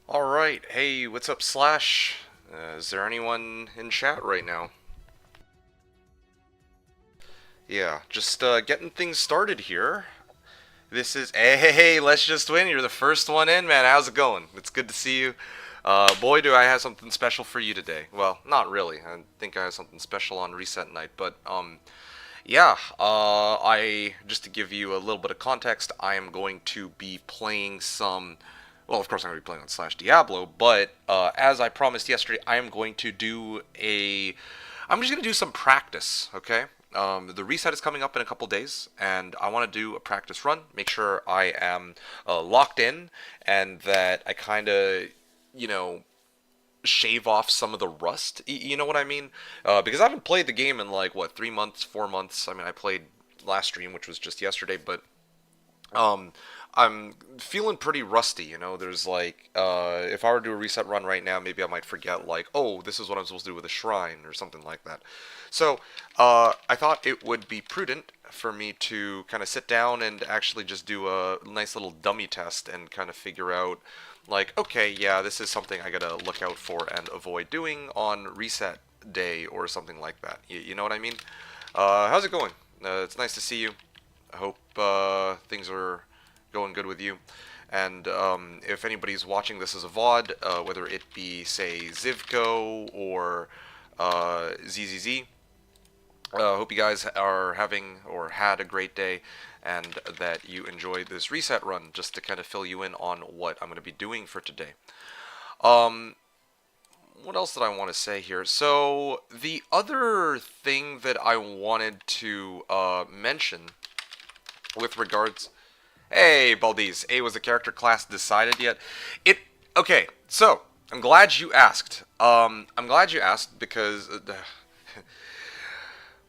Alright, hey, what's up, Slash? Is there anyone in chat right now? Yeah, just getting things started here. This is. Hey, let's just win. You're the first one in, man. How's it going? It's good to see you. Boy, do I have something special for you today. Well, not really. I think I have something special on reset night, but, yeah, just to give you a little bit of context, I am going to be playing some. Well, of course, I'm going to be playing on Slashdiablo, but as I promised yesterday, I am going to do a. I'm just going to do some practice, okay? The reset is coming up in a couple days, and I want to do a practice run, make sure I am locked in, and that I kind of, you know, shave off some of the rust. You know what I mean? Because I haven't played the game in like what 3 months, 4 months. I mean, I played last stream, which was just yesterday, but um, I'm feeling pretty rusty. There's like if I were to do a reset run right now, maybe I might forget like, oh, this is what I'm supposed to do with a shrine or something like that. So I thought it would be prudent for me to kind of sit down and actually just do a nice little dummy test and kind of figure out like, okay, yeah, this is something I gotta look out for and avoid doing on reset day or something like that. You know what I mean? How's it going? It's nice to see you. I hope things are going good with you. And if anybody's watching this as a VOD, whether it be, say, Zivko or ZZZ, hope you guys are having or had a great day and that you enjoyed this reset run just to kind of fill you in on what I'm going to be doing for today. Um, what else did I want to say here? So, the other thing that I wanted to mention with regards. Hey, Baldiz. A, was the character class decided yet? Okay, so, I'm glad you asked. I'm glad you asked because.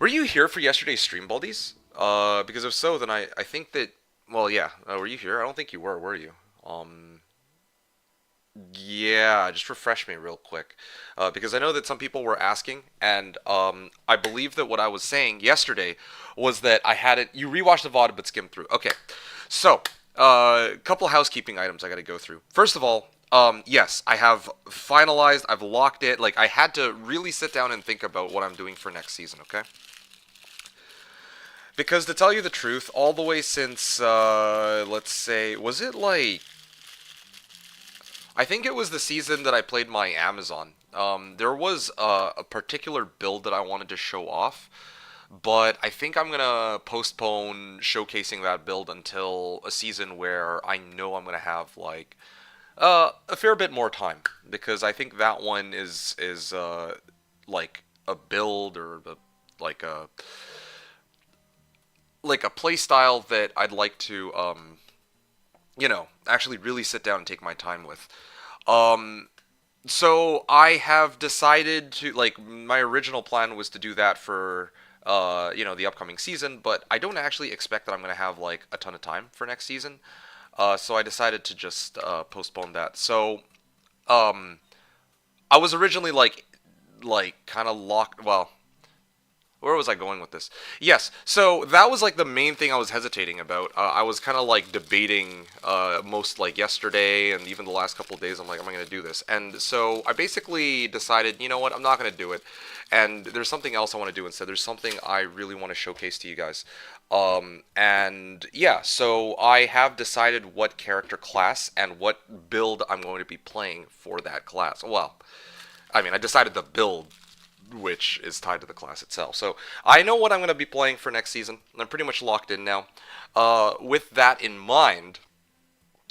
Were you here for yesterday's stream, Baldies? Because if so, then I think that. Well, yeah. Were you here? I don't think you were you? Yeah, just refresh me real quick. Because I know that some people were asking, and I believe that what I was saying yesterday was that I hadn't. You rewatched the VOD but skimmed through. Okay. So, a couple housekeeping items I gotta go through. First of all, yes, I have finalized, I've locked it. Like, I had to really sit down and think about what I'm doing for next season, okay? Because to tell you the truth, all the way since, let's say, was it like. I think it was the season that I played my Amazon. There was a particular build that I wanted to show off, but I think I'm gonna postpone showcasing that build until a season where I know I'm gonna have like a fair bit more time, because I think that one is like a build or like a like a play style that I'd like to actually really sit down and take my time with. Um, so I have decided to, like, my original plan was to do that for the upcoming season, but I don't actually expect that I'm going to have like a ton of time for next season. So I decided to just postpone that. So I was originally like kind of locked. Well, where was I going with this? Yes, so that was like the main thing I was hesitating about. I was kind of like debating most like yesterday and even the last couple of days. I'm like, am I going to do this? And so I basically decided, you know what, I'm not going to do it. And there's something else I want to do instead. There's something I really want to showcase to you guys. And yeah, so I have decided what character class and what build I'm going to be playing for that class. Well, I mean, I decided the build which is tied to the class itself. So I know what I'm going to be playing for next season. I'm pretty much locked in now. With that in mind,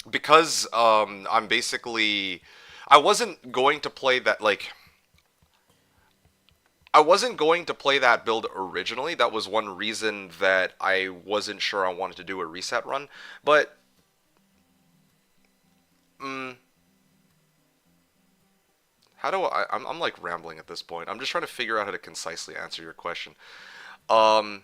because I'm basically, I wasn't going to play that like. I wasn't going to play that build originally. That was one reason that I wasn't sure I wanted to do a reset run. But mm, how do I'm like rambling at this point. I'm just trying to figure out how to concisely answer your question. Um,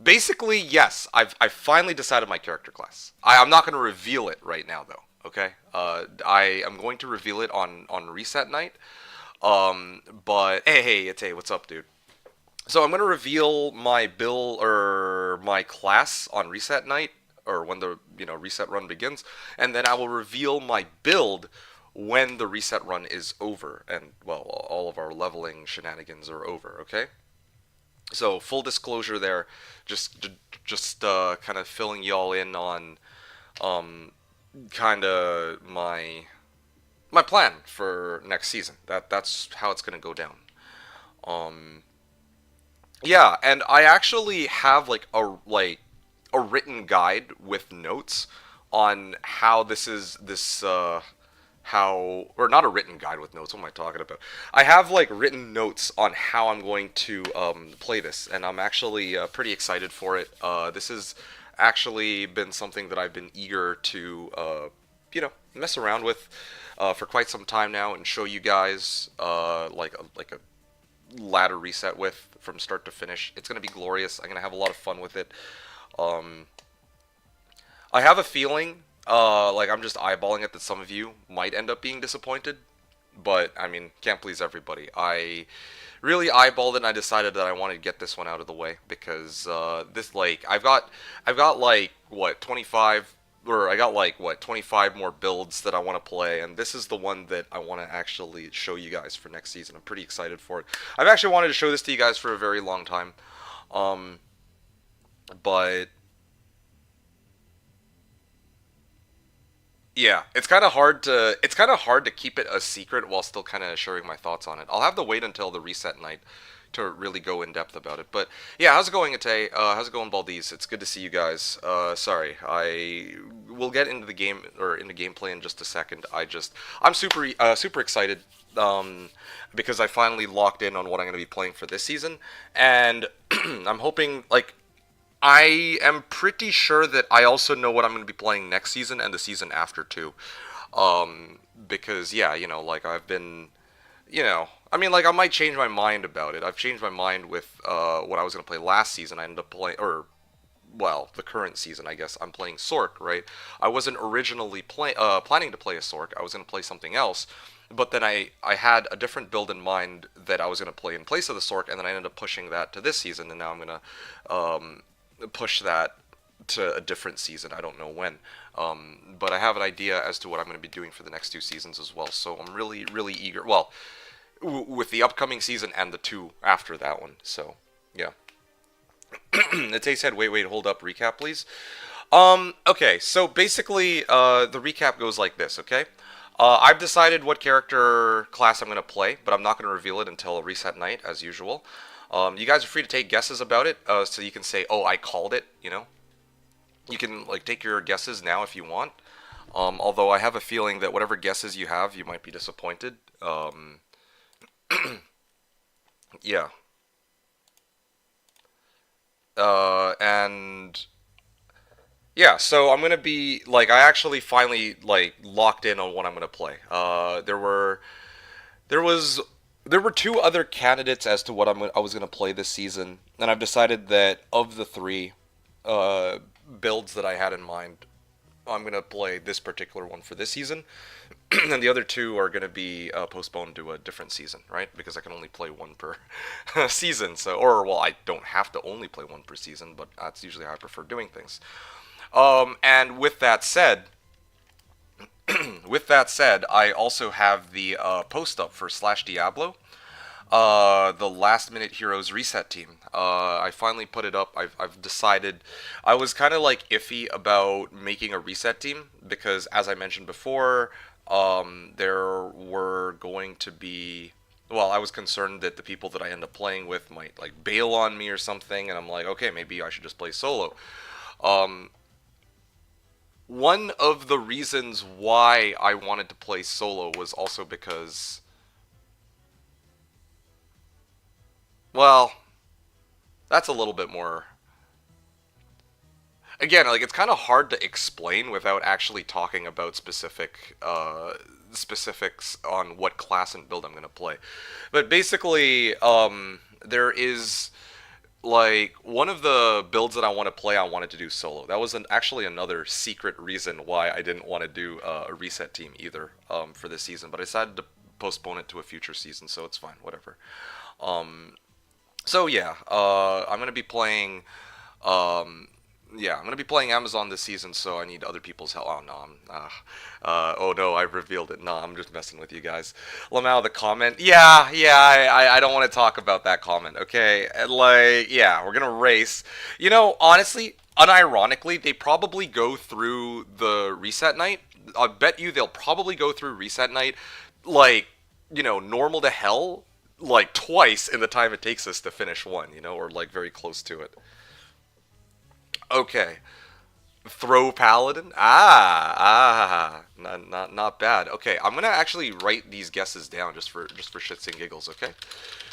Basically, yes, I've finally decided my character class. I'm not going to reveal it right now, though. Okay, I am going to reveal it on reset night. But hey, it's hey, what's up, dude? So I'm going to reveal my bill or my class on reset night, or when the reset run begins, and then I will reveal my build when the reset run is over, and well, all of our leveling shenanigans are over. Okay, so full disclosure there, just just kind of filling y'all in on um kind of my plan for next season. That's how it's gonna go down. Um, yeah, and I actually have like a written guide with notes on how this how, or not a written guide with notes. What am I talking about? I have like written notes on how I'm going to play this, and I'm actually pretty excited for it. This has actually been something that I've been eager to mess around with for quite some time now and show you guys like a ladder reset with from start to finish. It's gonna be glorious. I'm gonna have a lot of fun with it. Um, I have a feeling, like I'm just eyeballing it, that some of you might end up being disappointed, but I mean, can't please everybody. I really eyeballed it, and I decided that I wanted to get this one out of the way because this like I've got like what 25 or I got like what 25 more builds that I want to play, and this is the one that I want to actually show you guys for next season. I'm pretty excited for it. I've actually wanted to show this to you guys for a very long time, um, but yeah, it's kind of hard to keep it a secret while still kind of sharing my thoughts on it. I'll have to wait until the reset night to really go in depth about it. But yeah, how's it going, Ate? How's it going, Baldiz? It's good to see you guys. Sorry, I will get into the game or into gameplay in just a second. I'm super excited because I finally locked in on what I'm going to be playing for this season, and I'm hoping like I am pretty sure that I also know what I'm going to be playing next season and the season after too. Because yeah, like I've been, I mean, like I might change my mind about it. I've changed my mind with what I was going to play last season. I ended up playing, or well, the current season, I guess. I'm playing Sork, right? I wasn't originally planning to play a Sork. I was going to play something else. But then I had a different build in mind that I was going to play in place of the Sork, and then I ended up pushing that to this season, and now I'm going to push that to a different season. I don't know when, but I have an idea as to what I'm going to be doing for the next two seasons as well. So I'm really, really eager. Well, with the upcoming season and the two after that one. So yeah. Nate said, wait, hold up, recap, please. Okay, so basically, the recap goes like this. Okay. I've decided what character class I'm going to play, but I'm not going to reveal it until reset night, as usual. You guys are free to take guesses about it, so you can say, "Oh, I called it." You can like take your guesses now if you want. Although I have a feeling that whatever guesses you have, you might be disappointed. Yeah. And yeah, so I'm gonna be like, I actually finally like locked in on what I'm gonna play. There was there were two other candidates as to what I was gonna play this season, and I've decided that of the three uh, builds that I had in mind, I'm gonna play this particular one for this season, and the other two are gonna be postponed to a different season, right? Because I can only play one per season. So, or well, I don't have to only play one per season, but that's usually how I prefer doing things. And with that said, I also have the post up for Slashdiablo, the last minute heroes reset team. I finally put it up. I've decided. I was kind of like iffy about making a reset team because, as I mentioned before, there were going to be. Well, I was concerned that the people that I end up playing with might like bail on me or something, and I'm like, okay, maybe I should just play solo. Um, One of the reasons why I wanted to play solo was also because, well, that's a little bit more. Again, like it's kind of hard to explain without actually talking about specifics on what class and build I'm gonna play. But basically, there is like one of the builds that I want to play. I wanted to do solo. That was actually another secret reason why I didn't want to do a reset team either for this season. But I decided to postpone it to a future season, so it's fine, whatever. Um, so yeah, I'm gonna be playing um, yeah, I'm gonna be playing Amazon this season, so I need other people's help. Oh no, oh no, I revealed it. No, I'm just messing with you guys. Lamau, the comment. Yeah, yeah, I don't want to talk about that comment. Okay, and, like, yeah, we're gonna race. You know, honestly, unironically, they probably go through the reset night. I bet you they'll probably go through reset night, like, normal to hell, like twice in the time it takes us to finish one. Or like very close to it. Okay. Throw paladin. Not bad. Okay, I'm gonna actually write these guesses down just for shits and giggles. Okay,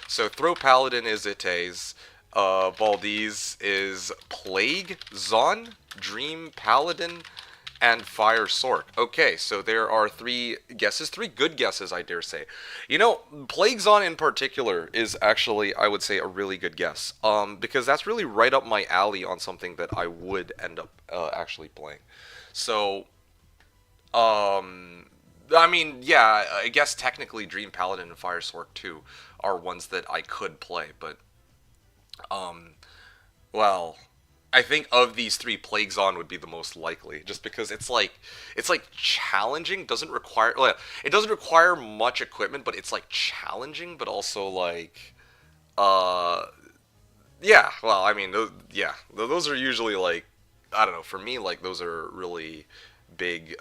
so throw paladin is Itays. Valdez is plague. Zon, dream paladin, and fire sork. Okay, so there are three guesses, three good guesses, I dare say. Plague Zon in particular is actually, I would say, a really good guess. Because that's really right up my alley on something that I would end up actually playing. So, I mean, yeah, I guess technically Dream Paladin and Fire Sork 2 are ones that I could play, but, um, well, I think of these three, Plague Zone would be the most likely, just because it's like challenging. Doesn't require, well, it doesn't require much equipment, but it's like challenging, but also like, uh, yeah. Well, I mean, yeah, those are usually like, I don't know. For me, like those are really big,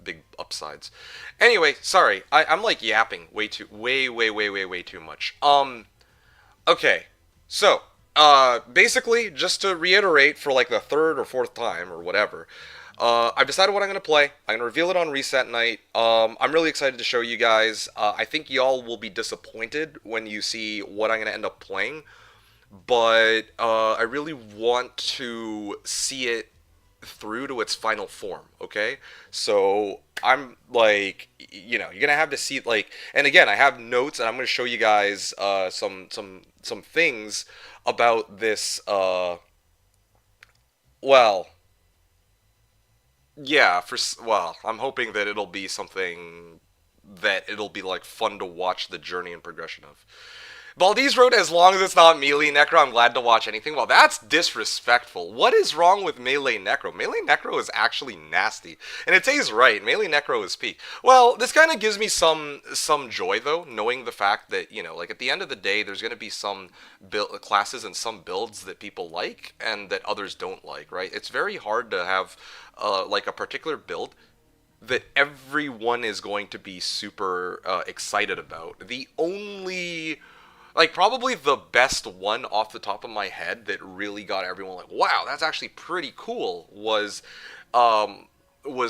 big upsides. Anyway, sorry, I'm like yapping way too much. Okay, so basically, just to reiterate for like the third or fourth time or whatever, I've decided what I'm gonna play. I'm gonna reveal it on reset night. I'm really excited to show you guys. I think y'all will be disappointed when you see what I'm gonna end up playing, but I really want to see it through to its final form. Okay, so I'm like, you're gonna have to see like, and again, I have notes, and I'm gonna show you guys some things about this. Well, yeah, well, I'm hoping that it'll be something that it'll be like fun to watch the journey and progression of. Valdez wrote, as long as it's not melee necro, I'm glad to watch anything. Well, that's disrespectful. What is wrong with melee necro? Melee necro is actually nasty. And Itae's right, melee necro is peak. Well, this kind of gives me some joy, though, knowing the fact that, like at the end of the day, there's going to be some classes and some builds that people like and that others don't like, right? It's very hard to have, like, a particular build that everyone is going to be super excited about. The only, like, probably the best one off the top of my head that really got everyone like, wow, that's actually pretty cool, was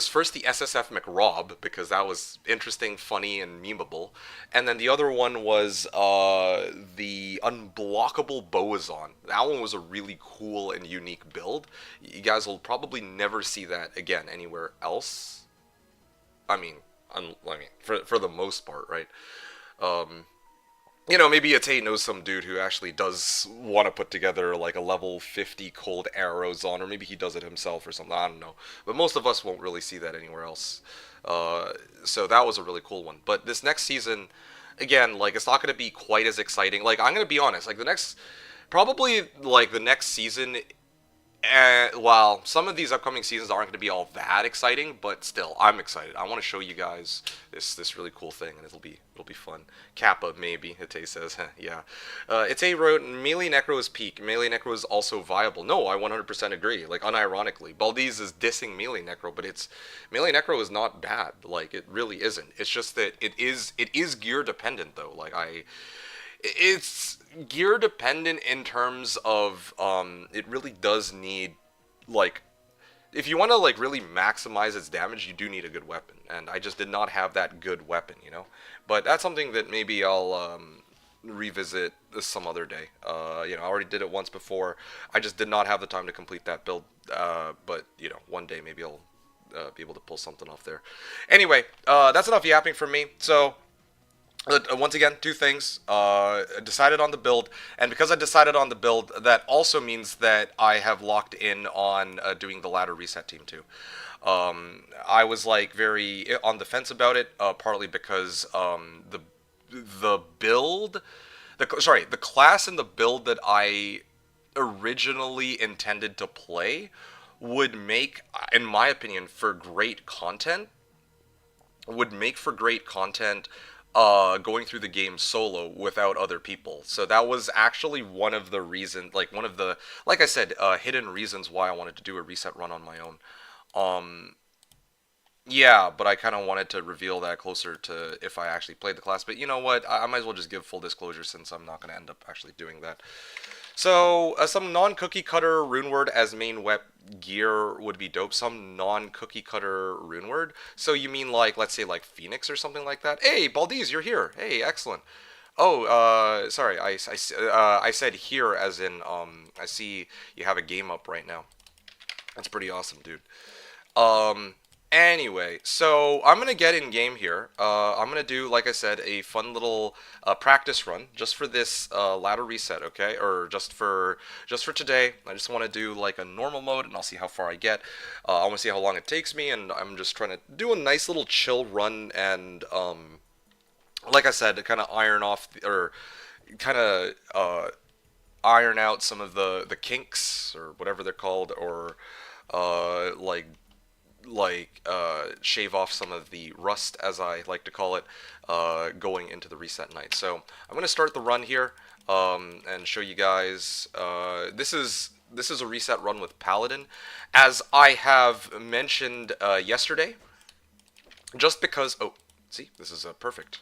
first the SSF McRob, because that was interesting, funny, and memeable. And then the other one was the Unblockable Boazon. That one was a really cool and unique build. You guys will probably never see that again anywhere else. I mean, for the most part, right? Um, maybe Tate knows some dude who actually does want to put together like a level 50 cold arrows on, or maybe he does it himself or something. I don't know. But most of us won't really see that anywhere else. So that was a really cool one. But this next season, again, like, it's not going to be quite as exciting. Like, I'm going to be honest. Like, probably like the next season, while some of these upcoming seasons aren't going to be all that exciting, but still, I'm excited. I want to show you guys this really cool thing, and it'll be fun. Kappa, maybe, Ite says. Yeah. Ite wrote, melee necro is peak. Melee necro is also viable. No, I 100% agree. Like, unironically. Baldiz is dissing melee necro, but melee necro is not bad. Like, it really isn't. It's just that it is gear dependent, though. Like, it's gear dependent in terms of it really does need, like, if you want to like really maximize its damage, you do need a good weapon, and I just did not have that good weapon, but that's something that maybe I'll revisit some other day. I already did it once before. I just did not have the time to complete that build, but one day maybe I'll be able to pull something off there. Anyway, that's enough yapping from me. So once again, two things. Decided on the build, and because I decided on the build, that also means that I have locked in on doing the ladder reset team too. I was like very on the fence about it, partly because the build, the class and the build that I originally intended to play would make, in my opinion, for great content, would make for great content going through the game solo without other people. So that was actually one of the reasons, like one of the, like I said, hidden reasons why I wanted to do a reset run on my own. Um, yeah, but I kind of wanted to reveal that closer to if I actually played the class. But you know what? I might as well just give full disclosure since I'm not going to end up actually doing that. So, some non-cookie cutter runeword as main web gear would be dope. Some non-cookie cutter runeword. So you mean like, let's say like Phoenix or something like that? Hey, Baldiz, you're here. Hey, excellent. Oh, sorry, I said here as in, I see you have a game up right now. That's pretty awesome, dude. Um, anyway, so I'm gonna get in game here. I'm gonna do, like I said, a fun little practice run just for this ladder reset, okay? Or just for today. I just want to do like a normal mode, and I'll see how far I get. I want to see how long it takes me, and I'm just trying to do a nice little chill run, and like I said, to kind of iron off or kind of iron out some of the kinks or whatever they're called, or like shave off some of the rust, as I like to call it, going into the reset night. So I'm going to start the run here and show you guys. This is a reset run with Paladin, as I have mentioned yesterday. Just because, oh, see, this is perfect.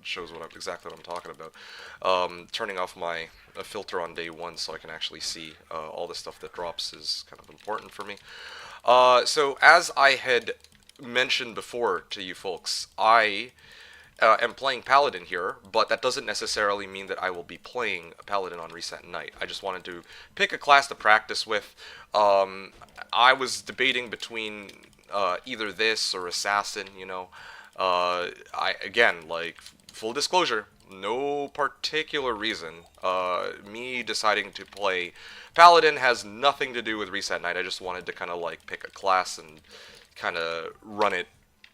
Shows exactly what I'm talking about. Turning off my filter on day one so I can actually see all the stuff that drops is kind of important for me. So as I had mentioned before to you folks, I am playing Paladin here, but that doesn't necessarily mean that I will be playing Paladin on Reset Night. I just wanted to pick a class to practice with. I was debating between either this or Assassin, you know. Again, like, full disclosure, no particular reason. Me deciding to play Paladin has nothing to do with Reset Night. I just wanted to kind of like pick a class and kind of run it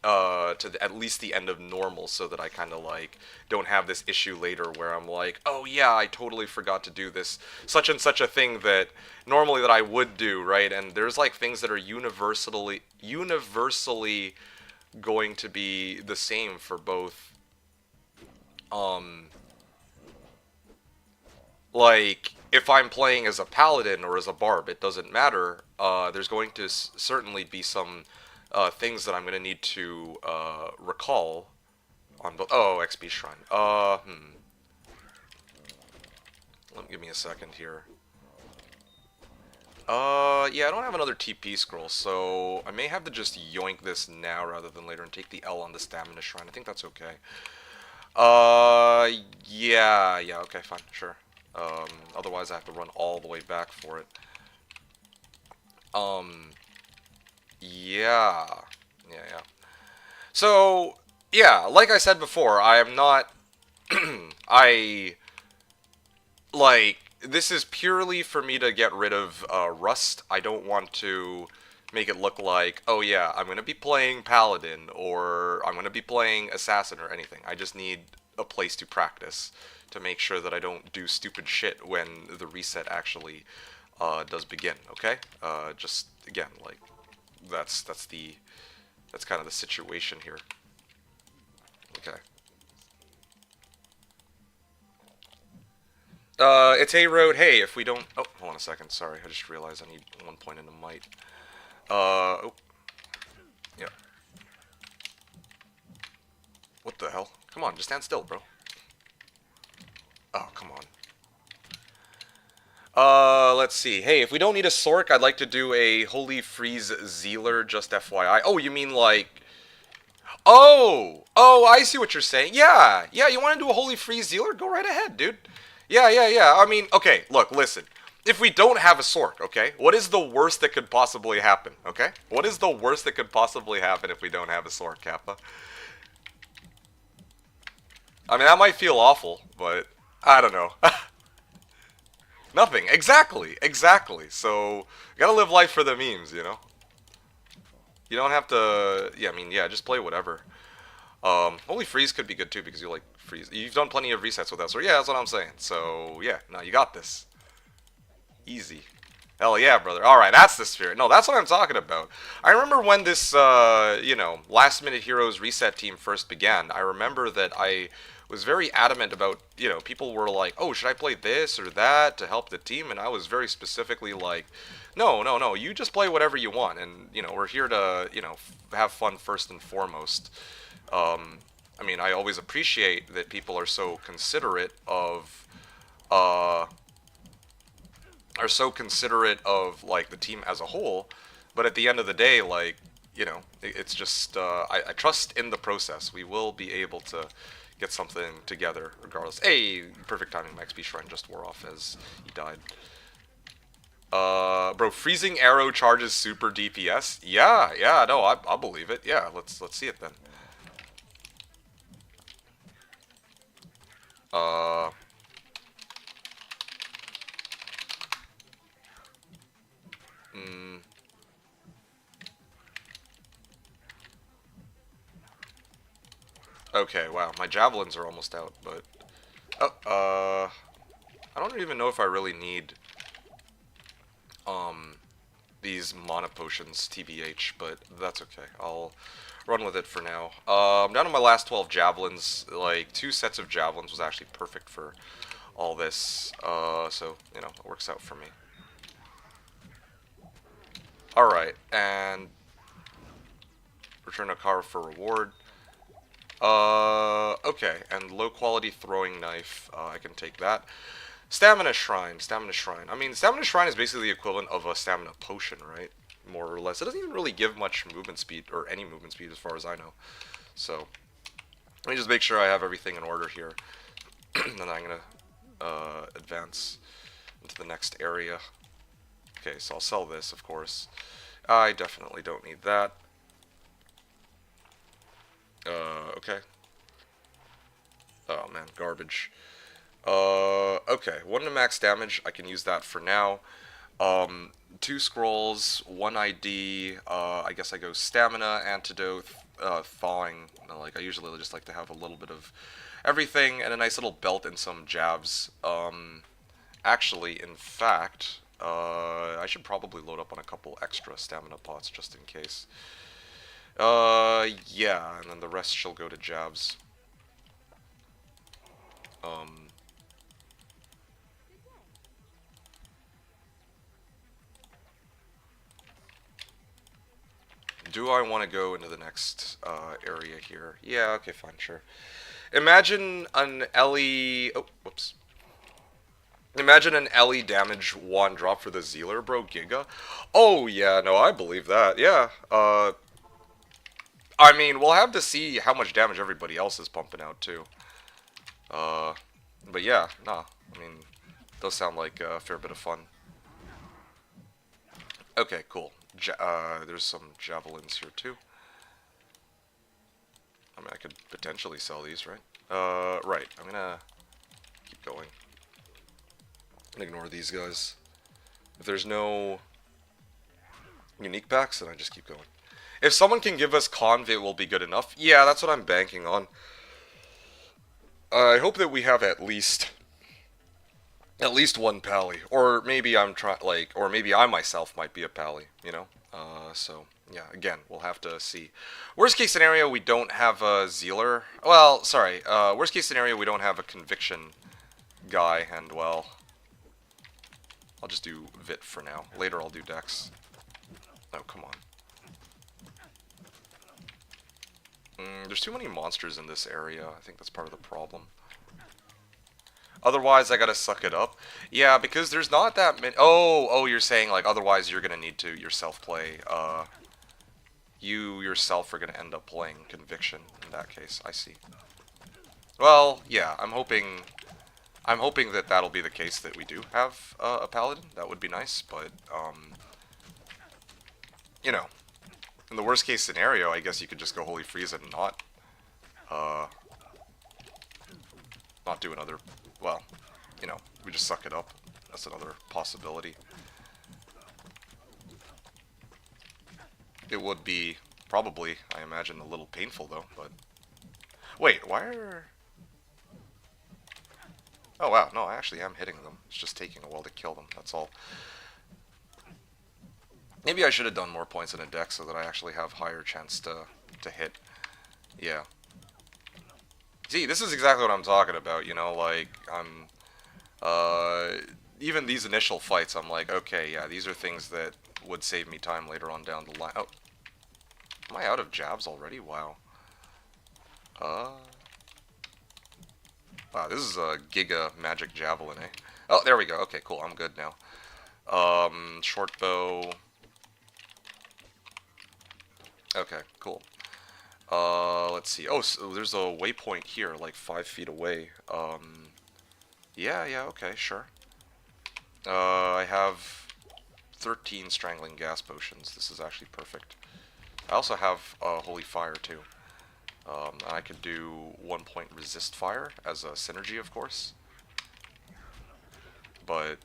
at least the end of normal, so that I kind of like don't have this issue later where I'm like, oh yeah, I totally forgot to do this such and such a thing that normally that I would do, right? And there's like things that are universally going to be the same for both. Like, if I'm playing as a paladin or as a barb, it doesn't matter. There's going to certainly be some things that I'm going to need to recall on both. Oh, XP Shrine. Give me a second here. Yeah, I don't have another TP scroll, so I may have to just yoink this now rather than later and take the L on the Stamina Shrine. I think that's okay. Yeah, okay, fine, sure. Otherwise I have to run all the way back for it. Yeah. So, yeah, like I said before, I am not, this is purely for me to get rid of, rust. I don't want to make it look like, oh yeah, I'm going to be playing Paladin, or I'm going to be playing Assassin or anything. I just need a place to practice to make sure that I don't do stupid shit when the reset actually does begin, okay? Just, again, like, that's kind of the situation here. Okay. It's A Road. Hey, if we don't... Oh, hold on a second. Sorry, I just realized I need 1 point in the might. Oh. Yeah. What the hell? Come on, just stand still, bro. Oh, come on. Let's see. Hey, if we don't need a Sork, I'd like to do a Holy Freeze Zealer, just FYI. Oh, you mean like... Oh, I see what you're saying. Yeah, you want to do a Holy Freeze Zealer? Go right ahead, dude. Yeah. I mean, okay, look, listen. If we don't have a Sork, okay, what is the worst that could possibly happen, okay? What is the worst that could possibly happen if we don't have a Sork, Kappa? I mean, that might feel awful, but I don't know. Nothing. Exactly. So, you gotta live life for the memes, you know? You don't have to... Yeah, I mean, yeah, just play whatever. Holy Freeze could be good, too, because you like freeze. You've done plenty of resets with that, so yeah, that's what I'm saying. So, yeah, no, you got this. Easy. Hell yeah, brother. All right, that's the spirit. No, that's what I'm talking about. I remember when this, last minute heroes reset team first began. I remember that I was very adamant about, people were like, oh, should I play this or that to help the team? And I was very specifically like, no, no, no, you just play whatever you want. And, we're here to, have fun first and foremost. I mean, I always appreciate that people are so considerate of, uh, like the team as a whole, but at the end of the day, like, it's just I trust in the process. We will be able to get something together regardless. Hey, perfect timing. My XP shrine just wore off as he died. Bro, freezing arrow charges super DPS. Yeah, yeah, no, I believe it. Yeah, let's see it then. Uh. Mm, okay, wow, my javelins are almost out, but I don't even know if I really need these mana potions, TBH, but that's okay. I'll run with it for now. I'm down to my last 12 javelins. Like, 2 sets of javelins was actually perfect for all this. So, it works out for me. Alright, and return a car for reward. Okay, and low quality throwing knife, I can take that. Stamina Shrine, Stamina Shrine. I mean, Stamina Shrine is basically the equivalent of a Stamina Potion, right? More or less. It doesn't even really give much movement speed, or any movement speed as far as I know. So, let me just make sure I have everything in order here. And then I'm gonna advance into the next area. Okay, so I'll sell this, of course. I definitely don't need that. Okay. Oh man, garbage. Okay, 1 to max damage, I can use that for now. 2 scrolls, 1 ID, I guess I go stamina, antidote, thawing. Like, I usually just like to have a little bit of everything, and a nice little belt and some jabs. Actually, in fact, I should probably load up on a couple extra stamina pots just in case. Yeah, and then the rest shall go to jabs. Do I want to go into the next area here? Yeah, okay, fine, sure. Imagine an Ellie... Oh, whoops. Imagine an Ellie damage 1 drop for the Zealer, bro, Giga. Oh, yeah, no, I believe that, yeah. I mean, we'll have to see how much damage everybody else is pumping out, too. But yeah, nah, I mean, does sound like a fair bit of fun. Okay, cool. There's some javelins here too. I mean, I could potentially sell these, right? Right. I'm gonna keep going. And ignore these guys. If there's no unique packs, then I just keep going. If someone can give us conv, it will be good enough. Yeah, that's what I'm banking on. I hope that we have at least 1 pally, or maybe or maybe I myself might be a pally, so yeah, again, we'll have to see. Worst case scenario, we don't have a Zealer. Well, sorry, worst case scenario, we don't have a conviction guy, and well, I'll just do Vit for now. Later, I'll do Dex. Oh, come on. There's too many monsters in this area. I think that's part of the problem. Otherwise, I gotta suck it up. Yeah, because there's not that many... Oh, you're saying, like, otherwise you're gonna need to yourself play, you yourself are gonna end up playing Conviction in that case. I see. Well, yeah, I'm hoping that that'll be the case, that we do have a Paladin. That would be nice, but, in the worst case scenario, I guess you could just go Holy Freeze and not do another... Well, we just suck it up. That's another possibility. It would be, probably, I imagine, a little painful, though, but... Wait, why are... Oh wow, no, I actually am hitting them. It's just taking a while to kill them, that's all. Maybe I should have done more points in a deck so that I actually have higher chance to hit. Yeah. See, this is exactly what I'm talking about, you know, like, even these initial fights, I'm like, okay, yeah, these are things that would save me time later on down the line. Oh, am I out of jabs already? Wow. Uh, wow, this is a Giga Magic Javelin, eh? Oh, there we go. Okay, cool, I'm good now. Short bow. Okay, cool. Let's see. Oh, so there's a waypoint here, like 5 feet away. Yeah, okay, sure. I have 13 strangling gas potions. This is actually perfect. I also have holy fire too. I could do 1 point resist fire as a synergy, of course. But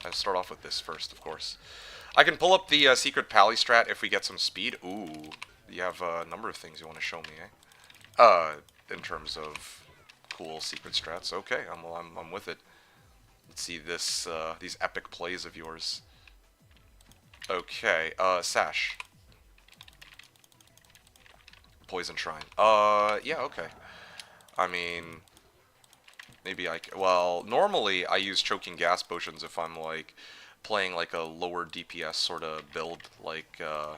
I start off with this first, of course. I can pull up the secret pally strat if we get some speed. Ooh, you have a number of things you want to show me, eh? In terms of cool secret strats. Okay, I'm with it. Let's see this these epic plays of yours. Okay, Sash. Poison Shrine. Yeah, okay. I mean, maybe well, normally I use choking gas potions if I'm like playing like a lower DPS sort of build, like I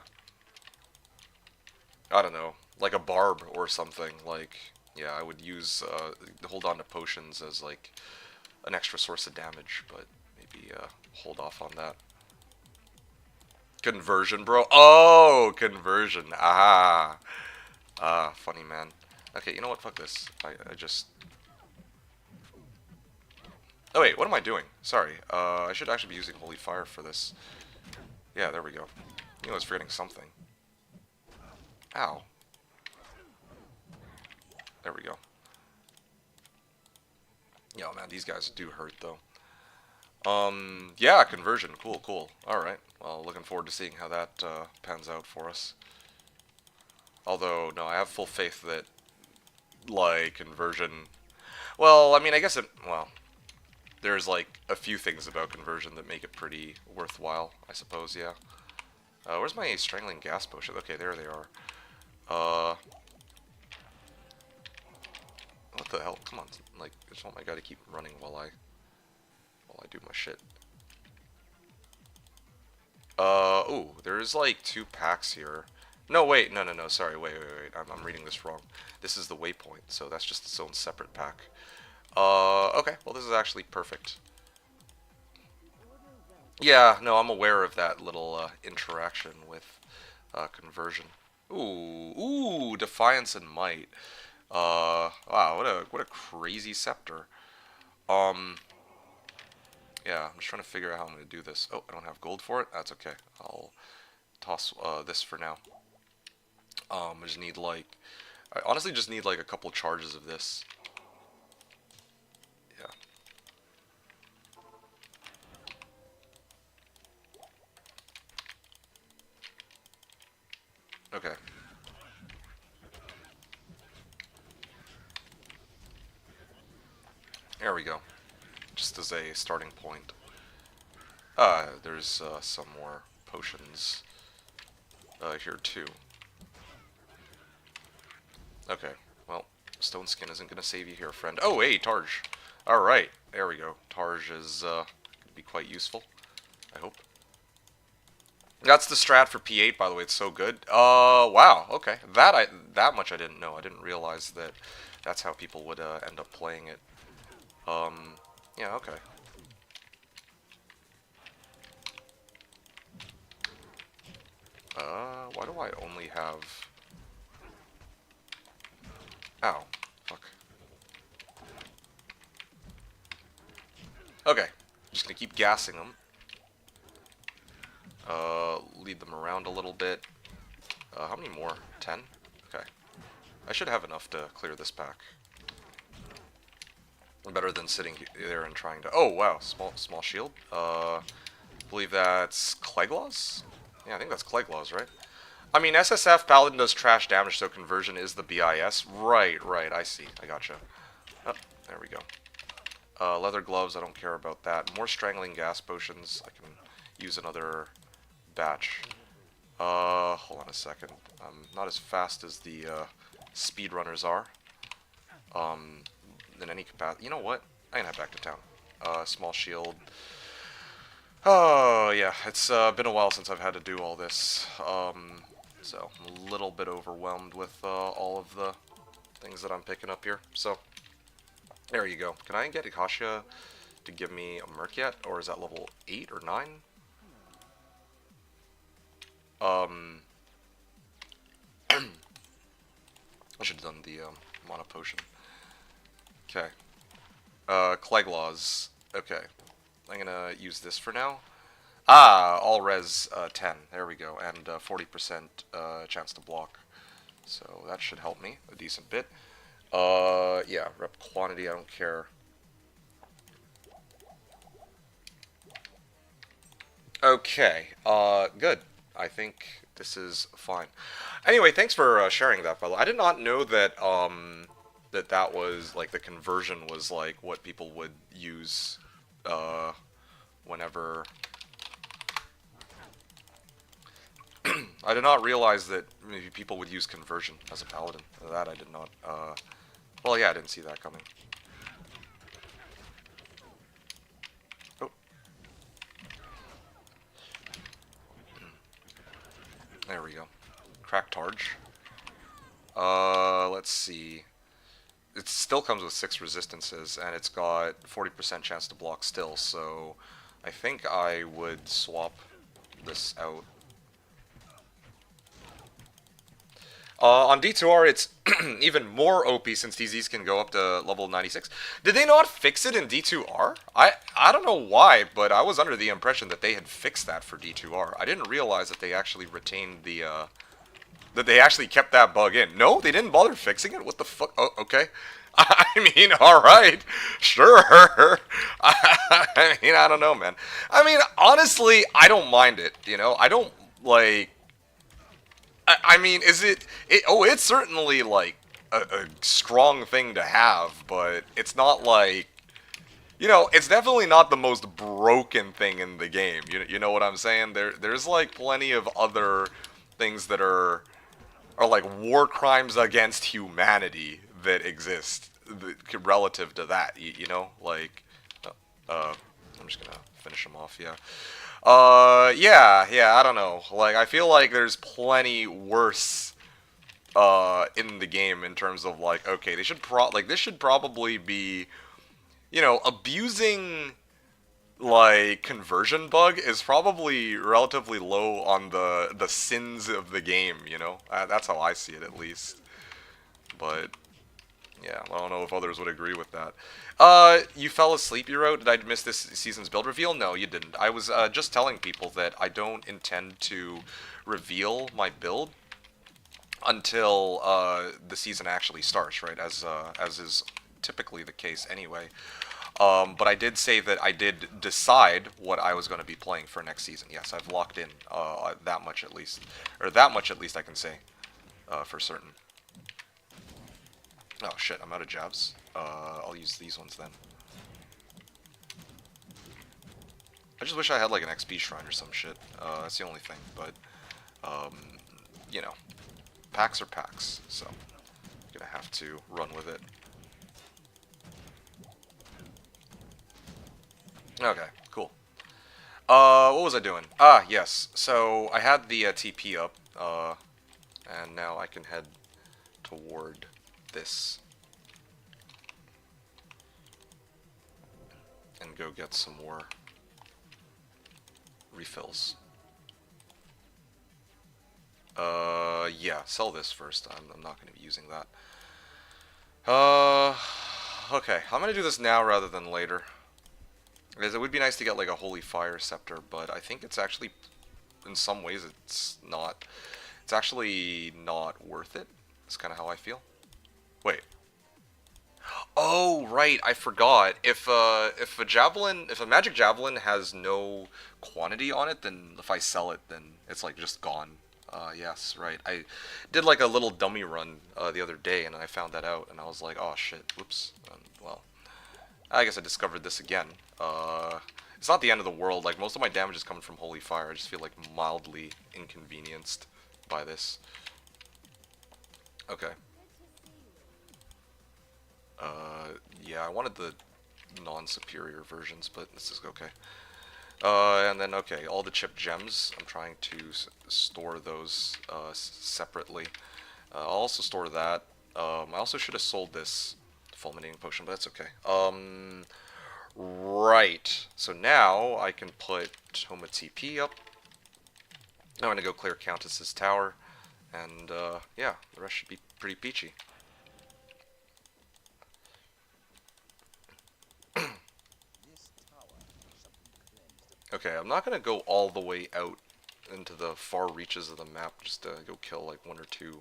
don't know, like a barb or something. Like, yeah, I would use hold on to potions as like an extra source of damage, but maybe hold off on that. Conversion, bro. Oh, conversion. Ah. Ah, funny, man. Okay, you know what? Fuck this. I just... Oh, wait, what am I doing? Sorry. I should actually be using Holy Fire for this. Yeah, there we go. You know, I was forgetting something. Ow. There we go. Yo, man, these guys do hurt, though. Yeah, conversion. Cool, cool. Alright. Well, looking forward to seeing how that pans out for us. Although, no, I have full faith that, like, conversion... Well, I mean, I guess it... Well, there's, like, a few things about conversion that make it pretty worthwhile, I suppose, yeah. Where's my strangling gas potion? Okay, there they are. What the hell? Come on, like, I just want my guy to keep running while I do my shit. Ooh, there's, like, 2 packs here. No, wait, no, sorry, wait, I'm reading this wrong. This is the waypoint, so that's just its own separate pack. Okay, well, this is actually perfect. Yeah, no, I'm aware of that little, interaction with, conversion. Ooh, Defiance and Might. Wow, what a crazy scepter. Yeah, I'm just trying to figure out how I'm gonna do this. Oh, I don't have gold for it? That's okay. I'll toss, this for now. I just need, like... I honestly just need, like, a couple charges of this. Yeah. Okay. There we go. Just as a starting point. There's, some more potions, here, too. Okay, well, Stone Skin isn't gonna save you here, friend. Oh, hey, Tarj. Alright, there we go. Tarj is, gonna be quite useful, I hope. That's the strat for P8, by the way. It's so good. Wow, okay. That much I didn't know. I didn't realize that that's how people would, end up playing it. Yeah, okay. Why do I only have... Ow. Fuck. Okay. Just gonna keep gassing them. Lead them around a little bit. How many more? 10? Okay. I should have enough to clear this pack. Better than sitting there and trying to... Oh, wow. Small shield. Believe that's Cleglaws? Yeah, I think that's Cleglaws, right? I mean, SSF Paladin does trash damage, so conversion is the BIS. Right, I see. I gotcha. Oh, there we go. Leather gloves, I don't care about that. More strangling gas potions. I can use another batch. Hold on a second. I'm not as fast as the speedrunners are. In any capacity. You know what? I can head back to town. Small shield. Oh, yeah. It's been a while since I've had to do all this. So I'm a little bit overwhelmed with all of the things that I'm picking up here. So, there you go. Can I get Akasha to give me a Merc yet? Or is that level 8 or 9? I should have done the mana potion. Okay. Cleglaws. Okay. I'm gonna use this for now. Ah, all res 10. There we go. And 40% chance to block. So that should help me a decent bit. Yeah, rep quantity, I don't care. Okay, good. I think this is fine. Anyway, thanks for sharing that, fellow. I did not know that, that was, like, the conversion was, like, what people would use, whenever... I did not realize that maybe people would use conversion as a paladin. That I did not, well, yeah, I didn't see that coming. Oh. There we go. Cracked Targe. Let's see. It still comes with 6 resistances, and it's got 40% chance to block still, so I think I would swap this out. On D2R, it's even more OP since DZs can go up to level 96. Did they not fix it in D2R? I don't know why, but I was under the impression that they had fixed that for D2R. I didn't realize that they actually retained the, that they actually kept that bug in. No, they didn't bother fixing it? What the fuck? Oh, okay. I mean, alright. Sure. I mean, I don't know, man. I mean, honestly, I don't mind it, you know? I don't, like... I mean, is it... Oh, it's certainly, like, a strong thing to have, but it's not like... You know, it's definitely not the most broken thing in the game. You know what I'm saying? There's, like, plenty of other things that are like, war crimes against humanity that exist relative to that, you know? Like, I'm just gonna finish them off, yeah. Yeah, I don't know. Like, I feel like there's plenty worse, in the game in terms of, like, okay, they should this should probably be, you know, abusing, like, conversion bug is probably relatively low on the sins of the game, you know? That's how I see it, at least. But, yeah, I don't know if others would agree with that. You fell asleep, you wrote? Did I miss this season's build reveal? No, you didn't. I was just telling people that I don't intend to reveal my build until the season actually starts, right? As is typically the case anyway. But I did say that I did decide what I was going to be playing for next season. Yes, I've locked in that much at least. Or that much at least I can say for certain. Oh shit, I'm out of jabs. I'll use these ones then. I just wish I had like an XP shrine or some shit. That's the only thing, but you know, packs are packs, so I'm gonna have to run with it. Okay, cool. What was I doing? Ah, yes. So I had the TP up, and now I can head toward this and go get some more refills. Yeah, sell this first. I'm not going to be using that. Okay, I'm going to do this now rather than later. Because it would be nice to get like a Holy Fire Scepter, but I think it's actually, in some ways, it's actually not worth it. That's kind of how I feel. Wait. Oh, right, I forgot. If a magic javelin has no quantity on it, then if I sell it, then it's like just gone. Yes, right. I did like a little dummy run the other day, and I found that out, and I was like, oh shit, whoops. Well, I guess I discovered this again. It's not the end of the world. Like, most of my damage is coming from Holy Fire. I just feel, like, mildly inconvenienced by this. Okay. Yeah, I wanted the non-superior versions, but this is okay. And then, okay, all the chip gems, I'm trying to store those separately. I'll also store that. I also should have sold this fulminating potion, but that's okay. Right. So now I can put Homa TP up. I'm going to go clear Countess's tower. And, yeah, the rest should be pretty peachy. Okay, I'm not going to go all the way out into the far reaches of the map just to go kill like one or two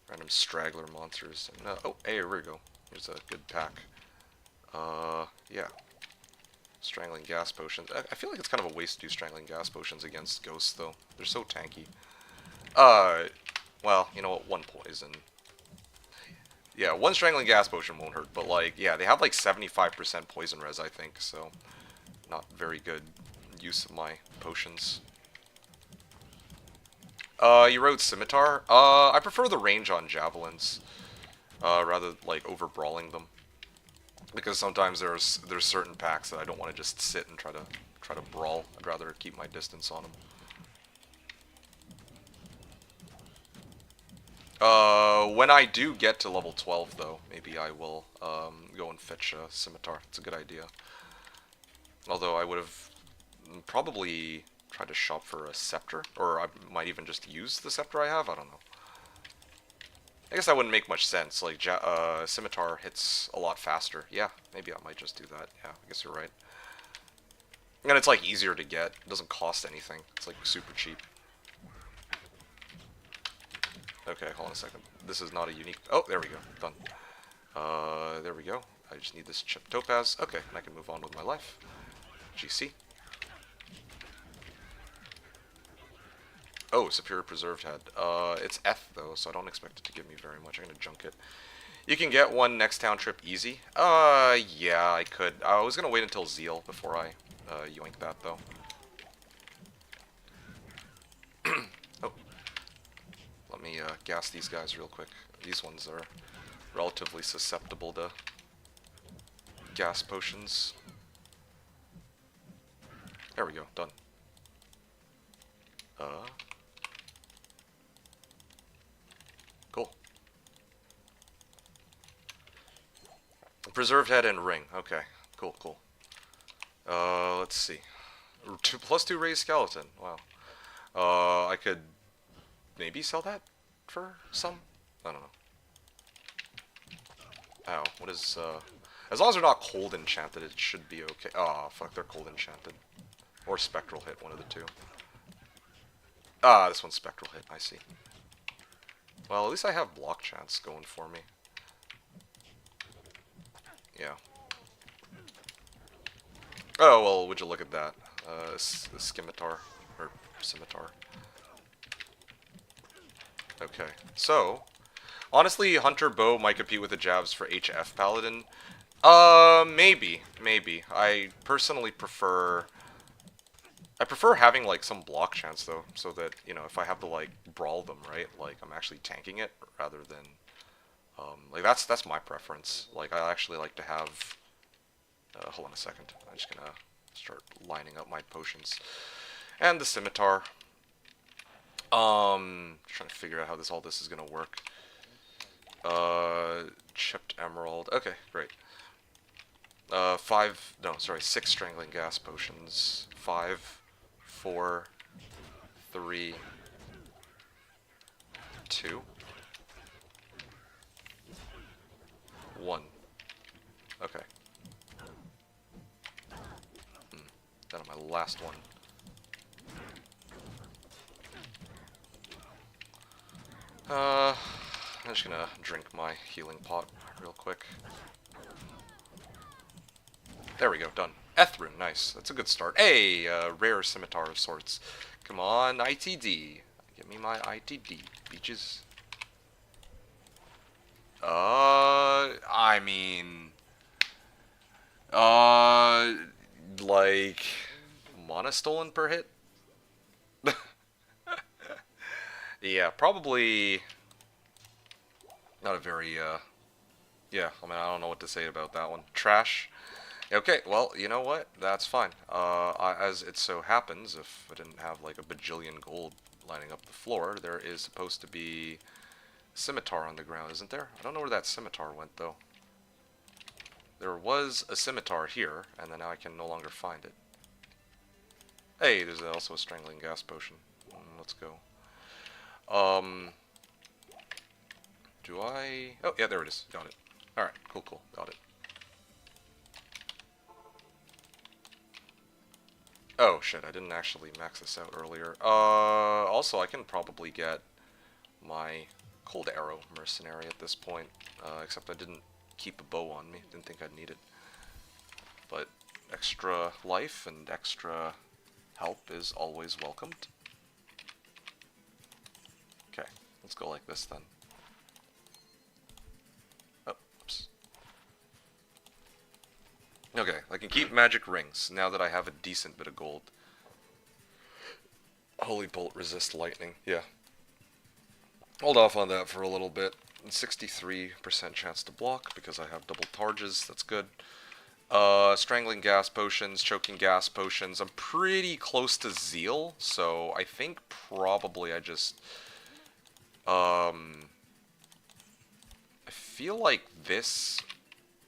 random straggler monsters. And, oh, hey, here we go. Here's a good pack. Yeah. Strangling gas potions. I feel like it's kind of a waste to do strangling gas potions against ghosts, though. They're so tanky. Well, you know what? One poison. Yeah, one strangling gas potion won't hurt, but like, yeah, they have like 75% poison res, I think, so not very good use of my potions. You rode Scimitar? I prefer the range on javelins, rather like over brawling them. Because sometimes there's certain packs that I don't want to just sit and try to brawl. I'd rather keep my distance on them. When I do get to level 12, though, maybe I will go and fetch a Scimitar. It's a good idea. Although I would have probably tried to shop for a Scepter, or I might even just use the Scepter I have. I don't know. I guess that wouldn't make much sense. Like, Scimitar hits a lot faster. Yeah, maybe I might just do that. Yeah, I guess you're right. And it's like easier to get. It doesn't cost anything. It's like super cheap. Okay, hold on a second. This is not a unique... Oh, there we go. Done. There we go. I just need this chip topaz. Okay, and I can move on with my life. GC. Oh, Superior Preserved Head. It's Eth, though, so I don't expect it to give me very much. I'm gonna junk it. You can get one next town trip easy. Yeah, I could. I was gonna wait until Zeal before I, yoink that, though. Oh. Let me, gas these guys real quick. These ones are relatively susceptible to gas potions. There we go, done. Cool. Preserved head and ring. Okay, cool, cool. Let's see. +2 raised skeleton. Wow. I could maybe sell that for some? I don't know. Ow, what is, as long as they're not cold enchanted, it should be okay. Oh, fuck, they're cold enchanted. Or spectral hit, one of the two. Ah, this one's spectral hit, I see. Well, at least I have block chance going for me. Yeah. Oh, well, would you look at that. Scimitar. Or Scimitar. Okay, so... honestly, Hunter Bow might compete with the Jabs for HF Paladin. Maybe. Maybe. I personally prefer... I prefer having, like, some block chance, though, so that, you know, if I have to, like, brawl them, right, like, I'm actually tanking it, rather than, like, that's my preference. Like, I actually like to have, hold on a second, I'm just gonna start lining up my potions. And the Scimitar. Trying to figure out how all this is gonna work. Chipped Emerald, okay, great. 6 Strangling Gas Potions, 5, 4, 3, 2, 1. Okay. Then on my last one. I'm just gonna drink my healing pot real quick. There we go, done. Ethrun, nice. That's a good start. Hey, rare scimitar of sorts. Come on, ITD. Give me my ITD, beaches. I mean... Uh, like mana stolen per hit. Yeah, probably not a very yeah, I mean, I don't know what to say about that one. Trash. Okay, well, you know what? That's fine. As it so happens, if I didn't have like a bajillion gold lining up the floor, there is supposed to be a scimitar on the ground, isn't there? I don't know where that scimitar went, though. There was a scimitar here, and then now I can no longer find it. Hey, there's also a strangling gas potion. Let's go. Do I... Oh, yeah, there it is. Got it. Alright, cool, got it. Oh, shit, I didn't actually max this out earlier. Also, I can probably get my Cold Arrow Mercenary at this point, except I didn't keep a bow on me. Didn't think I'd need it. But extra life and extra help is always welcomed. Okay, let's go like this then. Oh, oops. Okay, I can keep magic rings now that I have a decent bit of gold. Holy Bolt resist lightning, yeah. Hold off on that for a little bit. 63% chance to block because I have double targes, that's good. Strangling gas potions, choking gas potions. I'm pretty close to Zeal, so I think probably I just... I feel like this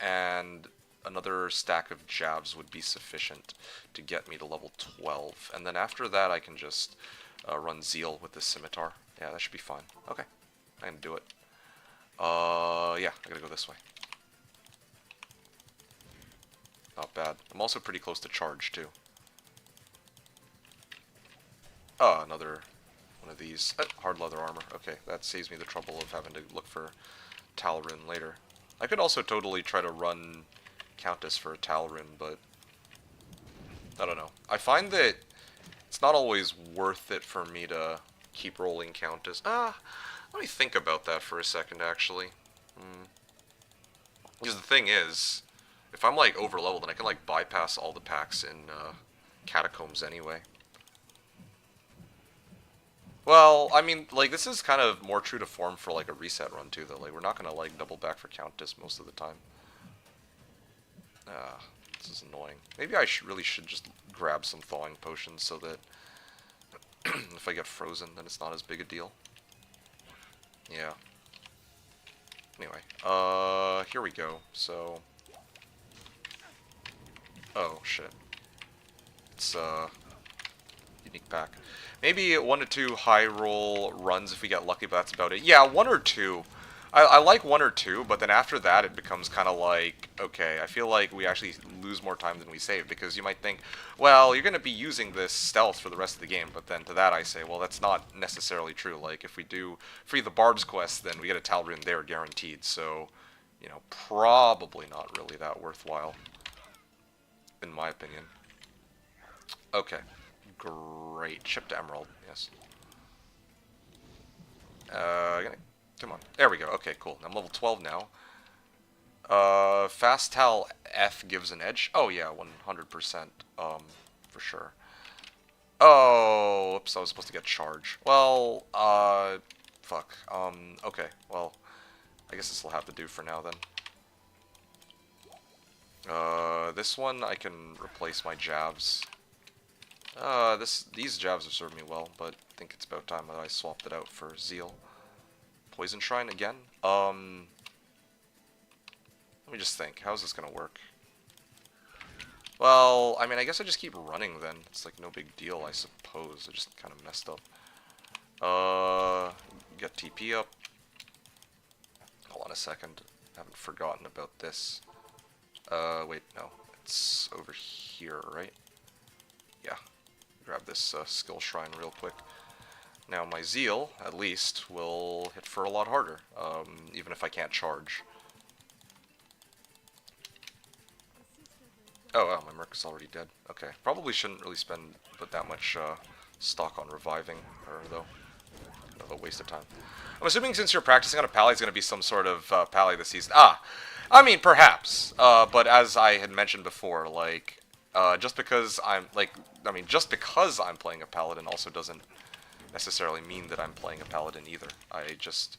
and another stack of jabs would be sufficient to get me to level 12. And then after that I can just run Zeal with the scimitar. Yeah, that should be fine. Okay, I can do it. Yeah, I gotta go this way. Not bad. I'm also pretty close to charge, too. Oh, another one of these. Hard leather armor. Okay, that saves me the trouble of having to look for Talrun later. I could also totally try to run Countess for a Talrun, but I don't know. I find that it's not always worth it for me to keep rolling Countess. Let me think about that for a second, actually. Because the thing is, if I'm like over leveled, then I can like bypass all the packs in Catacombs anyway. Well, I mean, like, this is kind of more true to form for like a reset run too, though. Like, we're not gonna like double back for Countess most of the time. This is annoying. Maybe I really should just grab some thawing potions so that if I get frozen, then it's not as big a deal. Yeah. Anyway, here we go. So, oh shit, it's unique pack. Maybe 1 to 2 high roll runs if we get lucky, but that's about it. Yeah, 1 or 2. I like 1 or 2, but then after that it becomes kind of like, okay, I feel like we actually lose more time than we save, because you might think, well, you're going to be using this stealth for the rest of the game, but then to that I say, well, that's not necessarily true. Like, if we do free the Barb's quest, then we get a Talrun there guaranteed, so, you know, probably not really that worthwhile, in my opinion. Okay, great. Chip to Emerald, yes. Come on. There we go. Okay, cool. I'm level 12 now. Fast Tal F gives an edge. Oh, yeah, 100%. For sure. Oh, oops, I was supposed to get charge. Well, fuck. Okay, well, I guess this will have to do for now, then. This one, I can replace my jabs. These jabs have served me well, but I think it's about time that I swapped it out for Zeal. Poison Shrine again? Let me just think. How's this gonna work? Well, I mean, I guess I just keep running then. It's like no big deal, I suppose. I just kind of messed up. Get TP up. Hold on a second. I haven't forgotten about this. Wait, no. It's over here, right? Yeah. Grab this skill shrine real quick. Now my Zeal, at least, will hit for a lot harder, even if I can't charge. Oh, wow, my Merc is already dead. Okay, probably shouldn't really put that much stock on reviving her, though. Kind of a waste of time. I'm assuming since you're practicing on a pally, it's going to be some sort of pally this season. I mean, perhaps. But as I had mentioned before, like, just because I'm like, I mean, just because I'm playing a paladin also doesn't necessarily mean that I'm playing a paladin either. I just,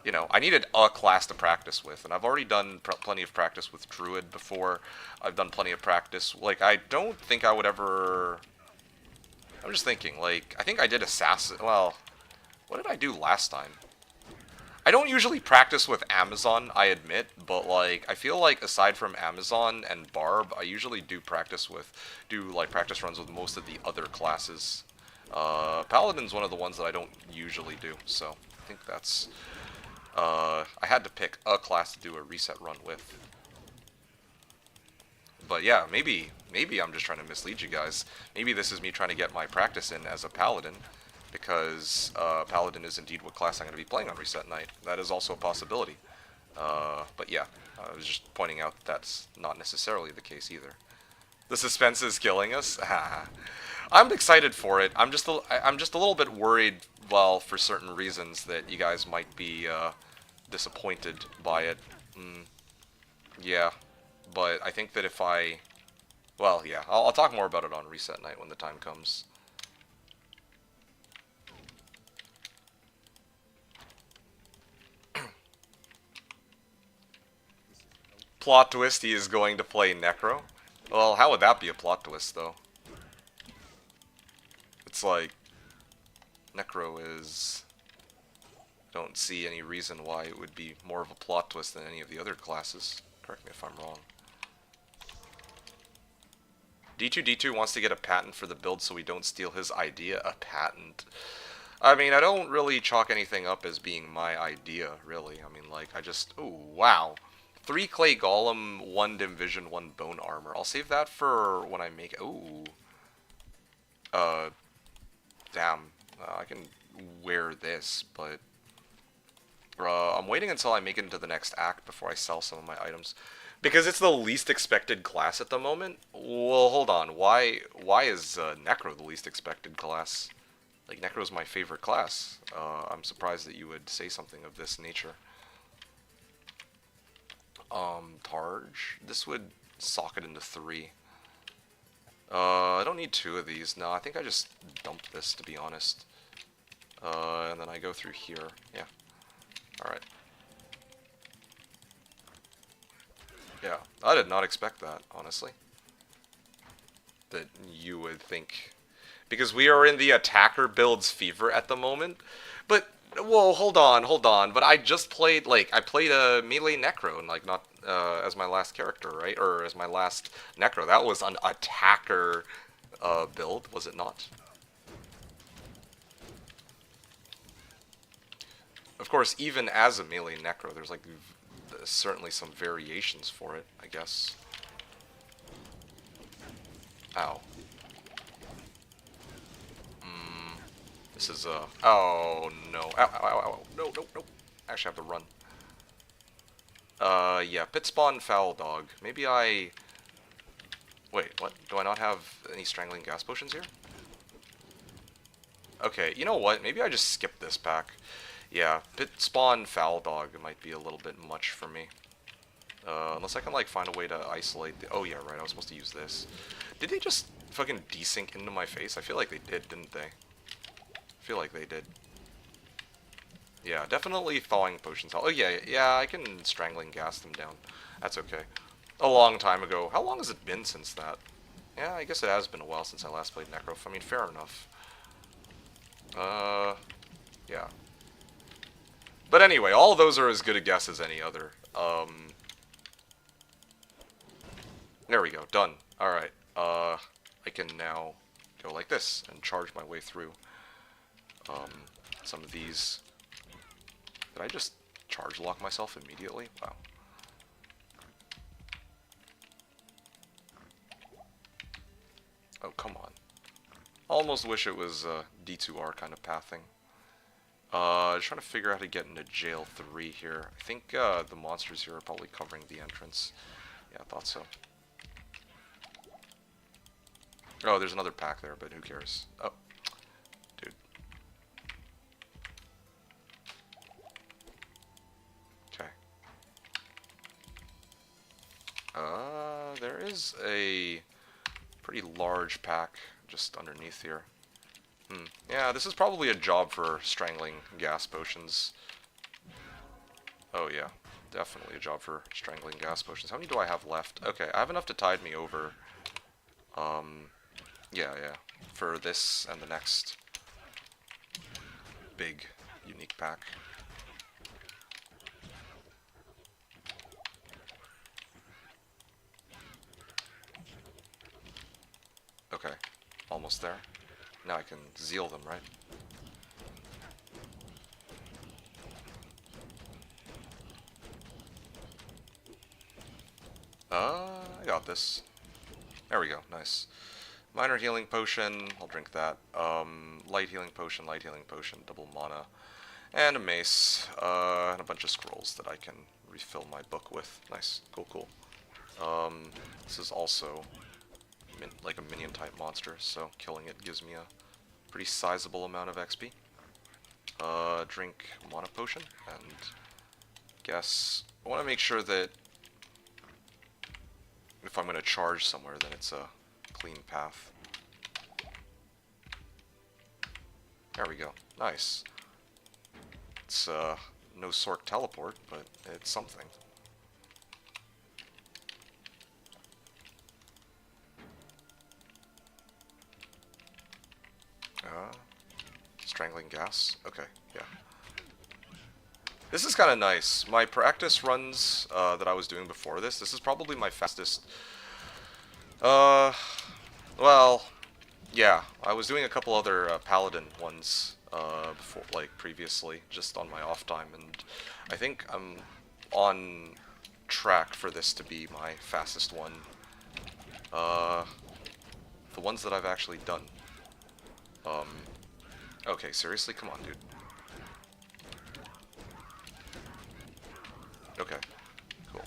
you know, I needed a class to practice with, and I've already done plenty of practice with druid before. I've done plenty of practice. Like, I don't think I would ever. I'm just thinking, like, I think I did assassin. Well, what did I do last time? I don't usually practice with Amazon, I admit, but like I feel like aside from Amazon and Barb, I usually do like practice runs with most of the other classes. Paladin's one of the ones that I don't usually do, so I think that's I had to pick a class to do a reset run with. But yeah, maybe I'm just trying to mislead you guys. Maybe this is me trying to get my practice in as a paladin, because paladin is indeed what class I'm going to be playing on reset night. That is also a possibility. But yeah, I was just pointing out that that's not necessarily the case either. The suspense is killing us. I'm excited for it. I'm just a little bit worried, well, for certain reasons that you guys might be disappointed by it. Yeah, but I think that if I, well, yeah, I'll talk more about it on reset night when the time comes. Plot twist, he is going to play Necro. Well, how would that be a plot twist, though? It's like, Necro is... Don't see any reason why it would be more of a plot twist than any of the other classes. Correct me if I'm wrong. D2D2 wants to get a patent for the build so we don't steal his idea. A patent? I mean, I don't really chalk anything up as being my idea, really. I mean, like, I just... Ooh, wow. 3 clay golem, 1 dim vision, 1 bone armor. I'll save that for when I make... Ooh. Damn. I can wear this, but... I'm waiting until I make it into the next act before I sell some of my items. Because it's the least expected class at the moment? Well, hold on. Why is Necro the least expected class? Like, Necro's my favorite class. I'm surprised that you would say something of this nature. Targe. This would socket into 3. I don't need 2 of these. No, I think I just dump this, to be honest. And then I go through here. Yeah. Alright. Yeah, I did not expect that, honestly. That you would think. Because we are in the attacker builds fever at the moment. But, whoa, hold on. But I just played, like, I played a melee Necro, and, like, not as my last character, right? Or as my last Necro. That was an attacker build, was it not? Of course, even as a melee Necro, there's, like, certainly some variations for it, I guess. Ow. This is, oh, no. Ow. No. Actually, I have to run. Yeah, pit spawn foul dog. Maybe I... Wait, what? Do I not have any strangling gas potions here? Okay, you know what? Maybe I just skip this pack. Yeah, pit spawn foul dog might be a little bit much for me. Unless I can, like, find a way to isolate the... Oh, yeah, right, I was supposed to use this. Did they just fucking desync into my face? I feel like they did, didn't they? I feel like they did. Yeah, definitely thawing potions. Oh, yeah, I can strangling gas them down. That's okay. A long time ago. How long has it been since that? Yeah, I guess it has been a while since I last played Necro. I mean, fair enough. Yeah. But anyway, all of those are as good a guess as any other. There we go, done. Alright, I can now go like this and charge my way through some of these. Did I just charge lock myself immediately? Wow. Oh, come on. Almost wish it was D2R kind of pathing. Just trying to figure out how to get into jail 3 here. I think the monsters here are probably covering the entrance. Yeah, I thought so. Oh, there's another pack there, but who cares? Oh, dude. Okay. there is a pretty large pack just underneath here. Yeah, this is probably a job for strangling gas potions. Oh yeah, definitely a job for strangling gas potions. How many do I have left? Okay, I have enough to tide me over. Yeah, for this and the next big unique pack. Okay, almost there. Now I can zeal them, right? I got this. There we go, nice. Minor healing potion, I'll drink that. Light healing potion, double mana. And a mace, and a bunch of scrolls that I can refill my book with. Nice, cool. This is also like a minion type monster, so killing it gives me a pretty sizable amount of XP. Drink mana potion, and guess I want to make sure that if I'm going to charge somewhere, then it's a clean path. There we go. Nice. It's no Sork teleport, but it's something. Strangling gas? Okay, yeah. This is kind of nice. My practice runs that I was doing before this is probably my fastest. Well, yeah, I was doing a couple other paladin ones before, like previously, just on my off time, and I think I'm on track for this to be my fastest one. The ones that I've actually done. Okay, seriously? Come on, dude. Okay, cool.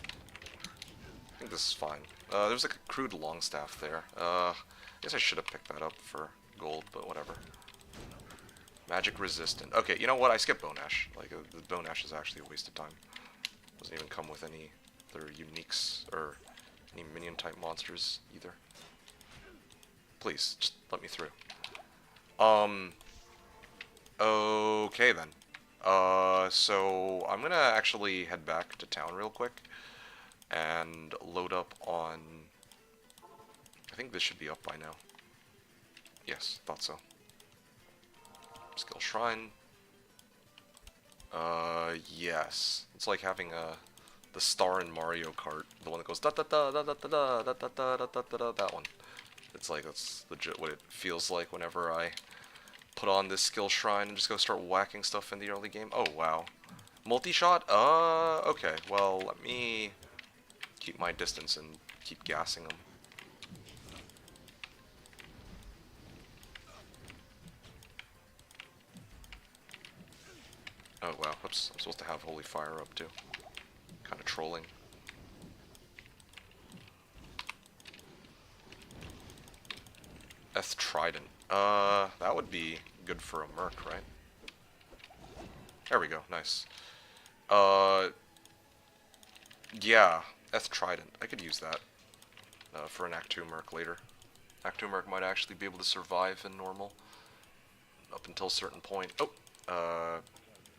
I think this is fine. There's like a crude longstaff there. I guess I should have picked that up for gold, but whatever. Magic resistant. Okay, you know what? I skipped Bone Ash. Like, the Bone Ash is actually a waste of time. Doesn't even come with any other uniques, or any minion-type monsters, either. Please, just let me through. Okay then. So I'm gonna actually head back to town real quick and load up on... I think this should be up by now. Yes, thought so. Skill Shrine. Yes. It's like having the star in Mario Kart, the one that goes da da da da da da da da da da da da da, that one. It's like, that's legit what it feels like whenever I put on this skill shrine and just go start whacking stuff in the early game. Oh, wow. Multi-shot? Okay. Well, let me keep my distance and keep gassing them. Oh, wow. Oops. I'm supposed to have Holy Fire up, too. Kind of trolling. Eth Trident. That would be good for a merc, right? There we go, nice. Yeah, Eth Trident. I could use that for an Act 2 merc later. Act 2 merc might actually be able to survive in normal up until a certain point. Oh,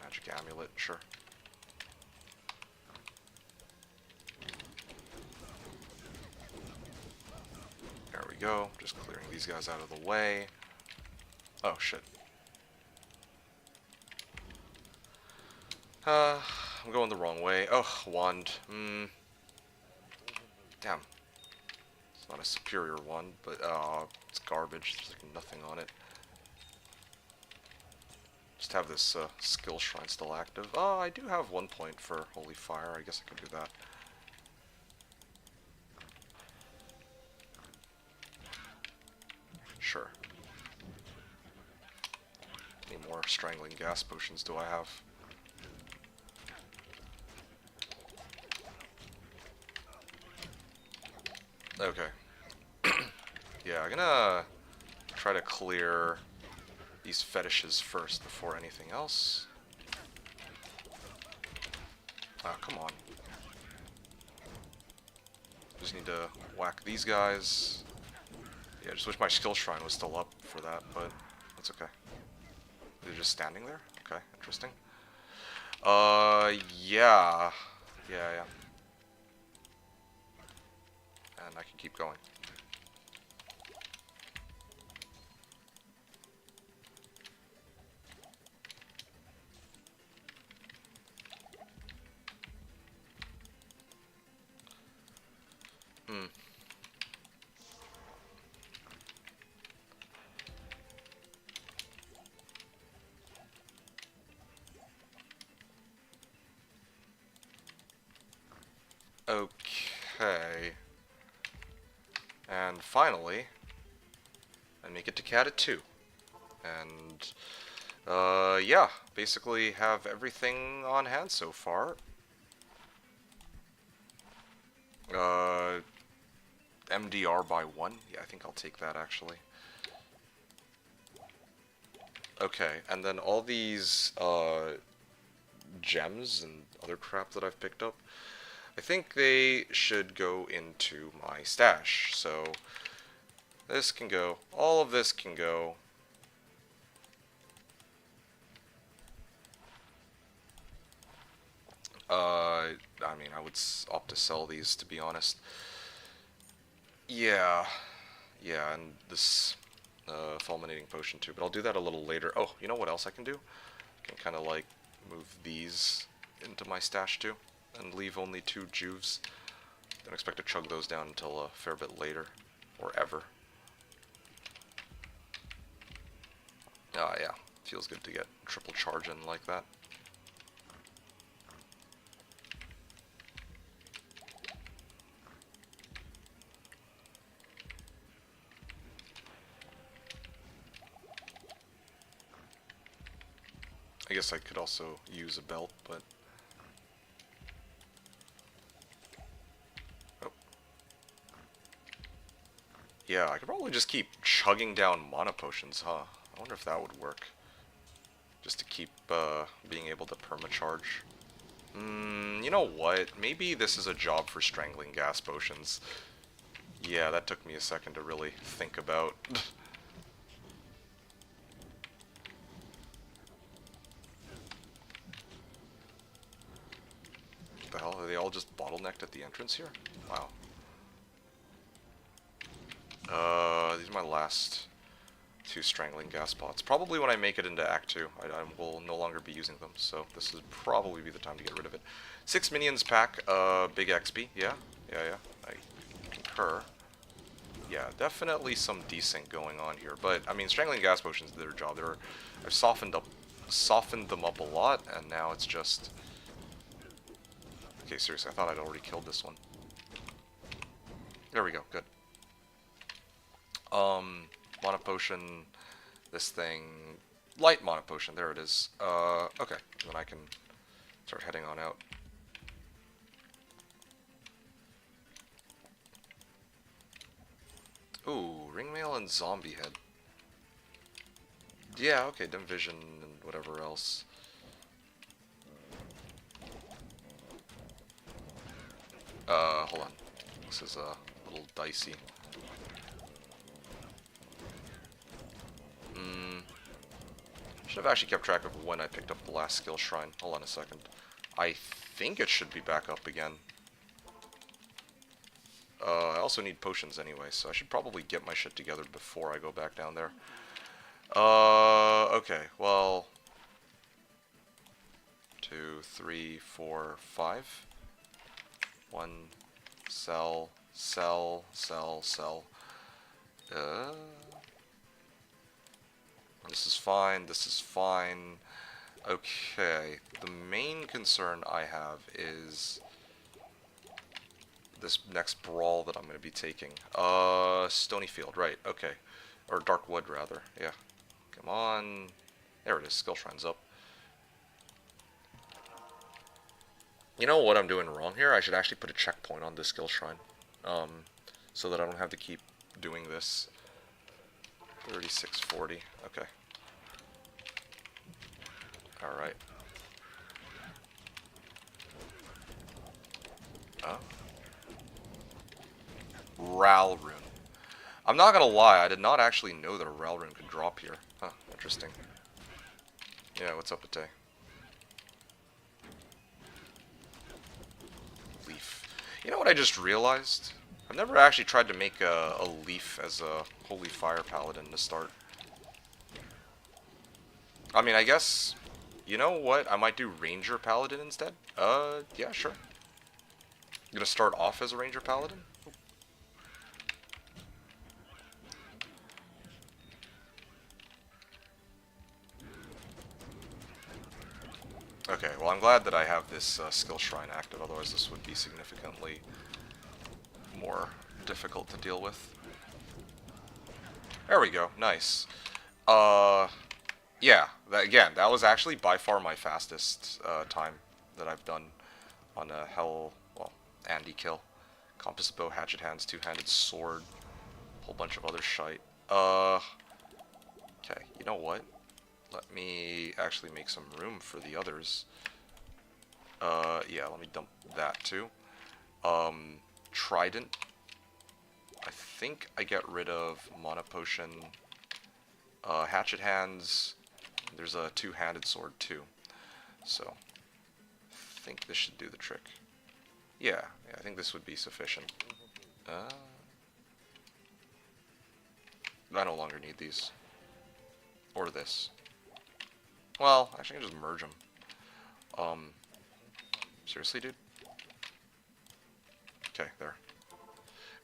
magic amulet, sure. There we go, just clearing these guys out of the way. Oh, shit. I'm going the wrong way. Oh, wand. Damn. It's not a superior one, but, it's garbage. There's like nothing on it. Just have this, skill shrine still active. Oh, I do have 1 point for Holy Fire. I guess I could do that. Sure. How many more strangling gas potions do I have? Okay. Yeah, I'm gonna try to clear these fetishes first before anything else. Ah, come on. Just need to whack these guys. Yeah, just wish my skill shrine was still up for that, but that's okay. They're just standing there? Okay, interesting. Yeah. Yeah. And I can keep going. Okay. And finally, I make it to Cat at 2. And, yeah, basically have everything on hand so far. MDR by 1? Yeah, I think I'll take that, actually. Okay, and then all these, gems and other crap that I've picked up, I think they should go into my stash. So, this can go, all of this can go. I mean, I would opt to sell these, to be honest. Yeah, and this fulminating potion too, but I'll do that a little later. Oh, you know what else I can do? I can kind of like move these into my stash too, and leave only 2 juves. Don't expect to chug those down until a fair bit later, or ever. Ah, yeah, feels good to get triple charge in like that. I guess I could also use a belt, but... Oh. Yeah, I could probably just keep chugging down mana potions, huh? I wonder if that would work. Just to keep being able to perma-charge. You know what? Maybe this is a job for strangling gas potions. Yeah, that took me a second to really think about. What the hell? Are they all just bottlenecked at the entrance here? Wow. These are my last 2 strangling gas pots. Probably when I make it into Act 2, I will no longer be using them, so this would probably be the time to get rid of it. 6 minions pack, big XP, yeah, I concur. Yeah, definitely some desync going on here, but, I mean, strangling gas potions did their job. I've softened them up a lot, and now it's just... Okay, seriously, I thought I'd already killed this one. There we go, good. Mana potion, this thing, light mana potion, there it is. Okay, then I can start heading on out. Ooh, ringmail and zombie head. Yeah, okay, dim vision and whatever else. Hold on. This is a little dicey. Should have actually kept track of when I picked up the last skill shrine. Hold on a second. I think it should be back up again. I also need potions anyway, so I should probably get my shit together before I go back down there. Okay, well... 2, 3, 4, 5. 1, sell. This is fine. Okay, the main concern I have is this next brawl that I'm going to be taking. Stonyfield, right, okay. Or Darkwood, rather, yeah. Come on. There it is, skill shrine's up. You know what I'm doing wrong here? I should actually put a checkpoint on this skill shrine. So that I don't have to keep doing this. 3640, okay. Alright. Oh. Ral rune. I'm not gonna lie, I did not actually know that a Ral rune could drop here. Huh, interesting. Yeah, what's up, Ate? Leaf. You know what I just realized? I've never actually tried to make a leaf as a Holy Fire Paladin to start. I mean, I guess, you know what? I might do Ranger Paladin instead. Yeah, sure. Gonna start off as a Ranger Paladin? Okay, well I'm glad that I have this skill shrine active, otherwise this would be significantly more difficult to deal with. There we go, nice. Yeah, again, that was actually by far my fastest time that I've done on a Andy kill. Compass bow, hatchet hands, two-handed sword, whole bunch of other shite. Okay, you know what? Let me actually make some room for the others. Yeah, let me dump that too. Trident. I think I get rid of Mana Potion. Hatchet hands. There's a two-handed sword too. So, I think this should do the trick. Yeah, I think this would be sufficient. I no longer need these. Or this. Well, actually I can just merge them. Seriously, dude? Okay, there.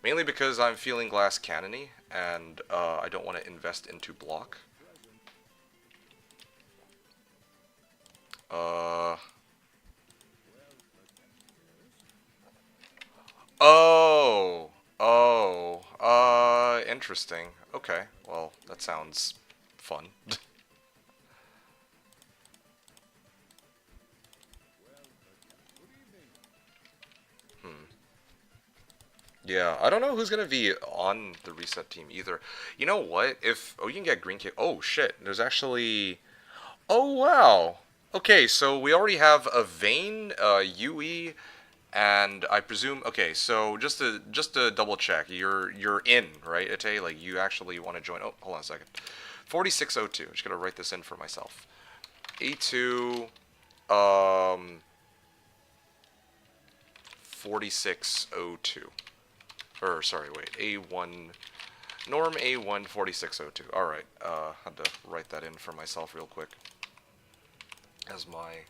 Mainly because I'm feeling glass cannony, and I don't want to invest into block. Interesting. Okay, well, that sounds fun. Yeah, I don't know who's gonna be on the reset team either. You know what? Oh, you can get green cape. Oh shit, there's actually. Oh wow. Okay, so we already have a Vayne, UE, and I presume. Okay, so just to double check, you're in, right, Ate? Like you actually want to join? Oh, hold on a second. 4602. Just gonna write this in for myself. A2, 4602. Or sorry, wait, A1. Norm A1 4602. Alright, had to write that in for myself real quick. As my...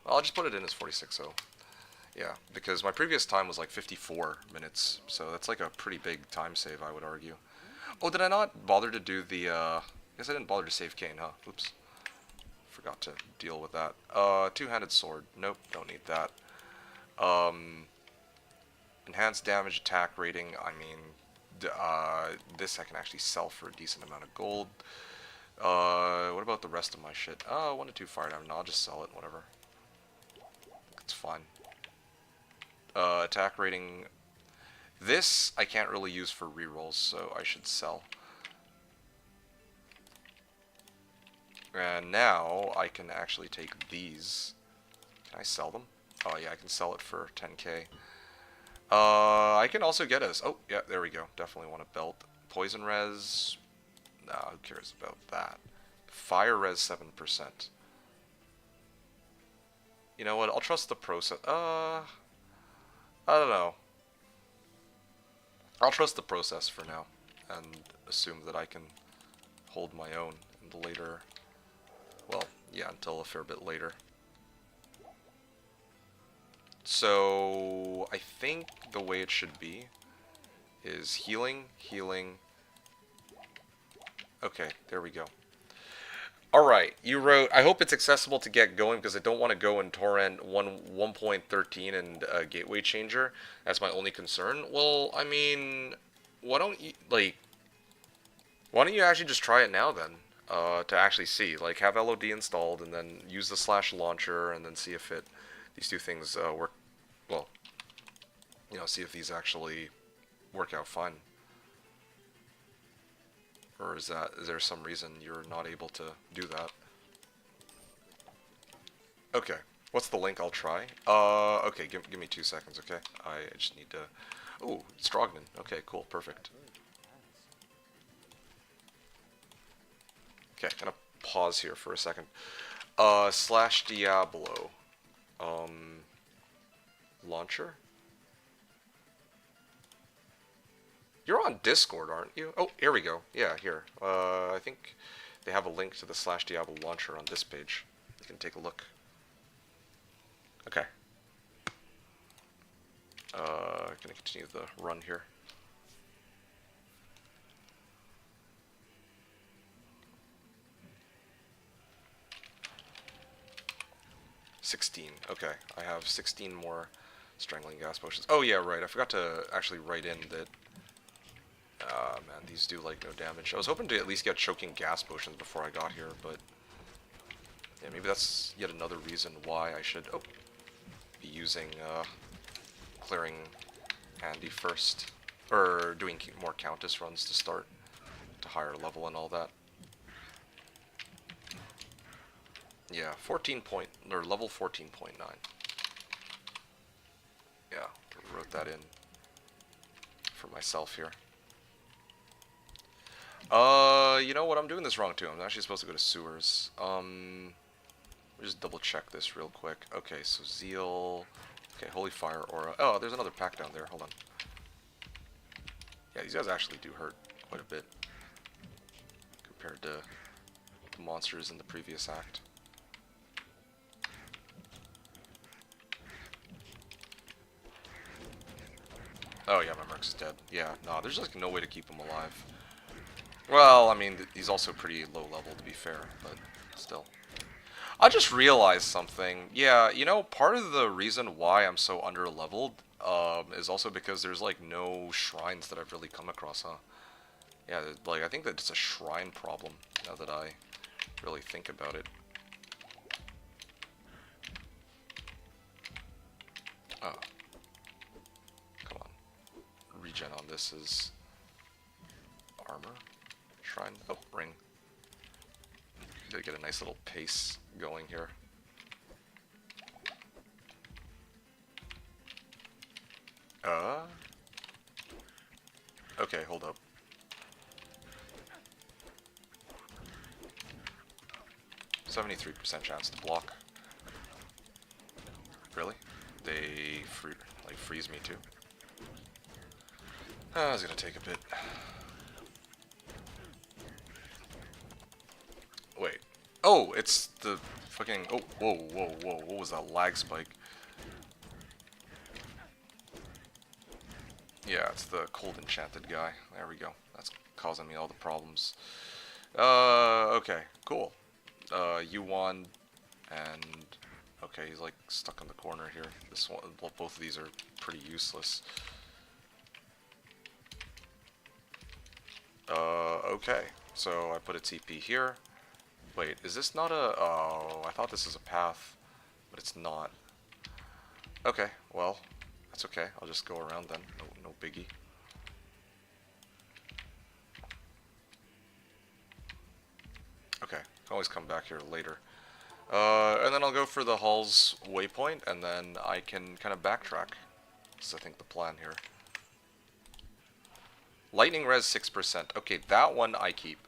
Well, I'll just put it in as 460. Yeah, because my previous time was like 54 minutes, so that's like a pretty big time save, I would argue. Oh, did I not bother to do the, I guess I didn't bother to save Kane, huh? Oops. Forgot to deal with that. Two-handed sword. Nope, don't need that. Enhanced damage attack rating, I mean... this I can actually sell for a decent amount of gold. What about the rest of my shit? 1 to 2 fire damage. No, I'll just sell it, whatever. It's fine. Attack rating. This I can't really use for rerolls, so I should sell. And now I can actually take these. Can I sell them? Oh yeah, I can sell it for 10k. I can also get us. Oh yeah, there we go. Definitely want a belt. Poison res. Nah, who cares about that? Fire res 7%. You know what? I'll trust the process. I don't know. I'll trust the process for now, and assume that I can hold my own in the later. Well, yeah, until a fair bit later. So I think the way it should be is healing, healing. Okay, there we go. Alright, you wrote, I hope it's accessible to get going because I don't want to go in Torrent 1.13 and Gateway Changer. That's my only concern. Well, I mean, why don't you actually just try it now then? To actually see. Like, have LOD installed and then use the Slash launcher and then see if these two things work, well, you know, see if these actually work out fine. Or is there some reason you're not able to do that? Okay. What's the link? I'll try. Okay, give me 2 seconds, okay? I just need to Oh, Strognon. Okay, cool, perfect. Okay, gonna pause here for a second. Slashdiablo. Launcher? You're on Discord, aren't you? Oh, here we go. Yeah, here. I think they have a link to the Slashdiablo launcher on this page. You can take a look. Okay. Gonna continue the run here. Okay, I have 16 more strangling gas potions. Oh yeah, right. I forgot to actually write in that. Man, these do like no damage. I was hoping to at least get choking gas potions before I got here, but yeah, maybe that's yet another reason why I should be using clearing handy first, or doing more countess runs to start to higher level and all that. Yeah, level 14.9. Yeah, wrote that in for myself here. You know what? I'm doing this wrong too. I'm actually supposed to go to sewers. Let me just double check this real quick. Okay, so Zeal. Okay, Holy Fire Aura. Oh, there's another pack down there. Hold on. Yeah, these guys actually do hurt quite a bit compared to the monsters in the previous act. Oh yeah, my Merc's dead. Yeah, no, there's like no way to keep him alive. Well, I mean, he's also pretty low level to be fair, but still. I just realized something. Yeah, you know, part of the reason why I'm so under-leveled is also because there's like no shrines that I've really come across, huh? Yeah, like I think that it's a shrine problem now that I really think about it. Oh. Come on. Regen on this is armor. Shrine. Oh, ring. Gotta get a nice little pace going here. Okay, hold up. %73% chance to block. Really? They freeze me too. It's gonna take a bit. Wait. Oh, it's the fucking... Oh, whoa, whoa, whoa. What was that lag spike? Yeah, it's the cold enchanted guy. There we go. That's causing me all the problems. Okay, cool. U1 and... Okay, he's like stuck in the corner here. This one, both of these are pretty useless. Okay. So I put a TP here. Wait, is this not a... Oh, I thought this was a path, but it's not. Okay, well, that's okay. I'll just go around then. No biggie. Okay, can always come back here later. And then I'll go for the Hull's waypoint, and then I can kind of backtrack. This is, I think, the plan here. Lightning res 6%. Okay, that one I keep.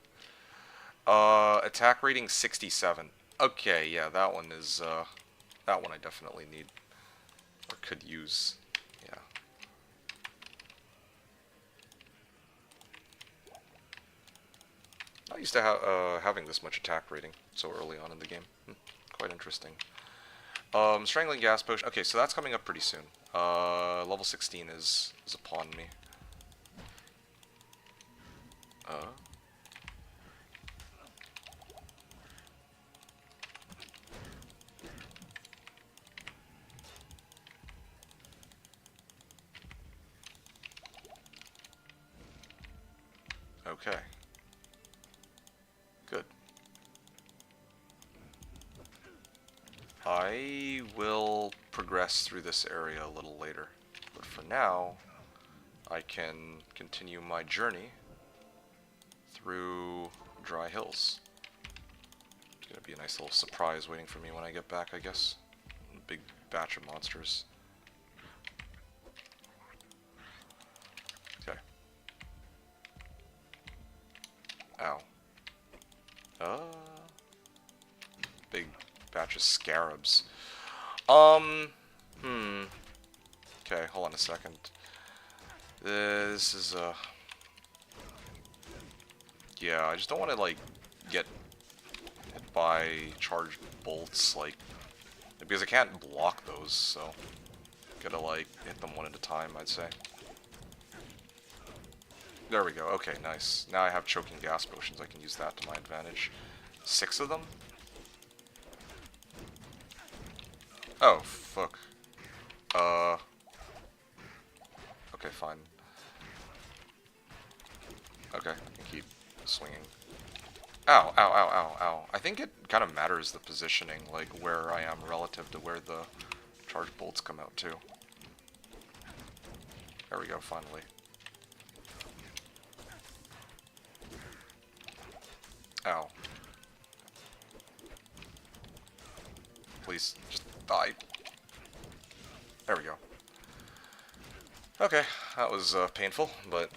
Attack rating 67. Okay, yeah, that one is, that one I definitely need. Or could use. Yeah. Not used to having this much attack rating so early on in the game. Quite interesting. Strangling gas potion. Okay, so that's coming up pretty soon. Level 16 is upon me. Okay. Good. I will progress through this area a little later, but for now, I can continue my journey through Dry Hills. It's gonna be a nice little surprise waiting for me when I get back, I guess. A big batch of monsters. Uh, big batch of scarabs. Okay, hold on a second. This is, yeah, I just don't want to, like, get hit by charged bolts, like, because I can't block those, so gotta, like, hit them one at a time, I'd say. There we go. Okay, nice. Now I have choking gas potions. I can use that to my advantage. 6 of them? Oh, fuck. Okay, fine. Okay, I can keep swinging. Ow, ow, ow, ow, ow. I think it kind of matters the positioning, like where I am relative to where the charged bolts come out too. There we go, finally. Ow. Please, just die. There we go. Okay, that was painful, but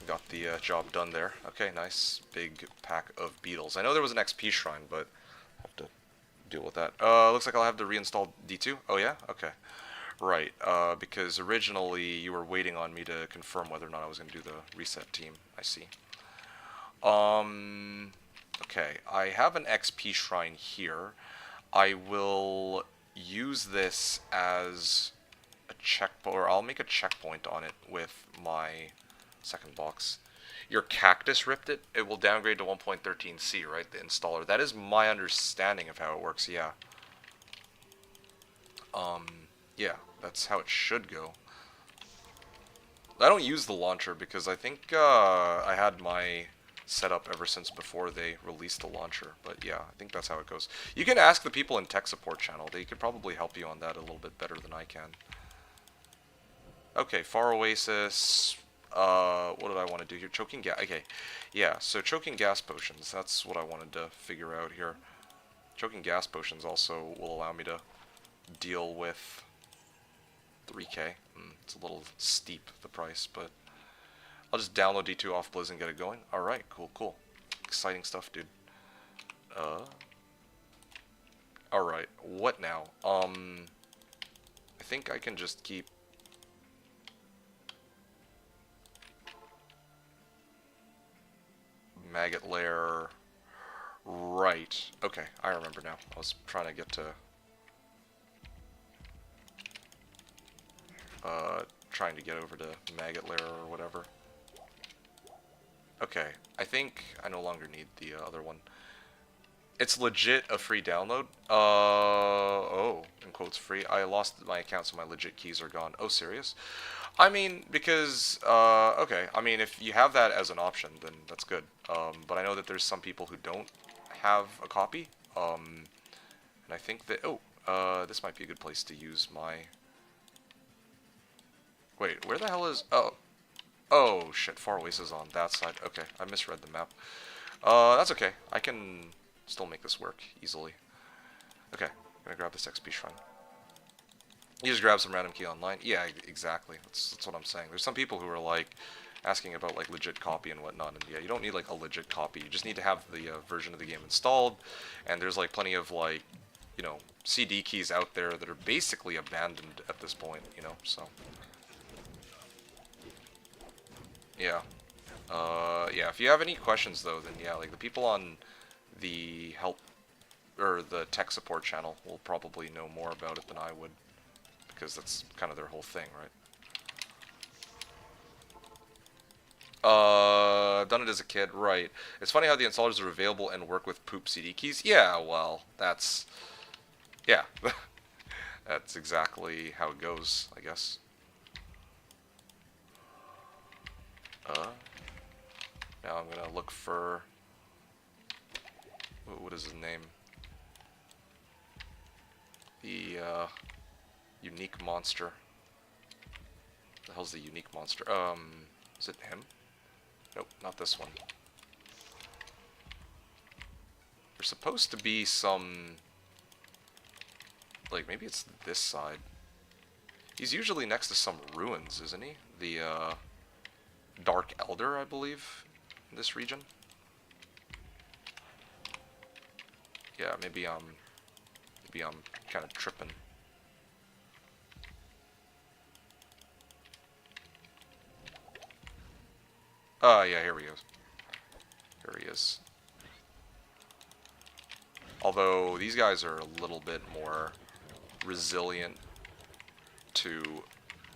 got the job done there. Okay, nice big pack of beetles. I know there was an XP shrine, but I'll have to deal with that. Looks like I'll have to reinstall D2. Oh yeah? Okay. Right, because originally you were waiting on me to confirm whether or not I was going to do the reset team. I see. Okay, I have an XP shrine here. I will use this as a checkpoint, or I'll make a checkpoint on it with my second box. Your cactus ripped it. It will downgrade to 1.13c, right? The installer. That is my understanding of how it works, yeah. Yeah, that's how it should go. I don't use the launcher because I think I had my setup ever since before they released the launcher. But yeah, I think that's how it goes. You can ask the people in tech support channel. They could probably help you on that a little bit better than I can. Okay, Far Oasis. What did I want to do here? Choking gas. Okay, yeah. So choking gas potions. That's what I wanted to figure out here. Choking gas potions also will allow me to deal with 3k. It's a little steep, the price, but I'll just download D2 off Blizz and get it going. Alright, cool, cool. Exciting stuff, dude. Alright, what now? I think I can just keep... Maggot lair... Right. Okay, I remember now. I was trying to get to... trying to get over to Maggot Lair or whatever. Okay, I think I no longer need the other one. It's legit a free download. Oh, in quotes free. I lost my account, so my legit keys are gone. Oh, serious? I mean, because, okay, I mean, if you have that as an option, then that's good. But I know that there's some people who don't have a copy. And I think that, this might be a good place to use my... Wait, where the hell is... Oh, shit, Far Oasis is on that side. Okay, I misread the map. That's okay. I can still make this work easily. Okay, I'm gonna grab this XP shrine. You just grab some random key online. Yeah, exactly. That's what I'm saying. There's some people who are, like, asking about, like, legit copy and whatnot, and yeah, you don't need, like, a legit copy. You just need to have the version of the game installed, and there's, like, plenty of, like, you know, CD keys out there that are basically abandoned at this point, you know, so... Yeah. Yeah, if you have any questions, though, then yeah, like, the people on the help, or the tech support channel will probably know more about it than I would, because that's kind of their whole thing, right? I've done it as a kid, right. It's funny how the installers are available and work with poop CD keys. Yeah, well, that's... Yeah. That's exactly how it goes, I guess. Now I'm gonna look for... What is his name? The, unique monster. The hell's the unique monster? Is it him? Nope, not this one. There's supposed to be some... Like, maybe it's this side. He's usually next to some ruins, isn't he? The, Dark Elder, I believe, in this region. Yeah, maybe I'm kind of tripping. Oh, yeah, here he is. Here he is. Although, these guys are a little bit more resilient to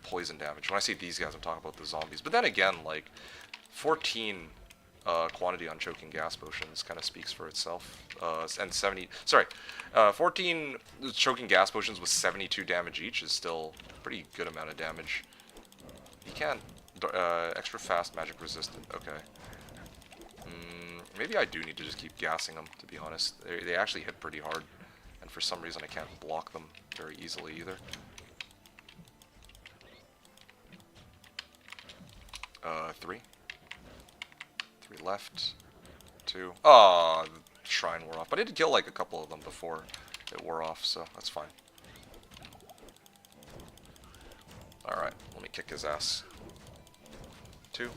poison damage. When I say these guys, I'm talking about the zombies. But then again, like, 14 quantity on choking gas potions kind of speaks for itself. And 14 choking gas potions with 72 damage each is still a pretty good amount of damage. You can't... extra fast magic resistant. Okay. Maybe I do need to just keep gassing them, to be honest. They actually hit pretty hard. And for some reason I can't block them very easily either. 3. 3 left. 2. Oh, the shrine wore off. But I did kill like a couple of them before it wore off, so that's fine. Alright, let me kick his ass. 2.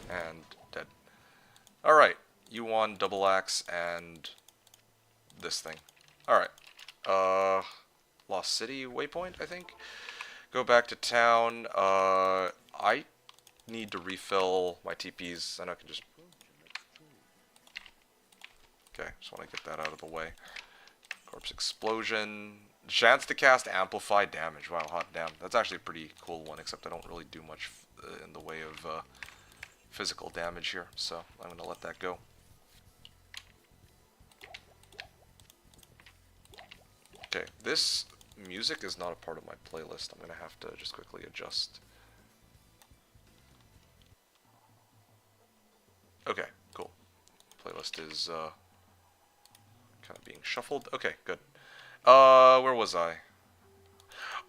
And dead. Alright, you won double axe and this thing. Alright. Lost City waypoint, I think. Go back to town. I need to refill my TPs. I know I can just... Okay, just want to get that out of the way. Corpse Explosion. Chance to cast Amplify Damage. Wow, hot damn. That's actually a pretty cool one, except I don't really do much in the way of physical damage here, so I'm going to let that go. Okay, this music is not a part of my playlist. I'm going to have to just quickly adjust. Okay, cool. Playlist is kind of being shuffled. Okay, good. Where was I?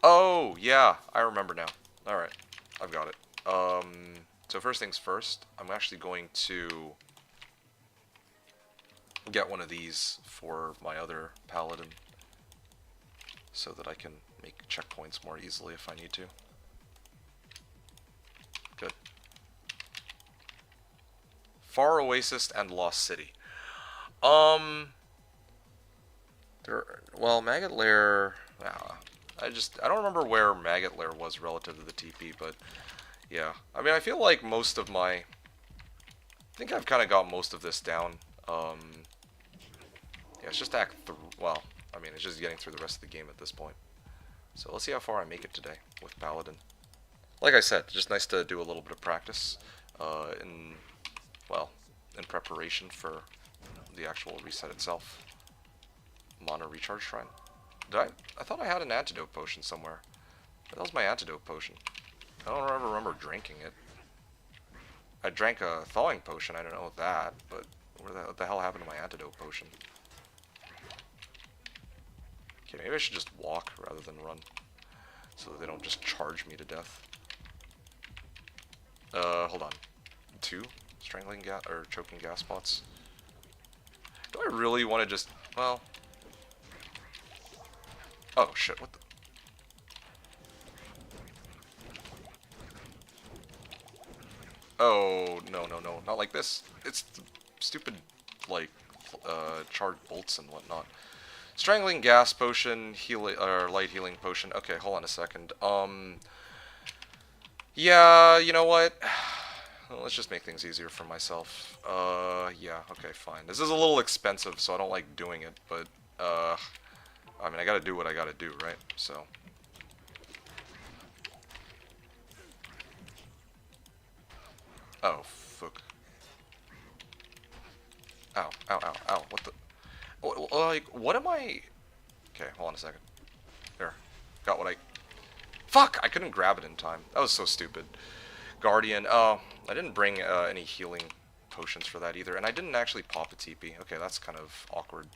Oh, yeah, I remember now. Alright, I've got it. So first things first, I'm actually going to get one of these for my other paladin so that I can make checkpoints more easily if I need to. Good. Far Oasis and Lost City. Well, Maggot Lair... I don't remember where Maggot Lair was relative to the TP, but yeah. I mean, I feel like most of my... I think I've kind of got most of this down. Yeah, it's just Act 3. Well, I mean, it's just getting through the rest of the game at this point. So let's see how far I make it today with Paladin. Like I said, just nice to do a little bit of practice in preparation for the actual reset itself. Mana Recharge Shrine. I thought I had an antidote potion somewhere. That was my antidote potion. I don't ever remember drinking it. I drank a thawing potion, I don't know that, but what the hell happened to my antidote potion? Okay, maybe I should just walk rather than run, so that they don't just charge me to death. Hold on. 2 strangling gas or choking gas spots. Do I really want to just, well... Oh shit, what the... Oh, no, not like this. It's stupid, like, charged bolts and whatnot. Strangling gas potion, light healing potion. Okay, hold on a second. Yeah, you know what? Well, let's just make things easier for myself. Yeah, okay, fine. This is a little expensive, so I don't like doing it, but, I mean, I gotta do what I gotta do, right? So. Oh, fuck. Ow, ow, ow, ow, what the... Like, what am I... Okay, hold on a second. There. Got what I... Fuck! I couldn't grab it in time. That was so stupid. Guardian. Oh, I didn't bring any healing potions for that either. And I didn't actually pop a TP. Okay, that's kind of awkward.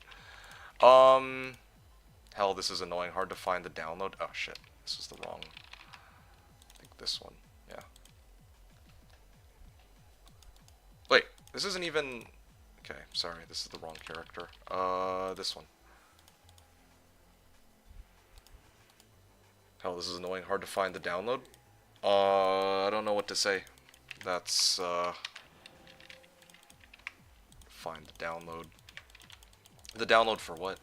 Hell, this is annoying. Hard to find the download. Oh, shit. This is the wrong... I think this one. Yeah. Wait, this isn't even... Okay, sorry. This is the wrong character. This one. Hell, this is annoying. Hard to find the download. I don't know what to say. That's, find the download. The download for what?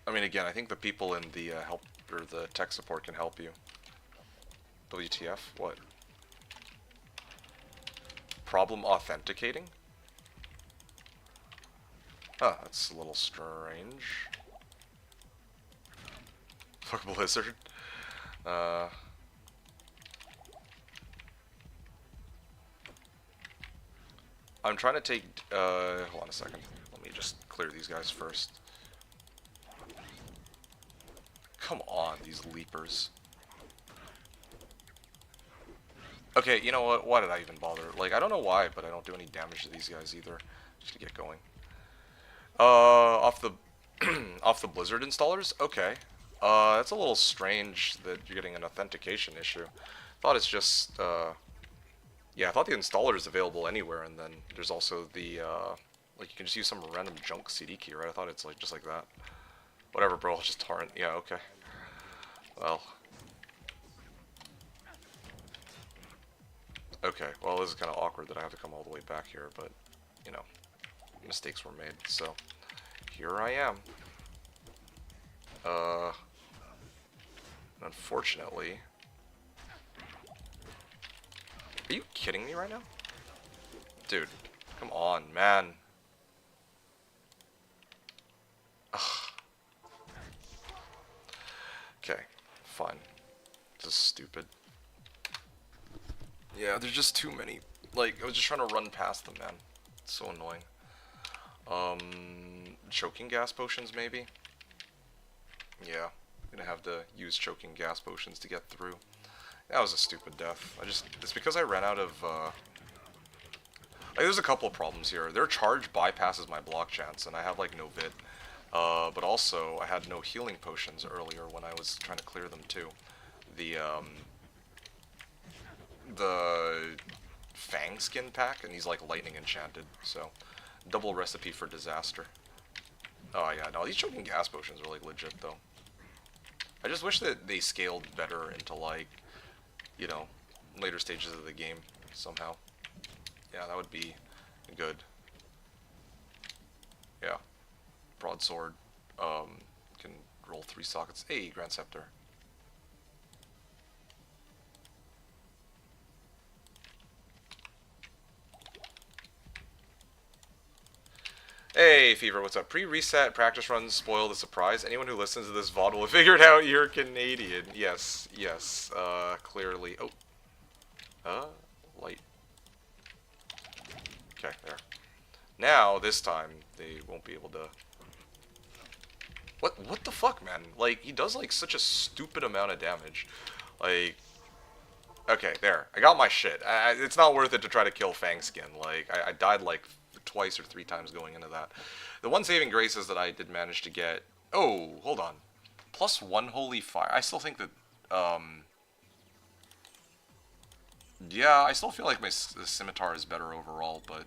I mean, again, I think the people in the help or the tech support can help you. WTF? What? Problem authenticating? Huh, that's a little strange. Fuck Blizzard. I'm trying to take, hold on a second. Let me just clear these guys first. Come on, these leapers. Okay, you know what? Why did I even bother? Like, I don't know why, but I don't do any damage to these guys either. Just to get going. Off the off the Blizzard installers? Okay. That's a little strange that you're getting an authentication issue. Thought it's just, yeah, I thought the installer is available anywhere, and then there's also the, like, you can just use some random junk CD key, right? I thought it's, like, just like that. Whatever, bro, I'll just torrent. Yeah, okay. Well. Okay, well, this is kind of awkward that I have to come all the way back here, but, you know, mistakes were made, so here I am. Unfortunately... Are you kidding me right now? Dude, come on, man. Ugh. Okay, fine. This is stupid. Yeah, there's just too many. Like, I was just trying to run past them, man. It's so annoying. Choking gas potions, maybe? Yeah, I'm gonna have to use choking gas potions to get through. That was a stupid death. It's because I ran out of, like, there's a couple of problems here. Their charge bypasses my block chance, and I have, like, no vid. But also, I had no healing potions earlier when I was trying to clear them, too. The Fang skin pack, and he's, like, lightning enchanted, so double recipe for disaster. Oh, yeah, no, these choking gas potions are, like, legit, though. I just wish that they scaled better into, like, you know, later stages of the game, somehow. Yeah, that would be good. Yeah. Broadsword, can roll 3 sockets. Hey, Grand Scepter. Hey, Fever, what's up? Pre-reset practice runs spoil the surprise. Anyone who listens to this VOD will have figured out you're Canadian. Yes, yes, clearly. Oh. Light. Okay, there. Now, this time, they won't be able to... What the fuck, man? Like, he does, like, such a stupid amount of damage. Like... Okay, there. I got my shit. It's not worth it to try to kill Fangskin. Like, I died, like, twice or 3 times going into that. The one saving grace is that I did manage to get... Oh, hold on. +1 Holy Fire. I still think that, yeah, I still feel like my Scimitar is better overall, but,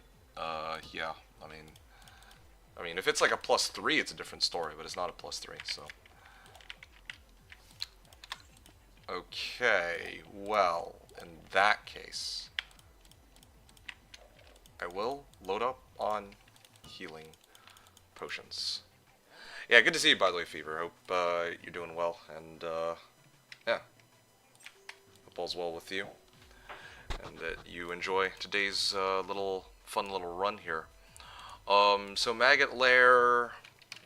yeah, I mean, if it's like a +3, it's a different story, but it's not a +3, so... Okay, well, in that case, I will load up on healing potions. Yeah, good to see you, by the way, Fever. Hope you're doing well, and yeah, hope all's well with you, and that you enjoy today's fun little run here. So Maggot Lair,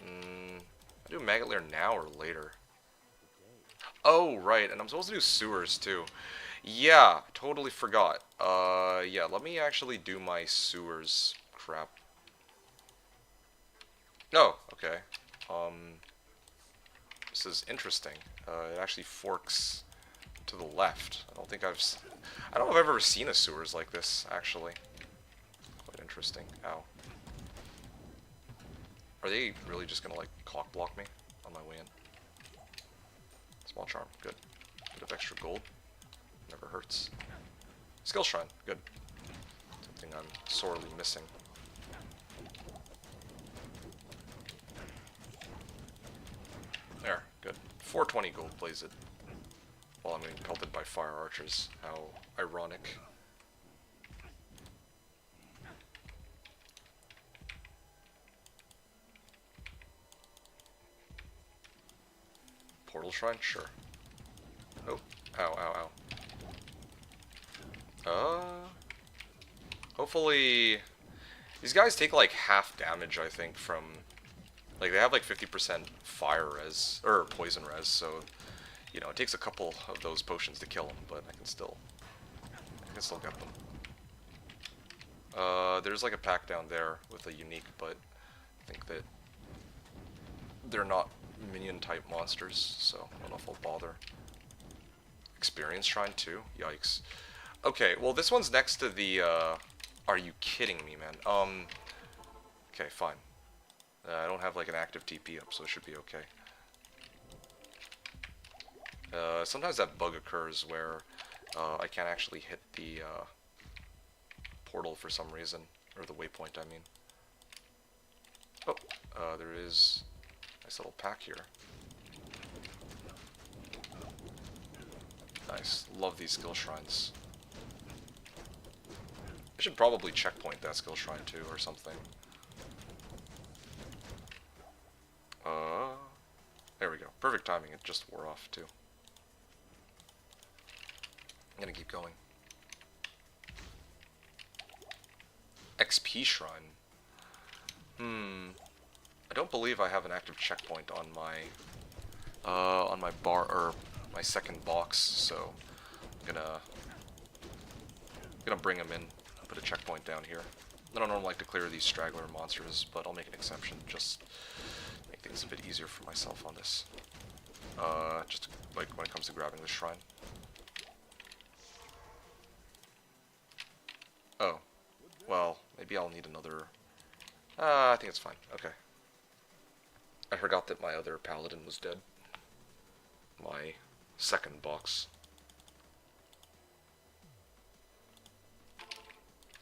I do Maggot Lair now or later? Oh, right, and I'm supposed to do sewers, too. Yeah, totally forgot. Yeah, let me actually do my sewers crap. Oh, okay. This is interesting. It actually forks to the left. I don't know if I've ever seen a sewers like this, actually. Quite interesting. Ow. Are they really just gonna, like, cock block me on my way in? Small charm, good. Bit of extra gold, never hurts. Skill shrine, good. Something I'm sorely missing. There, good. 420 gold plays it. While I'm getting pelted by fire archers. How ironic. Portal Shrine? Sure. Oh, ow, ow, ow. Hopefully... These guys take like half damage, I think, from... Like, they have like 50% fire res, or poison res, so... You know, it takes a couple of those potions to kill them, but I can still get them. There's like a pack down there with a unique, but I think that they're not minion-type monsters, so I don't know if I'll bother. Experience Shrine too? Yikes. Okay, well this one's next to the, are you kidding me, man? Okay, fine. I don't have like an active TP up, so it should be okay. Sometimes that bug occurs where I can't actually hit the portal for some reason, or the waypoint, I mean. Oh, there is a nice little pack here. Nice. Love these skill shrines. I should probably checkpoint that skill shrine too, or something. There we go. Perfect timing. It just wore off too. I'm gonna keep going. XP shrine. I don't believe I have an active checkpoint on my bar, or my second box, so I'm gonna bring him in, put a checkpoint down here. I don't normally like to clear these straggler monsters, but I'll make an exception, just make things a bit easier for myself on this. Just like when it comes to grabbing the shrine. Oh, well, maybe I'll need another... I think it's fine. Okay. I forgot that my other paladin was dead. My second box.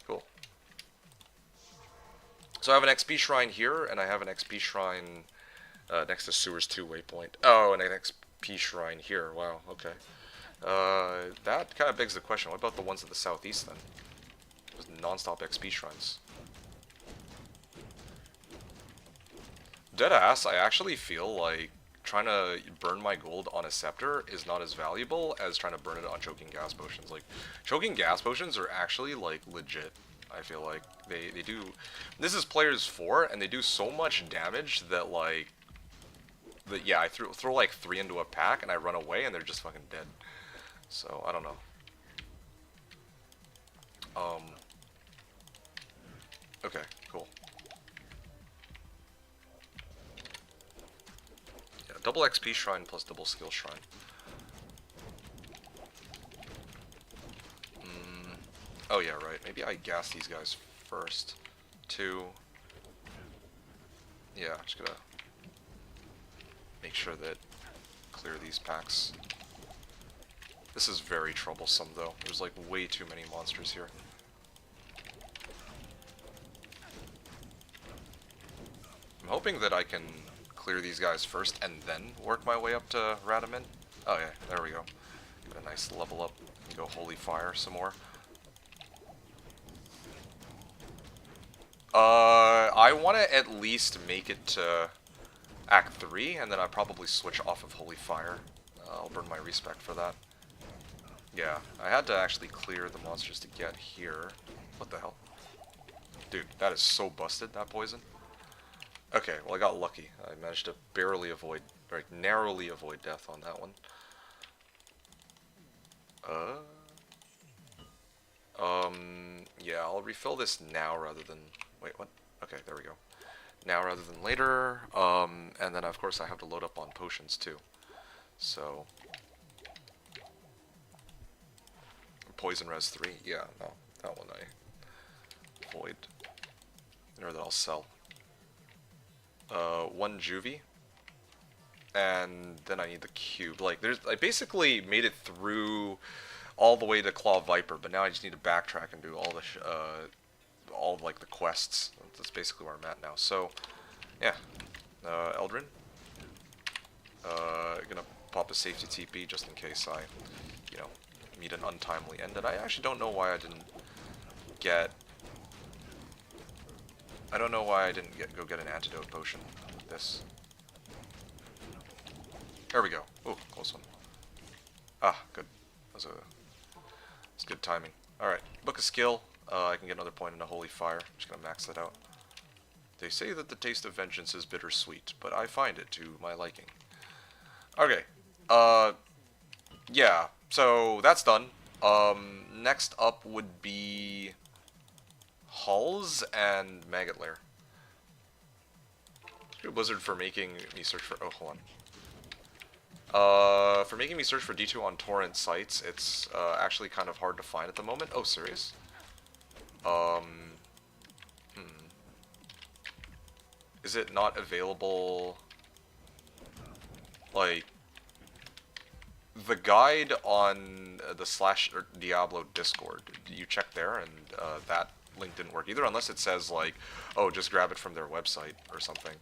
Cool. So I have an XP shrine here, and I have an XP shrine next to Sewers 2 waypoint. Oh, and an XP shrine here. Wow, okay. That kind of begs the question, what about the ones to the southeast then? Those non-stop XP shrines. Deadass, I actually feel like trying to burn my gold on a scepter is not as valuable as trying to burn it on choking gas potions. Like, choking gas potions are actually, like, legit. I feel like they do... This is players 4, and they do so much damage that, like... yeah, I throw like 3 into a pack, and I run away, and they're just fucking dead. So, I don't know. Okay, cool. Yeah, double XP shrine plus double skill shrine. Oh yeah, right. Maybe I gas these guys first. 2. Yeah, just gotta make sure that clear these packs. This is very troublesome though. There's like way too many monsters here. I'm hoping that I can clear these guys first and then work my way up to Radaman. Oh yeah, there we go. Get a nice level up and go Holy Fire some more. I want to at least make it to Act 3, and then I'll probably switch off of Holy Fire. I'll burn my respect for that. Yeah, I had to actually clear the monsters to get here. What the hell? Dude, that is so busted, that poison. Okay, well I got lucky. I managed to barely avoid, or narrowly avoid death on that one. Yeah, I'll refill this now rather than... Wait, what? Okay, there we go. Now rather than later, and then of course I have to load up on potions too. So... Poison Res 3, yeah, no, that one I avoid. Or that I'll sell. 1 juvie, and then I need the cube. Like, I basically made it through all the way to Claw Viper, but now I just need to backtrack and do all the like the quests. That's basically where I'm at now. So, yeah, Eldrin. Gonna pop a safety TP just in case I, you know, meet an untimely end. And I actually don't know why I didn't get. I don't know why I didn't go get an antidote potion with this. There we go. Oh, close one. Ah, good. That's good timing. Alright, book a skill. I can get another point in a holy fire. I'm just gonna max that out. They say that the taste of vengeance is bittersweet, but I find it to my liking. Okay. Yeah. So that's done. Next up would be Hulls and Maggot Lair. Screw Blizzard for making me search for. Oh, hold on. For making me search for D2 on torrent sites, it's actually kind of hard to find at the moment. Oh, serious? Is it not available? Like, the guide on the Slashdiablo Discord, you check there, and that link didn't work either, unless it says, like, oh, just grab it from their website or something.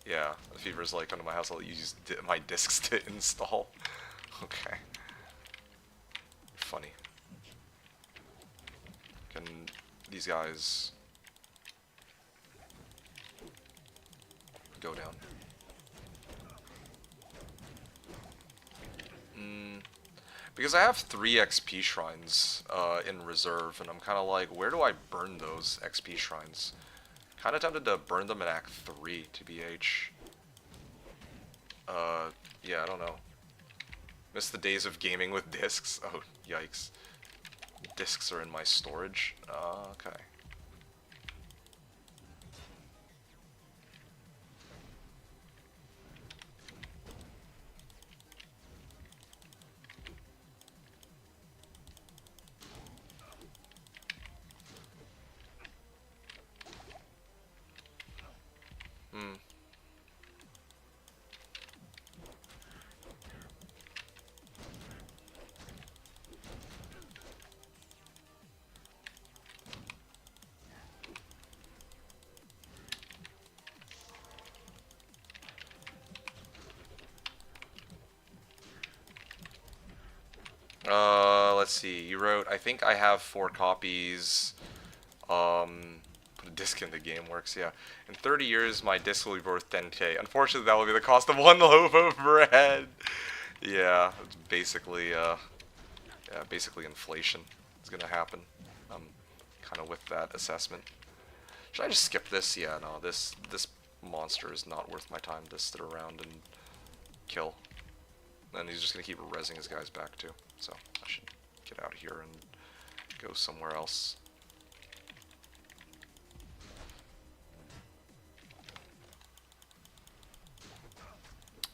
Yeah, the Fever's like, come to my house, I'll use my discs to install. Okay. Funny. Can these guys go down? Because I have 3 XP shrines in reserve, and I'm kind of like, where do I burn those XP shrines? Kind of tempted to burn them in Act 3, TBH. Yeah, I don't know. Miss the days of gaming with discs? Oh, yikes. Discs are in my storage? Okay. Let's see. You wrote, I think I have 4 copies. Put a disc in the game works, yeah. In 30 years, my disc will be worth 10k. Unfortunately, that will be the cost of 1 loaf of bread. Yeah, it's basically, basically inflation is gonna happen. I'm kind of with that assessment. Should I just skip this? Yeah, no, this monster is not worth my time to sit around and kill. And he's just gonna keep rezzing his guys back too. So I should get out of here and go somewhere else.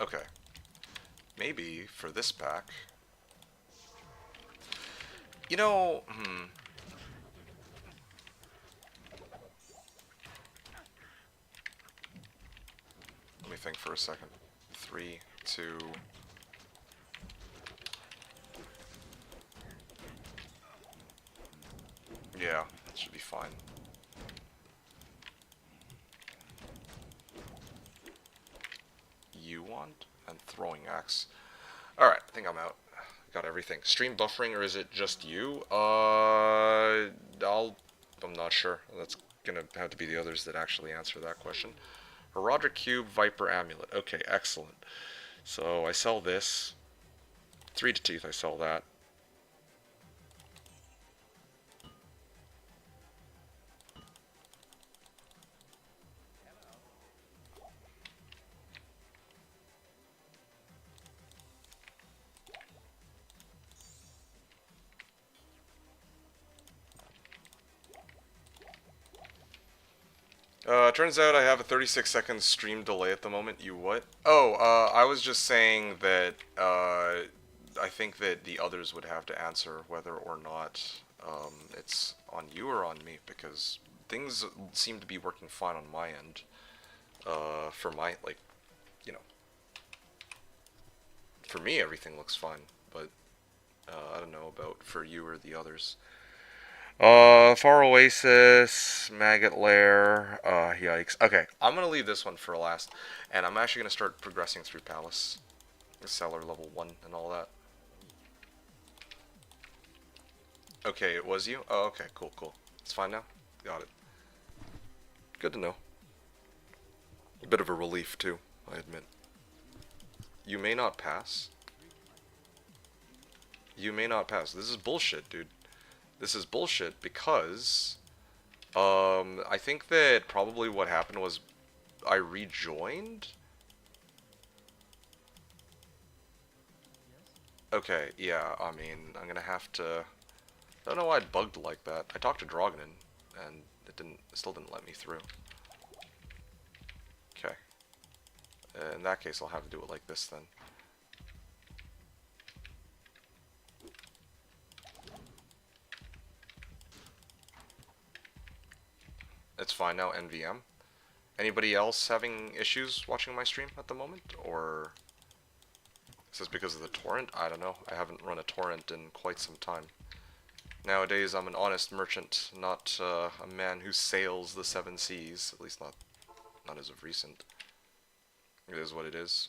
Okay. Maybe for this pack. You know, Let me think for a second. 3, 2. Yeah, that should be fine. You want? And throwing axe. Alright, I think I'm out. Got everything. Stream buffering, or is it just you? I'm not sure. That's gonna have to be the others that actually answer that question. Herodric Cube, Viper Amulet. Okay, excellent. So I sell this. 3 to teeth, I sell that. Turns out I have a 36-second stream delay at the moment. You what? Oh, I was just saying that, I think that the others would have to answer whether or not, it's on you or on me, because things seem to be working fine on my end, for my, like, you know, for me everything looks fine, but, I don't know about for you or the others. Far Oasis, Maggot Lair, yikes. Okay, I'm gonna leave this one for last, and I'm actually gonna start progressing through Palace. Cellar level 1 and all that. Okay, it was you? Oh, okay, cool, cool. It's fine now? Got it. Good to know. A bit of a relief too, I admit. You may not pass. You may not pass. This is bullshit, dude. This is bullshit because I think that probably what happened was I rejoined. Okay, yeah, I mean, I'm gonna have to... I don't know why it bugged like that. I talked to Drognin, and it still didn't let me through. Okay. In that case, I'll have to do it like this then. It's fine now, NVM. Anybody else having issues watching my stream at the moment? Or is this because of the torrent? I don't know. I haven't run a torrent in quite some time. Nowadays, I'm an honest merchant, not a man who sails the seven seas. At least not as of recent. It is what it is.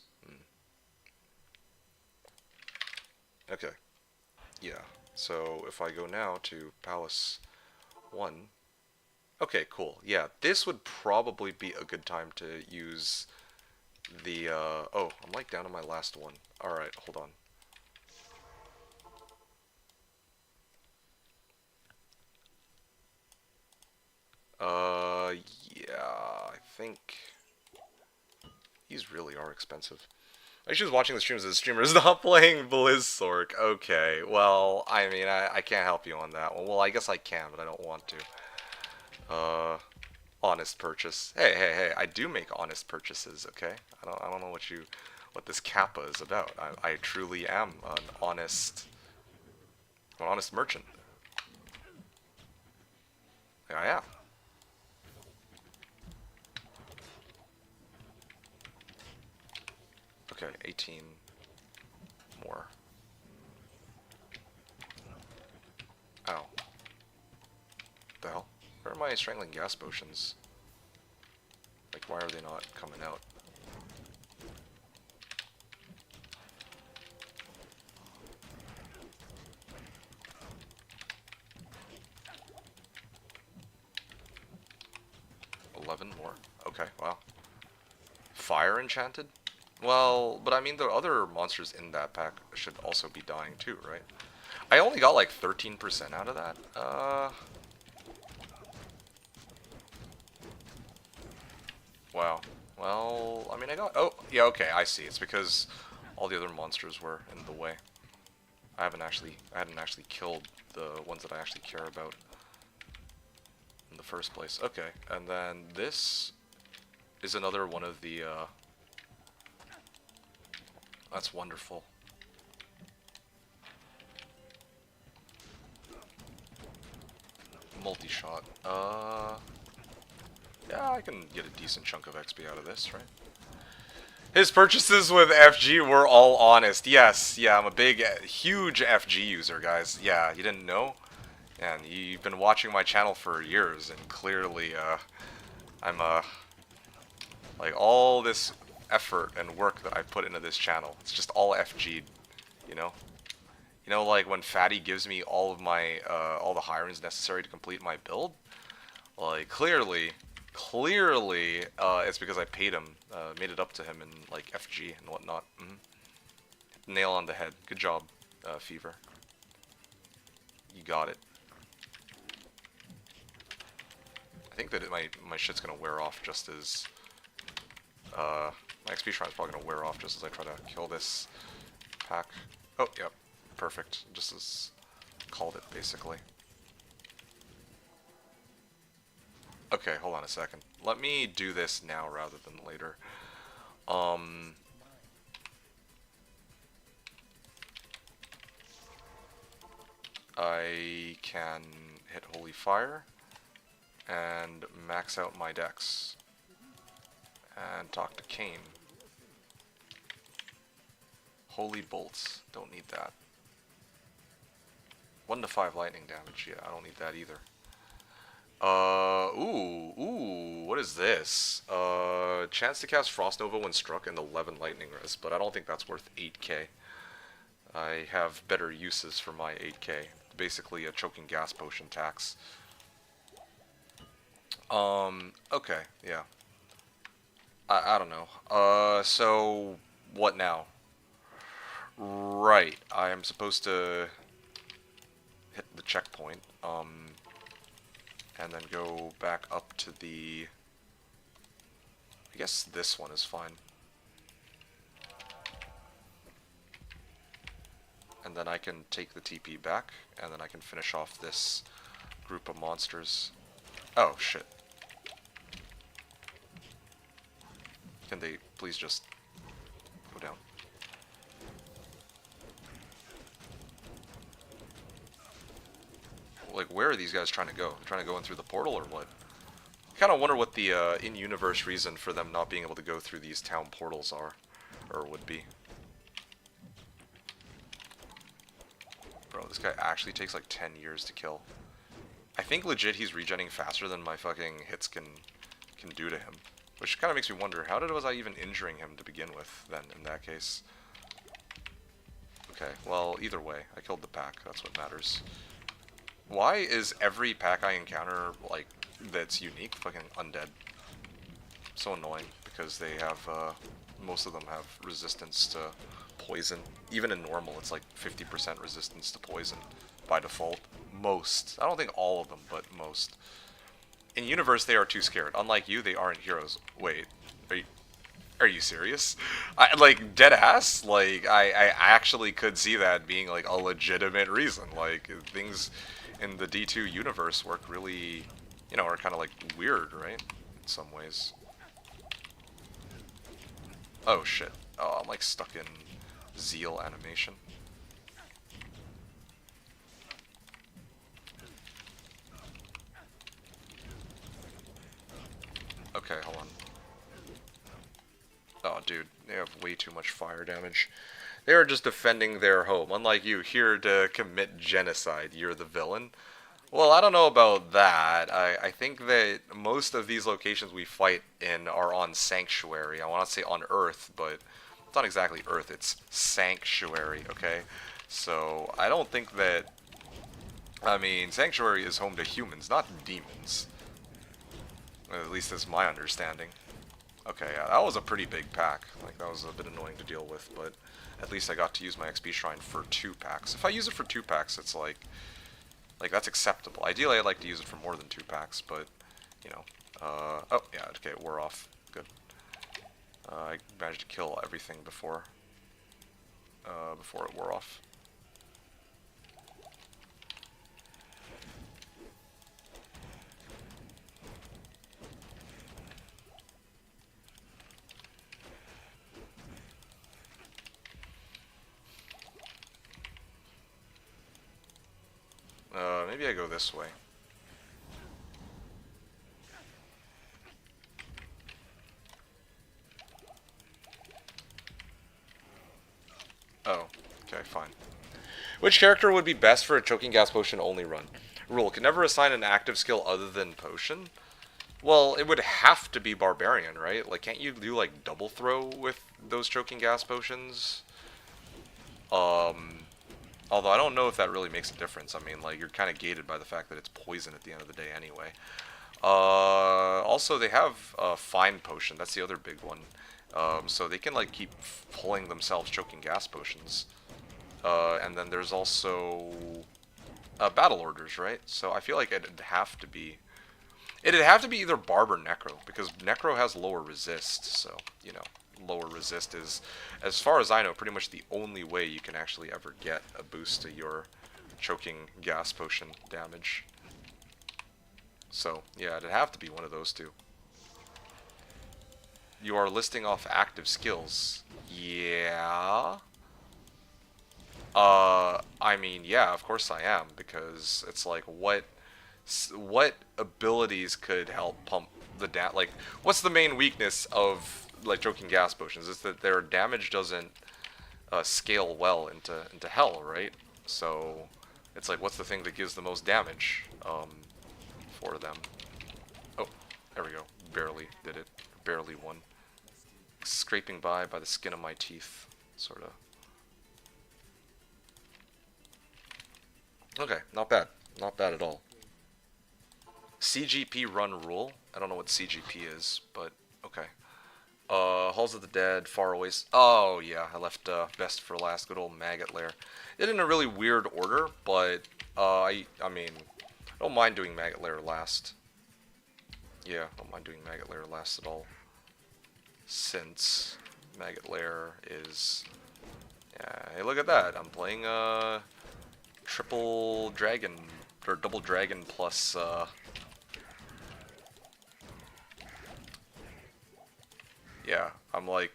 Okay. Yeah. So if I go now to Palace 1... Okay, cool. Yeah, this would probably be a good time to use the, oh, I'm like down to my last one. Alright, hold on. Yeah, I think these really are expensive. I was watching the streams of the streamers not playing Blizzork. Okay, well, I mean, I can't help you on that one. Well, I guess I can, but I don't want to. Honest purchase. Hey, I do make honest purchases, okay? I don't know what this kappa is about. I truly am an honest merchant. I am. Okay, 18 more. Ow. The hell? Where are my strangling gas potions? Like, why are they not coming out? More. Okay, wow. Fire enchanted? Well, but I mean the other monsters in that pack should also be dying too, right? I only got like 13% out of that. Wow. Well, I mean I got... Oh, yeah, okay, I see. It's because all the other monsters were in the way. I hadn't actually killed the ones that I actually care about in the first place. Okay, and then this is another one of the, that's wonderful. Multi-shot. Yeah, I can get a decent chunk of XP out of this, right? His purchases with FG were all honest. Yes, yeah, I'm a big, huge FG user, guys. Yeah, you didn't know? And you've been watching my channel for years, and clearly, I'm, like, all this effort and work that I put into this channel, it's just all FG'd, you know? You know, like, when Fatty gives me all of my, all the hirings necessary to complete my build? Like, clearly, it's because I paid him, made it up to him in, like, FG and whatnot. Nail on the head. Good job, Fever. You got it. I think that my shit's gonna wear off just as... my XP shrine is probably gonna wear off just as I try to kill this pack. Oh, yep. Perfect. Just as called it, basically. Okay, hold on a second. Let me do this now rather than later. I can hit Holy Fire and max out my dex and talk to Kane. Holy Bolts, don't need that. 1 to 5 lightning damage, yeah, I don't need that either. Ooh, what is this? Chance to cast Frost Nova when struck and 11 lightning res, but I don't think that's worth 8k. I have better uses for my 8k. Basically a choking gas potion tax. Okay, yeah. I don't know. So what now? Right, I am supposed to hit the checkpoint, and then go back up to the... I guess this one is fine. And then I can take the TP back, and then I can finish off this group of monsters. Oh, shit. Can they please just go down? Like, where are these guys trying to go? Trying to go in through the portal or what? I kind of wonder what the in-universe reason for them not being able to go through these town portals are, or would be. Bro, this guy actually takes like 10 years to kill. I think legit he's regenning faster than my fucking hits can do to him. Which kind of makes me wonder, how was I even injuring him to begin with, then, in that case? Okay, well, either way, I killed the pack, that's what matters. Why is every pack I encounter, like, that's unique, fucking undead? So annoying, because they have, most of them have resistance to poison. Even in normal, it's like 50% resistance to poison by default. Most. I don't think all of them, but most. In universe, they are too scared. Unlike you, they aren't heroes. Wait, are you serious? Like, dead ass? Like, I actually could see that being like a legitimate reason. Like, things in the D2 universe work really, you know, are kind of like weird, right? In some ways. Oh shit. Oh, I'm like stuck in Zeal animation. Okay, hold on. Oh, dude, they have way too much fire damage. They are just defending their home. Unlike you, here to commit genocide. You're the villain. Well, I don't know about that. I think that most of these locations we fight in are on Sanctuary. I want to say on Earth, but it's not exactly Earth. It's Sanctuary, okay? So, I don't think that... I mean, Sanctuary is home to humans, not demons. At least that's my understanding. Okay, yeah, that was a pretty big pack. Like, that was a bit annoying to deal with, but at least I got to use my XP Shrine for 2 packs. If I use it for 2 packs, it's like, that's acceptable. Ideally, I'd like to use it for more than 2 packs, but, you know. Oh, yeah, okay, it wore off. Good. I managed to kill everything before it wore off. Maybe I go this way. Oh, okay, fine. Which character would be best for a choking gas potion only run? Rule, can never assign an active skill other than potion? Well, it would have to be Barbarian, right? Like, can't you do, like, double throw with those choking gas potions? Although I don't know if that really makes a difference. I mean, like, you're kind of gated by the fact that it's poison at the end of the day anyway. Also, they have Fine Potion. That's the other big one. So they can, like, keep pulling themselves choking gas potions. And then there's also Battle Orders, right? So I feel like it'd have to be... It'd have to be either Barb or Necro, because Necro has lower resist, so, you know, lower resist is, as far as I know, pretty much the only way you can actually ever get a boost to your choking gas potion damage. So, yeah, it'd have to be one of those two. You are listing off active skills. Yeah. I mean, yeah, of course I am, because it's like, what abilities could help pump the like, what's the main weakness of, like, choking gas potions? Is that their damage doesn't scale well into hell, right? So, it's like, what's the thing that gives the most damage for them? Oh, there we go. Barely did it. Barely won. Scraping by the skin of my teeth, sort of. Okay, not bad. Not bad at all. CGP run rule. I don't know what CGP is, but okay. Halls of the Dead, Faraways. Oh yeah, I left Best for last. Good old Maggot Lair. It in a really weird order, but I mean, I don't mind doing Maggot Lair last. Yeah, don't mind doing Maggot Lair last at all. Since Maggot Lair is, yeah. Hey, look at that! I'm playing triple dragon or double dragon plus yeah, I'm like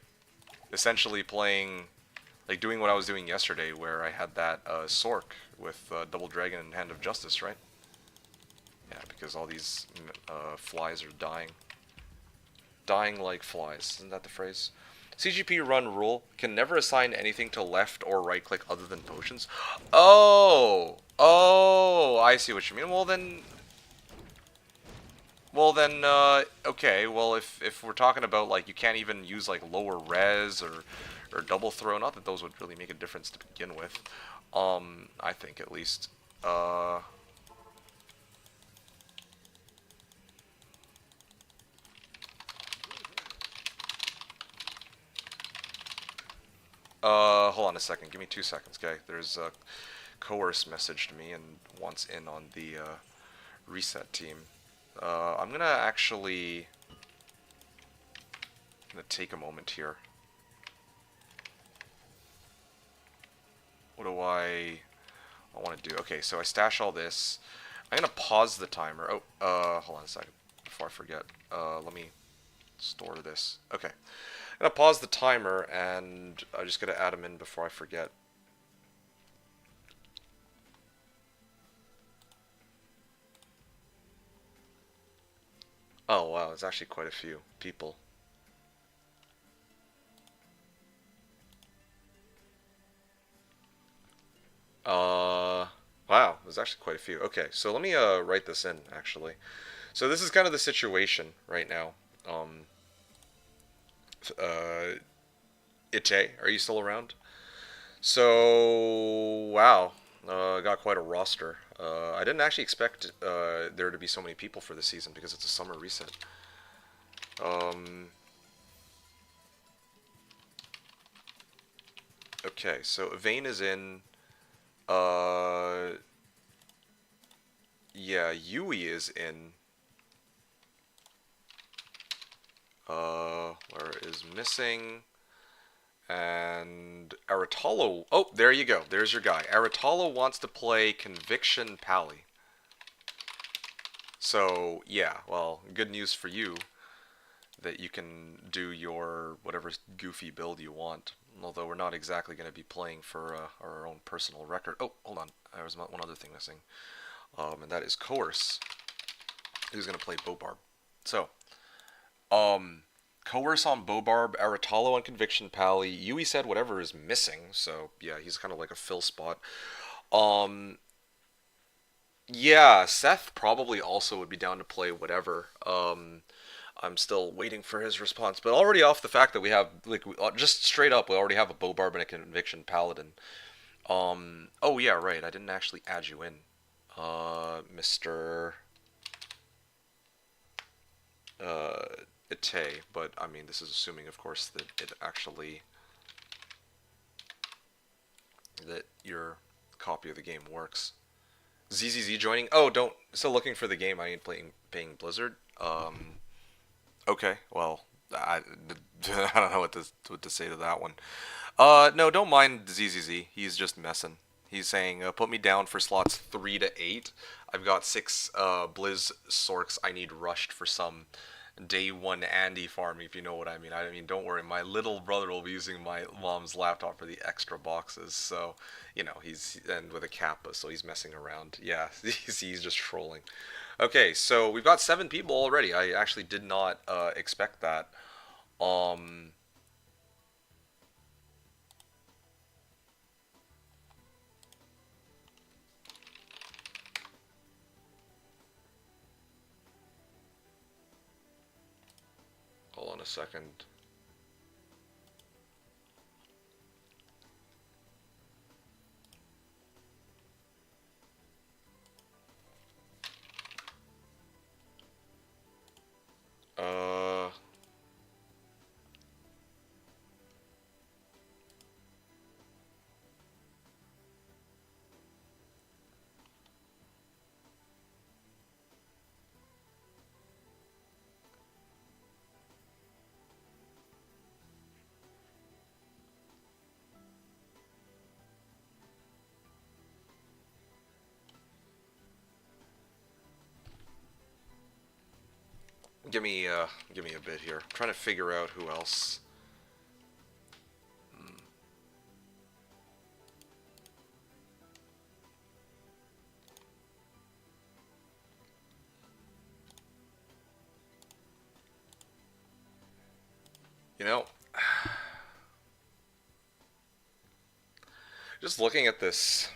essentially playing, like doing what I was doing yesterday, where I had that Sork with Double Dragon and Hand of Justice, right? Yeah, because all these flies are dying. Dying like flies, isn't that the phrase? CGP run rule can never assign anything to left or right click other than potions. Oh! Oh, I see what you mean. Okay. Well, if we're talking about like you can't even use like lower res or double throw, not that those would really make a difference to begin with. I think at least. Hold on a second. Give me 2 seconds, okay? There's a coerce messaged me and wants in on the reset team. I'm gonna actually take a moment here. What do I want to do? Okay, so I stash all this. I'm gonna pause the timer. Oh, hold on a second before I forget. Let me store this. Okay, I'm gonna pause the timer and I just gotta add them in before I forget. Oh wow, it's actually quite a few people. Wow, there's actually quite a few. Okay, so let me write this in actually. So this is kind of the situation right now. Uh, Ite, are you still around? So wow, got quite a roster. I didn't actually expect there to be so many people for this season because it's a summer reset. Um, okay, so Vayne is in. Uh, yeah, Yui is in. Where is missing? And Aratalo. Oh, there you go. There's your guy. Aratalo wants to play Conviction Pally. So, yeah, well, good news for you that you can do your whatever goofy build you want. Although we're not exactly going to be playing for our own personal record. Oh, hold on. There was one other thing missing. And that is Coerce, who's going to play Bobarb. So, Coerce on Bobarb, Aratalo on Conviction Pally. Yui said whatever is missing, so yeah, he's kind of like a fill spot. Um, yeah, Seth probably also would be down to play whatever. I'm still waiting for his response, but already off the fact that we have like just straight up, we already have a Bobarb and a Conviction Paladin. Oh yeah, right. I didn't actually add you in, Mr. Uh, Ite, but I mean, this is assuming, of course, that it actually that your copy of the game works. ZZZ joining. Oh, don't. Still looking for the game. I ain't paying Blizzard. Okay. Well, I, I don't know what to say to that one. No, don't mind ZZZ. He's just messing. He's saying, put me down for slots 3 to 8. I've got 6 Blizz Sorks I need rushed for some day 1 Andy farm, if you know what I mean. I mean, don't worry. My little brother will be using my mom's laptop for the extra boxes. So, he's, and with a Kappa, so he's messing around. Yeah, he's just trolling. Okay, so we've got 7 people already. I actually did not expect that. Um, Hold on a second. Uh, Give me a bit here. I'm trying to figure out who else. You know, just looking at this.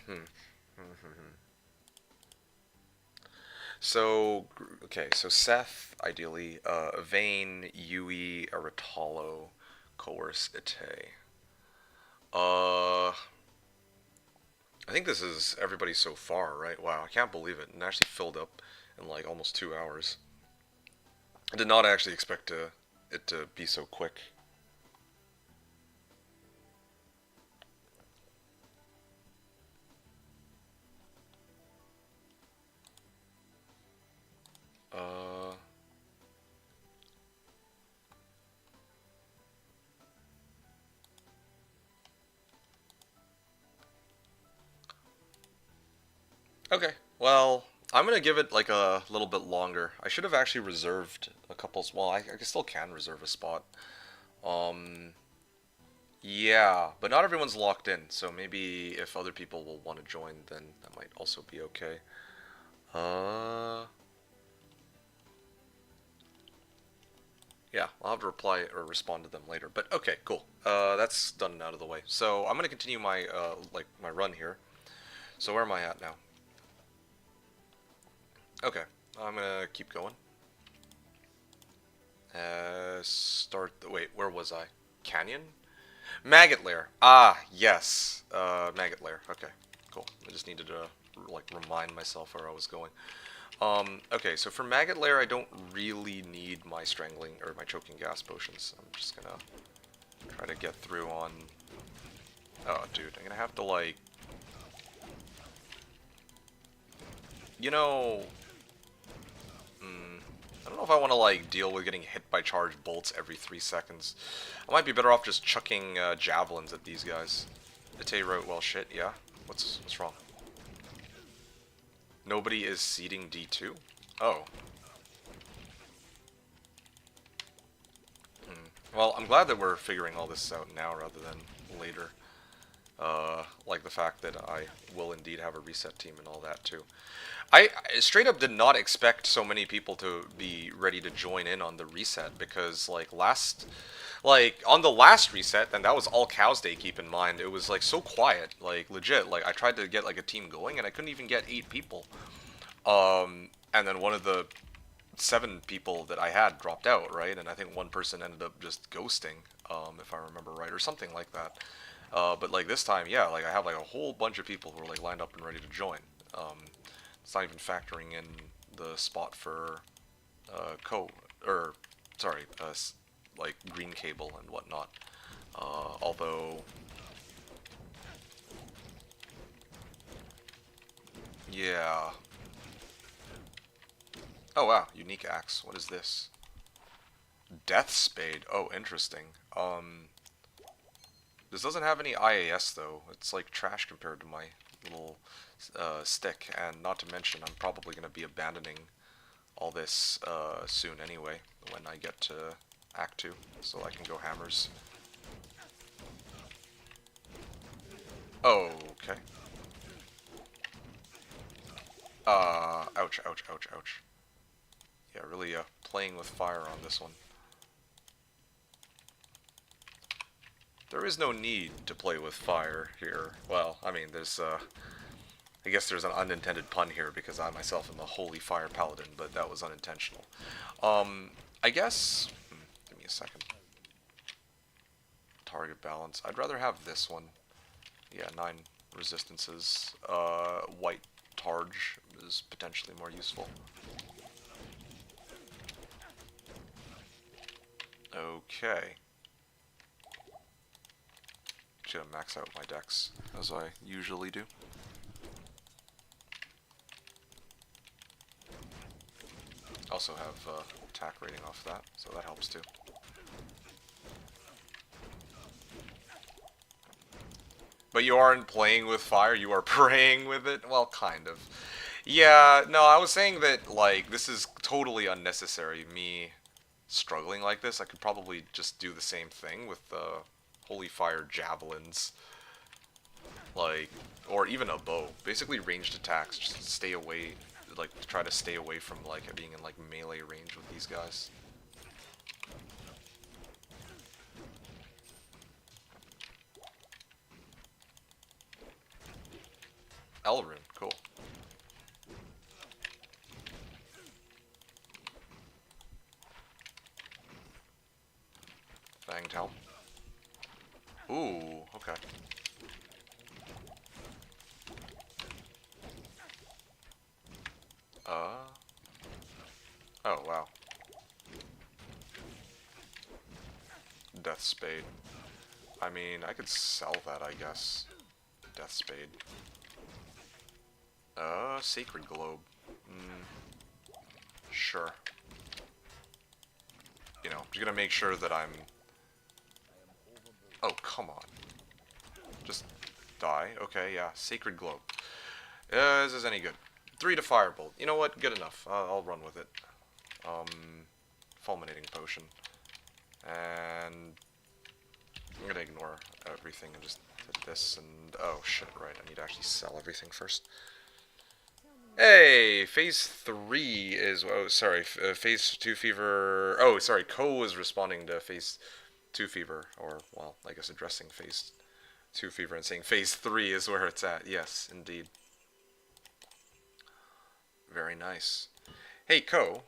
So, okay, so Seth, ideally, Vayne, Yui, Aratalo, Coerce, Ite. I think this is everybody so far, right? Wow, I can't believe it. And actually filled up in like almost 2 hours. I did not actually expect it to be so quick. Uh, okay, well, I'm gonna give it like a little bit longer. I should have actually reserved a couple. Well, I still can reserve a spot. Um, yeah, but not everyone's locked in, so maybe if other people will want to join, then that might also be okay. Uh, yeah, I'll have to reply or respond to them later. But okay, cool. That's done and out of the way. So I'm gonna continue my like my run here. So where am I at now? Okay, I'm gonna keep going. Start the wait. Where was I? Canyon? Maggot lair. Ah, yes. Maggot lair. Okay, cool. I just needed to like remind myself where I was going. Okay, so for maggot lair, I don't really need my strangling or my choking gas potions. I'm just gonna try to get through on. Oh, dude, I'm gonna have to like. You know, I don't know if I want to like deal with getting hit by charged bolts every 3 seconds. I might be better off just chucking javelins at these guys. Ite wrote, well, shit, yeah. What's wrong? Nobody is seeding D2? Oh. Well, I'm glad that we're figuring all this out now rather than later. Like the fact that I will indeed have a reset team and all that too. I straight up did not expect so many people to be ready to join in on the reset because like on the last reset, and that was all cows day, keep in mind, it was like so quiet, like legit, like I tried to get like a team going and I couldn't even get 8 people. And then one of the 7 people that I had dropped out, right? And I think one person ended up just ghosting, if I remember right, or something like that. But like this time, yeah, like I have like a whole bunch of people who are like lined up and ready to join. It's not even factoring in the spot for sorry, like green cable and whatnot. Although, yeah. Oh wow, unique axe. What is this? Death Spade. Oh, interesting. This doesn't have any IAS though. It's like trash compared to my little stick, and not to mention I'm probably going to be abandoning all this soon anyway when I get to Act 2, so I can go hammers. Oh, okay. Ouch, ouch, ouch, ouch. Yeah, really playing with fire on this one. There is no need to play with fire here. Well, I mean, there's, I guess there's an unintended pun here because I myself am the holy fire paladin, but that was unintentional. I guess, give me a second. Target balance. I'd rather have this one. Yeah, 9 resistances. White Targe is potentially more useful. Okay. Should max out my decks, as I usually do. Also have attack rating off that, so that helps too. But you aren't playing with fire, you are praying with it? Well, kind of. Yeah, no, I was saying that, like, this is totally unnecessary, me struggling like this, I could probably just do the same thing with the Holy Fire Javelins, like, or even a bow. Basically ranged attacks, just stay away, like, try to stay away from, like, being in, like, melee range with these guys. Elrune, cool. Fanged Helm. Ooh, okay. Oh, wow. Death Spade. I mean, I could sell that, I guess. Death Spade. Sacred Globe. Sure. You know, just gonna make sure that I'm... Oh, come on. Just die. Okay, yeah. Sacred Globe. Is this any good? 3 to Firebolt. You know what? Good enough. I'll run with it. Fulminating Potion. And... I'm gonna ignore everything and just hit this and... Oh, shit, right. I need to actually sell everything first. Hey! Phase 3 is... Oh, sorry. Phase 2 Fever... Oh, sorry. Ko is responding to Phase 2 Fever. Or, well, I guess addressing Phase 2 Fever and saying Phase 3 is where it's at. Yes, indeed. Very nice. Hey, Ko.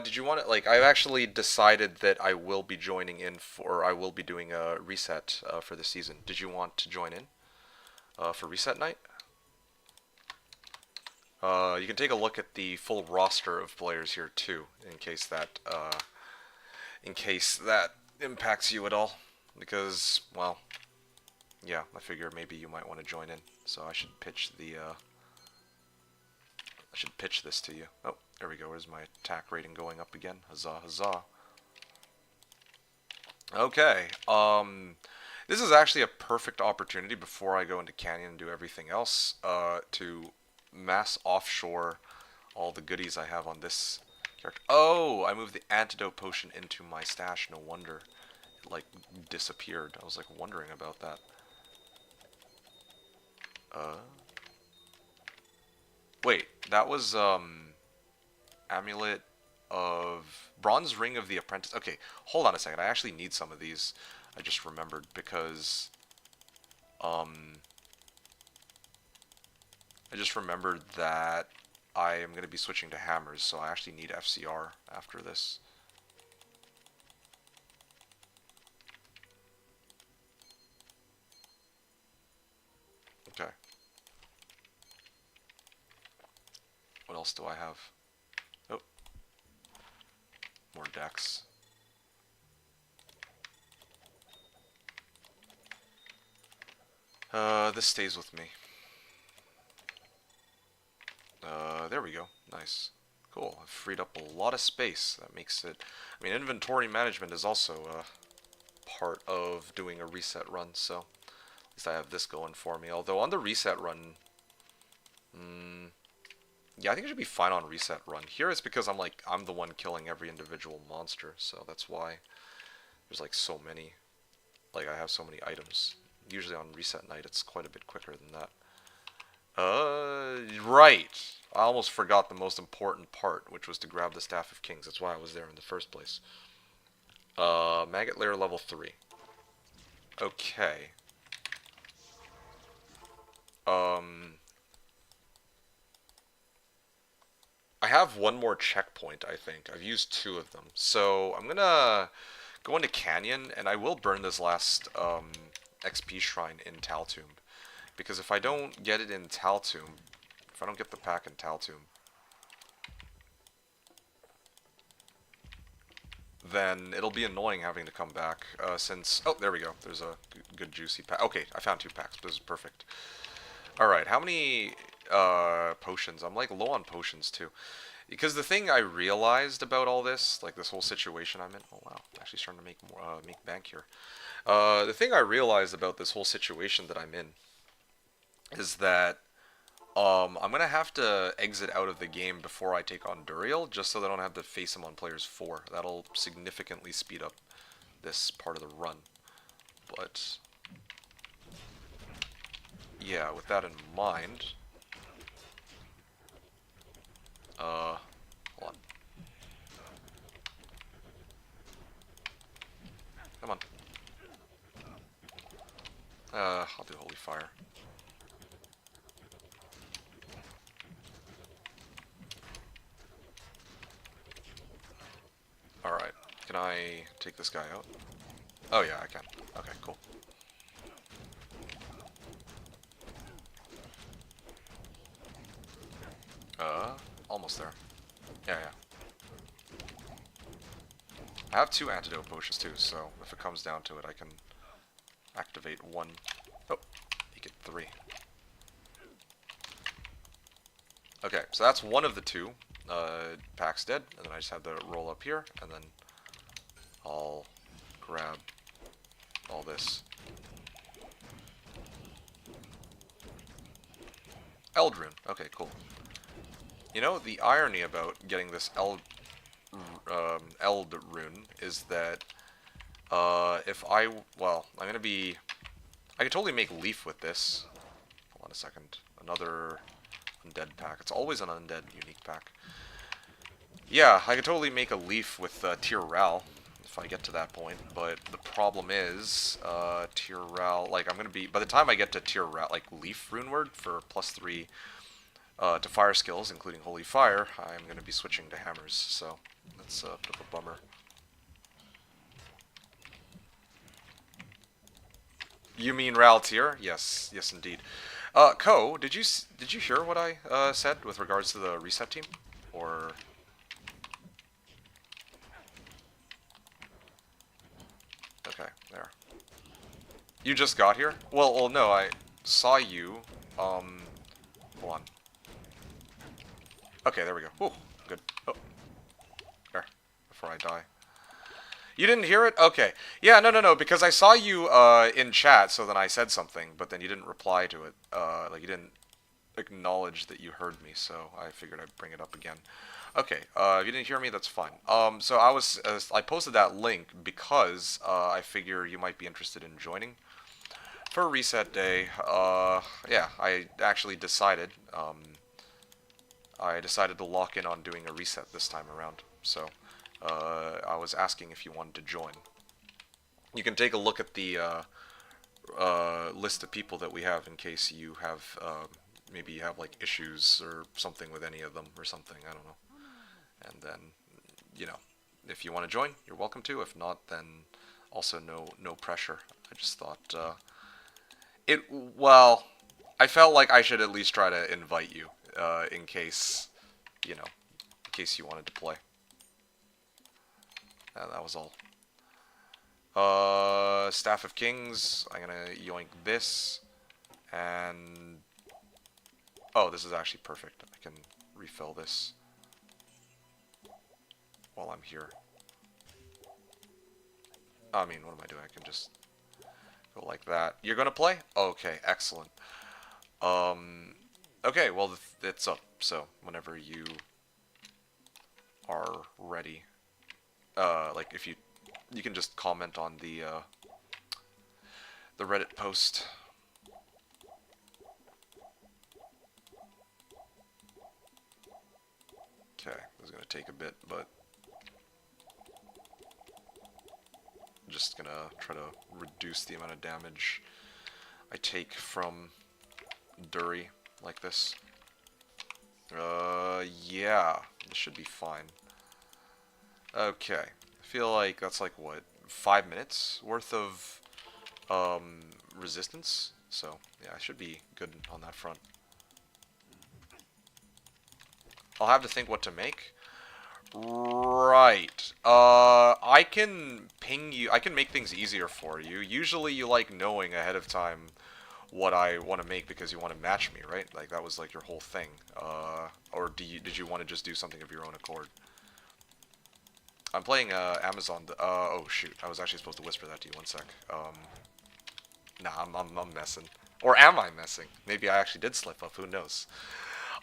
Did you want to, like, I've actually decided that I will be joining in for, I will be doing a reset, for the season. Did you want to join in, for reset night? You can take a look at the full roster of players here, too, in case that impacts you at all. Because, well, yeah, I figure maybe you might want to join in. So I should pitch the, I should pitch this to you. Oh, there we go. Where's my attack rating going up again? Huzzah, huzzah. Okay. This is actually a perfect opportunity before I go into Canyon and do everything else, to mass offshore all the goodies I have on this character. Oh, I moved the antidote potion into my stash. No wonder it, like, disappeared. I was, like, wondering about that. Wait, that was, Amulet of... Bronze Ring of the Apprentice. Okay, hold on a second. I actually need some of these. I just remembered because... I just remembered that I am going to be switching to hammers, so I actually need FCR after this. Okay. What else do I have? Oh. More decks. This stays with me. There we go. Nice. Cool. I've freed up a lot of space. That makes it... I mean, inventory management is also part of doing a reset run, so... At least I have this going for me. Although on the reset run... yeah, I think I should be fine on reset run. Here it's because I'm the one killing every individual monster, so that's why there's like so many. Like I have so many items. Usually on reset night it's quite a bit quicker than that. Right. I almost forgot the most important part, which was to grab the Staff of Kings. That's why I was there in the first place. Maggot Lair level 3. Okay. I have one more checkpoint, I think. I've used 2 of them. So, I'm gonna go into Canyon, and I will burn this last, XP shrine in Taltomb. Because if I don't get it in Taltomb, if I don't get the pack in Taltomb, then it'll be annoying having to come back, since... Oh, there we go. There's a good juicy pack. Okay, I found 2 packs. This is perfect. Alright, how many, potions? I'm, like, low on potions, too. Because the thing I realized about all this, like, this whole situation I'm in... Oh, wow. I'm actually starting to make more, make bank here. The thing I realized about this whole situation that I'm in is that I'm gonna have to exit out of the game before I take on Duriel, just so that I don't have to face him on players 4. That'll significantly speed up this part of the run. But yeah, with that in mind, hold on. Come on. I'll do Holy Fire. Alright, can I take this guy out? Oh yeah, I can. Okay, cool. Almost there. Yeah, yeah. I have 2 antidote potions too, so if it comes down to it, I can activate 1. Oh, you get 3. Okay, so that's one of the 2. Pack's dead, and then I just have to roll up here, and then I'll grab all this. Eldrune. Okay, cool. You know, the irony about getting this Eld rune is that if I, well, I'm gonna be, I could totally make Leaf with this. Hold on a second. Another undead pack. It's always an undead unique pack. Yeah, I could totally make a Leaf with Tier Ral if I get to that point, but the problem is Tier Ral, like I'm gonna be, by the time I get to Tier Ral, like Leaf Runeword for +3 to fire skills, including Holy Fire, I'm going to be switching to hammers, so that's a bit of a bummer. You mean Ral tier? Yes, yes indeed. Ko, did you hear what I said with regards to the reset team? Or okay, there. You just got here? Well, no, I saw you. Hold on. Okay, there we go. Ooh, good. Oh, there. Before I die. You didn't hear it? Okay. Yeah, no, because I saw you in chat, so then I said something, but then you didn't reply to it. Like, you didn't acknowledge that you heard me, so I figured I'd bring it up again. Okay, if you didn't hear me, that's fine. So I posted that link because I figure you might be interested in joining. For reset day, yeah, I actually decided, to lock in on doing a reset this time around, so I was asking if you wanted to join. You can take a look at the list of people that we have in case you have, maybe you have like issues or something with any of them or something, I don't know. And then, you know, if you want to join, you're welcome to. If not, then also no pressure. I just thought, well, I felt like I should at least try to invite you, in case, you know, in case you wanted to play. That was all. Staff of Kings, I'm gonna yoink this, and oh, this is actually perfect. I can refill this while I'm here. I mean, what am I doing? I can just go like that. You're gonna play? Okay, excellent. Okay, well, it's up, so whenever you are ready, like if you can just comment on the Reddit post. Okay, this is gonna take a bit, but I'm just gonna try to reduce the amount of damage I take from Duri like this. Yeah, this should be fine. Okay, I feel like that's like, what, 5 minutes worth of resistance? So, yeah, I should be good on that front. I'll have to think what to make. Right. I can ping you, I can make things easier for you. Usually you like knowing ahead of time what I want to make because you want to match me, right? Like, that was like your whole thing. Or did you want to just do something of your own accord? I'm playing Amazon. Oh shoot, I was actually supposed to whisper that to you. One sec. Nah, I'm messing. Or am I messing? Maybe I actually did slip up. Who knows?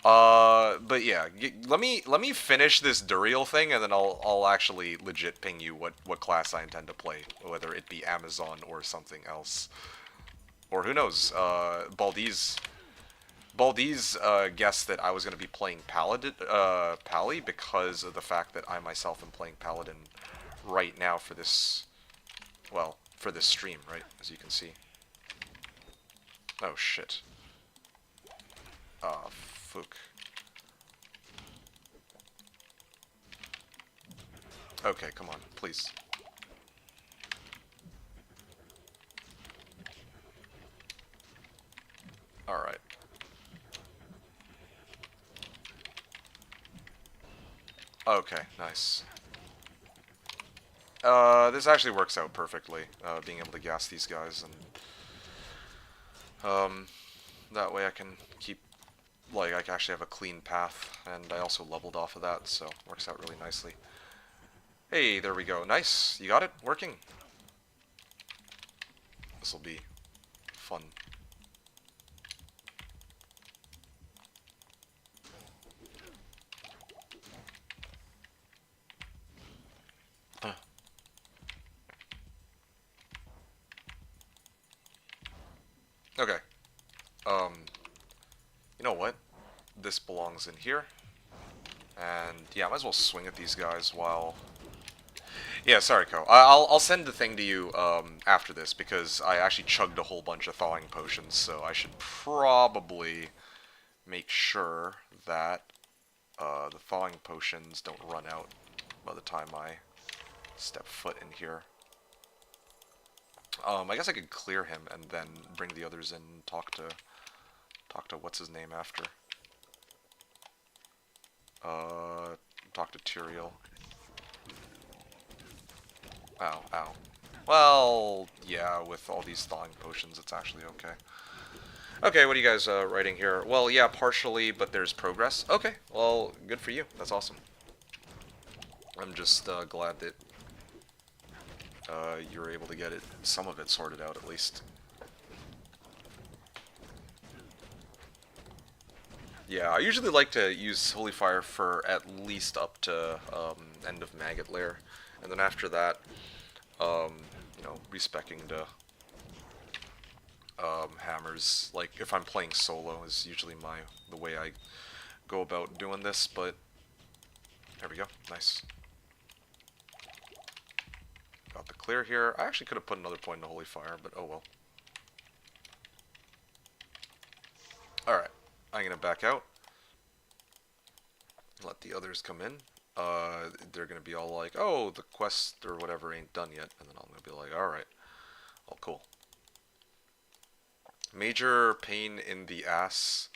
But yeah, let me finish this Duriel thing, and then I'll actually legit ping you what class I intend to play, whether it be Amazon or something else, or who knows. Baldi's guessed that I was gonna be playing Paladin, Pally, because of the fact that I myself am playing Paladin right now for this, well, for this stream, right? As you can see. Oh shit. Ah, fuck. Okay, come on, please. Alright. Okay, nice. This actually works out perfectly, being able to gas these guys, and, that way I can keep, like, I can actually have a clean path, and I also leveled off of that, so works out really nicely. Hey, there we go. Nice. You got it? Working. This'll be fun. Okay. You know what? This belongs in here. And yeah, I might as well swing at these guys while... Yeah, sorry, Ko. I'll send the thing to you after this, because I actually chugged a whole bunch of thawing potions, so I should probably make sure that the thawing potions don't run out by the time I step foot in here. I guess I could clear him and then bring the others in and talk to what's his name after. Talk to Tyrael. Ow, ow. Well, yeah, with all these thawing potions, it's actually okay. Okay, what are you guys writing here? Well, yeah, partially, but there's progress. Okay, well, good for you. That's awesome. I'm just glad that you were able to get some of it sorted out, at least. Yeah, I usually like to use Holy Fire for at least up to end of Maggot Lair, and then after that, you know, respecking to hammers. Like if I'm playing solo is usually the way I go about doing this. But there we go, nice. Got the clear here. I actually could have put another point into Holy Fire, but oh well. Alright, I'm gonna back out. Let the others come in. They're gonna be all like, oh, the quest or whatever ain't done yet. And then I'm gonna be like, alright. Oh, cool. Major pain in the ass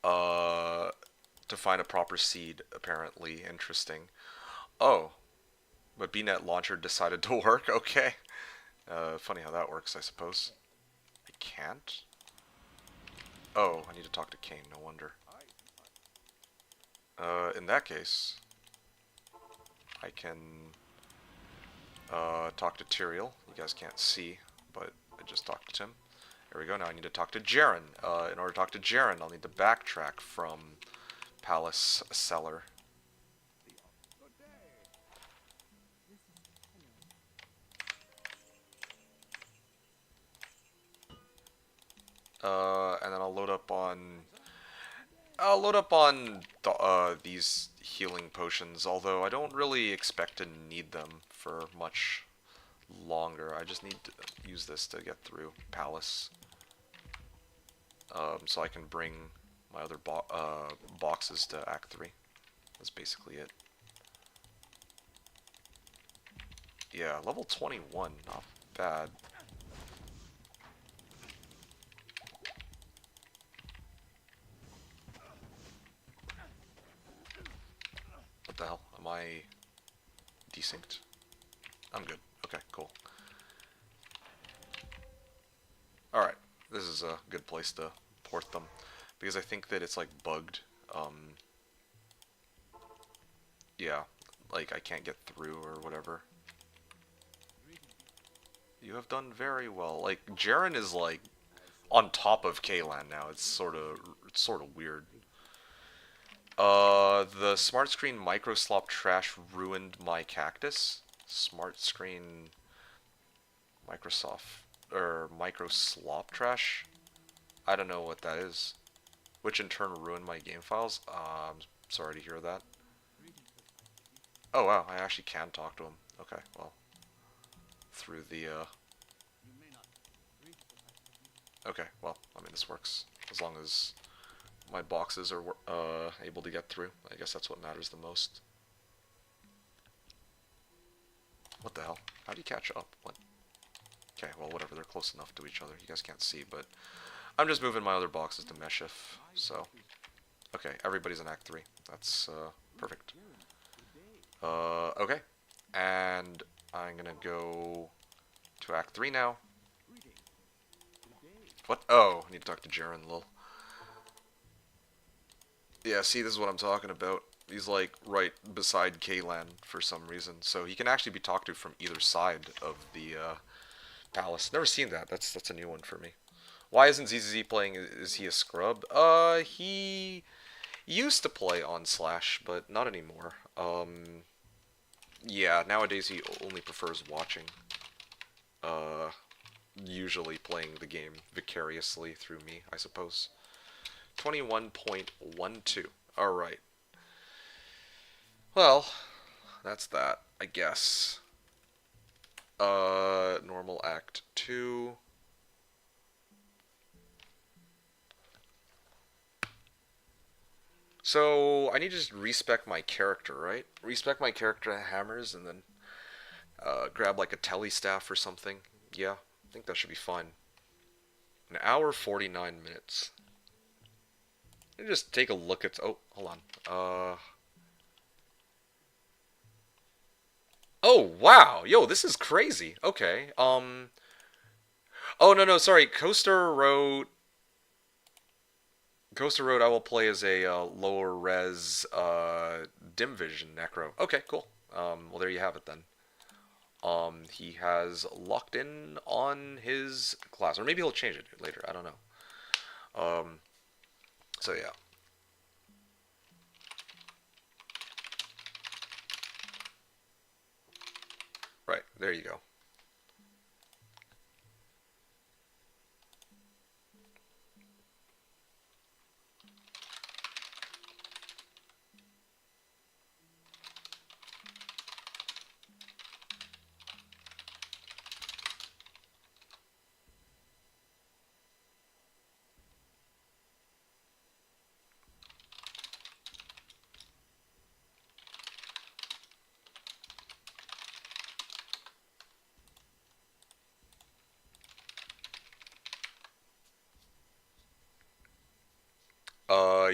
to find a proper seed, apparently. Interesting. Oh, but BNet Launcher decided to work? Okay. Funny how that works, I suppose. I can't? Oh, I need to talk to Kane, no wonder. In that case, I can talk to Tyrael. You guys can't see, but I just talked to Tim. There we go. Now I need to talk to Jaren. In order to talk to Jaren, I'll need to backtrack from Palace Cellar. And then I'll load up on these healing potions, although I don't really expect to need them for much longer. I just need to use this to get through Palace. So I can bring my other boxes to Act 3. That's basically it. Yeah, level 21, not bad. What the hell? Am I desynced? I'm good. Okay, cool. Alright, this is a good place to port them, because I think that it's like bugged. Yeah, like I can't get through or whatever. You have done very well. Like, Jaren is, like, on top of Kaylan now. It's sort of weird. The smart screen micro slop trash ruined my cactus. Smart screen Microsoft or micro slop trash. I don't know what that is. Which in turn ruined my game files. I'm sorry to hear that. Oh wow, I actually can talk to him. Okay, well, through the Okay, well, I mean this works as long as my boxes are able to get through. I guess that's what matters the most. What the hell? How do you catch up? What? Okay, well, whatever. They're close enough to each other. You guys can't see, but I'm just moving my other boxes to Meshif. So, okay, everybody's in Act 3. That's perfect. Okay, and I'm gonna go to Act 3 now. What? Oh, I need to talk to Jaren, lol. Yeah, see, this is what I'm talking about. He's like right beside Kaylan for some reason, so he can actually be talked to from either side of the palace. Never seen that. That's a new one for me. Why isn't ZZZ playing? Is he a scrub? He used to play on Slash, but not anymore. Yeah, nowadays he only prefers watching. Uh, Usually playing the game vicariously through me, I suppose. 21.12. Alright. Well, that's that, I guess. Normal Act 2. So, I need to just respec my character, right? Respec my character at hammers and then grab like a telly staff or something. Yeah, I think that should be fine. An hour 49 minutes. Let me just take a look at... Oh, hold on. Oh, wow! Yo, this is crazy. Okay, Oh, no, sorry. Coaster Road I will play as a lower res dim vision necro. Okay, cool. Well, there you have it then. He has locked in on his class, or maybe he'll change it later. I don't know. So yeah. Right, there you go.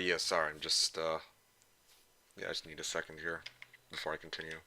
Yeah, sorry, I'm just, yeah, I just need a second here before I continue.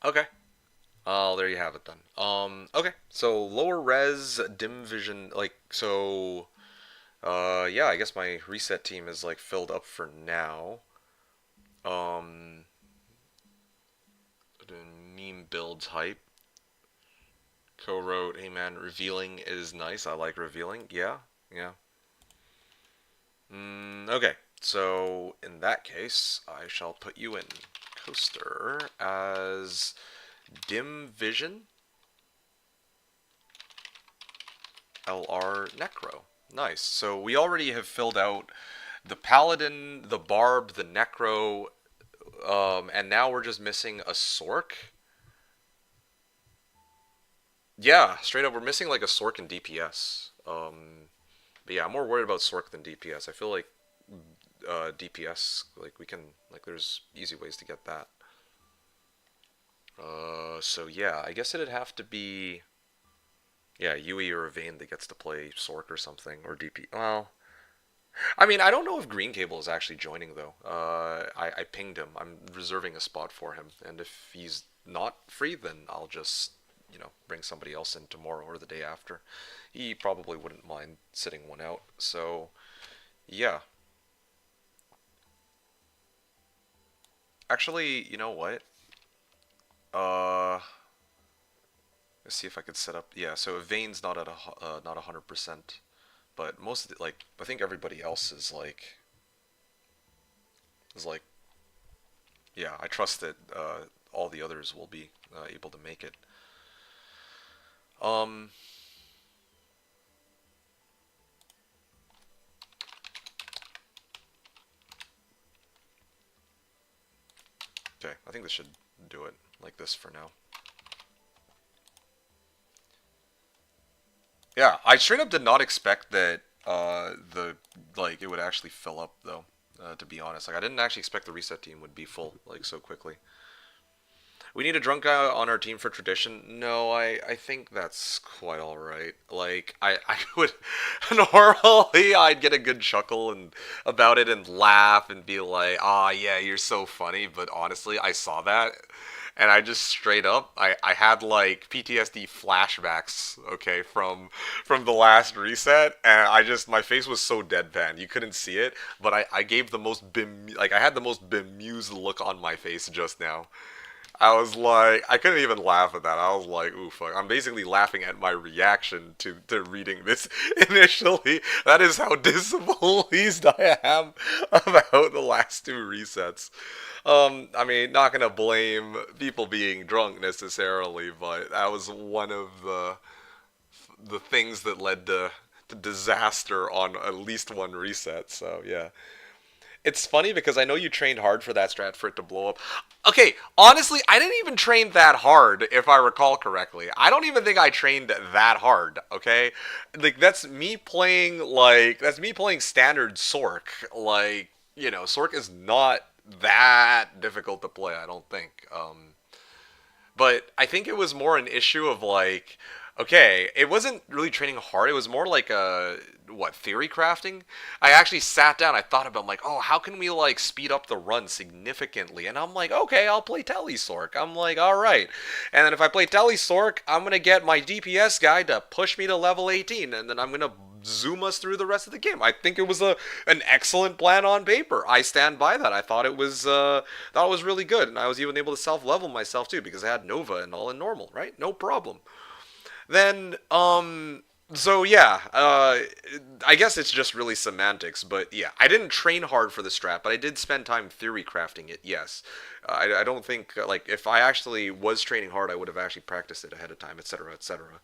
Okay. Oh, there you have it then. Okay. So lower res dim vision, like so. Yeah, I guess my reset team is like filled up for now. Um, the meme builds hype. Co-wrote, hey man, revealing is nice. I like revealing. Yeah, yeah. Okay, so in that case, I shall put you in Coaster as dim vision LR Necro. Nice. So we already have filled out the Paladin, the Barb, the Necro, and now we're just missing a Sork. Yeah, straight up, we're missing like a Sork and DPS. But yeah, I'm more worried about Sork than DPS. I feel like DPS, like we can, like there's easy ways to get that. So yeah, I guess it'd have to be, yeah, Yui or a Vayne that gets to play Sork or something, or DP. Well, I mean, I don't know if Green Cable is actually joining though. I pinged him. I'm reserving a spot for him, and if he's not free, then I'll just bring somebody else in tomorrow or the day after. He probably wouldn't mind sitting one out. So yeah, actually, you know what? Uh, let's see if I could set up. Yeah, so Vayne's not at not 100%, but most of the, like I think everybody else is like yeah. I trust that all the others will be able to make it. Um, okay, I think this should do it like this for now. Yeah, I straight up did not expect that the like it would actually fill up though. To be honest, like I didn't actually expect the reset team would be full like so quickly. We need a drunk guy on our team for tradition. No, I think that's quite all right. Like I would normally I'd get a good chuckle and about it and laugh and be like, "Ah, yeah, you're so funny." But honestly, I saw that and I just straight up I had like PTSD flashbacks, okay, from the last reset, and I just my face was so deadpan. You couldn't see it, but I gave the most like I had the most bemused look on my face just now. I was like, I couldn't even laugh at that. I was like, ooh, fuck. I'm basically laughing at my reaction to reading this initially. That is how displeased I am about the last two resets. I mean, not gonna blame people being drunk necessarily, but that was one of the things that led to disaster on at least one reset. So yeah. It's funny because I know you trained hard for that strat for it to blow up. Okay, honestly, I didn't even train that hard, if I recall correctly. I don't even think I trained that hard, okay? Like that's me playing standard Sork. Like, Sork is not that difficult to play, I don't think. But I think it was more an issue of like, okay, it wasn't really training hard. It was more like a theory crafting. I actually sat down. I thought about, I'm like, oh, how can we like speed up the run significantly? And I'm like, okay, I'll play Telesork. I'm like, all right. And then if I play Telesork, I'm gonna get my DPS guy to push me to level 18, and then I'm gonna zoom us through the rest of the game. I think it was an excellent plan on paper. I stand by that. I thought it was really good, and I was even able to self level myself too because I had Nova and all in normal, right? No problem. Then so yeah, I guess it's just really semantics, but yeah, I didn't train hard for the strat, but I did spend time theory crafting it. Yes, I don't think like if I actually was training hard, I would have actually practiced it ahead of time, etc., etc.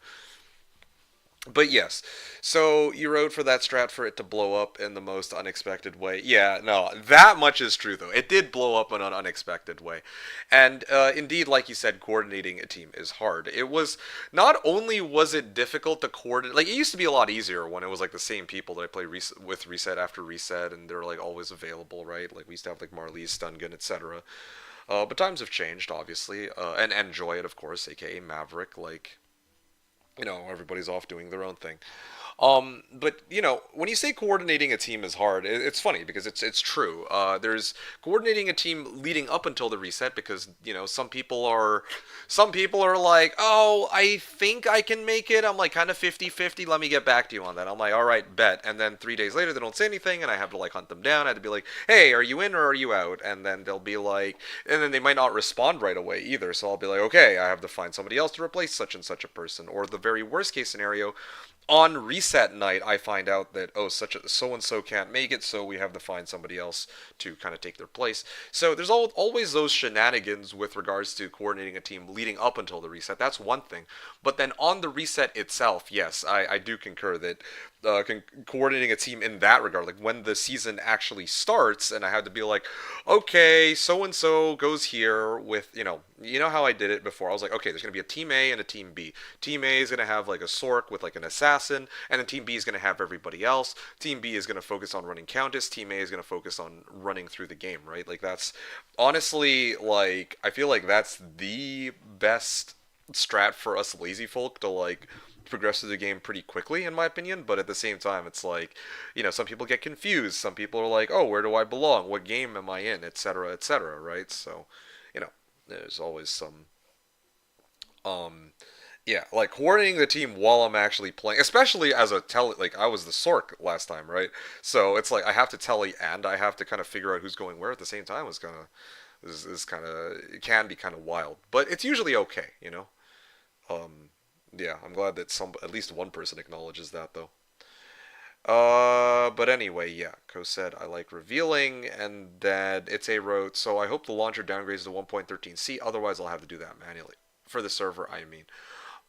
But yes, so you wrote for that strat for it to blow up in the most unexpected way. Yeah, no, that much is true though. It did blow up in an unexpected way, and indeed, like you said, coordinating a team is hard. It was not only was it difficult to coordinate, like it used to be a lot easier when it was like the same people that I play with reset after reset, and they're like always available, right? Like we used to have like Marley's stun gun, etc. But times have changed, obviously, and Joy it, of course, aka Maverick, like everybody's off doing their own thing. But when you say coordinating a team is hard, it's funny because it's true. There's coordinating a team leading up until the reset because some people are like, oh, I think I can make it. I'm like kind of 50-50. Let me get back to you on that. I'm like, all right, bet. And then 3 days later, they don't say anything, and I have to like hunt them down. I have to be like, hey, are you in or are you out? And then they'll be like, and then they might not respond right away either. So I'll be like, okay, I have to find somebody else to replace such and such a person. Or the very worst case scenario, on reset night, I find out that such a so and so can't make it, so we have to find somebody else to kind of take their place. So there's always those shenanigans with regards to coordinating a team leading up until the reset. That's one thing. But then on the reset itself, yes, I do concur that coordinating a team in that regard. Like when the season actually starts, and I had to be like, okay, so and so goes here with you know how I did it before. I was like, okay, there's gonna be a team A and a team B. Team A is gonna have like a Sork with like an assassin, and then team B is gonna have everybody else. Team B is gonna focus on running Countess. Team A is gonna focus on running through the game, right? Like that's honestly like I feel like that's the best strat for us lazy folk to like progress through the game pretty quickly in my opinion, but at the same time it's like some people get confused, some people are like, oh, where do I belong, what game am I in, etc., etc., right? So you know there's always some um yeah, like coordinating the team while I'm actually playing, especially as a tele, like I was the Sork last time, right? So it's like I have to telly and I have to kind of figure out who's going where at the same time is kind of, it can be kind of wild, but it's usually okay. Yeah, I'm glad that some at least one person acknowledges that though. But anyway, yeah, Ko said I like revealing and that it's a rote, so I hope the launcher downgrades to 1.13c. Otherwise, I'll have to do that manually for the server. I mean,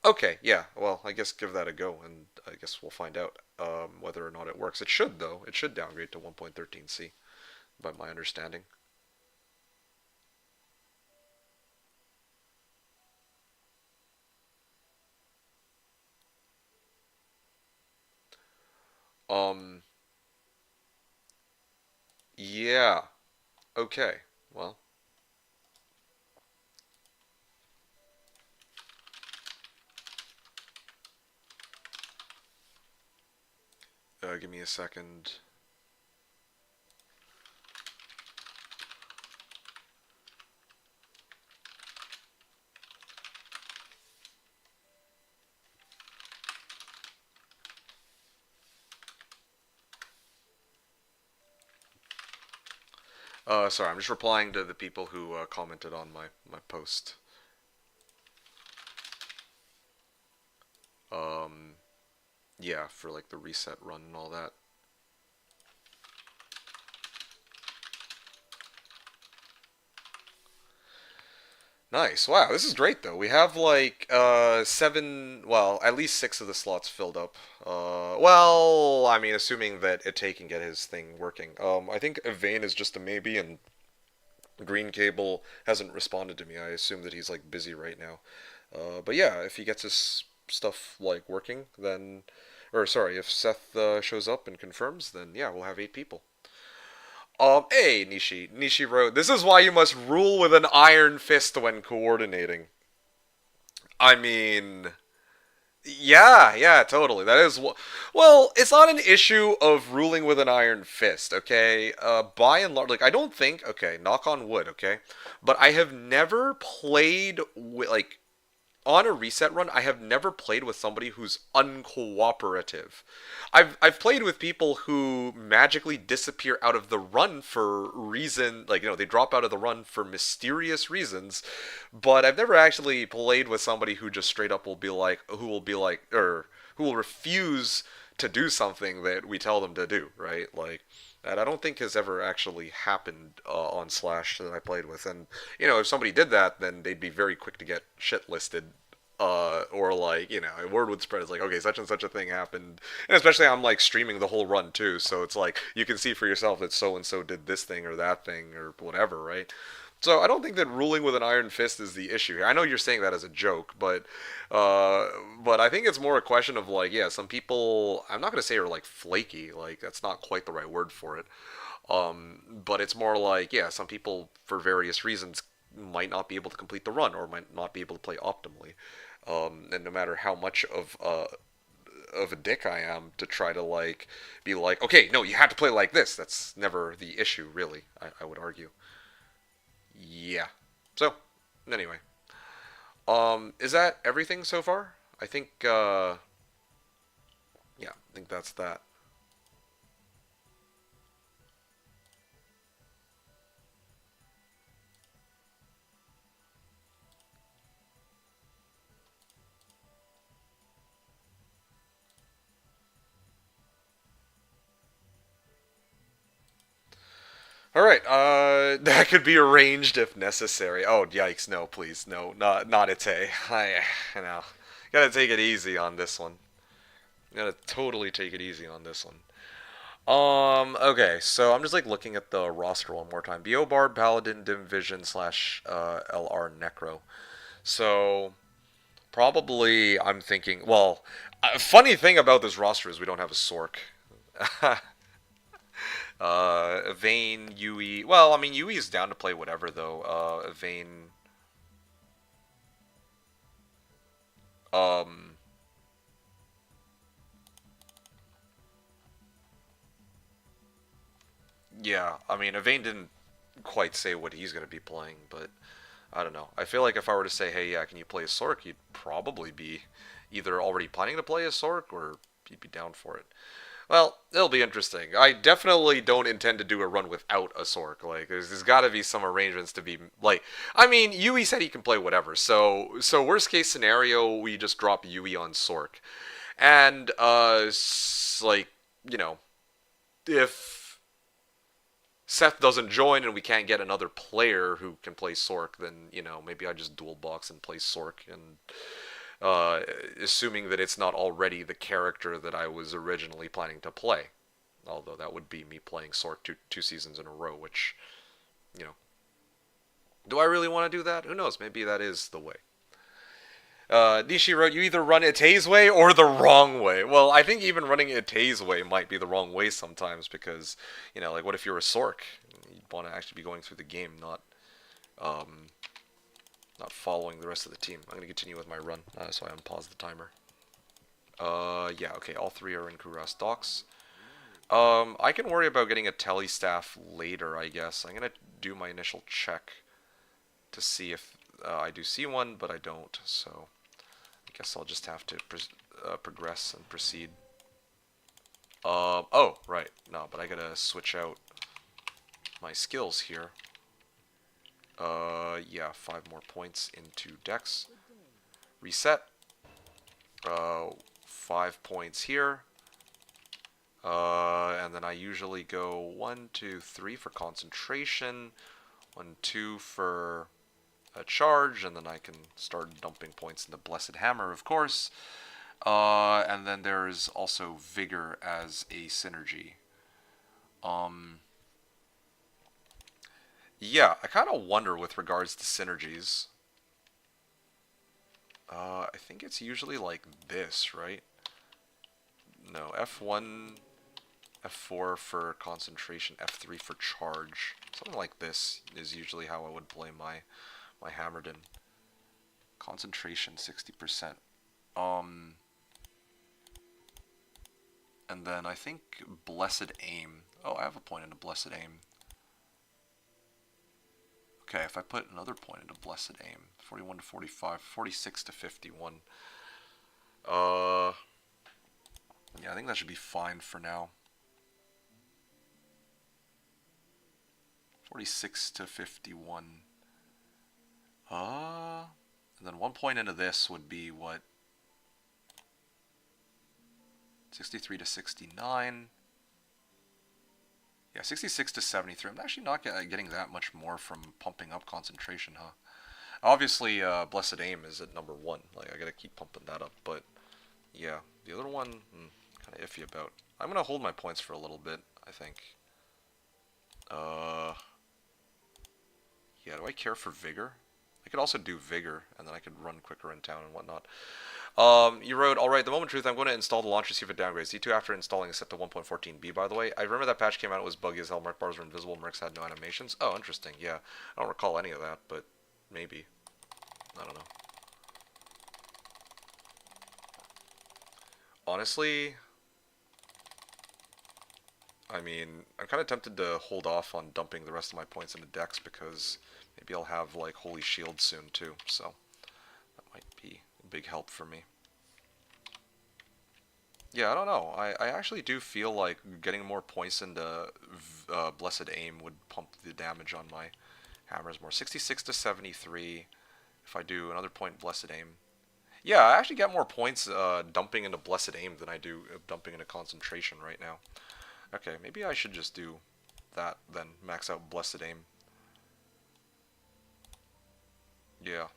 okay, yeah. Well, I guess give that a go, and I guess we'll find out whether or not it works. It should though. It should downgrade to 1.13c, by my understanding. Um, yeah. Okay. Well, give me a second. Sorry, I'm just replying to the people who commented on my post. Um, yeah, for like the reset run and all that. Nice. Wow, this is great though. We have like seven, well, at least six of the slots filled up. Well, I mean, assuming that Ite can get his thing working. I think Evane is just a maybe, and Green Cable hasn't responded to me. I assume that he's like busy right now. But yeah, if he gets his stuff like working, then, or sorry, if Seth shows up and confirms, then yeah, we'll have 8 people. Hey, Nishi wrote, this is why you must rule with an iron fist when coordinating. I mean, yeah, yeah, totally. That is well, it's not an issue of ruling with an iron fist, okay? By and large, like I don't think, okay, knock on wood, okay, but I have never played with like on a reset run, I have never played with somebody who's uncooperative. I've played with people who magically disappear out of the run for reason, like they drop out of the run for mysterious reasons, but I've never actually played with somebody who just straight up or who will refuse to do something that we tell them to do, right? Like that I don't think has ever actually happened on Slash that I played with. And if somebody did that, then they'd be very quick to get shit listed. Or like word would spread. It's like, okay, such and such a thing happened, and especially I'm like streaming the whole run too, so it's like you can see for yourself that so and so did this thing or that thing or whatever, right? So I don't think that ruling with an iron fist is the issue. I know you're saying that as a joke, uh, but I think it's more a question of like, yeah, some people. I'm not gonna say are like flaky. Like that's not quite the right word for it. But it's more like, yeah, some people for various reasons might not be able to complete the run or might not be able to play optimally. And no matter how much of a dick I am to try to like be like, okay, no, you have to play like this. That's never the issue, really. I would argue. Yeah. So, anyway, is that everything so far? I think, yeah, I think that's that. All right, that could be arranged if necessary. Oh, yikes! No, please, no, not Ite. I know. Gotta take it easy on this one. Gotta totally take it easy on this one. Okay, so I'm just like looking at the roster one more time. BO Bard, Paladin, Dim Vision, slash LR Necro. So probably I'm thinking. Well, funny thing about this roster is we don't have a Sork. Vayne, Yui. Well, I mean Yui is down to play whatever though. Vayne. Um. Yeah, I mean Vayne didn't quite say what he's gonna be playing, but I don't know. I feel like if I were to say, hey, yeah, can you play a Sork, he'd probably be either already planning to play a Sork or he'd be down for it. Well, it'll be interesting. I definitely don't intend to do a run without a Sork. Like, there's got to be some arrangements to be like. I mean, Yui said he can play whatever. So worst case scenario, we just drop Yui on Sork, and like you know, if Seth doesn't join and we can't get another player who can play Sork, then maybe I just dual box and play Sork, and uh, assuming that it's not already the character that I was originally planning to play. Although that would be me playing Sork two seasons in a row, which you know, do I really want to do that? Who knows? Maybe that is the way. Nishi wrote, you either run Itae's way or the wrong way. Well, I think even running Itae's way might be the wrong way sometimes because, like what if you're a Sork? You'd want to actually be going through the game, um, not following the rest of the team. I'm going to continue with my run, so I unpause the timer. Yeah, okay, all three are in Kuras docks. I can worry about getting a tele staff later, I guess. I'm going to do my initial check to see if I do see one, but I don't, so I guess I'll just have to progress and proceed. Oh, right. No, but I gotta switch out my skills here. Yeah, 5 more points into Dex. Reset. 5 points here. And then I usually go 1, 2, 3 for concentration, 1, 2 for a charge, and then I can start dumping points into Blessed Hammer, of course. And then there's also Vigor as a synergy. Yeah, I kind of wonder with regards to synergies. I think it's usually like this, right? No, F1, F4 for concentration, F3 for charge. Something like this is usually how I would play my Hammerden. Concentration 60%. And then I think Blessed Aim. Oh, I have a point into Blessed Aim. Okay, if I put another point into Blessed Aim, 41 to 45, 46 to 51. Yeah, I think that should be fine for now. 46 to 51. And then 1 point into this would be what? 63 to 69. Yeah, 66 to 73. I'm actually not getting that much more from pumping up concentration, huh? Obviously, Blessed Aim is at number 1. Like, I gotta keep pumping that up. But, yeah, the other one, kind of iffy about. I'm gonna hold my points for a little bit, I think. Yeah, do I care for Vigor? I could also do Vigor, and then I could run quicker in town and whatnot. You wrote, alright, the moment of truth, I'm going to install the launcher, see if it downgrades. D2 after installing is set to 1.14b, by the way. I remember that patch came out, it was buggy as hell, Merc bars were invisible, Mercs had no animations. Oh, interesting, yeah. I don't recall any of that, but maybe. I don't know. Honestly, I mean, I'm kind of tempted to hold off on dumping the rest of my points into Dex because maybe I'll have, like, Holy Shield soon, too, so that might be a big help for me. Yeah, I don't know. I actually do feel like getting more points into Blessed Aim would pump the damage on my hammers more. 66 to 73 if I do another point Blessed Aim. Yeah, I actually get more points dumping into Blessed Aim than I do dumping into Concentration right now. Okay, maybe I should just do that then. Max out Blessed Aim. Yeah.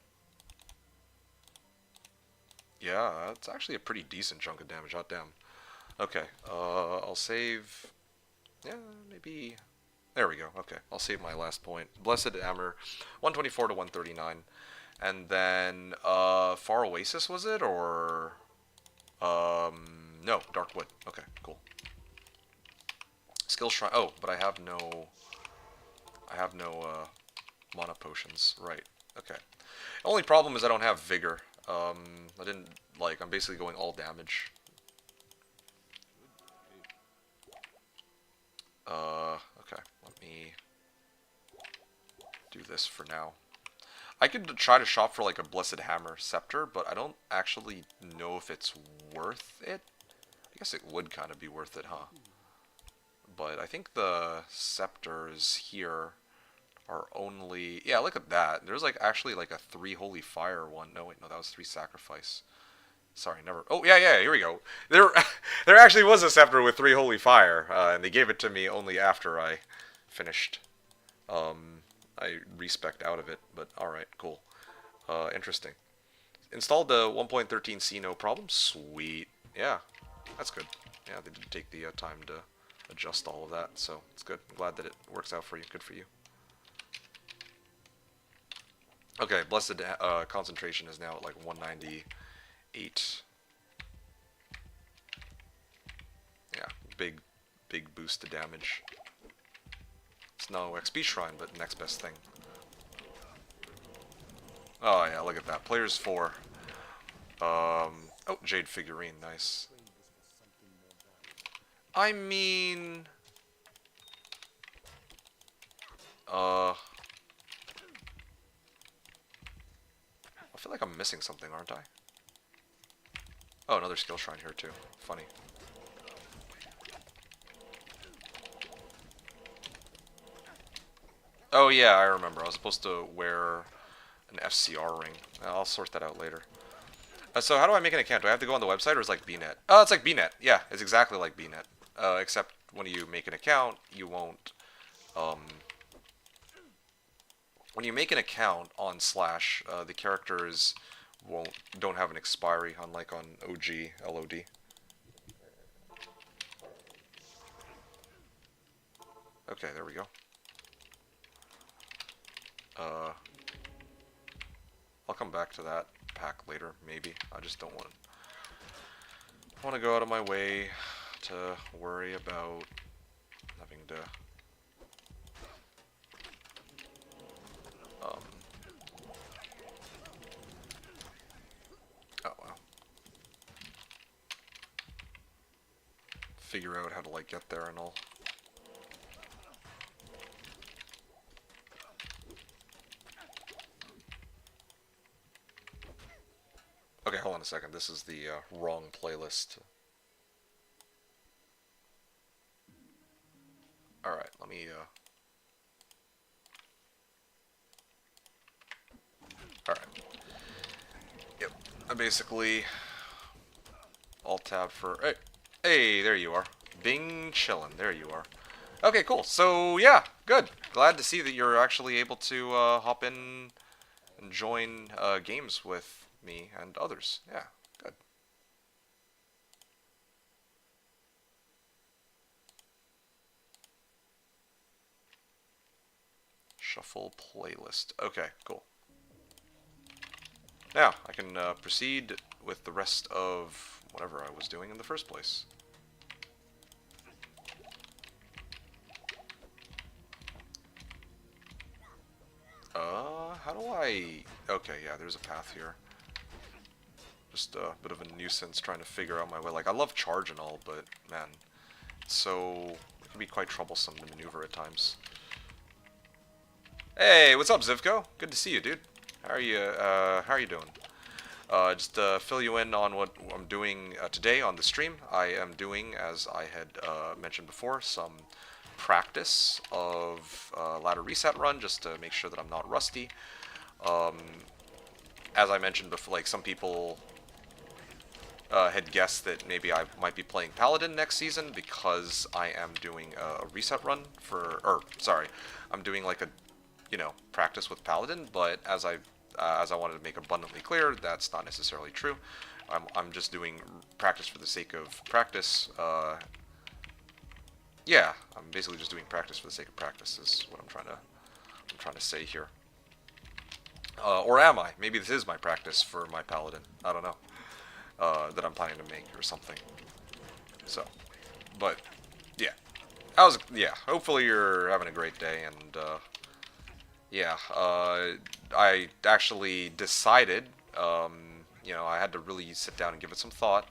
Yeah, that's actually a pretty decent chunk of damage. Hot damn. Okay, I'll save. Yeah, maybe. There we go. Okay, I'll save my last point. Blessed Hammer, 124 to 139, and then Far Oasis was it or no Dark Wood. Okay, cool. Skill Shrine. Oh, but I have no mana potions. Right. Okay. Only problem is I don't have Vigor. I didn't like. I'm basically going all damage. Okay. Let me do this for now. I could try to shop for like a Blessed Hammer Scepter, but I don't actually know if it's worth it. I guess it would kind of be worth it, huh? But I think the scepters here are only... Yeah, look at that. There's like actually like a 3 Holy Fire one. No, wait, no, that was 3 Sacrifice. Sorry, never... Oh, yeah, here we go. There there actually was a scepter with 3 Holy Fire, and they gave it to me only after I finished. I respec'd out of it, but alright, cool. Interesting. Installed the 1.13c, no problem. Sweet. Yeah, that's good. Yeah, they did take the time to adjust all of that, so it's good. I'm glad that it works out for you. Good for you. Okay, Blessed Concentration is now at like 198. Yeah, big boost to damage. It's no XP Shrine, but next best thing. Oh yeah, look at that. Players 4. Oh, Jade Figurine, nice. I mean... I feel like I'm missing something, aren't I? Oh, another skill shrine here too. Funny. Oh yeah, I remember. I was supposed to wear an FCR ring. I'll sort that out later. So how do I make an account? Do I have to go on the website or is it like BNet? Oh, it's like BNet. Yeah, it's exactly like BNet. Except when you make an account, you won't... when you make an account on Slash, the characters don't have an expiry, unlike on OG LOD. Okay, there we go. I'll come back to that pack later, maybe. I just don't want to go out of my way to worry about having to oh wow. Figure out how to like get there and all. Okay, hold on a second. This is the wrong playlist. Alright, let me... Alright. Yep. I basically... Alt-tab for... Hey, there you are. Bing chillin'. There you are. Okay, cool. So, yeah, good. Glad to see that you're actually able to hop in and join games with me and others. Yeah, good. Shuffle playlist. Okay, cool. Now, I can proceed with the rest of whatever I was doing in the first place. How do I... Okay, yeah, there's a path here. Just a bit of a nuisance trying to figure out my way. Like, I love charge and all, but, man, so it can be quite troublesome to maneuver at times. Hey, what's up, Zivko? Good to see you, dude. How are you doing? Just to fill you in on what I'm doing today on the stream, I am doing, as I had mentioned before, some practice of ladder reset run, just to make sure that I'm not rusty. As I mentioned before, like, some people had guessed that maybe I might be playing Paladin next season because I am doing a reset run for, or sorry, I'm doing like a, you know, practice with Paladin. But as I wanted to make abundantly clear, that's not necessarily true. I'm just doing practice for the sake of practice. Yeah, I'm basically just doing practice for the sake of practice is what I'm trying to say here. Or am I? Maybe this is my practice for my paladin. I don't know. That I'm planning to make or something. So, but yeah, yeah. Hopefully you're having a great day, and yeah, I actually decided. You know, I had to really sit down and give it some thought.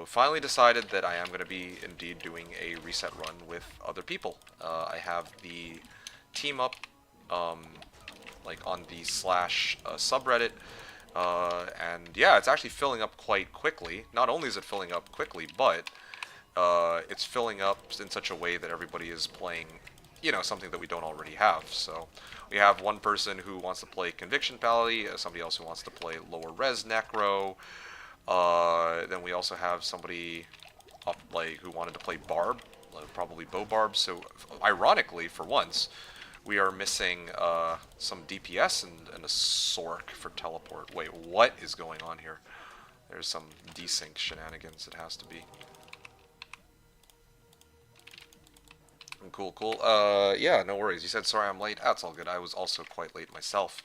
Finally decided that I am going to be indeed doing a reset run with other people. I have the team up, like on the Slash subreddit, and yeah, it's actually filling up quite quickly. Not only is it filling up quickly, but it's filling up in such a way that everybody is playing, you know, something that we don't already have. So we have one person who wants to play Conviction Pally, somebody else who wants to play Lower Res Necro. Then we also have somebody up, like, who wanted to play Barb, probably Bow Barb. So ironically, for once, we are missing some DPS and a Sork for teleport. Wait, what is going on here? There's some desync shenanigans. It has to be. Cool, cool. Yeah, no worries. You said sorry I'm late. That's all good. I was also quite late myself.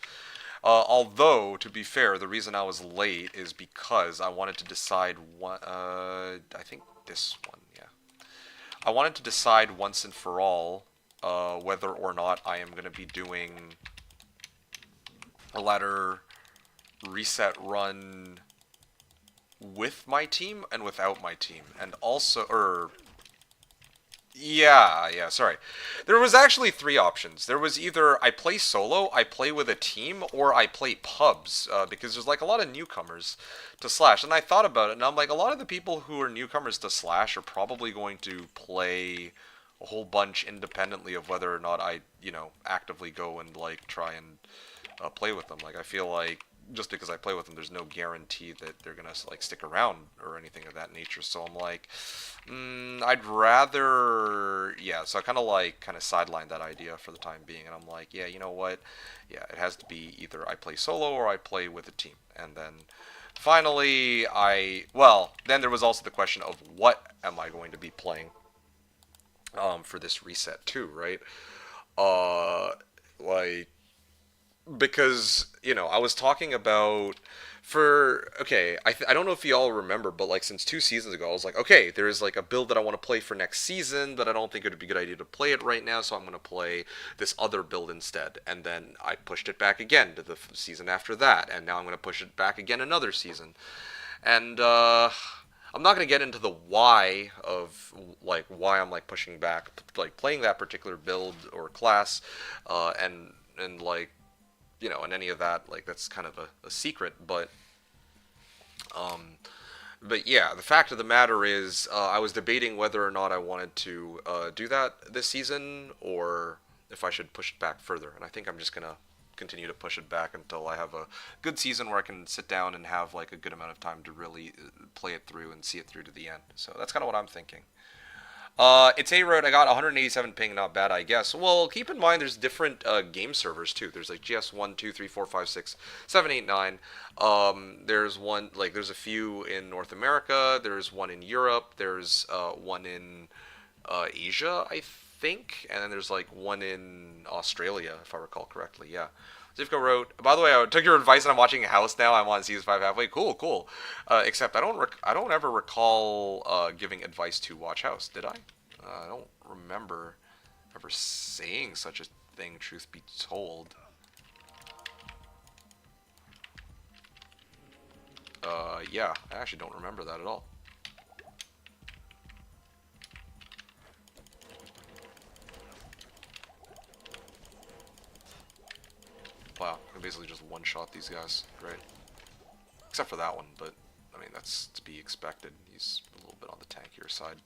Although, to be fair, the reason I was late is because I wanted to decide what, I think this one, yeah. I wanted to decide once and for all, whether or not I am going to be doing a ladder reset run with my team and without my team. And also, yeah, sorry. There was actually three options. There was either I play solo, I play with a team, or I play pubs, because there's like a lot of newcomers to Slash. And I thought about it, and I'm like, a lot of the people who are newcomers to Slash are probably going to play a whole bunch independently of whether or not I, you know, actively go and like try and play with them. Like, I feel like just because I play with them, there's no guarantee that they're gonna like stick around or anything of that nature. So I'm like, I'd rather, yeah. So I kind of sidelined that idea for the time being, and I'm like, yeah, you know what? Yeah, it has to be either I play solo or I play with a team. And then finally, well, then there was also the question of what am I going to be playing for this reset too, right? Like, because, you know, I was talking about okay, I don't know if you all remember, but like since 2 seasons ago, I was like, okay, there is like a build that I want to play for next season, but I don't think it would be a good idea to play it right now, so I'm going to play this other build instead. And then I pushed it back again to the season after that, and now I'm going to push it back again another season. And I'm not going to get into the why of like why I'm like pushing back like playing that particular build or class, and like, you know, and any of that, like, that's kind of a secret, but yeah, the fact of the matter is, I was debating whether or not I wanted to do that this season, or if I should push it back further, and I think I'm just gonna continue to push it back until I have a good season where I can sit down and have, like, a good amount of time to really play it through and see it through to the end, so that's kind of what I'm thinking. It's A-Road. I got 187 ping, not bad, I guess. Well, keep in mind there's different game servers too. There's like GS 1, 2, 3, 4, 5, 6, 7, 8, 9. There's one, like, there's a few in North America. There's one in Europe. There's one in Asia, I think. And then there's like one in Australia, if I recall correctly. Yeah. Zivko wrote, by the way, I took your advice and I'm watching House now. I'm on season 5 halfway. Cool, cool. Except I don't ever recall giving advice to watch House, did I? I don't remember ever saying such a thing, truth be told. Yeah, I actually don't remember that at all. Wow, I can basically just one-shot these guys. Great. Except for that one, but, I mean, that's to be expected. He's a little bit on the tankier side.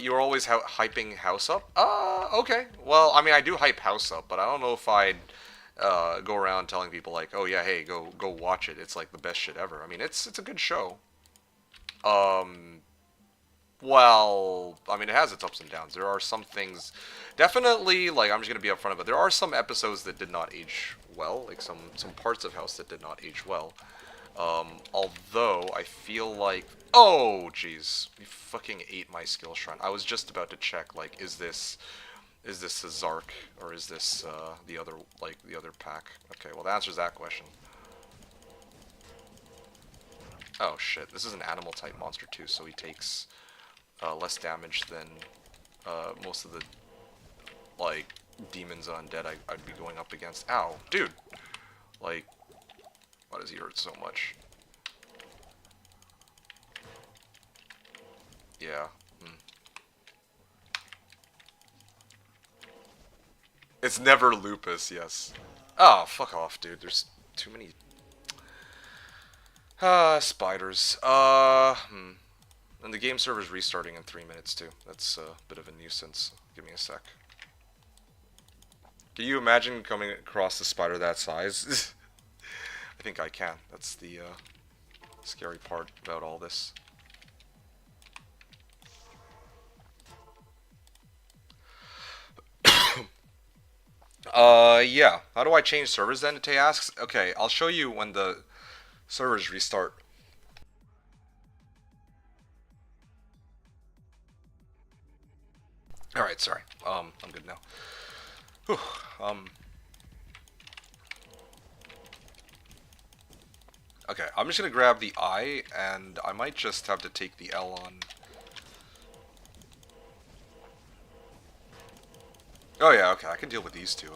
You're always hyping House up? Okay. Well, I mean, I do hype House up, but I don't know if I'd go around telling people, like, oh yeah, hey, go watch it. It's, like, the best shit ever. I mean, it's a good show. Well, I mean, it has its ups and downs. There are some things, definitely, like, I'm just gonna be upfront about it. There are some episodes that did not age well, like some parts of House that did not age well. Although I feel like, oh, jeez, you fucking ate my skill shrine. I was just about to check, like, is this a Zark or is this the other, like, the other pack? Okay, well, that answers that question. Oh shit, this is an animal type monster too, so he takes less damage than most of the, like, demons undead I'd be going up against. Ow, dude! Like, why does he hurt so much? Yeah. Hmm. It's never lupus, yes. Oh, fuck off, dude. There's too many spiders. And the game server's restarting in 3 minutes too. That's a bit of a nuisance. Give me a sec. Can you imagine coming across a spider that size? I think I can. That's the scary part about all this. Yeah. How do I change servers then, Tay asks? Okay, I'll show you when the servers restart. Alright, sorry. I'm good now. Whew. Okay, I'm just gonna grab the I, and I might just have to take the L on. Oh yeah, okay, I can deal with these two.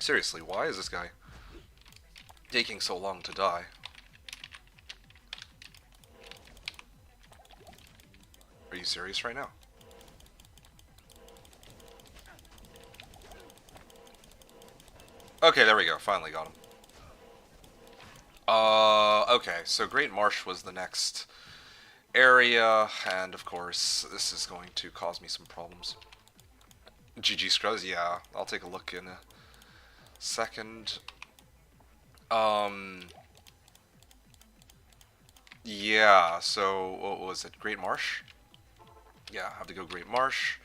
Seriously, why is this guy taking so long to die? Are you serious right now? Okay, there we go. Finally got him. Okay, so Great Marsh was the next area, and of course, this is going to cause me some problems. GG Scrubs, yeah, I'll take a look in a second. Yeah, so what was it? Great Marsh? Yeah, I have to go Great Marsh.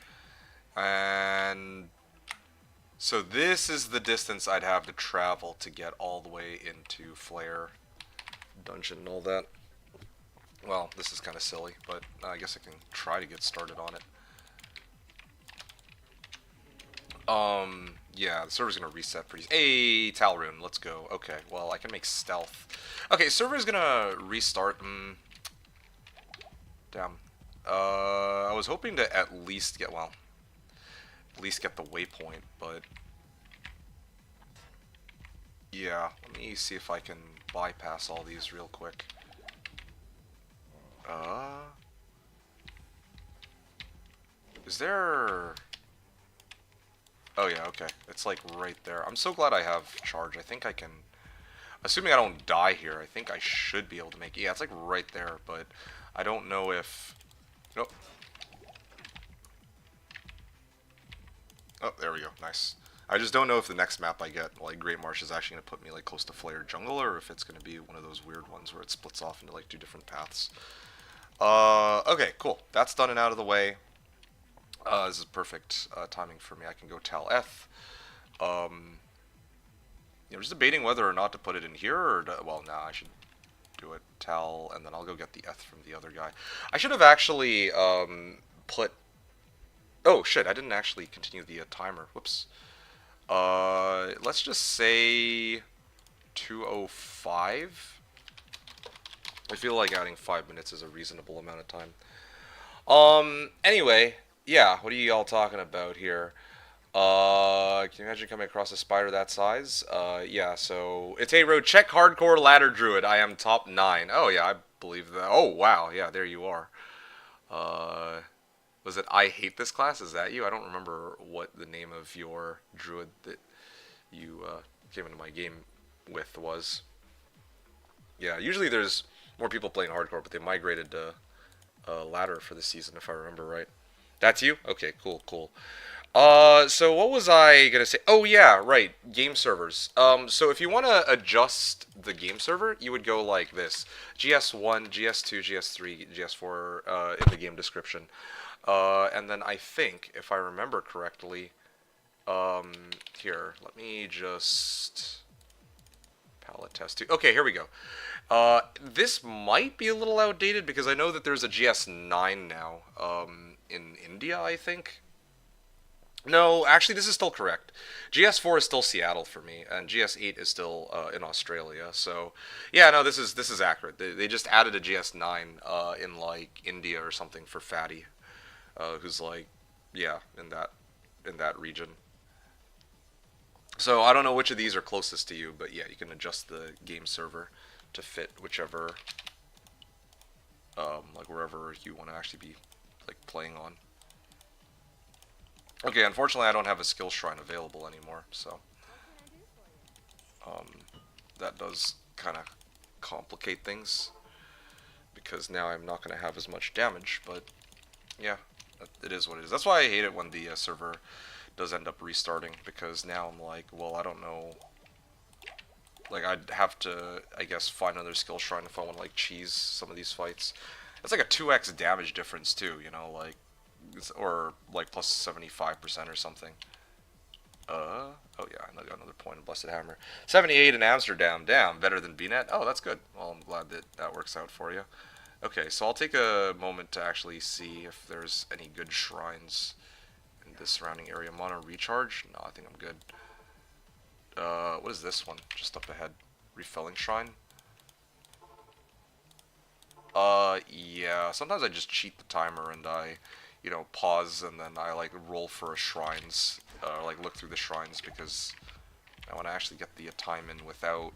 And so this is the distance I'd have to travel to get all the way into Flare Dungeon and all that. Well, this is kind of silly, but I guess I can try to get started on it. Yeah, the server's gonna reset pretty. Hey, Talrune, let's go. Okay, well, I can make stealth. Okay, server's gonna restart. Damn. I was hoping to at least get, well, at least get the waypoint, but yeah, let me see if I can bypass all these real quick. Is there... Oh yeah, okay. It's like right there. I'm so glad I have charge. I think I can... Assuming I don't die here, I think I should be able to make it. Yeah, it's like right there, but I don't know if... Nope. Oh, there we go. Nice. I just don't know if the next map I get, like Great Marsh, is actually going to put me like close to Flare Jungle, or if it's going to be one of those weird ones where it splits off into like two different paths. Okay, cool. That's done and out of the way. This is perfect timing for me. I can go Tal Eth. Just debating whether or not to put it in here, or well, nah, I should do it Tal, and then I'll go get the Eth from the other guy. I should have actually put. Oh shit! I didn't actually continue the timer. Whoops. Let's just say 2:05. I feel like adding 5 minutes is a reasonable amount of time. Anyway, yeah, what are you all talking about here? Can you imagine coming across a spider that size? Yeah, so it's a road check hardcore ladder druid. I am top 9. Oh yeah, I believe that. Oh wow, yeah, there you are. Was it I hate this class? Is that you? I don't remember what the name of your druid that you came into my game with was. Yeah, usually there's more people playing hardcore, but they migrated to ladder for this season, if I remember right. That's you? Okay, cool, cool. So what was I gonna say? Oh yeah, right. Game servers. So if you want to adjust the game server, you would go like this: GS1, GS2, GS3, GS4 in the game description. And then I think, if I remember correctly, here, let me just palette test two. Okay, here we go. This might be a little outdated because I know that there's a GS9 now, in India, I think. No, actually, this is still correct. GS4 is still Seattle for me, and GS8 is still in Australia. So, yeah, no, this is accurate. They just added a GS9 in like India or something for Fatty, who's like, yeah, in that region. So I don't know which of these are closest to you, but yeah, you can adjust the game server to fit whichever, like wherever you want to actually be like playing on. Okay, unfortunately, I don't have a skill shrine available anymore, so um, that does kind of complicate things because now I'm not going to have as much damage. But yeah, it is what it is. That's why I hate it when the server does end up restarting, because now I'm like, well, I don't know. Like, I'd have to, I guess, find another skill shrine if I want to like cheese some of these fights. It's like a 2x damage difference too, you know, like, or like plus 75% or something. Oh yeah, I got another point in Blessed Hammer. 78 in Amsterdam, damn, better than BNet. Oh, that's good. Well, I'm glad that that works out for you. Okay, so I'll take a moment to actually see if there's any good shrines in this surrounding area. Mono recharge? No, I think I'm good. What is this one? Just up ahead. Refilling shrine? Yeah. Sometimes I just cheat the timer and I, pause and then I like roll for a shrines, like look through the shrines because I want to actually get the time in without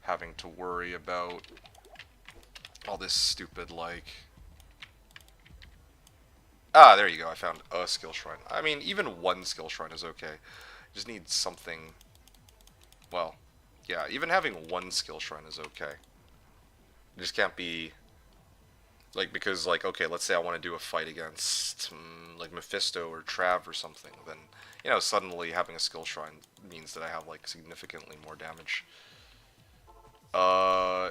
having to worry about all this stupid like. Ah, there you go. I found a skill shrine. I mean, even one skill shrine is okay. Just need something. Well, yeah. Even having one skill shrine is okay. It just can't be like, because like, okay, let's say I want to do a fight against like Mephisto or Trav or something, then suddenly having a skill shrine means that I have like significantly more damage. Uh,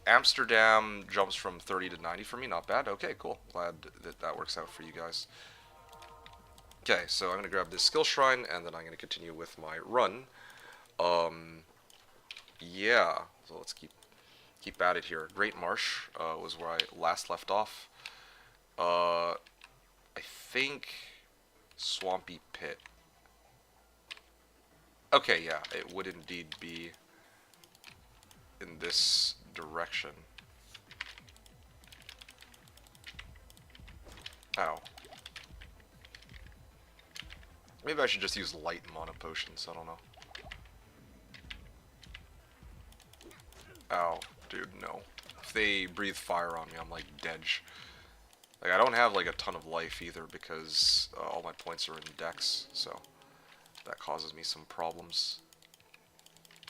Amsterdam jumps from 30 to 90 for me, not bad. Okay, cool. Glad that that works out for you guys. Okay, so I'm gonna grab this skill shrine and then I'm gonna continue with my run. Um, yeah. So let's keep at it here. Great Marsh was where I last left off. I think Swampy Pit. Okay, yeah, it would indeed be in this direction. Ow. Maybe I should just use light mana potions, I don't know. Ow, dude, no. If they breathe fire on me, I'm like dead. Like, I don't have like a ton of life either because all my points are in dex, so that causes me some problems.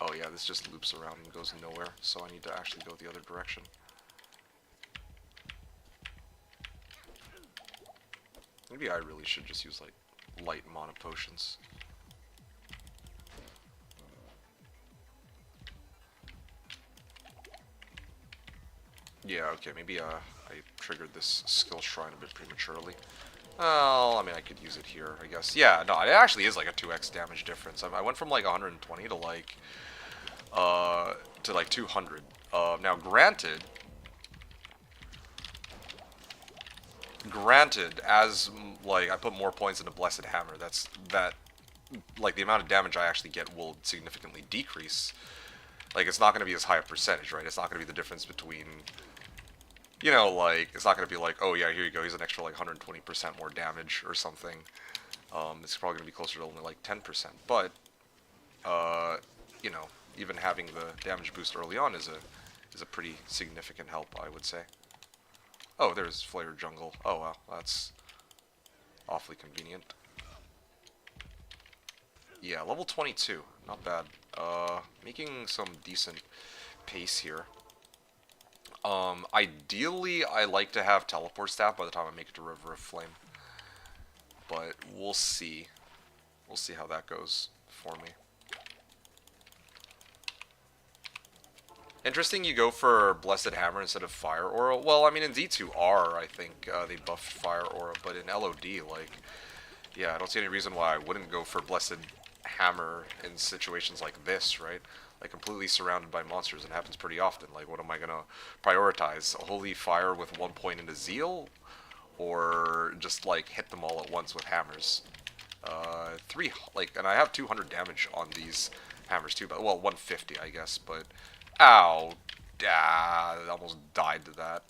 Oh yeah, this just loops around and goes nowhere, so I need to actually go the other direction. Maybe I really should just use like light mana potions. Yeah, okay, maybe I triggered this skill shrine a bit prematurely. Well, I mean, I could use it here, I guess. Yeah, no, it actually is like a 2x damage difference. I went from like 120 to like 200. Now, granted, as like I put more points into Blessed Hammer, that like the amount of damage I actually get will significantly decrease. Like, it's not going to be as high a percentage, right? It's not going to be the difference between, like, it's not going to be like, oh yeah, here you go, he's an extra like 120% more damage or something. It's probably going to be closer to only like 10%. But, uh, you know, even having the damage boost early on is a pretty significant help, I would say. Oh, there's Flare Jungle. Oh wow, that's awfully convenient. Yeah, level 22, not bad. Making some decent pace here. Ideally, I like to have Teleport Staff by the time I make it to River of Flame. But we'll see. we'll see how that goes for me. Interesting you go for Blessed Hammer instead of Fire Aura. Well, I mean, in D2R, I think they buffed Fire Aura, but in LOD, like, yeah, I don't see any reason why I wouldn't go for Blessed Hammer in situations like this, right? Like, completely surrounded by monsters, and it happens pretty often. Like, what am I gonna prioritize? Holy Fire with 1 point into Zeal? Or just, like, hit them all at once with hammers? And I have 200 damage on these hammers too, but, well, 150, I guess, but... Ow. Ah, I almost died to that.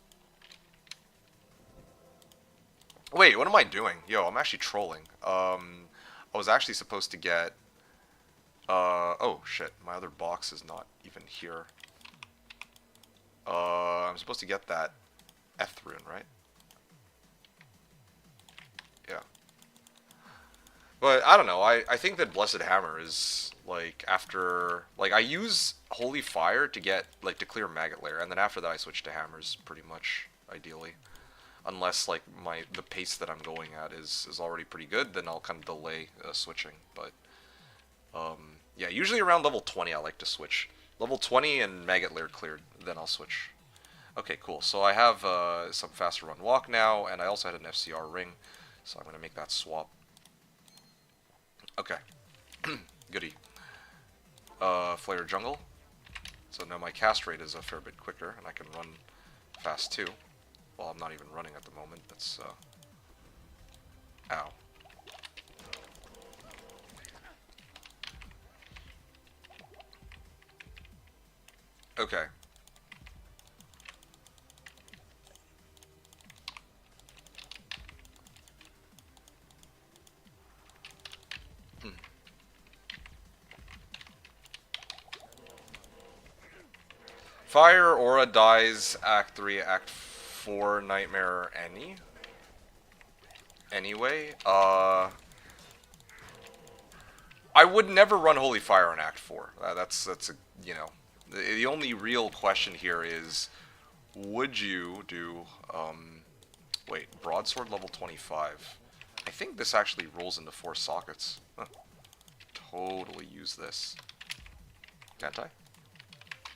Wait, what am I doing? Yo, I'm actually trolling. I was actually supposed to get... oh, shit. My other box is not even here. I'm supposed to get that F rune, right? Yeah. But, I don't know. I think that Blessed Hammer is... Like, after... Like, I use Holy Fire to get, like, to clear Maggot Lair, and then after that I switch to Hammers, pretty much, ideally. Unless, like, the pace that I'm going at is already pretty good, then I'll kind of delay switching, but... yeah, usually around level 20 I like to switch. Level 20 and Maggot Lair cleared, then I'll switch. Okay, cool. So I have some faster run walk now, and I also had an FCR ring, so I'm going to make that swap. Okay. Goody. Flare Jungle. So now my cast rate is a fair bit quicker, and I can run fast too. Well, I'm not even running at the moment. That's, ow. Okay. Fire Aura dies Act 3, Act 4, Nightmare anyway. I would never run Holy Fire in Act 4. That's a, you know, the only real question here is, would you do, wait, Broadsword level 25. I think this actually rolls into 4 sockets. Huh. Totally use this. Can't I?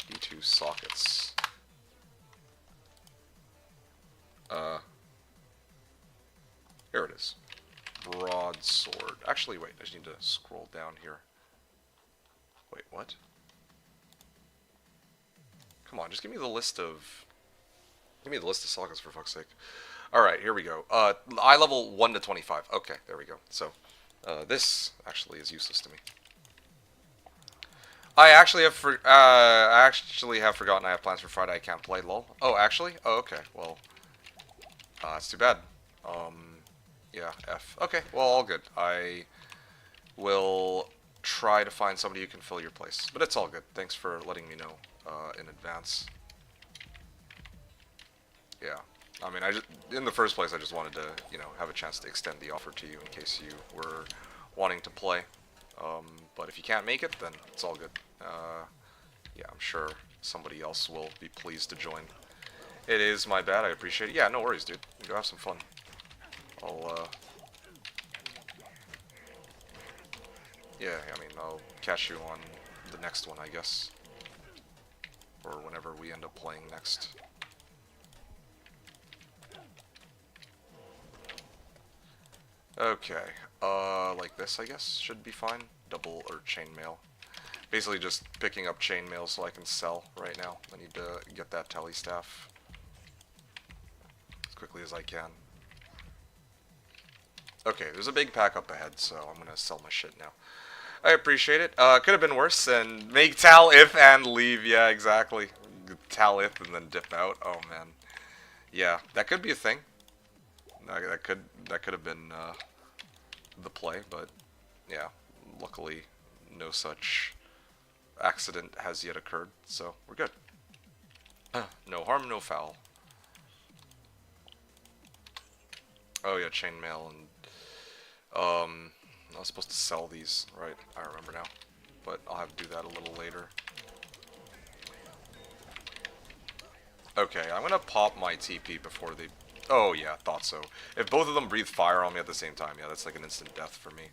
D2 sockets. Here it is. Broadsword. Actually, wait, I just need to scroll down here. Wait, what? Come on, just give me the list of... Give me the list of sockets, for fuck's sake. Alright, here we go. Eye level 1 to 25. Okay, there we go. So, this actually is useless to me. I actually have forgotten I have plans for Friday. I can't play, lol. Oh, actually? Oh, okay. Well, that's too bad. Yeah, F. Okay, well, all good. I will try to find somebody who can fill your place. But it's all good. Thanks for letting me know in advance. Yeah. I mean, in the first place, I just wanted to, you know, have a chance to extend the offer to you in case you were wanting to play. But if you can't make it, then it's all good. Yeah, I'm sure somebody else will be pleased to join. It is my bad, I appreciate it. Yeah, no worries, dude. Go have some fun. Yeah, I mean, I'll catch you on the next one, I guess. Or whenever we end up playing next. Okay, like this, I guess, should be fine. Double or chainmail. Basically just picking up chainmail so I can sell right now. I need to get that tele staff as quickly as I can. Okay, there's a big pack up ahead, so I'm gonna sell my shit now. I appreciate it. Could have been worse, and make Tal if and leave. Yeah, exactly. Tal if and then dip out. Oh man. Yeah, that could be a thing. That could have been the play, but yeah, luckily no such accident has yet occurred, so we're good. No harm, no foul. Oh yeah, chainmail and I was supposed to sell these, right? I remember now, but I'll have to do that a little later. Okay, I'm gonna pop my TP before they... Oh yeah, thought so. If both of them breathe fire on me at the same time, yeah, that's like an instant death for me.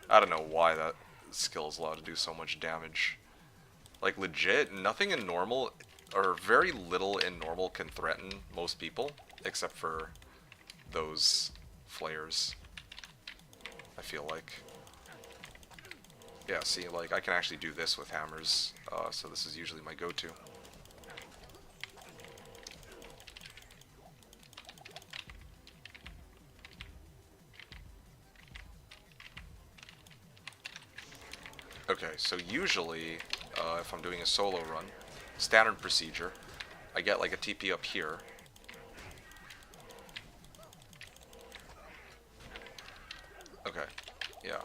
I don't know why that skill is allowed to do so much damage. Like, legit, nothing in normal, or very little in normal can threaten most people, except for those flares, I feel like. Yeah, see, like, I can actually do this with hammers, so this is usually my go-to. Okay, so usually, if I'm doing a solo run, standard procedure, I get like a TP up here. Okay, yeah.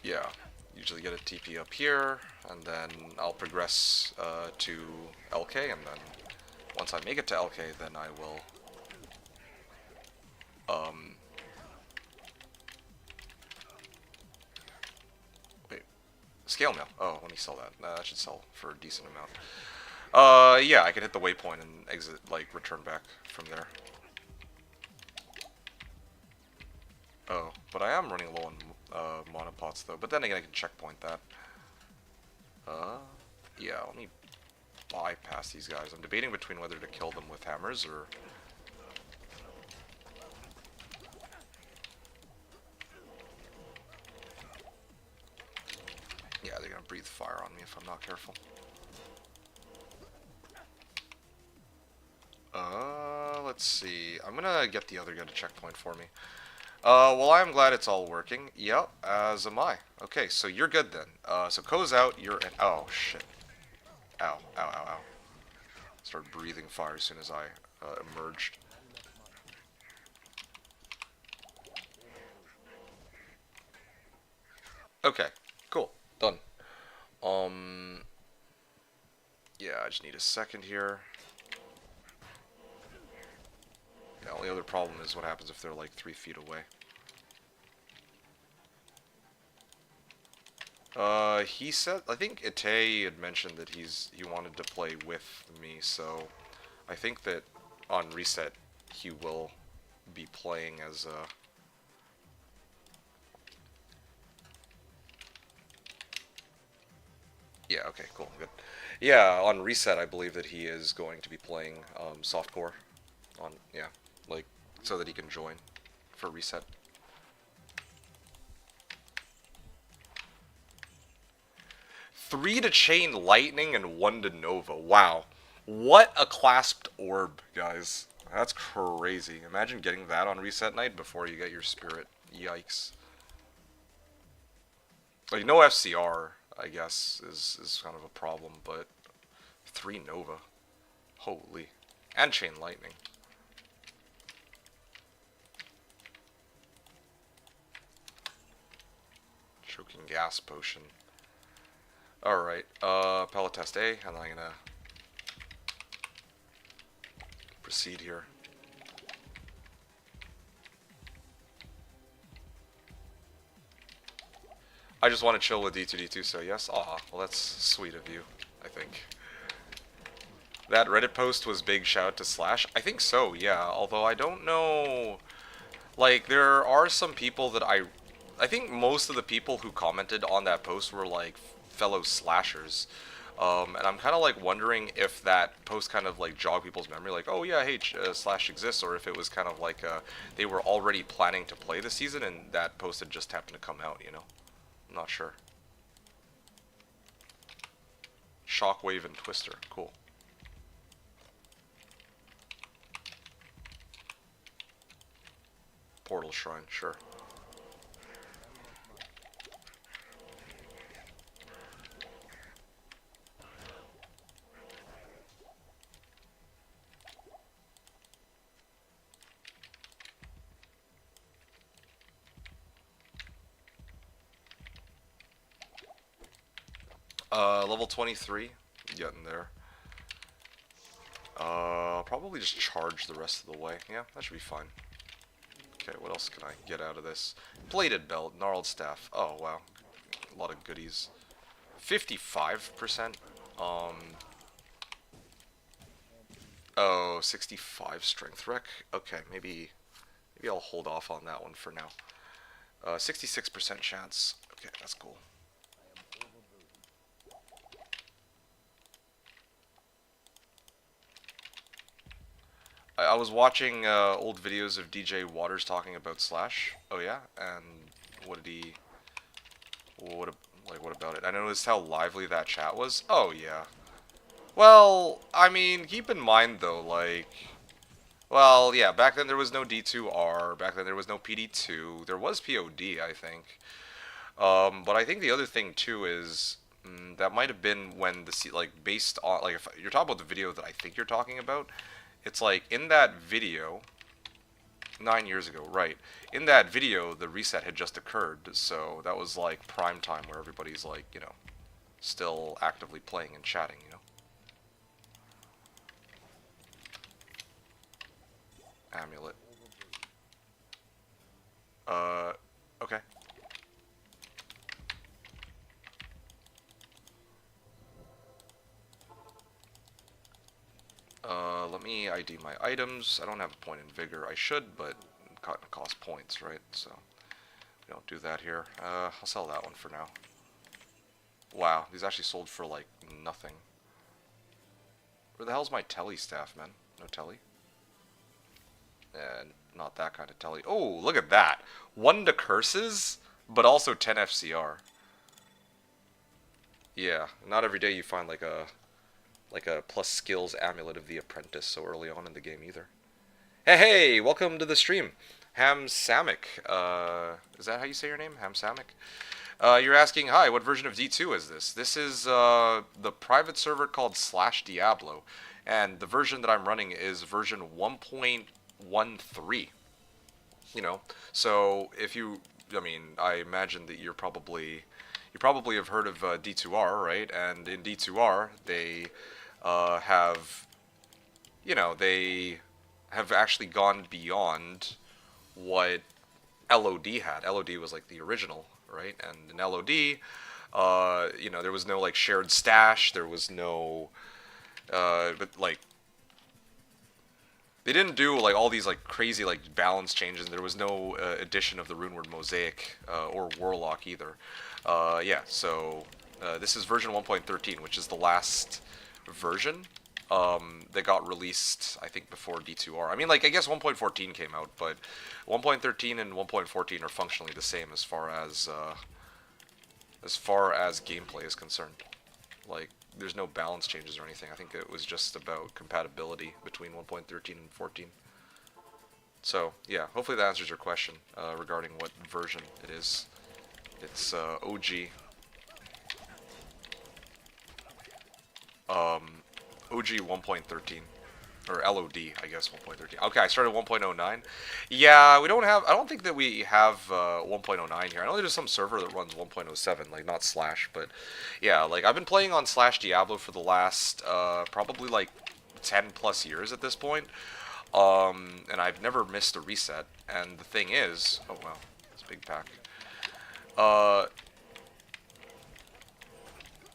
Yeah, usually get a TP up here, and then I'll progress to LK, and then once I make it to LK, then I will, wait, scale mail. Oh, let me sell that. That should sell for a decent amount. Yeah, I can hit the waypoint and exit, like, return back from there. Oh, but I am running low on monopots, though. But then again, I can checkpoint that. Yeah, let me bypass these guys. I'm debating between whether to kill them with hammers or... Yeah, they're gonna breathe fire on me if I'm not careful. Let's see. I'm gonna get the other guy to checkpoint for me. Well, I'm glad it's all working. Yep, as am I. Okay, so you're good then. So Ko's out, you're in. Oh, shit. Ow, ow, ow, ow. Started breathing fire as soon as I emerged. Okay, cool. Done. Yeah, I just need a second here. The only other problem is what happens if they're like 3 feet away. He said, I think Ite had mentioned that he wanted to play with me, so I think that on reset he will be playing as yeah, okay, cool, good. Yeah, on reset I believe that he is going to be playing softcore on, yeah, like, so that he can join for reset. 3 to Chain Lightning and 1 to Nova. Wow. What a clasped orb, guys. That's crazy. Imagine getting that on reset night before you get your spirit. Yikes. Like, no FCR, I guess, is kind of a problem, but 3 Nova. Holy. And Chain Lightning. Choking Gas Potion. Alright, pellet test A, and then I'm gonna proceed here. I just want to chill with D2D2, so yes. Aw, well that's sweet of you, I think. That Reddit post was big shout out to Slash? I think so, yeah, although I don't know... Like, there are some people that I think most of the people who commented on that post were, like, fellow slashers. And I'm kind of, like, wondering if that post kind of, like, jogged people's memory, like, oh, yeah, hey, Slash exists, or if it was kind of like, they were already planning to play the season, and that post had just happened to come out, you know? I'm not sure. Shockwave and Twister, cool. Portal Shrine, sure. Level 23, getting there. I'll probably just charge the rest of the way. Yeah, that should be fine. Okay, what else can I get out of this? Bladed Belt, Gnarled Staff. Oh, wow. A lot of goodies. 55%. Oh, 65 strength rec. Okay, maybe I'll hold off on that one for now. 66% chance. Okay, that's cool. I was watching old videos of DJ Waters talking about Slash. Oh yeah, and what did he? What like what about it? I noticed how lively that chat was. Oh yeah. Well, I mean, keep in mind though, like, well, yeah, back then there was no D2R. Back then there was no PD2. There was POD, I think. But I think the other thing too is that might have been when like based on like if you're talking about the video that I think you're talking about, it's like in that video 9 years ago, right? In that video, the reset had just occurred, so that was like prime time where everybody's like, still actively playing and chatting, Amulet. Okay. Let me ID my items. I don't have a point in vigor. I should, but it cost points, right? So we don't do that here. I'll sell that one for now. Wow, these actually sold for like nothing. Where the hell's my telly staff, man? No telly? Not that kind of telly. Oh, look at that. 1 to curses, but also 10 FCR. Yeah, not every day you find like a plus skills amulet of the apprentice so early on in the game either. Hey, welcome to the stream. Ham Samick. Is that how you say your name? Ham Samick? You're asking, hi, what version of D2 is this? This is the private server called Slashdiablo, and the version that I'm running is version 1.13. So if I imagine that you probably have heard of D2R, right? And in D2R, they they have actually gone beyond what LOD had. LOD was like the original, right? And in LOD, there was no like shared stash. There was no, but like they didn't do like all these like crazy like balance changes. There was no addition of the runeward mosaic or warlock either. So this is version 1.13, which is the last version that got released, I think, before D2R. I mean, like, I guess 1.14 came out, but 1.13 and 1.14 are functionally the same as far as gameplay is concerned. Like, there's no balance changes or anything. I think it was just about compatibility between 1.13 and 14. So, yeah, hopefully that answers your question regarding what version it is. It's OG. OG 1.13. Or LOD, I guess, 1.13. Okay, I started 1.09. Yeah, I don't think that we have 1.09 here. I know there's some server that runs 1.07, like not Slash, but yeah, like I've been playing on Slashdiablo for the last probably like 10 plus years at this point. And I've never missed a reset. And the thing is, oh wow, it's a big pack.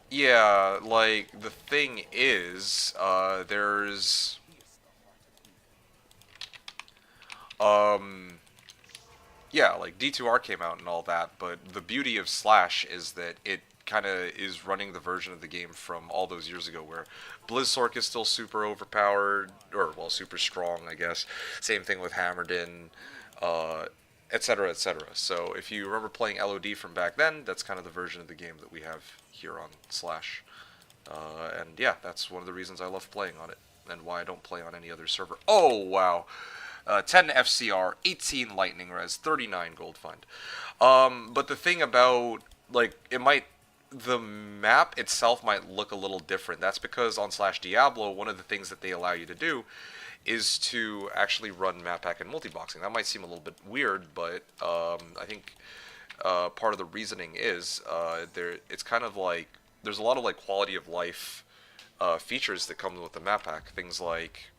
Yeah, like the thing is, there's yeah, like D2R came out and all that, but the beauty of Slash is that it kind of is running the version of the game from all those years ago where Blizzsork is still super overpowered, or, well, super strong, I guess. Same thing with Hammerden, etc., etc. So if you remember playing LOD from back then, that's kind of the version of the game that we have here on Slash. And yeah, that's one of the reasons I love playing on it, and why I don't play on any other server. Oh, wow. 10 FCR, 18 Lightning Res, 39 Gold Fund. But the thing about, like, the map itself might look a little different. That's because on Slashdiablo, one of the things that they allow you to do is to actually run map pack and multiboxing. That might seem a little bit weird, but I think part of the reasoning is it's kind of like there's a lot of like quality of life features that come with the map pack. Things like,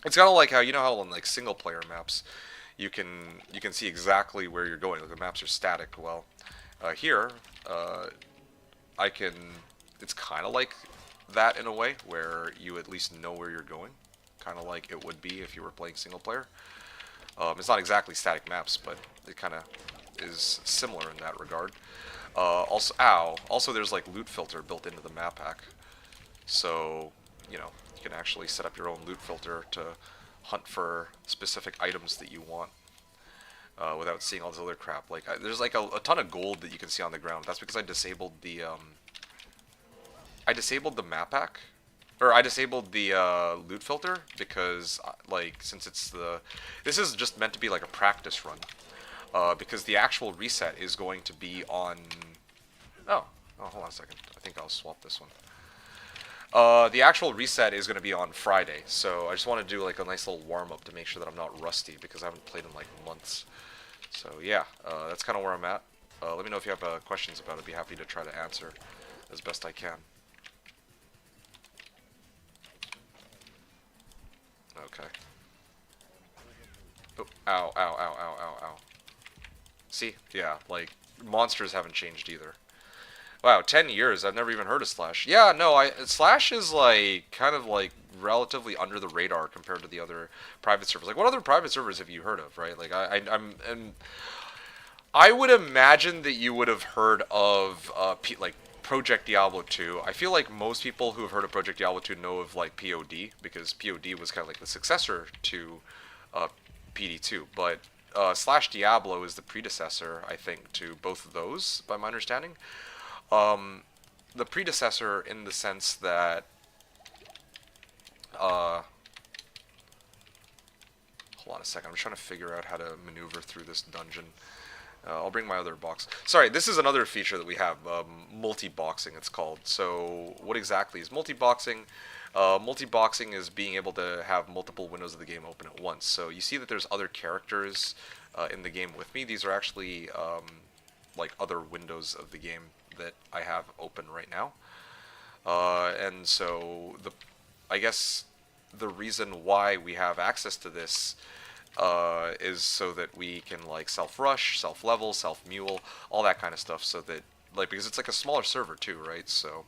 it's kind of like how how on like single player maps you can see exactly where you're going. Like the maps are static. Well, here it's kind of like that in a way where you at least know where you're going. kind of like it would be if you were playing single player. It's not exactly static maps, but it kind of is similar in that regard. Also there's like loot filter built into the map pack, so you know you can actually set up your own loot filter to hunt for specific items that you want. Without seeing all this other crap. Like, there's like a ton of gold that you can see on the ground. That's because I disabled the map pack, or I disabled the loot filter because, like, since this is just meant to be like a practice run, because the actual reset is going to be on. Oh, hold on a second. I think I'll swap this one. The actual reset is going to be on Friday, so I just want to do like a nice little warm-up to make sure that I'm not rusty, because I haven't played in like months. So yeah, that's kind of where I'm at. Let me know if you have questions about it. I'd be happy to try to answer as best I can. Okay. Oh, ow, ow, ow, ow, ow, ow. See? Yeah, like, monsters haven't changed either. Wow, 10 years. I've never even heard of Slash. Yeah, no, Slash is like kind of like relatively under the radar compared to the other private servers. Like, what other private servers have you heard of, right? Like, I would imagine that you would have heard of like Project Diablo 2. I feel like most people who have heard of Project Diablo 2 know of like POD, because POD was kind of like the successor to PD2, but Slashdiablo is the predecessor, I think, to both of those, by my understanding. The predecessor in the sense that, hold on a second, I'm trying to figure out how to maneuver through this dungeon. I'll bring my other box. Sorry, this is another feature that we have, multi-boxing it's called. So, what exactly is multi-boxing? Multi-boxing is being able to have multiple windows of the game open at once. So, you see that there's other characters in the game with me. These are actually, like, other windows of the game that I have open right now. And so I guess the reason why we have access to this is so that we can like self-rush, self-level, self-mule, all that kind of stuff, so that like, because it's like a smaller server too, right? So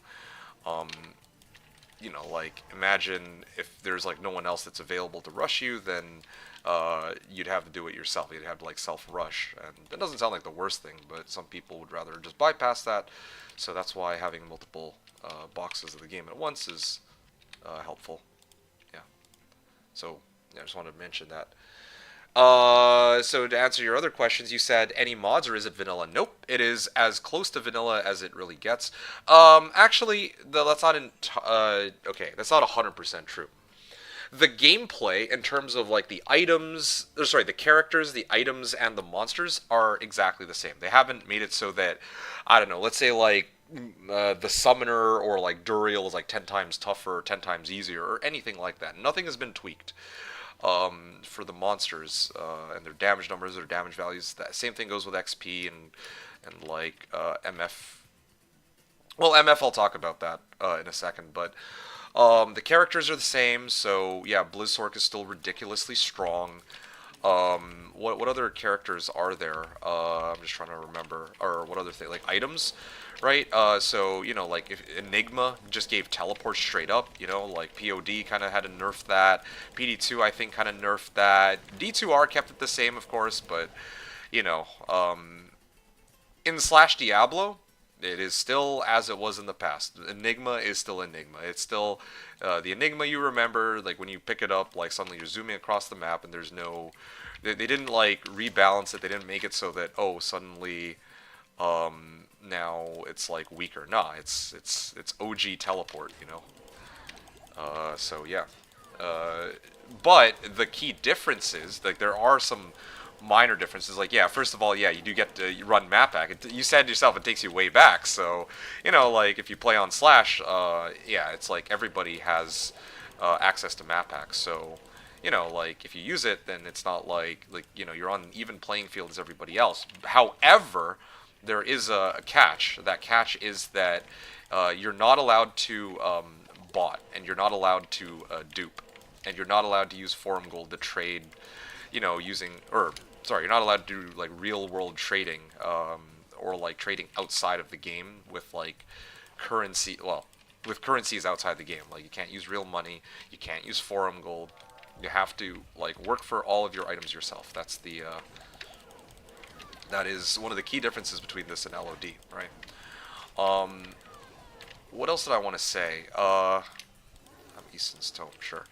you know, like, imagine if there's like no one else that's available to rush you, then you'd have to do it yourself. You'd have to like self-rush, and that doesn't sound like the worst thing, but some people would rather just bypass that. So that's why having multiple boxes of the game at once is helpful. Yeah. So yeah, I just wanted to mention that. So to answer your other questions, you said any mods, or is it vanilla? Nope, it is as close to vanilla as it really gets. Actually, that's not okay, that's not 100% true. The gameplay in terms of like the items, or sorry, the characters, the items, and the monsters are exactly the same. They haven't made it so that, I don't know, let's say like the summoner or like Duriel is like 10 times tougher, 10 times easier, or anything like that. Nothing has been tweaked for the monsters and their damage numbers, their damage values. That same thing goes with XP and like MF. Well, MF, I'll talk about that in a second, but the characters are the same. So yeah, Blizzsork is still ridiculously strong. What other characters are there? I'm just trying to remember. Or what other thing? Like items, right? So, you know, like if Enigma just gave teleport straight up, you know, like POD kind of had to nerf that. PD2, I think, kind of nerfed that. D2R kept it the same, of course, but, you know, in Slashdiablo, it is still as it was in the past. Enigma is still Enigma. It's still the Enigma you remember. Like when you pick it up, like suddenly you're zooming across the map, and there's no. They didn't like rebalance it. They didn't make it so that suddenly, now it's like weaker. Nah, it's OG teleport. You know. So yeah. But the key difference is like there are some minor differences. Like, yeah, first of all, yeah, you do get to run map pack. You said yourself it takes you way back, so, you know, like, if you play on Slash, yeah, it's like everybody has access to map pack, so, you know, like, if you use it, then it's not like, you know, you're on an even playing field as everybody else. However, there is a catch. That catch is that you're not allowed to bot, and you're not allowed to dupe, and you're not allowed to use forum gold to trade, you know, you're not allowed to do like real world trading, or like trading outside of the game with like currency. Well, with currencies outside the game. Like, you can't use real money, you can't use forum gold. You have to like work for all of your items yourself. That's the that is one of the key differences between this and LOD, right? What else did I want to say? I'm Easton's Tome, sure.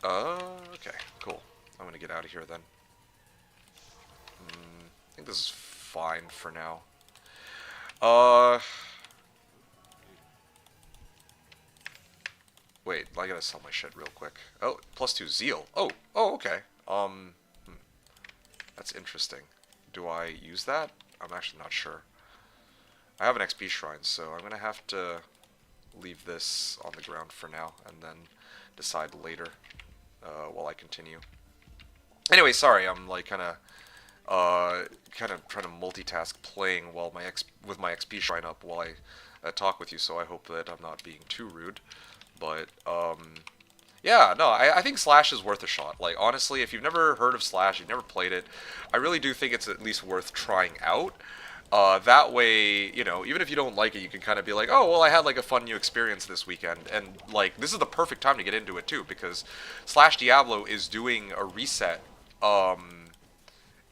Okay, cool. I'm gonna get out of here then. I think this is fine for now. Wait, I gotta sell my shit real quick. Oh, +2 zeal. Oh, okay. That's interesting. Do I use that? I'm actually not sure. I have an XP shrine, so I'm gonna have to leave this on the ground for now, and then decide later while I continue. Anyway, sorry, I'm like kind of trying to multitask playing while with my XP shrine up while I talk with you. So I hope that I'm not being too rude. But yeah, no, I think Slash is worth a shot. Like, honestly, if you've never heard of Slash, you've never played it, I really do think it's at least worth trying out. That way, you know, even if you don't like it, you can kind of be like, oh, well, I had like a fun new experience this weekend. And like, this is the perfect time to get into it too, because Slashdiablo is doing a reset,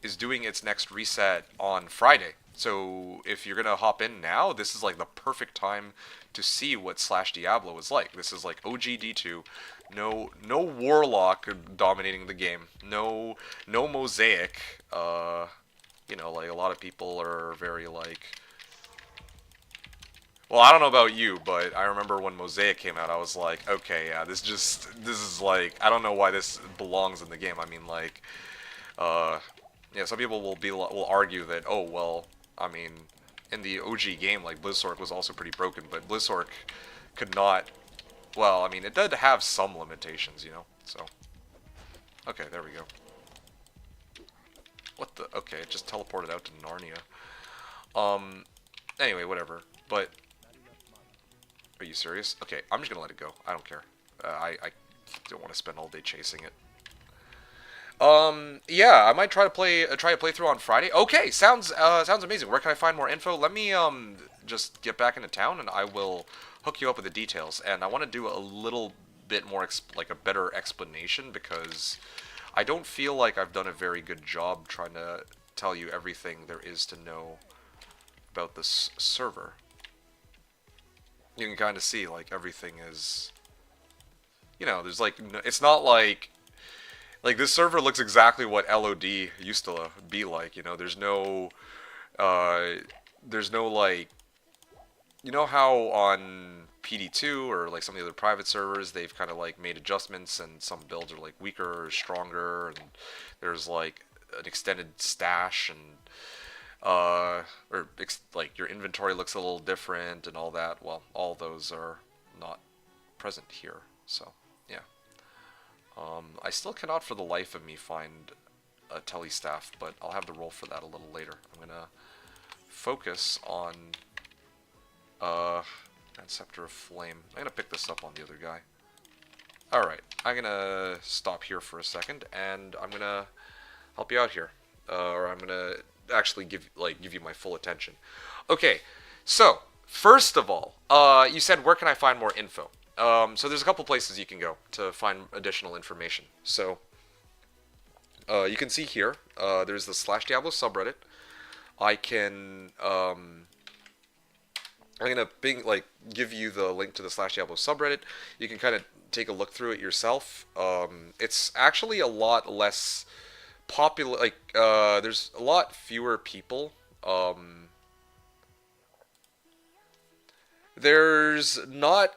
is doing its next reset on Friday. So if you're gonna hop in now, this is like the perfect time to see what Slashdiablo is like. This is like OG D2, no Warlock dominating the game, no Mosaic. You know, like a lot of people are very like, well, I don't know about you, but I remember when Mosaic came out, I was like, okay, yeah, this is like, I don't know why this belongs in the game. I mean, like, yeah, some people will argue that, oh, well, I mean, in the OG game, like, Blizzork was also pretty broken, but Blizzork could not, well, I mean, it did have some limitations, you know, so. Okay, there we go. What the, okay, it just teleported out to Narnia. Anyway, whatever, but, are you serious? Okay, I'm just gonna let it go, I don't care. I don't want to spend all day chasing it. Yeah, I might try a playthrough on Friday. Okay, sounds amazing. Where can I find more info? Let me just get back into town, and I will hook you up with the details. And I want to do a little bit more like a better explanation, because I don't feel like I've done a very good job trying to tell you everything there is to know about this server. You can kind of see like everything is, you know, there's like it's not like this server looks exactly what LOD used to be like, you know, there's no like, you know how on PD2 or like some of the other private servers, they've kind of like made adjustments and some builds are like weaker or stronger, and there's like an extended stash and, like your inventory looks a little different and all that. Well, all those are not present here, so yeah. I still cannot for the life of me find a telestaff, but I'll have the roll for that a little later. I'm gonna focus on Scepter of Flame. I'm gonna pick this up on the other guy. Alright, I'm gonna stop here for a second, and I'm gonna help you out here. Or I'm gonna actually give you my full attention. Okay, so, first of all, you said, where can I find more info? So there's a couple places you can go to find additional information. So you can see here, there's the Slashdiablo subreddit. I can, I'm gonna give you the link to the Slashdiablo subreddit. You can kind of take a look through it yourself. It's actually a lot less popular. Like there's a lot fewer people. There's not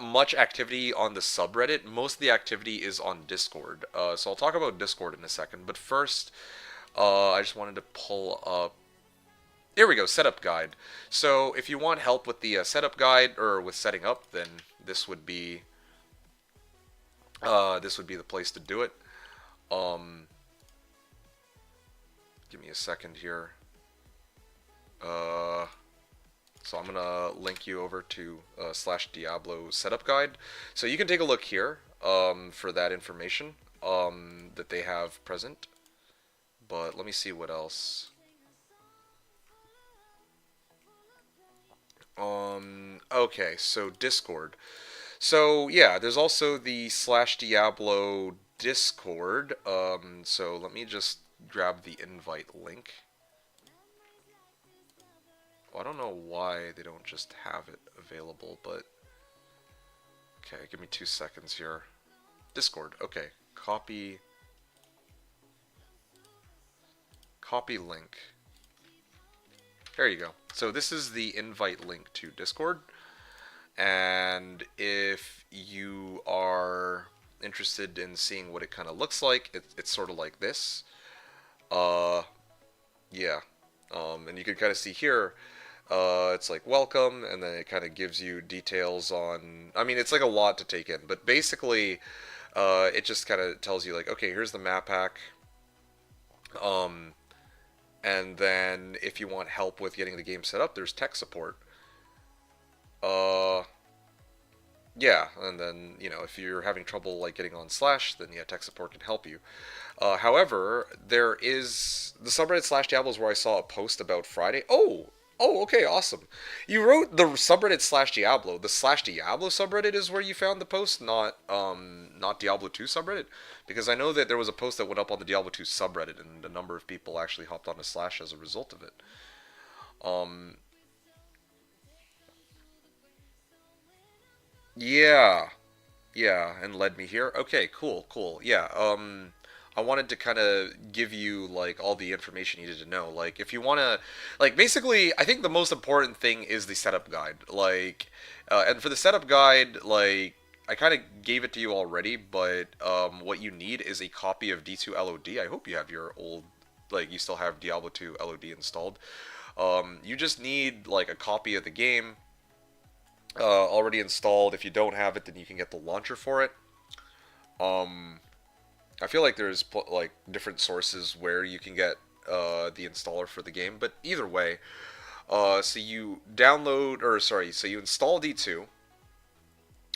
much activity on the subreddit. Most of the activity is on Discord. So I'll talk about Discord in a second. But first, I just wanted to pull up. Here we go, setup guide. So if you want help with the setup guide or with setting up, then this would be the place to do it. Give me a second here. So I'm gonna link you over to Slashdiablo setup guide. So you can take a look here for that information that they have present. But let me see what else. Okay, so Discord. So yeah, there's also the Slashdiablo Discord. So let me just grab the invite link. Well, I don't know why they don't just have it available, but okay, give me 2 seconds here. Discord. Okay, copy link. There you go. So this is the invite link to Discord. And if you are interested in seeing what it kind of looks like, it's sort of like this. Uh, yeah. And you can kind of see here, it's like welcome, and then it kind of gives you details on. I mean, it's like a lot to take in, but basically, it just kind of tells you like, okay, here's the map pack. Um, and then if you want help with getting the game set up, there's tech support. Uh, Yeah, and then, if you're having trouble like getting on Slash, then yeah, tech support can help you. However, there is the subreddit Slashdiablo is where I saw a post about Friday. Oh, okay, awesome. You wrote the subreddit Slashdiablo. The Slashdiablo subreddit is where you found the post, not Diablo 2 subreddit, because I know that there was a post that went up on the Diablo 2 subreddit, and a number of people actually hopped onto Slash as a result of it. Um, yeah, Yeah, and led me here. Okay, cool. Yeah, I wanted to kind of give you like all the information you needed to know. Like if you want to like basically I think the most important thing is the setup guide. Like and for the setup guide, like I kind of gave it to you already, but what you need is a copy of D2 LOD. I hope you have your old like you still have Diablo 2 LOD installed. You just need like a copy of the game already installed. If you don't have it, then you can get the launcher for it. Um, I feel like there's like different sources where you can get the installer for the game, but either way, so you download or sorry, so you install D2,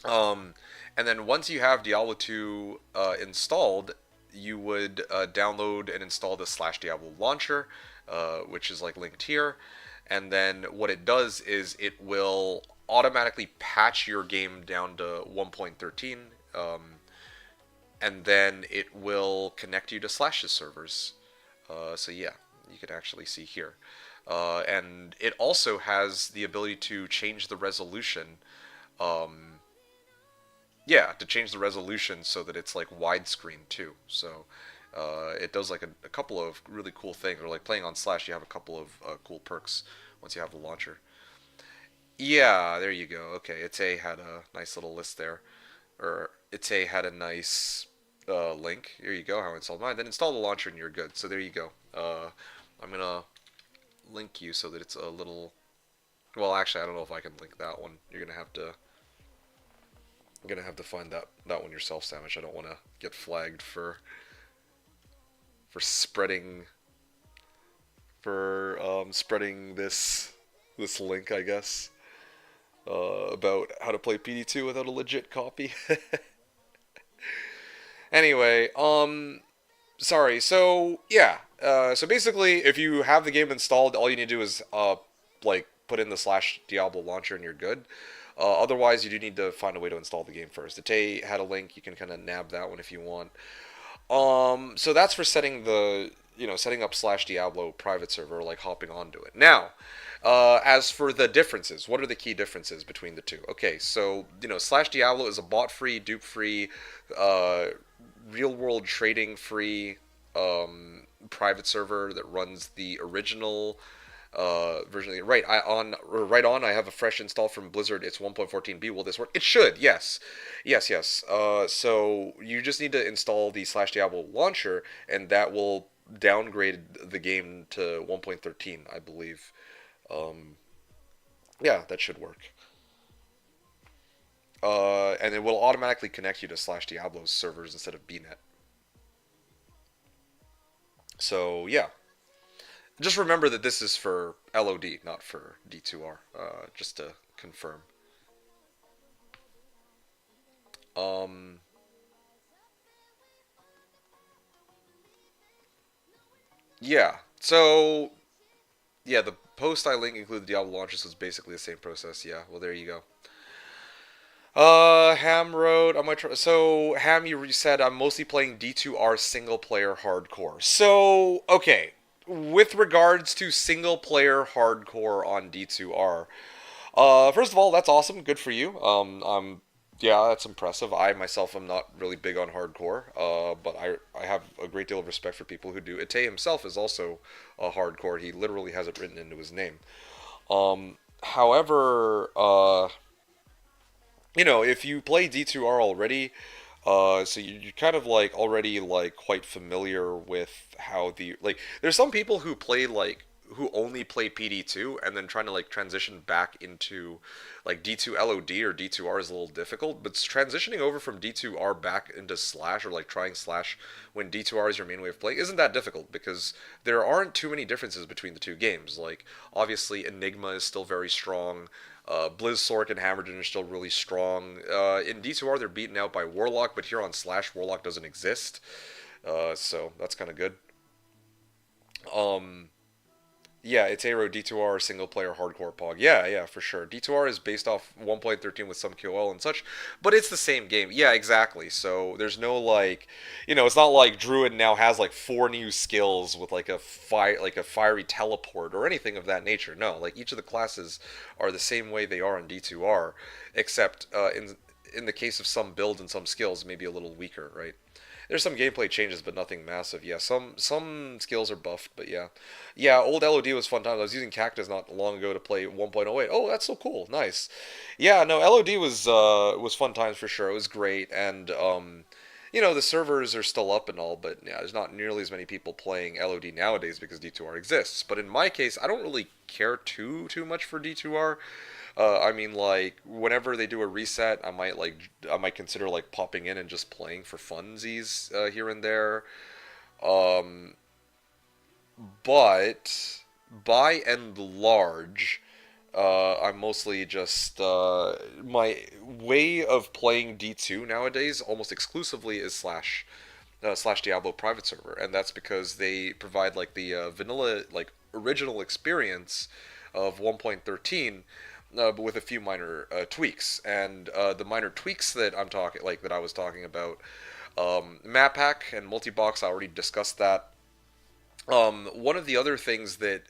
um, and then once you have Diablo 2 installed, you would download and install the Slashdiablo launcher, which is like linked here. And then what it does is it will automatically patch your game down to 1.13, and then it will connect you to Slash's servers. So yeah, you can actually see here. And it also has the ability to change the resolution. Um, yeah, to change the resolution so that it's like widescreen too. So it does like a couple of really cool things. Or like playing on Slash, you have a couple of cool perks once you have the launcher. Yeah, there you go. Okay, Ite had a nice little list there. Or Ite had a nice link. Here you go, how I installed mine. Then install the launcher and you're good. So there you go. I'm going to link you so that it's a little... Well, actually, I don't know if I can link that one. You're going to have to... I'm gonna have to find that one yourself, Sandwich. I don't want to get flagged for spreading spreading this link, I guess, about how to play PD2 without a legit copy. Anyway, sorry. So yeah, so basically, if you have the game installed, all you need to do is like put in the Slashdiablo launcher and you're good. Otherwise, you do need to find a way to install the game first. Ite had a link. You can kind of nab that one if you want. So that's for setting up Slashdiablo private server, like hopping onto it. Now, as for the differences, what are the key differences between the two? Okay, so Slashdiablo is a bot-free, dupe-free, uh, real-world trading-free private server that runs the original version. Right on. I have a fresh install from Blizzard. It's 1.14b. Will this work? It should. Yes. So you just need to install the Slashdiablo launcher, and that will downgrade the game to 1.13, I believe. Um, yeah, that should work. And it will automatically connect you to Slashdiablo's servers instead of BNet. So yeah, just remember that this is for LOD, not for D2R. Just to confirm. Um, yeah. So yeah, the post I link include the Diablo launcher, so it's basically the same process. Yeah, well, there you go. Ham wrote, I'm gonna try. So, Ham, you said I'm mostly playing D2R single player hardcore. So, okay. With regards to single player hardcore on D2R, first of all, that's awesome. Good for you. Yeah, that's impressive. I myself am not really big on hardcore, but I have a great deal of respect for people who do. Ite himself is also a hardcore. He literally has it written into his name. However, if you play D2R already, so you're kind of like already like quite familiar with how there's some people who play like who only play PD2 and then trying to like transition back into like D2 LOD or D2R is a little difficult, but transitioning over from D2R back into Slash or like trying Slash when D2R is your main way of playing isn't that difficult because there aren't too many differences between the two games. Like obviously Enigma is still very strong. Blizz, Sork, and Hammerden are still really strong. In D2R, they're beaten out by Warlock, but here on Slash, Warlock doesn't exist. So that's kind of good. Um, yeah, it's Aero D2R single player hardcore pog. Yeah, yeah, for sure. D2R is based off 1.13 with some QL and such, but it's the same game. Yeah, exactly. So there's no like, it's not like Druid now has like four new skills with like a fiery teleport or anything of that nature. No, like each of the classes are the same way they are in D2R, except in the case of some builds and some skills, maybe a little weaker, right? There's some gameplay changes, but nothing massive. Yeah, some skills are buffed, but yeah. Yeah, old LOD was fun times. I was using Cactus not long ago to play 1.08. Oh, that's so cool. Nice. Yeah, no, LOD was fun times for sure. It was great, and the servers are still up and all, but yeah, there's not nearly as many people playing LOD nowadays because D2R exists. But in my case, I don't really care too much for D2R. I mean, like whenever they do a reset, I might consider like popping in and just playing for funsies here and there. Um, but by and large, I'm mostly just my way of playing D2 nowadays almost exclusively is Slashdiablo private server, and that's because they provide like the vanilla like original experience of 1.13, but with a few minor tweaks. And the minor tweaks that I was talking about, map pack and multi-box, I already discussed that. One of the other things that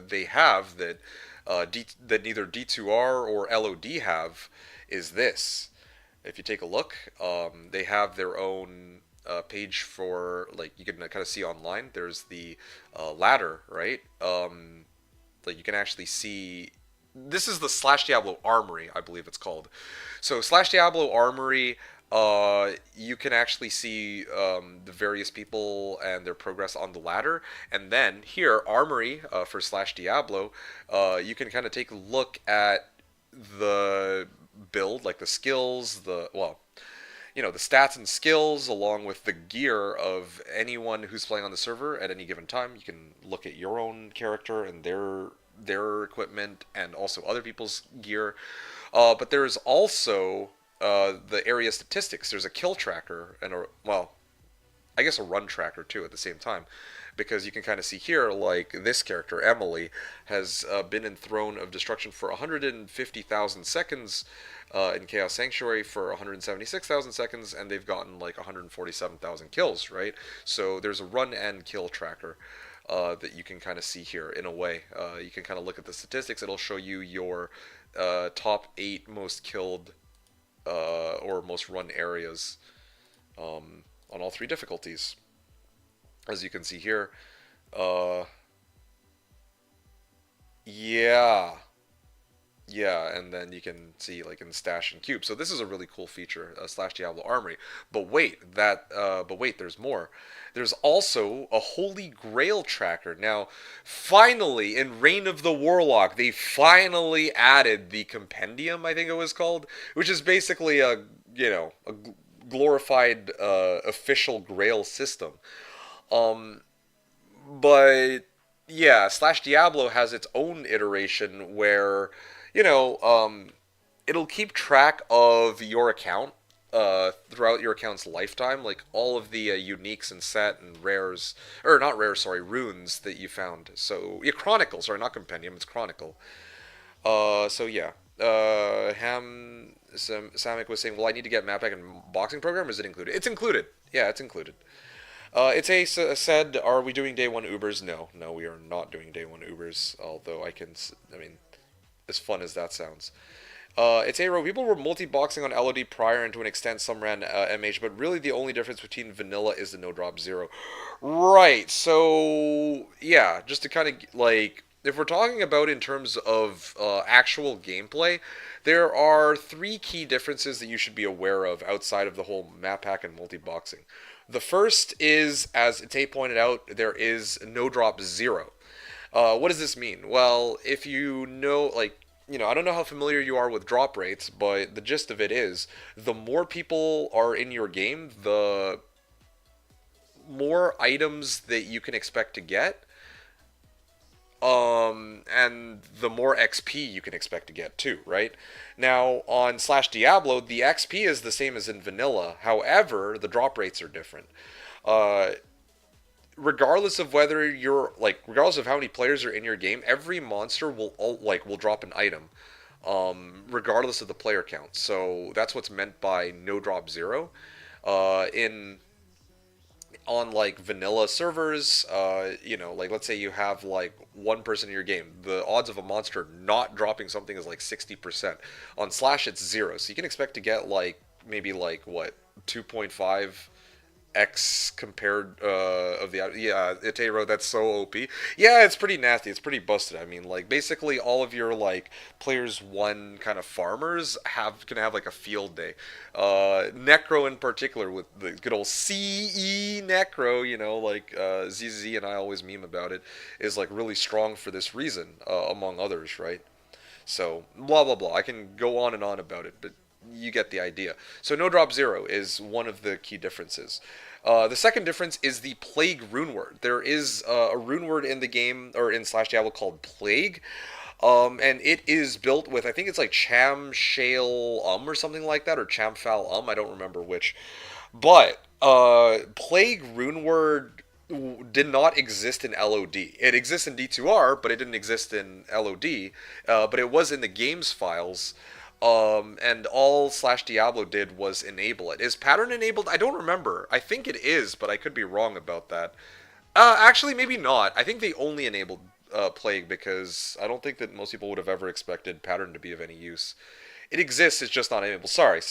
they have that that neither D2R or LOD have is this. If you take a look, they have their own page for like you can kind of see online. There's the ladder, right? Like you can actually see. This is the Slashdiablo Armory, I believe it's called. So Slashdiablo Armory, you can actually see the various people and their progress on the ladder, and then here Armory for Slashdiablo, you can kind of take a look at the build, like the skills, the stats and skills, along with the gear of anyone who's playing on the server at any given time. You can look at your own character and their equipment and also other people's gear. But there's also the area statistics. There's a kill tracker and I guess a run tracker too at the same time, because you can kind of see here, like this character Emily has been in Throne of Destruction for 150,000 seconds, in Chaos Sanctuary for 176,000 seconds, and they've gotten like 147,000 kills, right? So there's a run and kill tracker that you can kind of see here in a way. You can kind of look at the statistics. It'll show you your top 8 most killed or most run areas on all 3 difficulties. As you can see here, yeah, and then you can see like in Stash and Cube. So this is a really cool feature, Slashdiablo Armory. But wait, there's more. There's also a Holy Grail tracker. Now, finally, in Reign of the Warlock, they finally added the Compendium, I think it was called, which is basically a glorified official Grail system. Um, but yeah, Slashdiablo has its own iteration where, you know, um, it'll keep track of your account throughout your account's lifetime, like all of the uniques and set and rares, or not rares, sorry, runes that you found. So yeah, chronicle, sorry, not compendium, it's chronicle. So yeah, Samick was saying, well, I need to get map pack and boxing program. Or is it included? It's included. Yeah, it's included. It's said, are we doing day one Ubers? No, no, we are not doing day one Ubers. Although I mean, as fun as that sounds. It's a row. People were multi-boxing on LOD prior, and to an extent some ran MH, but really the only difference between vanilla is the no drop zero. Right. So yeah, just to kind of like, if we're talking about in terms of actual gameplay, there are three key differences that you should be aware of outside of the whole map pack and multi-boxing. The first is, as Tate pointed out, there is no drop zero. What does this mean? Well, if you know, like, I don't know how familiar you are with drop rates, but the gist of it is the more people are in your game, the more items that you can expect to get, and the more XP you can expect to get too, right? Now, on Slashdiablo, the XP is the same as in vanilla. However, the drop rates are different. Uh, Regardless of whether regardless of how many players are in your game, every monster will drop an item, regardless of the player count. So that's what's meant by no drop zero. In On like vanilla servers, like let's say you have like one person in your game, the odds of a monster not dropping something is like 60%. On Slash, it's zero, so you can expect to get like maybe like what 2.5 X compared of the Itero. That's so OP. Yeah, it's pretty nasty. It's pretty busted. I mean, like basically all of your like players one kind of farmers can have like a field day. Necro in particular with the good old CE Necro, like ZZ and I always meme about it, is like really strong for this reason, among others, right? So blah blah blah. I can go on and on about it, but you get the idea. So no drop zero is one of the key differences. The second difference is the Plague rune word. There is a rune word in the game, or in Slashdiablo, called Plague. And it is built with, I think it's like Cham Shale or something like that, or Chamfal I don't remember which. But Plague rune word did not exist in LOD. It exists in D2R, but it didn't exist in LOD. But it was in the game's files. And all Slashdiablo did was enable it. Is pattern enabled? I don't remember. I think it is, but I could be wrong about that. Actually, maybe not. I think they only enabled Plague because I don't think that most people would have ever expected pattern to be of any use. It exists, it's just not enabled. Sorry.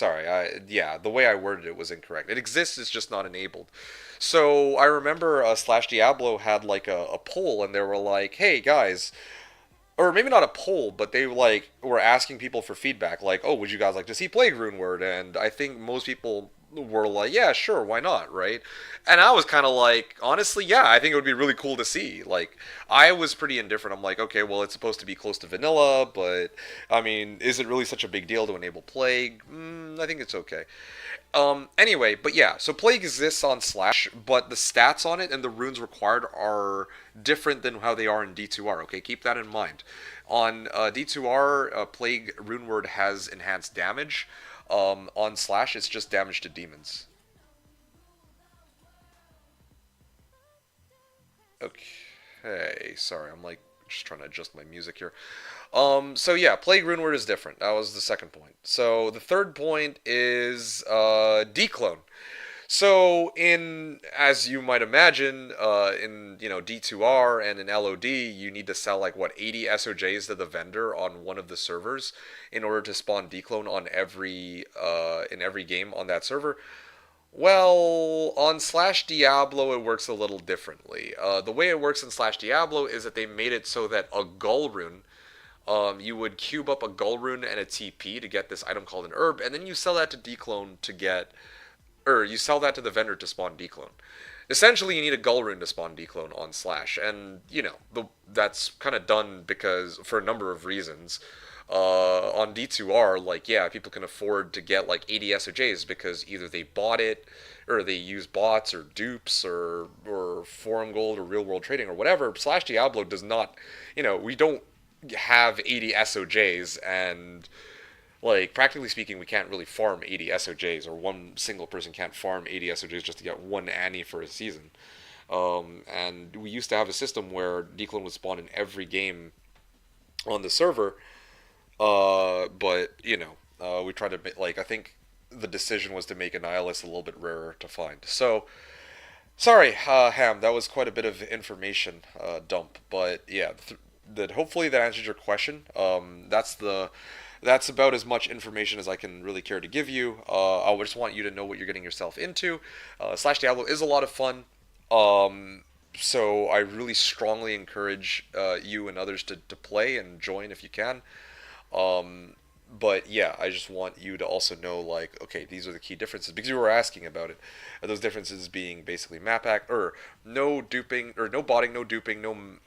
Yeah, the way I worded it was incorrect. It exists, it's just not enabled. So I remember Slashdiablo had like a poll, and they were like, hey guys, or maybe not a poll, but they like were asking people for feedback, like, oh, would you guys like to see Plague Rune Word? And I think most people were like, yeah, sure, why not, right? And I was kind of like, honestly, yeah, I think it would be really cool to see. Like, I was pretty indifferent. I'm like, okay, well, it's supposed to be close to vanilla, but I mean, is it really such a big deal to enable Plague? I think it's okay. Anyway, but yeah, so Plague exists on Slash, but the stats on it and the runes required are different than how they are in D2R, okay? Keep that in mind. On D2R, Plague rune word has enhanced damage. On Slash, it's just damage to demons. Okay, sorry, I'm like just trying to adjust my music here. So yeah, Plague Rune Word is different. That was the second point. So the third point is declone. So as you might imagine, in D2R and in LOD, you need to sell like what 80 SOJs to the vendor on one of the servers in order to spawn declone on in every game on that server. Well, on Slashdiablo, it works a little differently. The way it works in Slashdiablo is that they made it so that a Gull rune, you would cube up a Gull rune and a TP to get this item called an herb, and then you sell that to declone to get, or you sell that to the vendor to spawn declone. Essentially, you need a Gull rune to spawn declone on Slash, and that's kind of done because for a number of reasons. On D2R, like, yeah, people can afford to get like 80 SOJs because either they bought it, or they use bots or dupes or forum gold or real world trading or whatever. Slashdiablo does not, we don't have 80 SOJs, and Like, practically speaking, we can't really farm 80 SOJs, or one single person can't farm 80 SOJs just to get one Annie for a season. And we used to have a system where Declan would spawn in every game on the server, but, we tried to, like, I think the decision was to make a Nihilist a little bit rarer to find. So, sorry, Ham, that was quite a bit of information dump, but yeah, that hopefully that answers your question. That's about as much information as I can really care to give you. I just want you to know what you're getting yourself into. Slashdiablo is a lot of fun. Um, so I really strongly encourage you and others to play and join if you can. Um, but yeah, I just want you to also know, like, okay, these are the key differences because you were asking about it. And those differences being basically map hack or no duping or no botting, no duping, no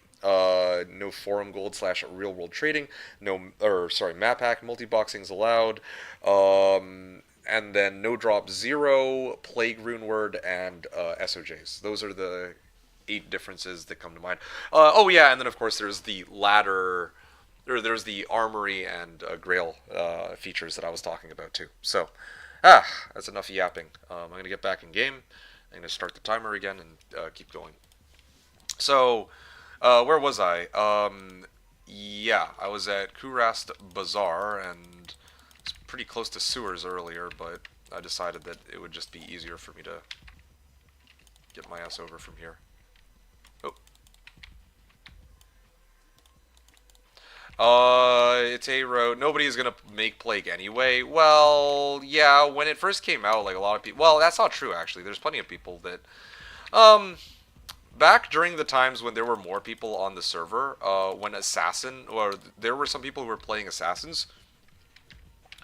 forum gold slash real world trading, no or sorry map hack multi boxing is allowed, and then no drop zero, plague rune word, and SOJs. Those are the 8 differences that come to mind. Oh yeah, and then of course there's the ladder or there's the armory and grail features that I was talking about too. So, that's enough yapping. I'm gonna get back in game. I'm gonna start the timer again and keep going. So, where was I? Yeah, I was at Kurast Bazaar and it's pretty close to sewers earlier, but I decided that it would just be easier for me to get my ass over from here. Oh. It's a road. Nobody's gonna make Plague anyway. Well, yeah, when it first came out, like a lot of people. Well, that's not true actually. There's plenty of people that, um, back during the times when there were more people on the server, when Assassin, or there were some people who were playing Assassins,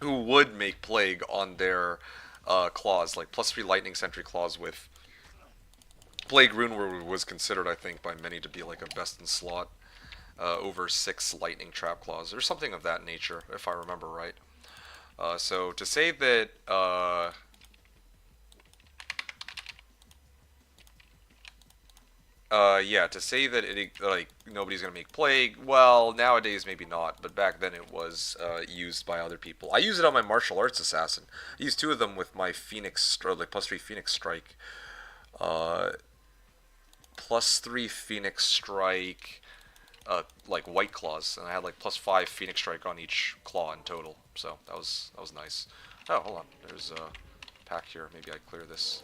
who would make Plague on their claws, like +3 Lightning Sentry claws with Plague Rune was considered, I think, by many to be like a best in slot. Over 6 lightning trap claws or something of that nature, if I remember right. So to say that yeah, to say that it like nobody's gonna make Plague, well, nowadays maybe not, but back then it was used by other people. I use it on my martial arts assassin. I used 2 of them with my Phoenix, or like +3 Phoenix Strike, uh, +3 Phoenix Strike, like white claws, and I had like +5 Phoenix Strike on each claw in total. So that was nice. Oh, hold on. There's a pack here. Maybe I clear this.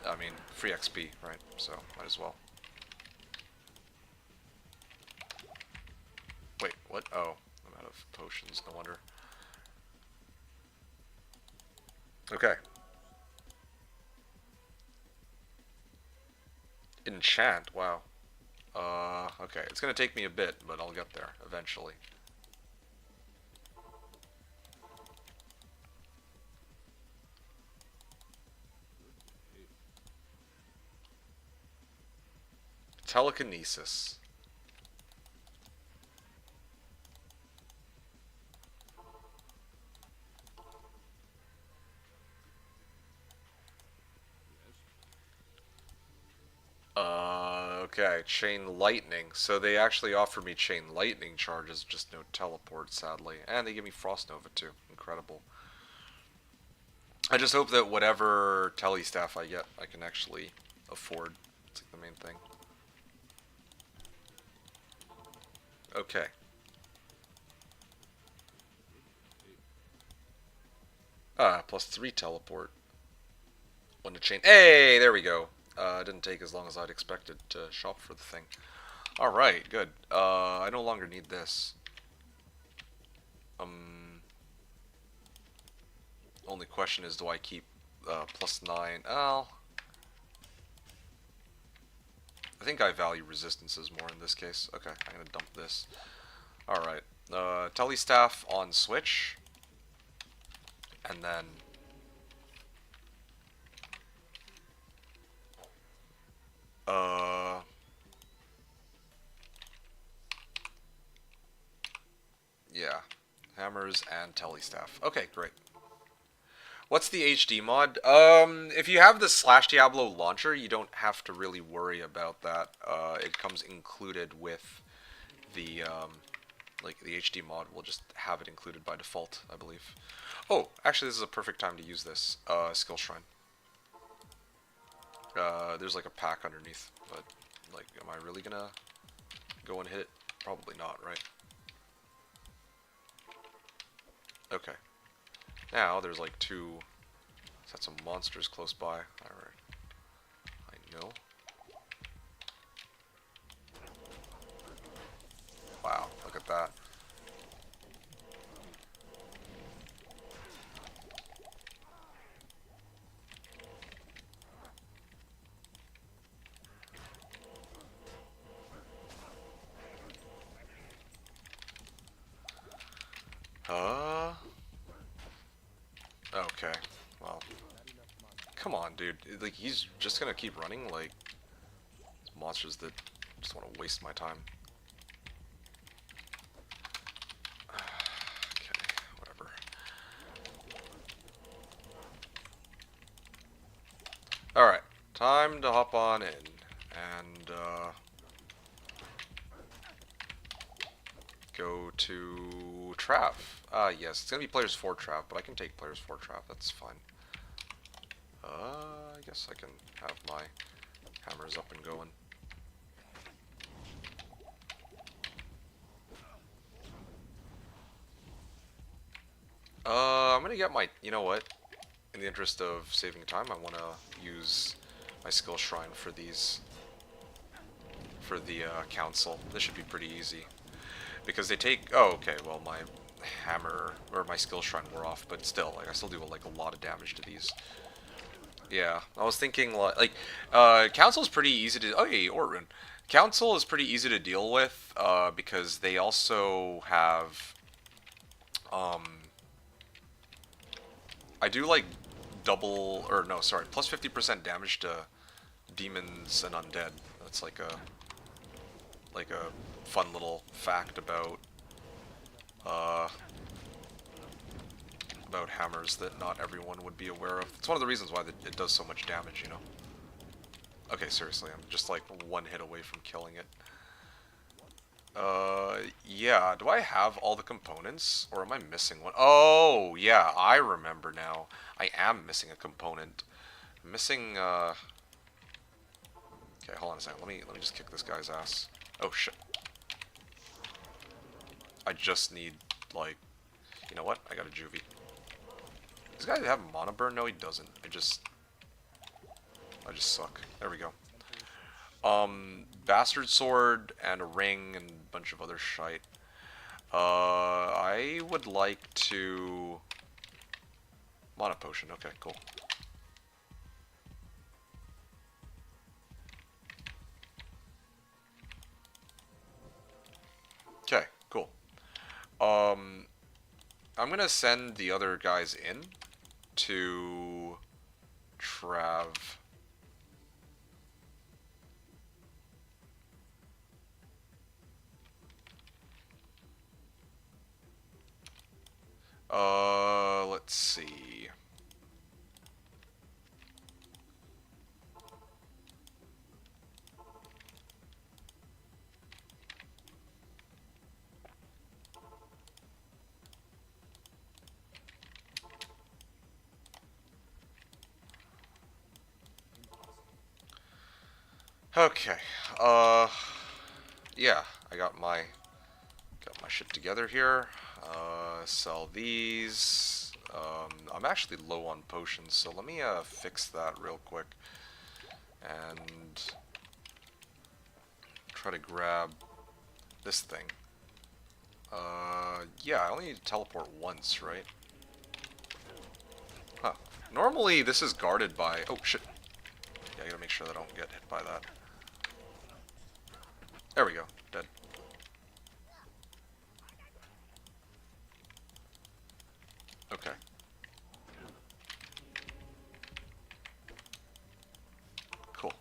I mean, free XP, right? So might as well. Wait, what? Oh, I'm out of potions. No wonder. Okay. Enchant. Wow. Okay. It's gonna take me a bit, but I'll get there eventually. Telekinesis. Okay, chain lightning. So they actually offer me chain lightning charges, just no teleport, sadly. And they give me frost nova too. Incredible. I just hope that whatever tele staff I get, I can actually afford. It's like the main thing. Okay. +3 teleport. 1 to chain. Hey, there we go. Didn't take as long as I'd expected to shop for the thing. Alright, good. I no longer need this. Only question is, do I keep +9? Oh, I think I value resistances more in this case. Okay, I'm gonna dump this. Alright, Telestaff on switch. And then yeah, hammers and telestaff. Okay, great. What's the HD mod? If you have the Slashdiablo launcher, you don't have to really worry about that. It comes included with the like the HD mod will just have it included by default, I believe. Oh, actually, this is a perfect time to use this skill shrine. There's like a pack underneath, but like, am I really gonna go and hit it? Probably not, right? Okay. Now there's like two sets of monsters close by. Alright. I know. Wow, look at that. Okay. Well. Come on, dude. Like, he's just gonna keep running, like, monsters that just want to waste my time. Okay, whatever. Alright, time to hop on in. And, go to Trav. Yes, it's gonna be players 4 Trav, but I can take players 4 Trav, that's fine. I guess I can have my hammers up and going. I'm gonna get my, you know what? In the interest of saving time, I wanna use my skill shrine for these, for the, council. This should be pretty easy. Because they take, oh, okay, well, my hammer, or my skill shrine wore off, but still, like, I still do, like, a lot of damage to these. Yeah, I was thinking, like, council is pretty easy to, oh, yeah, Orun. Council is pretty easy to deal with, because they also have, I do, like, double, or no, sorry, plus 50% damage to demons and undead. That's like a fun little fact about hammers that not everyone would be aware of. It's one of the reasons why it does so much damage, you know. Okay, seriously, I'm just like one hit away from killing it. Yeah, do I have all the components, or am I missing one? Oh, yeah, I remember now. I am missing a component. I'm missing, okay, hold on a second. Let me just kick this guy's ass. Oh, shit. I just need, like, you know what? I got a juvie. Does this guy have mana burn? No, he doesn't. I just suck. There we go. Bastard sword and a ring and a bunch of other shite. I would like to... Mana potion. Okay, cool. Okay, cool. I'm gonna send the other guys in to Trav. Let's see. Okay, yeah, I got my shit together here. Sell these. I'm actually low on potions, so let me fix that real quick and try to grab this thing. Yeah, I only need to teleport once, right? Huh. Normally this is guarded by, oh shit. Yeah, I gotta make sure that I don't get hit by that. There we go. Dead. Okay. Cool.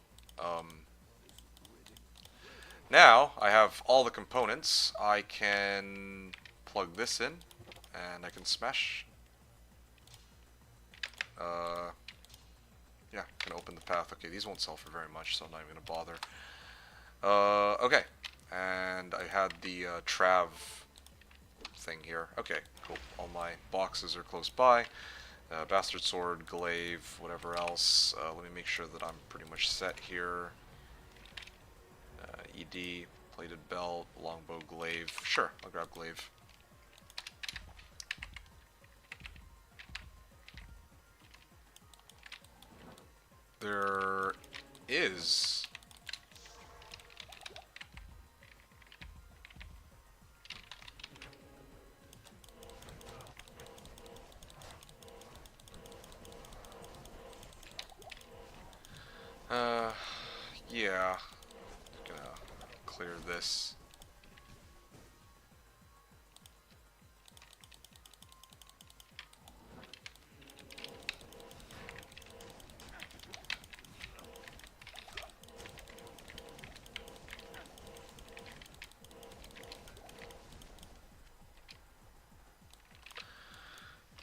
Now, I have all the components. I can plug this in, and I can smash. Yeah, can open the path. Okay, these won't sell for very much, so I'm not even gonna bother. Okay, and I had the Trav thing here. Okay, cool. All my boxes are close by. Bastard Sword, Glaive, whatever else. Let me make sure that I'm pretty much set here. ED, Plated Belt, Longbow, Glaive. Sure, I'll grab Glaive. There is... yeah. Gonna clear this.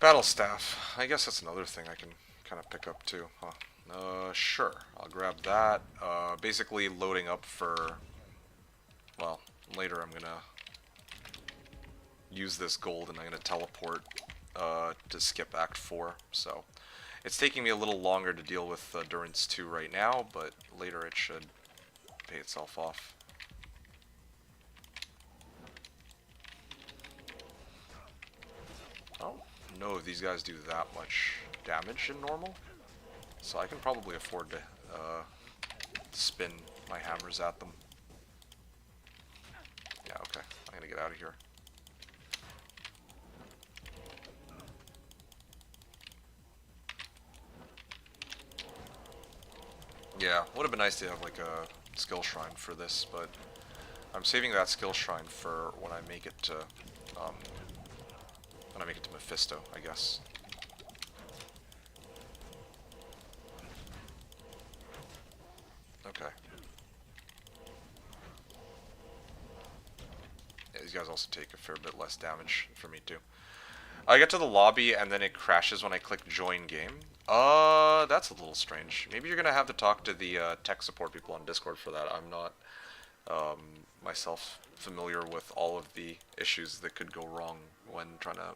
Battle Staff. I guess that's another thing I can kind of pick up too, huh? Sure. I'll grab that. Basically loading up for... Well, later I'm gonna use this gold and I'm gonna teleport to skip Act 4, so... It's taking me a little longer to deal with Durance 2 right now, but later it should pay itself off. Oh, no, these guys do that much damage in normal, so I can probably afford to spin my hammers at them. Yeah, okay, I'm gonna get out of here. Yeah, would have been nice to have like a skill shrine for this, but I'm saving that skill shrine for when I make it to Mephisto, I guess. Okay. Yeah, these guys also take a fair bit less damage for me too. I get to the lobby and then it crashes when I click join game. That's a little strange. Maybe you're gonna have to talk to the tech support people on Discord for that. I'm not myself familiar with all of the issues that could go wrong when trying to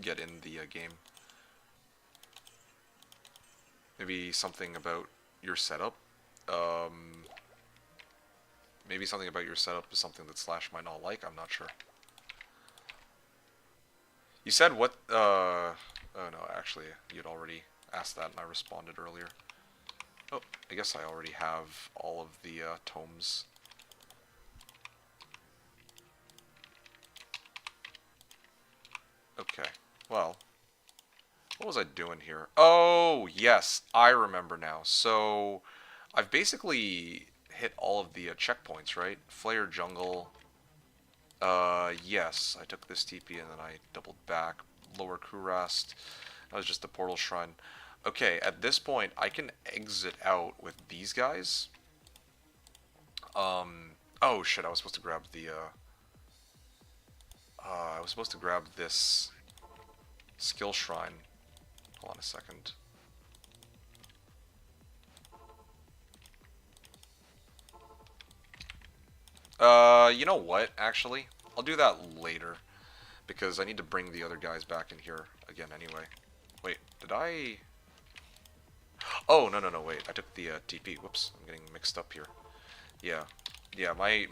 get in the game. Maybe something about your setup. Maybe something about your setup is something that Slash might not like. I'm not sure. You said what? Oh no, actually, you'd already asked that and I responded earlier. Oh, I guess I already have all of the tomes. Okay, well, what was I doing here? Oh, yes, I remember now. So, I've basically hit all of the checkpoints, right? Flare Jungle. Yes, I took this TP and then I doubled back. Lower Kurast. That was just the Portal Shrine. Okay, at this point, I can exit out with these guys. Oh shit, I was supposed to grab the, I was supposed to grab this skill shrine. Hold on a second. You know what, actually? I'll do that later. Because I need to bring the other guys back in here again anyway. Wait, did I... Oh, no, wait. I took the TP. Whoops, I'm getting mixed up here. Yeah. Yeah, my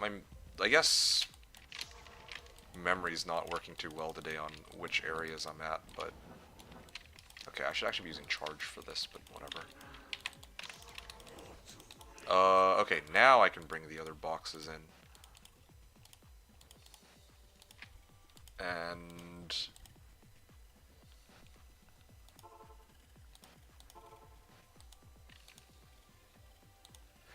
I guess memory's not working too well today on which areas I'm at, but... Okay, I should actually be using charge for this, but whatever. Okay, now I can bring the other boxes in. And...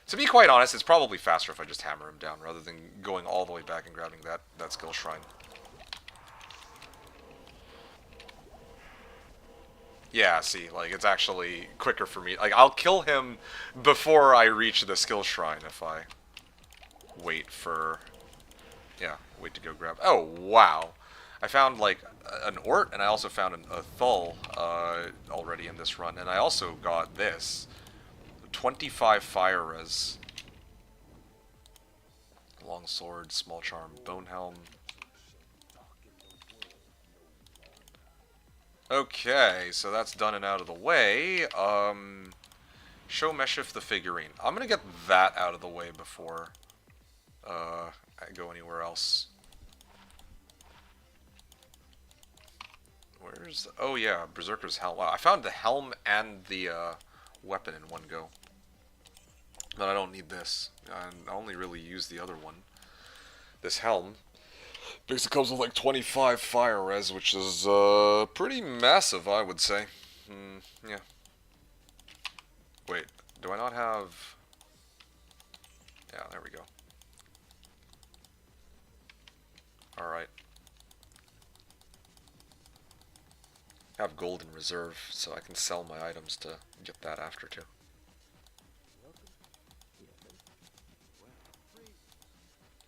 To be quite honest, it's probably faster if I just hammer him down rather than going all the way back and grabbing that skill shrine. Yeah, see, like, it's actually quicker for me. Like, I'll kill him before I reach the skill shrine if I wait for... Yeah, wait to go grab... Oh, wow. I found, like, an Ort, and I also found a Thull already in this run. And I also got this. 25 fire res. Long sword, small charm, bone helm. Okay, so that's done and out of the way. Show Meshif the figurine. I'm gonna get that out of the way before I go anywhere else. Where's... Oh yeah, Berserker's helm. Wow, I found the helm and the weapon in one go. But I don't need this. I only really use the other one. This helm. Because it comes with like 25 fire res, which is pretty massive, I would say. Yeah. Wait, do I not have... Yeah, there we go. Alright. I have gold in reserve, so I can sell my items to get that after too.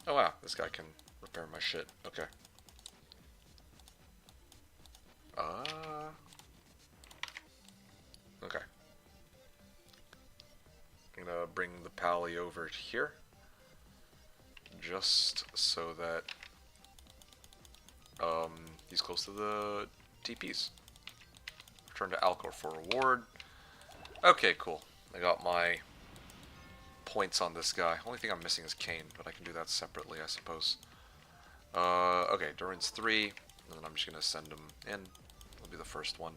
Oh wow, this guy can repair my shit. Okay. Okay. I'm gonna bring the pally over here. Just so that he's close to the TPs. Return to Alcor for reward. Okay, cool. I got my points on this guy. Only thing I'm missing is Kane, but I can do that separately, I suppose. Okay, Durin's 3, and then I'm just gonna send him in. It'll be the first one.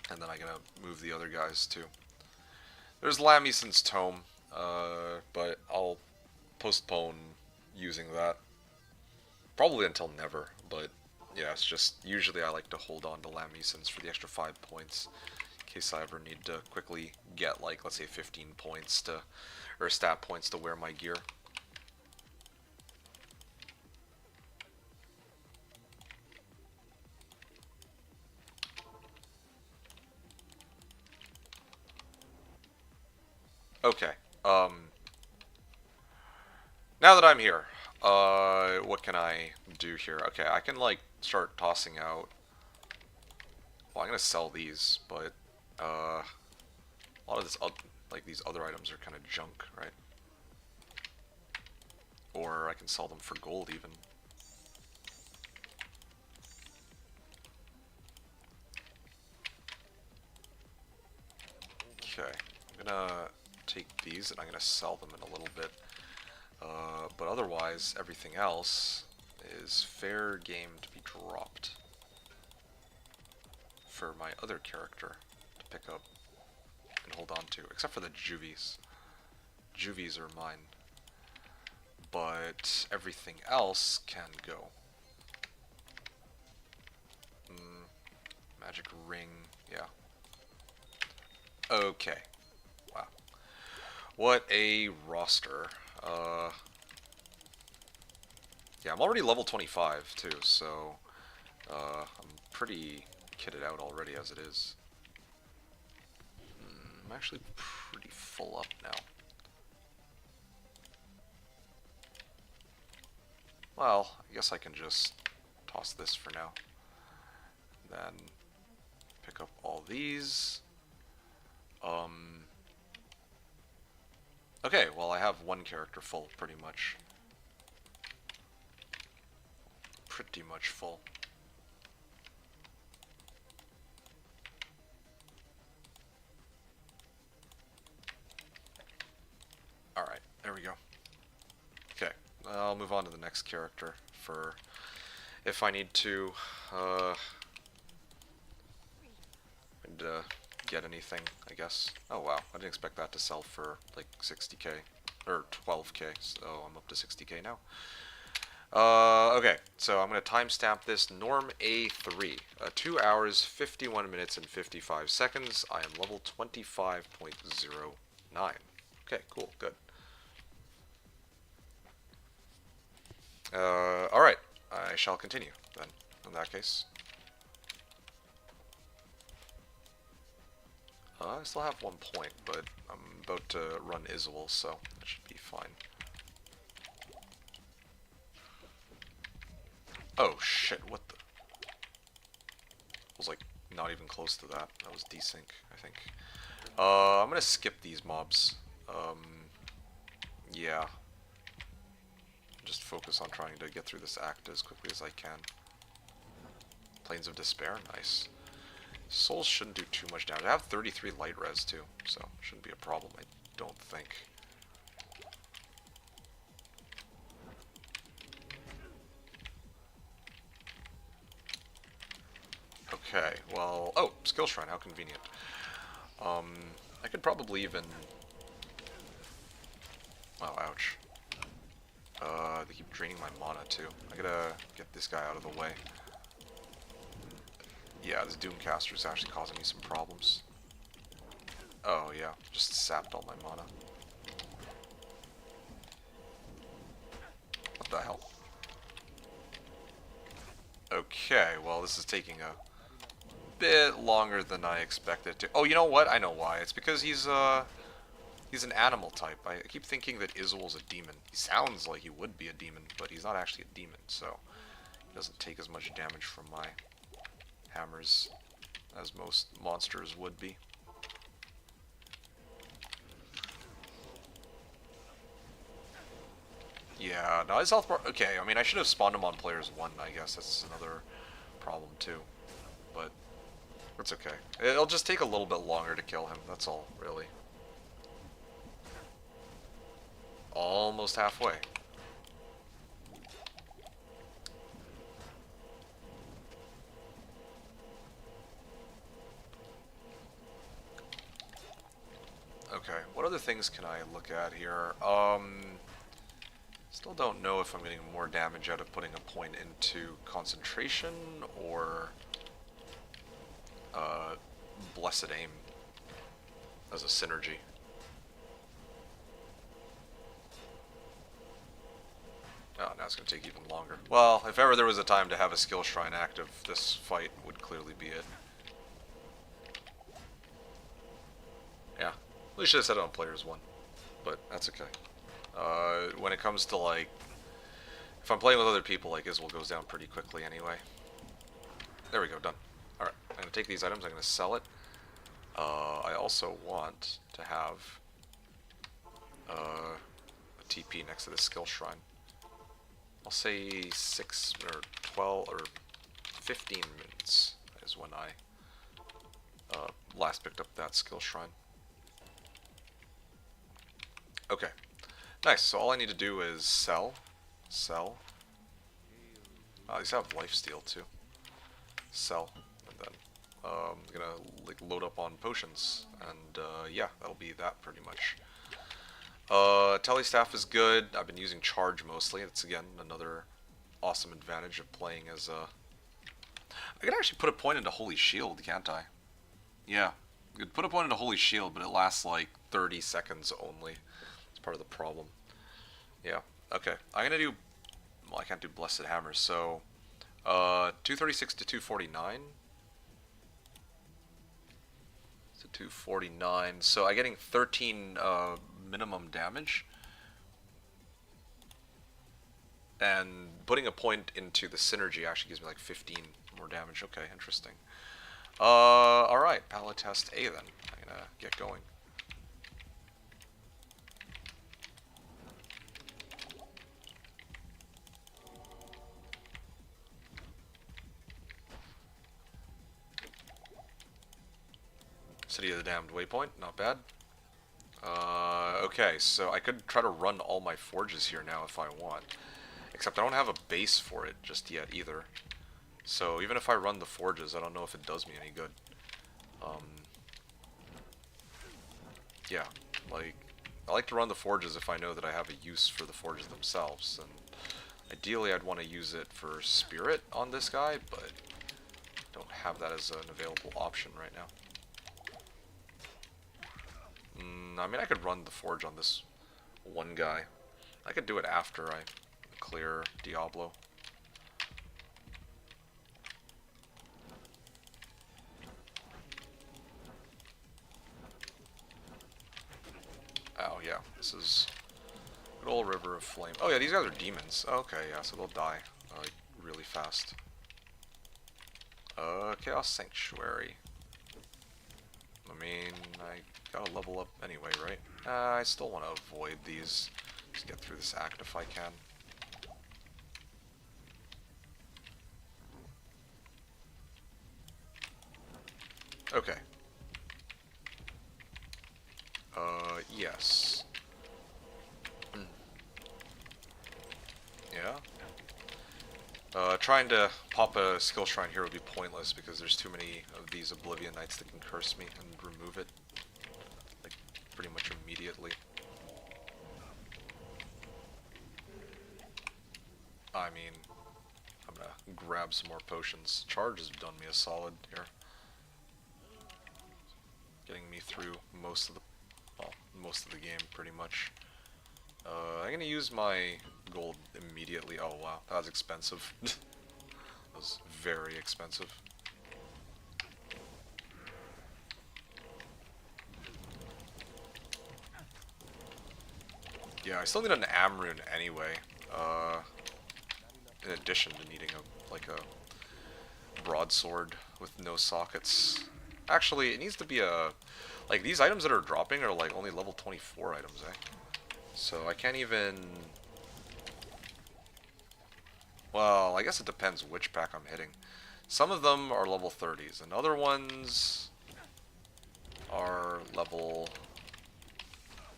And then I'm gonna move the other guys too. There's Lamison's Tome, but I'll postpone using that. Probably until never, but yeah, it's just usually I like to hold on to Lamison's for the extra 5 points in case I ever need to quickly get like, let's say 15 points to, or stat points to wear my gear. Okay, now that I'm here, what can I do here? Okay, I can like start tossing out. Well, I'm gonna sell these, but a lot of this, like these other items are kind of junk, right? Or I can sell them for gold even. Okay, I'm gonna take these and I'm gonna sell them in a little bit. But otherwise, everything else is fair game to be dropped for my other character to pick up and hold on to, except for the juvies. Juvies are mine. But everything else can go. Magic ring, yeah. Okay. Wow. What a roster. Yeah, I'm already level 25 too, so I'm pretty kitted out already as it is. I'm actually pretty full up now. Well, I guess I can just toss this for now. Then pick up all these. Okay, well I have one character full, pretty much. Pretty much full. Alright, there we go. Okay, I'll move on to the next character for if I need to, get anything, I guess. Oh wow, I didn't expect that to sell for like 60k, or 12k, so I'm up to 60k now. Okay, so I'm going to timestamp this Norm A3, 2 hours, 51 minutes, and 55 seconds. I am level 25.09. Okay, cool, good. Alright, I shall continue, then, in that case. I still have 1 point, but I'm about to run Iswell, so that should be fine. Oh shit, what the... I was like, not even close to that. That was desync, I think. I'm gonna skip these mobs. Yeah. Just focus on trying to get through this act as quickly as I can. Plains of Despair, nice. Souls shouldn't do too much damage. I have 33 light res too, so shouldn't be a problem, I don't think. Okay, well, oh, skill shrine, how convenient. I could probably even, oh, ouch. They keep draining my mana too. I gotta get this guy out of the way. Yeah, this Doomcaster is actually causing me some problems. Oh yeah, just sapped all my mana. What the hell? Okay, well this is taking a bit longer than I expected to. Oh, you know what? I know why. It's because he's an animal type. I keep thinking that Izzul's a demon. He sounds like he would be a demon, but he's not actually a demon, so he doesn't take as much damage from my hammers as most monsters would be. Yeah, no, his health bar, okay, I mean, I should have spawned him on players 1, I guess. That's another problem, too. But it's okay. It'll just take a little bit longer to kill him, that's all, really. Almost halfway. Okay, what other things can I look at here? Still don't know if I'm getting more damage out of putting a point into concentration or blessed aim as a synergy. Oh, now it's going to take even longer. Well, if ever there was a time to have a skill shrine active, this fight would clearly be it. Yeah, we should have set it on players 1, but that's okay. When it comes to, like, if I'm playing with other people, like, Izzul goes down pretty quickly anyway. There we go, done. Alright, I'm going to take these items, I'm going to sell it. I also want to have a TP next to the skill shrine. I'll say 6 or 12 or 15 minutes is when I last picked up that skill shrine. Okay, nice. So all I need to do is sell. These have lifesteal too. Sell, and then I'm gonna like load up on potions, and yeah, that'll be that pretty much. Telestaff is good. I've been using charge mostly. It's again another awesome advantage of playing as a. I could actually put a point into Holy Shield, can't I? Yeah, I could put a point into Holy Shield, but it lasts like 30 seconds only. It's part of the problem. Yeah. Okay. I'm gonna do. Well, I can't do Blessed Hammers, so 236 to 249. So 249. So I'm getting 13 minimum damage. And putting a point into the synergy actually gives me like 15 more damage. Okay, interesting. Alright, palette test A then. I'm gonna get going. City of the Damned Waypoint, not bad. Okay, so I could try to run all my forges here now if I want. Except I don't have a base for it just yet either. So even if I run the forges, I don't know if it does me any good. Yeah, like, I like to run the forges if I know that I have a use for the forges themselves. And ideally I'd want to use it for spirit on this guy, but don't have that as an available option right now. I mean, I could run the forge on this one guy. I could do it after I clear Diablo. Oh yeah, this is good old River of Flame. Oh yeah, these guys are demons. Okay, yeah, so they'll die like really fast. Chaos Sanctuary. I mean, I gotta level up anyway, right? I still want to avoid these. Just get through this act if I can. Okay. Yes. Mm. Yeah. Trying to pop a skill shrine here would be pointless because there's too many of these Oblivion Knights that can curse me and remove it, like, pretty much immediately. I mean, I'm gonna grab some more potions. Charge has done me a solid here. Getting me through most of the, well, most of the game, pretty much. I'm gonna use my gold immediately. Oh wow, that was expensive. That was very expensive. Yeah, I still need an Amrune anyway. In addition to needing a broadsword with no sockets. Actually, it needs to be a, like, these items that are dropping are like only level 24 items, eh? So I can't even, well, I guess it depends which pack I'm hitting. Some of them are level 30s, and other ones are level,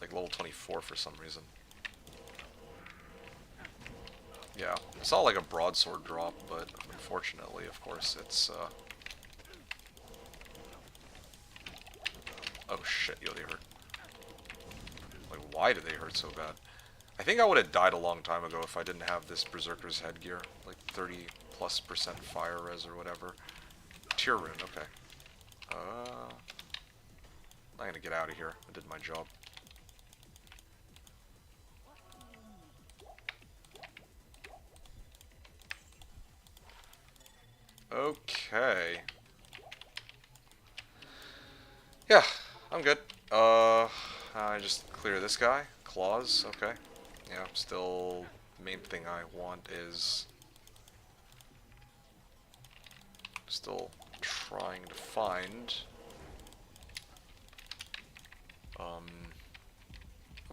like level 24 for some reason. Yeah, it's not like a broadsword drop, but unfortunately, of course, it's, oh shit, yo, they hurt. Like, why do they hurt so bad? I think I would have died a long time ago if I didn't have this Berserker's headgear. Like, 30+% fire res or whatever. Tier rune, okay. I'm gonna get out of here. I did my job. Okay. Yeah, I'm good. I just clear this guy. Claws, okay. Yeah, still, the main thing I want is still trying to find a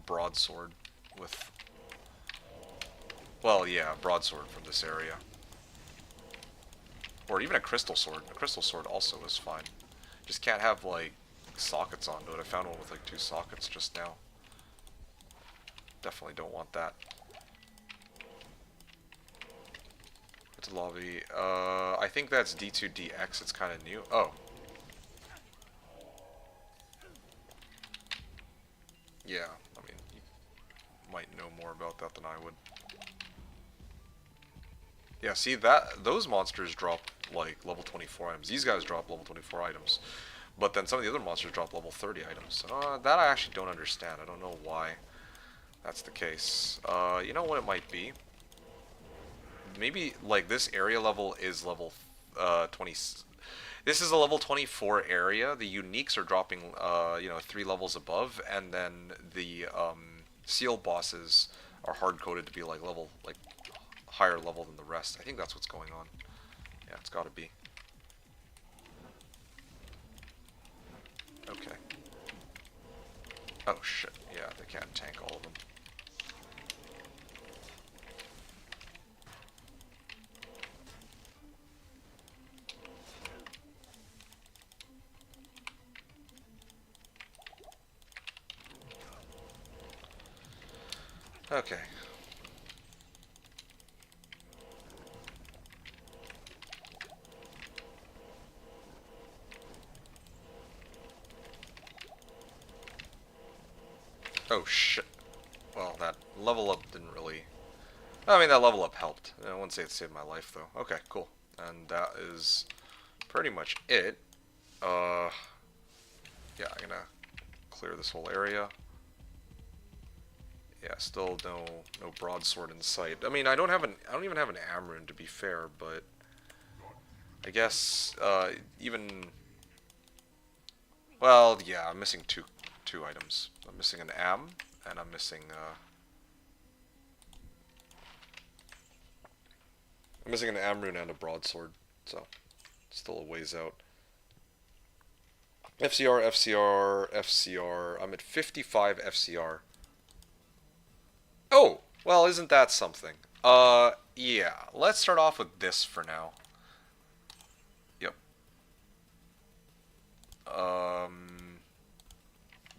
broadsword with, well, yeah, a broadsword from this area. Or even a crystal sword. A crystal sword also is fine. Just can't have, like, sockets onto it. I found one with, like, 2 sockets just now. Definitely don't want that. It's a lobby. I think that's D2DX. It's kind of new. Oh. Yeah, I mean, you might know more about that than I would. Yeah, see, those monsters drop, like, level 24 items. These guys drop level 24 items. But then some of the other monsters drop level 30 items. That I actually don't understand. I don't know why that's the case. You know what it might be? Maybe, like, this area level is level 20. This is a level 24 area. The uniques are dropping, 3 levels above, and then the seal bosses are hard-coded to be, like, higher level than the rest. I think that's what's going on. Yeah, it's gotta be. Okay. Oh shit, yeah, they can't tank all of them. Okay. Oh shit. Well, that level up didn't really... I mean, that level up helped. I wouldn't say it saved my life, though. Okay, cool. And that is pretty much it. Yeah, I'm gonna clear this whole area. Yeah, still no broadsword in sight. I mean, I don't even have an Amrune, to be fair, but I guess even, well, yeah, I'm missing two items. I'm missing an Am, and I'm missing an Amrune and a broadsword, so still a ways out. FCR, FCR, FCR. I'm at 55 FCR. Oh, well, isn't that something? Yeah. Let's start off with this for now. Yep.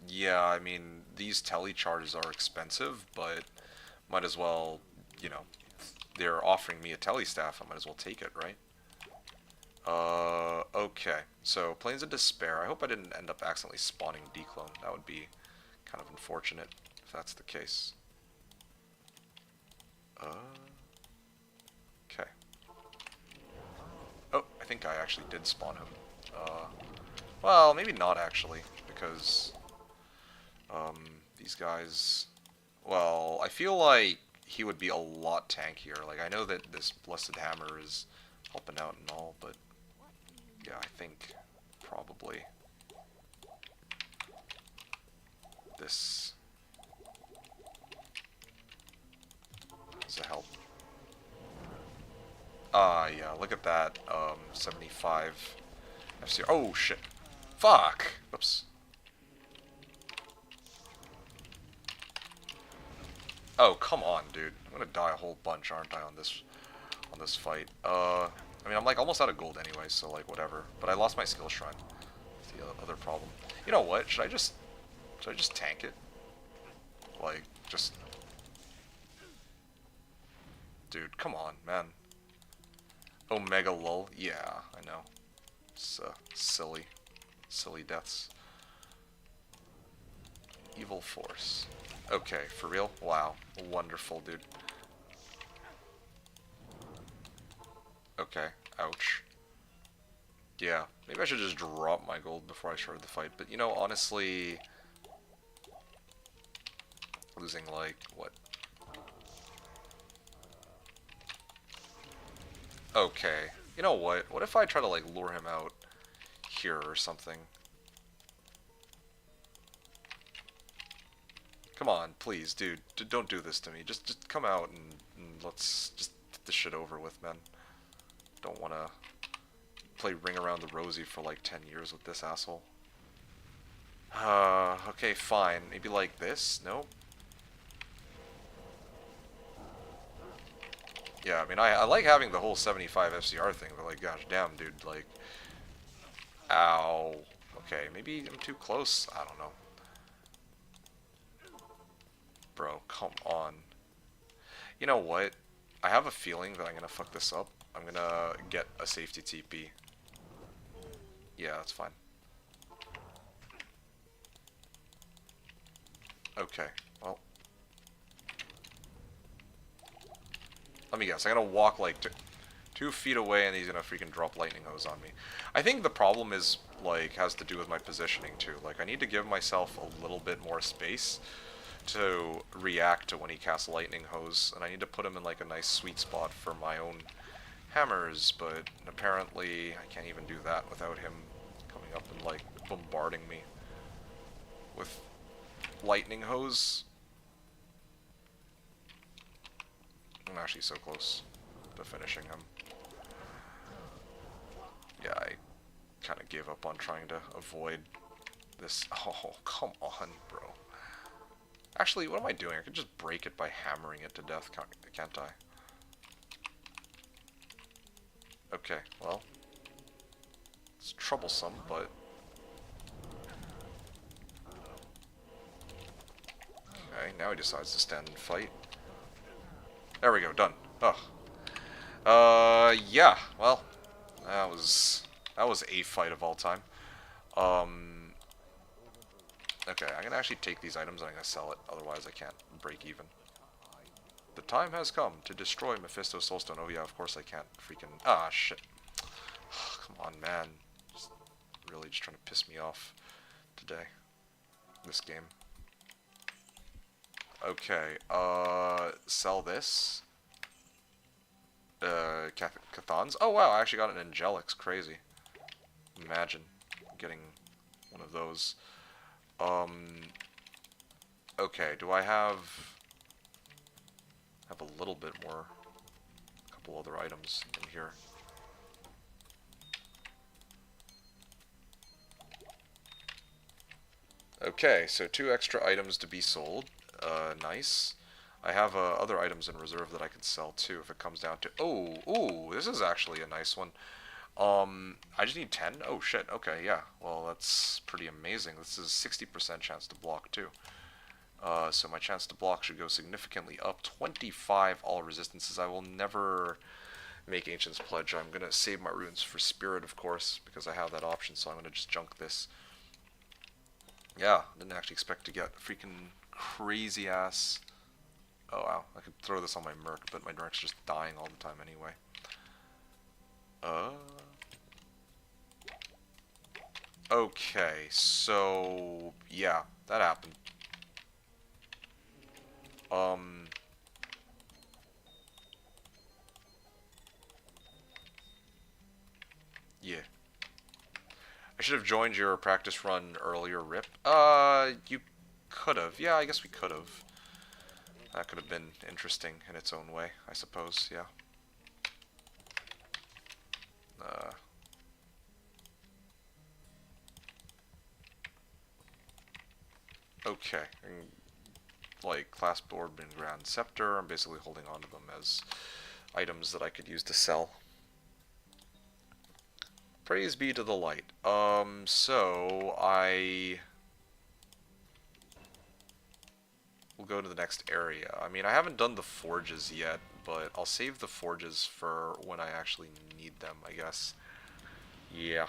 Yeah, I mean, these telecharges are expensive, but might as well, you know, they're offering me a telestaff, I might as well take it, right? Okay. So, Plains of Despair. I hope I didn't end up accidentally spawning Declone. That would be kind of unfortunate if that's the case. Okay. Oh, I think I actually did spawn him. Well, maybe not actually, because these guys... Well, I feel like he would be a lot tankier. Like, I know that this Blessed Hammer is helping out and all, but yeah, I think probably this is a help. Yeah, look at that, 75 FCR. Oh, shit. Fuck! Oops. Oh, come on, dude. I'm gonna die a whole bunch, aren't I, on this fight? I mean, I'm like almost out of gold anyway, so like whatever. But I lost my skill shrine. That's the other problem. You know what? Should I just tank it? Like, just... Dude, come on, man. Omega lull. Yeah, I know. It's silly. Silly deaths. Evil force. Okay, for real? Wow. Wonderful, dude. Okay. Ouch. Yeah, maybe I should just drop my gold before I started the fight. But, you know, honestly... Losing, like, what? Okay. You know what? What if I try to, like, lure him out here or something? Come on, please, dude. Don't do this to me. Just come out and let's just get this shit over with, man. Don't want to play Ring Around the Rosie for like 10 years with this asshole. Okay, fine. Maybe like this? Nope. Yeah, I mean, I like having the whole 75 FCR thing, but like, gosh damn, dude, like... Ow. Okay, maybe I'm too close. I don't know. Bro, come on. You know what? I have a feeling that I'm gonna fuck this up. I'm gonna get a safety TP. Yeah, that's fine. Okay, well. Let me guess, I'm gonna walk like 2 feet away and he's gonna freaking drop lightning hose on me. I think the problem is, like, has to do with my positioning too. Like, I need to give myself a little bit more space to react to when he casts lightning hose, and I need to put him in like a nice sweet spot for my own hammers, but apparently I can't even do that without him coming up and like bombarding me with lightning hose. I'm actually so close to finishing him. Yeah, I kind of gave up on trying to avoid this. Oh, come on, bro. Actually, what am I doing? I could just break it by hammering it to death, can't I? Okay, well. It's troublesome, but... Okay, now he decides to stand and fight. There we go, done. Ugh. Yeah, well, that was a fight of all time. Okay, I'm gonna actually take these items and I'm gonna sell it, otherwise I can't break even. The time has come to destroy Mephisto's Soulstone. Oh yeah, of course I can't freaking... Ah, shit. Come on, man. Really just trying to piss me off today. This game. Okay, sell this. Cathons. Oh wow, I actually got an Angelix. Crazy. Imagine getting one of those. Okay, do I have a little bit more, a couple other items in here. Okay, so 2 extra items to be sold. Nice. I have other items in reserve that I could sell too if it comes down to... Oh, ooh, this is actually a nice one. I just need 10? Oh shit, okay, yeah. Well, that's pretty amazing. This is 60% chance to block too. So my chance to block should go significantly up. 25 all resistances. I will never make Ancient's Pledge. I'm gonna save my runes for Spirit, of course, because I have that option, so I'm gonna just junk this. Yeah, didn't actually expect to get freaking crazy ass. Oh wow, I could throw this on my Merc, but my Merc's just dying all the time anyway. Okay, so yeah, that happened. Yeah. I should have joined your practice run earlier, Rip. You could have. Yeah, I guess we could have. That could have been interesting in its own way, I suppose, yeah. Okay. Like, Clasp Orb and Grand Scepter, I'm basically holding on to them as items that I could use to sell. Praise be to the light. So I will go to the next area. I mean, I haven't done the forges yet, but I'll save the forges for when I actually need them, I guess. Yeah.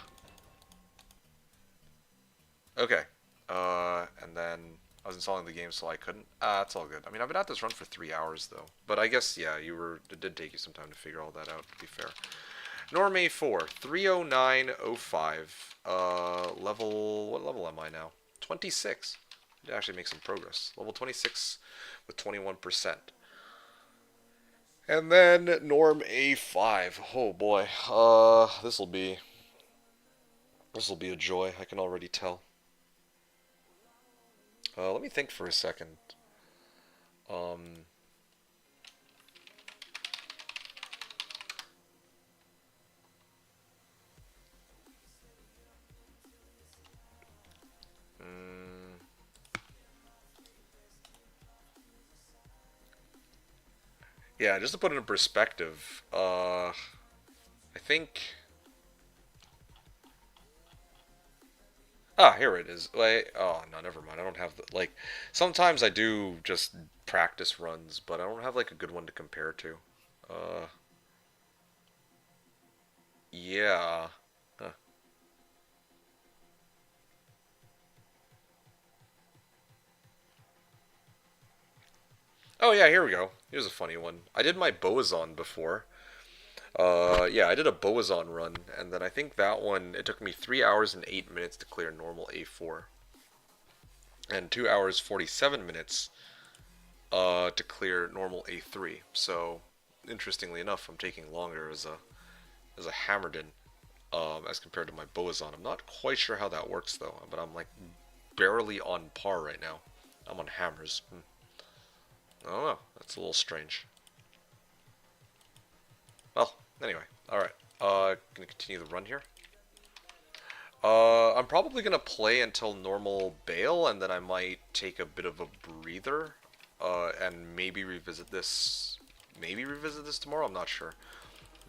Okay. And then I was installing the game, so I couldn't. It's all good. I mean, I've been at this run for 3 hours, though. But I guess, yeah, it did take you some time to figure all that out, to be fair. Norm A4, 30905. What level am I now? 26. Did actually make some progress. Level 26 with 21%. And then Norm A5. Oh boy. This'll be a joy, I can already tell. Let me think for a second. Yeah, just to put it in perspective, I think... Ah, here it is. Wait, oh, no, never mind. I don't have the, like, sometimes I do just practice runs, but I don't have, like, a good one to compare to. Uh, yeah. Huh. Oh, yeah, here we go. Here's a funny one. I did my Boazon before. Yeah, I did a Boazon run, and then I think that one, it took me 3 hours and 8 minutes to clear normal A4. And 2 hours 47 minutes to clear normal A3. So, interestingly enough, I'm taking longer as a Hammerdin as compared to my Boazon. I'm not quite sure how that works though, but I'm like barely on par right now. I'm on hammers. I don't know. That's a little strange. Well, anyway, all right. Gonna continue the run here. I'm probably gonna play until normal Bale, and then I might take a bit of a breather, and maybe revisit this. Maybe revisit this tomorrow. I'm not sure,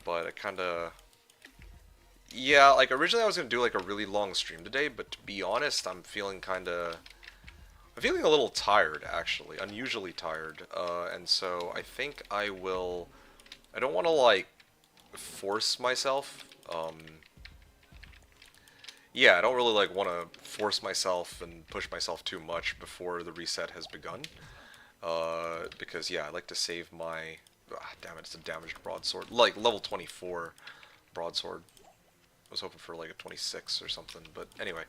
but I kind of. Yeah, like originally I was gonna do like a really long stream today, but to be honest, I'm feeling I'm feeling a little tired actually, unusually tired, and so I think I will. I don't want to like force myself. Yeah, I don't really like want to force myself and push myself too much before the reset has begun. Because yeah, I like to save my. Damn it, it's a damaged broadsword, like level 24 broadsword. I was hoping for like a 26 or something, but anyway.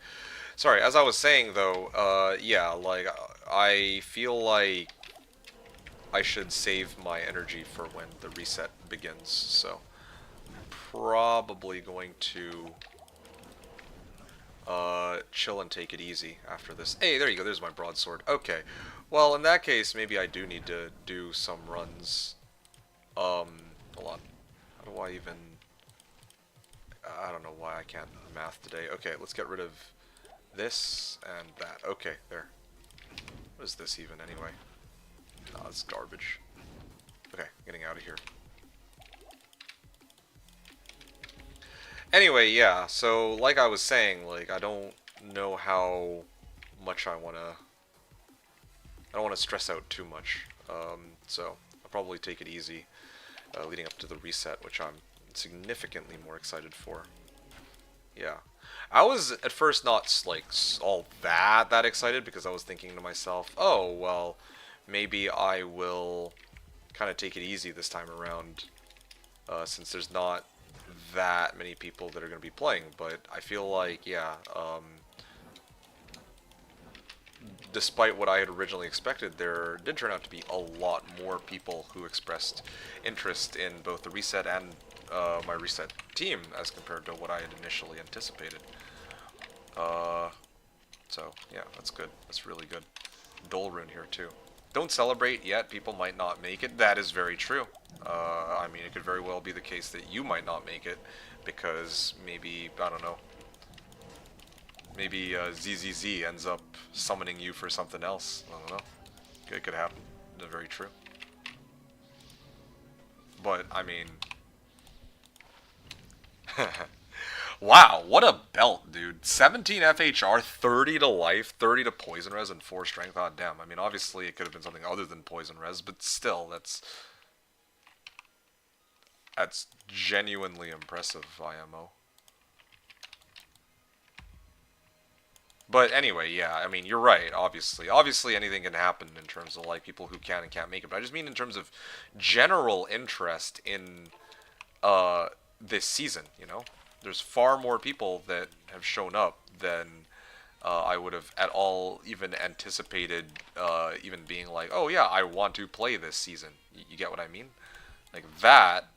Sorry, as I was saying though, yeah, like I feel like I should save my energy for when the reset begins, so probably going to chill and take it easy after this. Hey, there you go, there's my broadsword. Okay. Well, in that case, maybe I do need to do some runs. Hold on. How do I even... I don't know why I can't math today. Okay, let's get rid of this and that. Okay, there. What is this even, anyway? Oh, it's garbage. Okay, getting out of here. Anyway, yeah. So like I was saying, like I don't know how much I don't want to stress out too much. So I'll probably take it easy leading up to the reset, which I'm significantly more excited for. Yeah. I was at first not like all that excited because I was thinking to myself, "Oh, well, maybe I will kind of take it easy this time around since there's not that many people that are going to be playing." But I feel like, yeah, despite what I had originally expected, there did turn out to be a lot more people who expressed interest in both the reset and my reset team as compared to what I had initially anticipated. Uh, so yeah, that's good. That's really good. Dole rune here too. Don't celebrate yet. People might not make it. That is very true. I mean, it could very well be the case that you might not make it because maybe, I don't know, maybe ZZZ ends up summoning you for something else. I don't know. It could happen. That's very true. But, I mean... wow, what a belt, dude. 17 FHR, 30 to life, 30 to poison res, and 4 strength. Oh, damn. I mean, obviously it could have been something other than poison res, but still, that's genuinely impressive, IMO. But anyway, yeah, I mean, you're right, obviously. Obviously, anything can happen in terms of, like, people who can and can't make it. But I just mean in terms of general interest in this season, you know? There's far more people that have shown up than I would have at all even anticipated even being like, oh, yeah, I want to play this season. You get what I mean? Like, that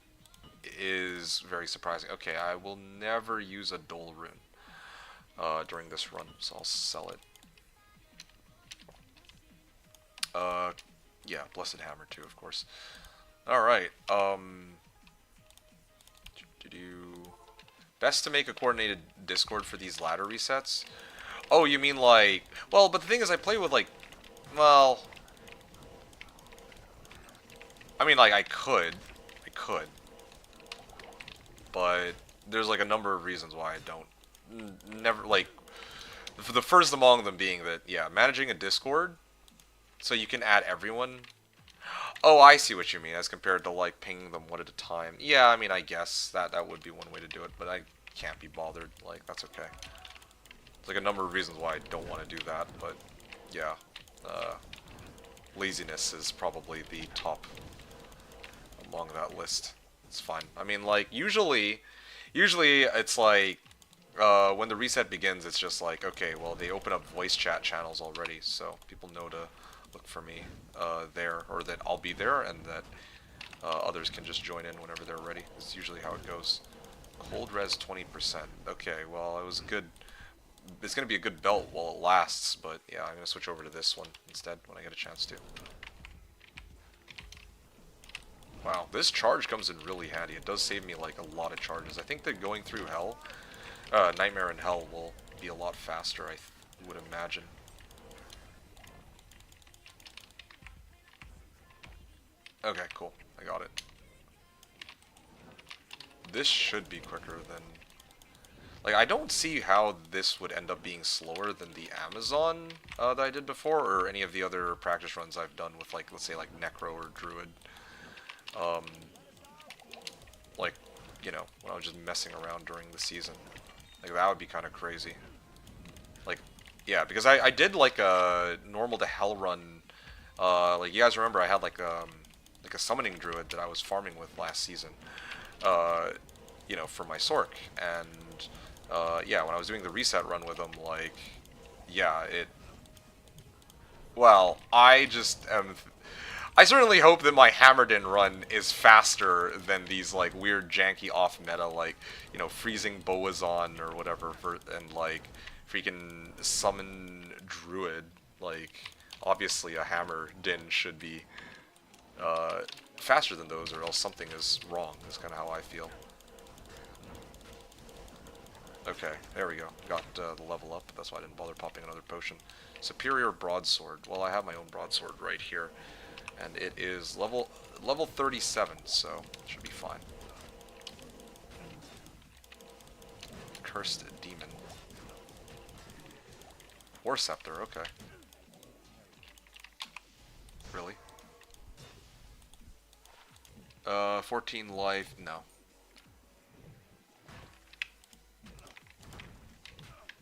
is very surprising. Okay, I will never use a Dole rune during this run, so I'll sell it. Yeah, Blessed Hammer too, of course. Alright, best to make a coordinated Discord for these ladder resets? Oh, you mean like... Well, but the thing is I play with like... Well... I mean, like, I could. But there's like a number of reasons why I don't. Never, like... The first among them being that, yeah, managing a Discord so you can add everyone. Oh, I see what you mean, as compared to, like, pinging them one at a time. Yeah, I mean, I guess that would be one way to do it, but I can't be bothered. Like, that's okay. There's, like, a number of reasons why I don't want to do that, but, yeah. Laziness is probably the top along that list. It's fine. I mean, like, usually it's like, when the reset begins, it's just like, okay, well, they open up voice chat channels already, so people know to look for me there, or that I'll be there, and that others can just join in whenever they're ready. This is usually how it goes. Cold res 20%. Okay, well, it was good. It's going to be a good belt while it lasts, but yeah, I'm going to switch over to this one instead when I get a chance to. Wow, this charge comes in really handy. It does save me, like, a lot of charges. I think that going through Hell, Nightmare in Hell will be a lot faster, I would imagine. Okay, cool. I got it. This should be quicker than... Like, I don't see how this would end up being slower than the Amazon that I did before, or any of the other practice runs I've done with, like, let's say, like, Necro or Druid. Like, you know, when I was just messing around during the season. Like, that would be kind of crazy. Like, yeah, because I did, like, a normal to hell run. Like, you guys remember I had, like a summoning druid that I was farming with last season. You know, for my Sork. And, yeah, when I was doing the reset run with him, like, yeah, well, I just am... I certainly hope that my Hammerden run is faster than these, like, weird, janky, off-meta, like, you know, freezing Boazon or whatever, and, like, freaking summon Druid. Like, obviously a Hammerden should be faster than those, or else something is wrong, is kind of how I feel. Okay, there we go. Got the level up, that's why I didn't bother popping another potion. Superior Broadsword. Well, I have my own broadsword right here. And it is level 37, so it should be fine. Cursed Demon. War Scepter, okay. Really? 14 life, no.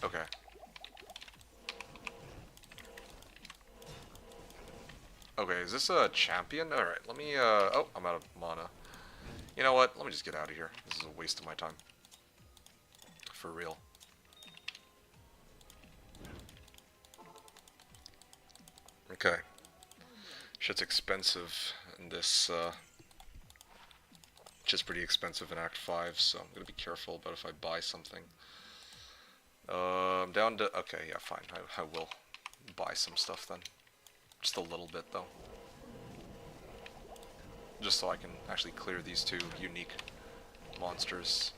Okay. Okay, is this a champion? Alright, let me, oh, I'm out of mana. You know what? Let me just get out of here. This is a waste of my time. For real. Okay. Shit's expensive in this, Shit's pretty expensive in Act 5, so I'm gonna be careful about if I buy something. I'm down to, okay, yeah, fine. I will buy some stuff then. Just a little bit, though. Just so I can actually clear these two unique monsters.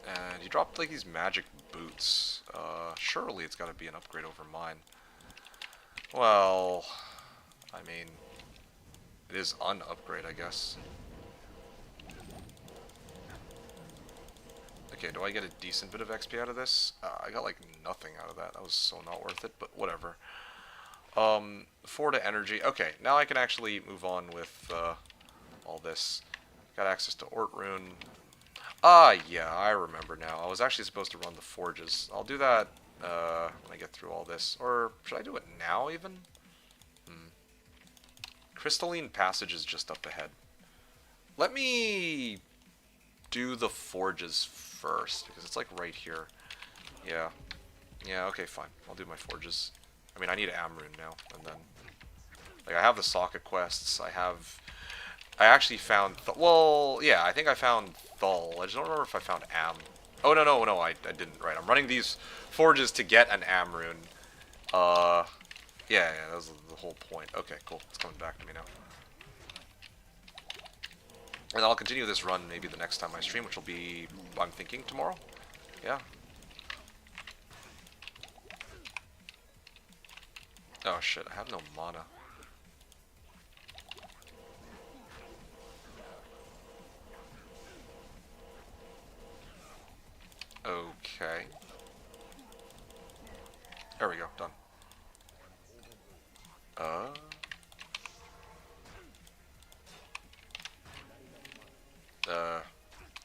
And you dropped, like, these magic boots. Surely it's gotta be an upgrade over mine. Well, I mean, it is an upgrade, I guess. Okay, do I get a decent bit of XP out of this? I got, like, nothing out of that. That was so not worth it, but whatever. 4 to energy. Okay, now I can actually move on with, all this. Got access to Ort Rune. Ah, yeah, I remember now. I was actually supposed to run the forges. I'll do that, when I get through all this. Or, should I do it now, even? Crystalline Passage is just up ahead. Let me do the forges first, because it's, like, right here. Yeah. Yeah, okay, fine. I'll do my forges. I mean, I need Amrune now, and then... Like, I have the socket quests, I actually found... well, yeah, I think I found Thal. I just don't remember if I found Am. Oh, no, I didn't. Right, I'm running these forges to get an Amrune. Yeah, that was the whole point. Okay, cool. It's coming back to me now. And I'll continue this run maybe the next time I stream, which will be, I'm thinking, tomorrow? Yeah. Oh shit, I have no mana. Okay. There we go, done.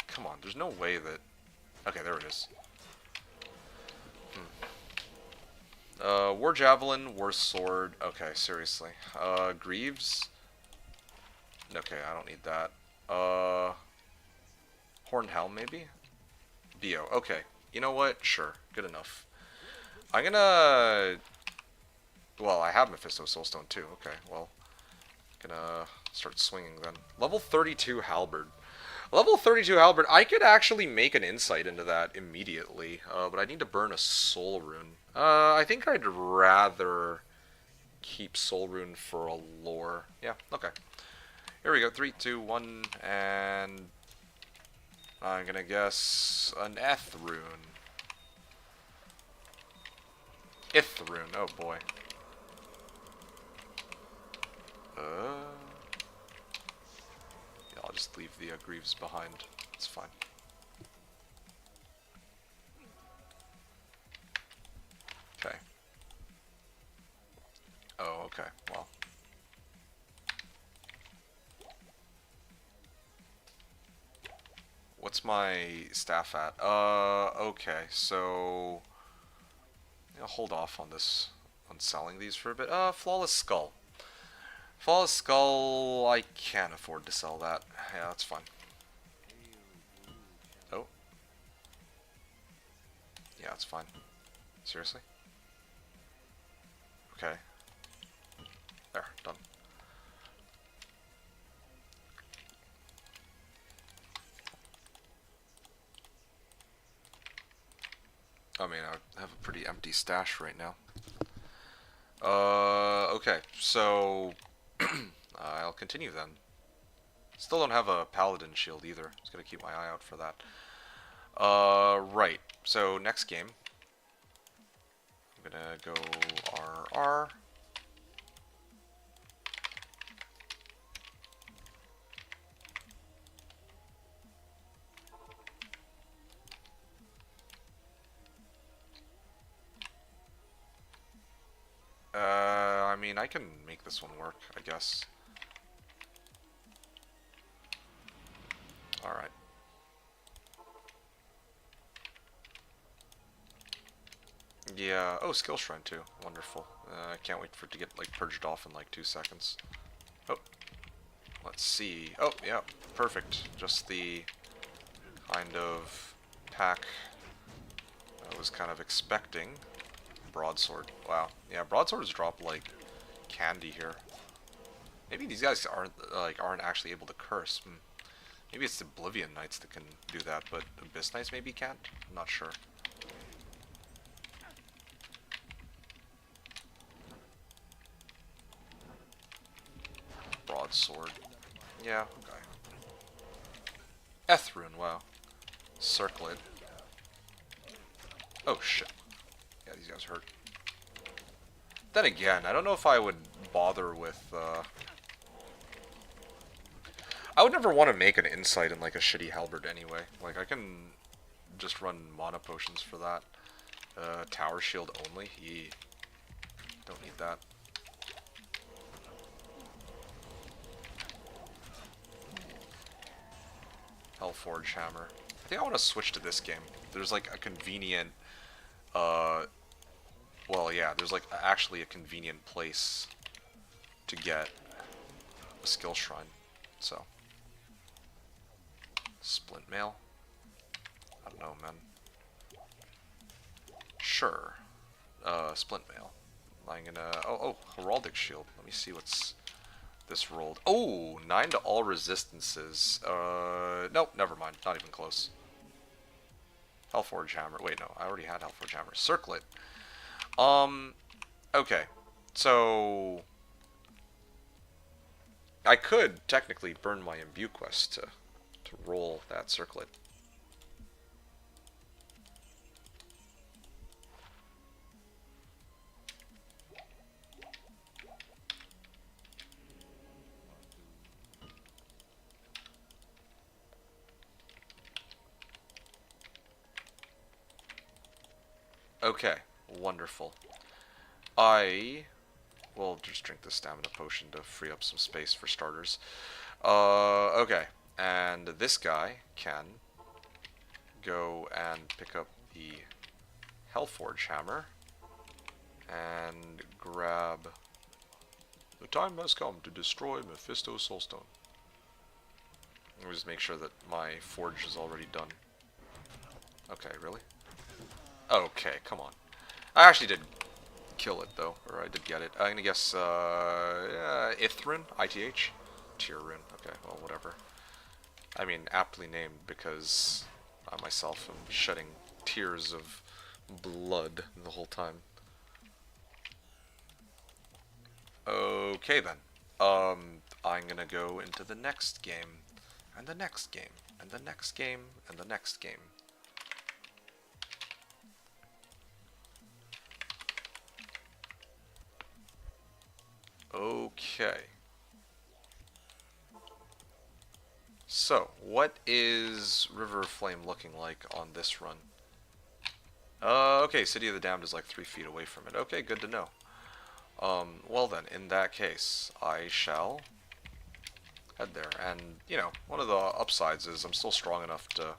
Come on, there's no way that... Okay, there it is. War Javelin, War Sword. Okay, seriously. Greaves? Okay, I don't need that. Horned Helm, maybe? Bio. Okay. You know what? Sure. Good enough. I'm gonna... Well, I have Mephisto Soulstone too. Okay, well... Gonna start swinging then. Level 32 Halberd. Level 32 Halberd, I could actually make an insight into that immediately, but I need to burn a Soul Rune. I think I'd rather keep Soul Rune for a lore. Yeah, okay. Here we go, 3, 2, 1, and I'm gonna guess an Eth Rune. Ith Rune, oh boy. Yeah, I'll just leave the Greaves behind. It's fine. Okay. Oh, okay. Well. What's my staff at? Okay. So I'll hold off on this, on selling these for a bit. Flawless Skull. Flawless Skull, I can't afford to sell that. Yeah, that's fine. Oh. Yeah, that's fine. Seriously? Okay. There, done. I mean, I have a pretty empty stash right now. Okay, so... I'll continue then. Still don't have a Paladin shield either. Just gotta keep my eye out for that. Right. So, next game. I'm gonna go RR. mean, I can make this one work, I guess. Alright. Yeah, oh, skill shrine too. Wonderful. I can't wait for it to get, like, purged off in, like, 2 seconds. Oh. Let's see. Oh, yeah, perfect. Just the kind of pack I was kind of expecting. Broadsword. Wow. Yeah, broadswords drop like candy here. Maybe these guys aren't actually able to curse. Maybe it's the Oblivion Knights that can do that, but Abyss Knights maybe can't? I'm not sure. Broadsword. Yeah, okay. Ethrune, wow. Circlet. Oh shit. Yeah, these guys hurt. Then again, I don't know if I would bother with, I would never want to make an insight in, like, a shitty halberd anyway. Like, I can just run mana potions for that. Tower shield only? Yee. Don't need that. Hellforge Hammer. I think I want to switch to this game. There's, like, a convenient, well, yeah, there's, like, actually a convenient place to get a skill shrine. So. Splint mail? I don't know, man. Sure. Splint mail. I'm gonna... Oh, Heraldic Shield. Let me see what's this rolled. Oh, 9 to all resistances. Nope, never mind. Not even close. Hellforge Hammer. Wait, no. I already had Hellforge Hammer. Circlet. Okay. So... I could technically burn my Imbue quest to roll that circlet. Okay, wonderful. I will just drink the stamina potion to free up some space for starters. Okay. And this guy can go and pick up the Hellforge Hammer and grab... The time has come to destroy Mephisto's Soulstone. Let me just make sure that my forge is already done. Okay, really? Okay, come on. I actually did kill it, though. Or I did get it. I'm gonna guess, Ithrun? ITH? Tier rune. Okay, well, whatever. I mean, aptly named because I myself am shedding tears of blood the whole time. Okay then. I'm gonna go into the next game, and the next game, and the next game, and the next game. Okay. So, what is River of Flame looking like on this run? Okay, City of the Damned is like 3 feet away from it. Okay, good to know. Well then, in that case, I shall head there. And, you know, one of the upsides is I'm still strong enough to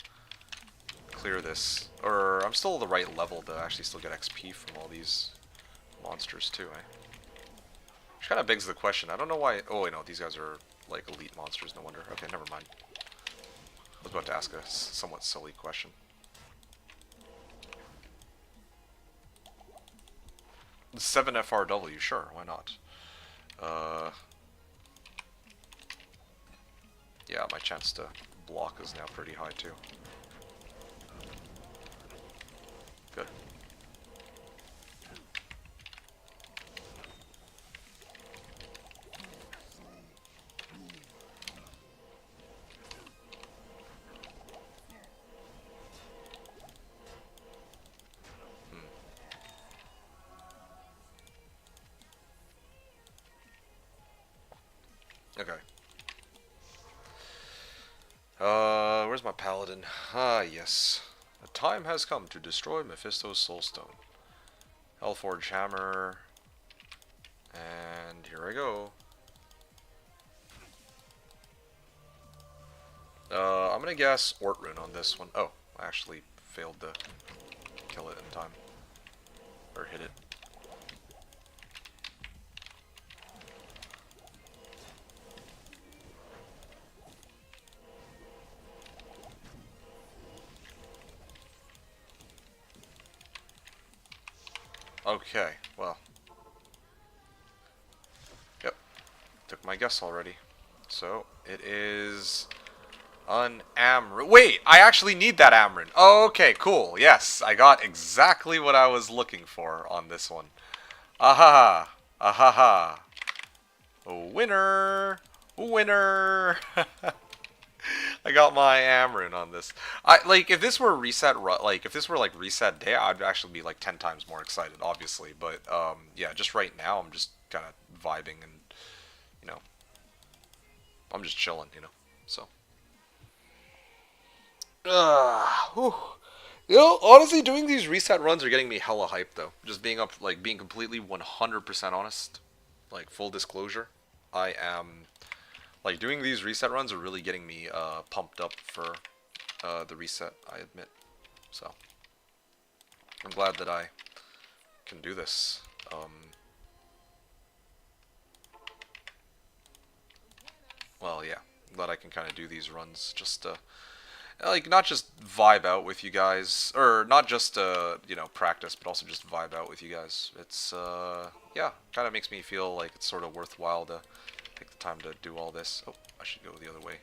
clear this. Or, I'm still the right level to actually still get XP from all these monsters too, eh? Which kind of begs the question. I don't know why... Oh, wait, no, these guys are, like, elite monsters, no wonder. Okay, never mind. I was about to ask a somewhat silly question. The 7FRW, sure, why not? Yeah, my chance to block is now pretty high, too. Good. Okay. Where's my paladin? Ah, yes. The time has come to destroy Mephisto's Soulstone. Hellforge Hammer. And And here I go. I'm gonna guess Ort Rune on this one. Oh, I actually failed to kill it in time. Or hit it. Okay, well. Yep. Took my guess already. So, it is an Amryn. Wait, I actually need that Amryn. Oh, okay, cool. Yes, I got exactly what I was looking for on this one. Ahaha. Ahaha. Winner. Winner. I got my Amryn on this. Like if this were reset, if this were like reset day, I'd actually be like 10 times more excited, obviously. But yeah, just right now, I'm just kind of vibing and you know, I'm just chilling, you know. So. Whew. You know, honestly, doing these reset runs are getting me hella hyped, though. Just being completely 100% honest, like full disclosure, I am like doing these reset runs are really getting me pumped up for the reset. I admit, so I'm glad that I can do this. Well, yeah, I'm glad I can kind of do these runs just like not just vibe out with you guys, or not just you know, practice, but also just vibe out with you guys. It's yeah, kind of makes me feel like it's sort of worthwhile to take the time to do all this. Oh, I should go the other way.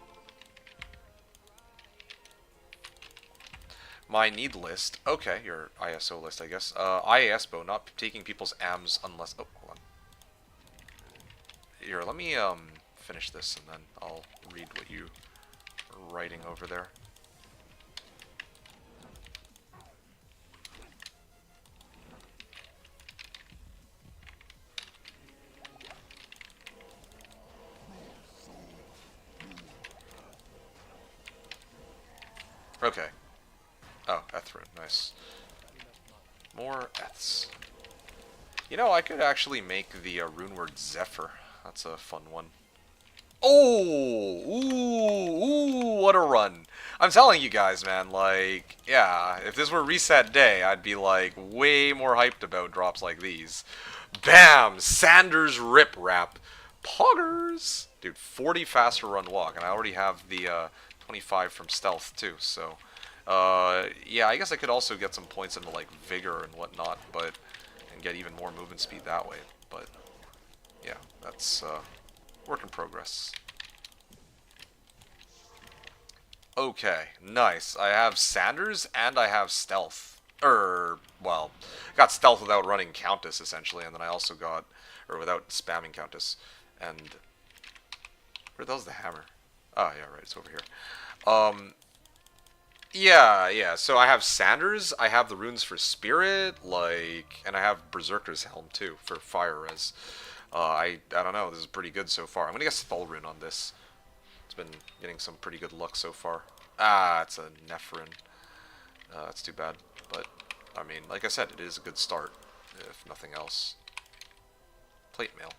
My need list. Okay, your ISO list, I guess. IAS bow, not taking people's AMs unless. Oh, hold on. Here, let me finish this and then I'll read what you are writing over there. Okay. Oh, Ethrun, nice. More Eths. You know, I could actually make the rune word Zephyr. That's a fun one. Oh! Ooh! What a run. I'm telling you guys, man, like, yeah, if this were reset day, I'd be, like, way more hyped about drops like these. Bam! Sanders Rip Rap. Poggers! Dude, 40 faster run walk, and I already have the 25 from stealth, too, so... yeah, I guess I could also get some points into, like, vigor and whatnot, but... and get even more movement speed that way, but... yeah, that's, work in progress. Okay, nice. I have Sanders and I have Stealth. Well, got Stealth without running Countess, essentially, and then I also got... or without spamming Countess. And... where the hell's the hammer? Oh, yeah, right, it's over here. Yeah, so I have Sanders, I have the runes for Spirit, like... and I have Berserker's Helm, too, for Fire Res. I don't know, this is pretty good so far. I'm gonna guess Thulrun on this. It's been getting some pretty good luck so far. Ah, it's a Nephrine. That's too bad. But, I mean, like I said, it is a good start, if nothing else. Plate mail.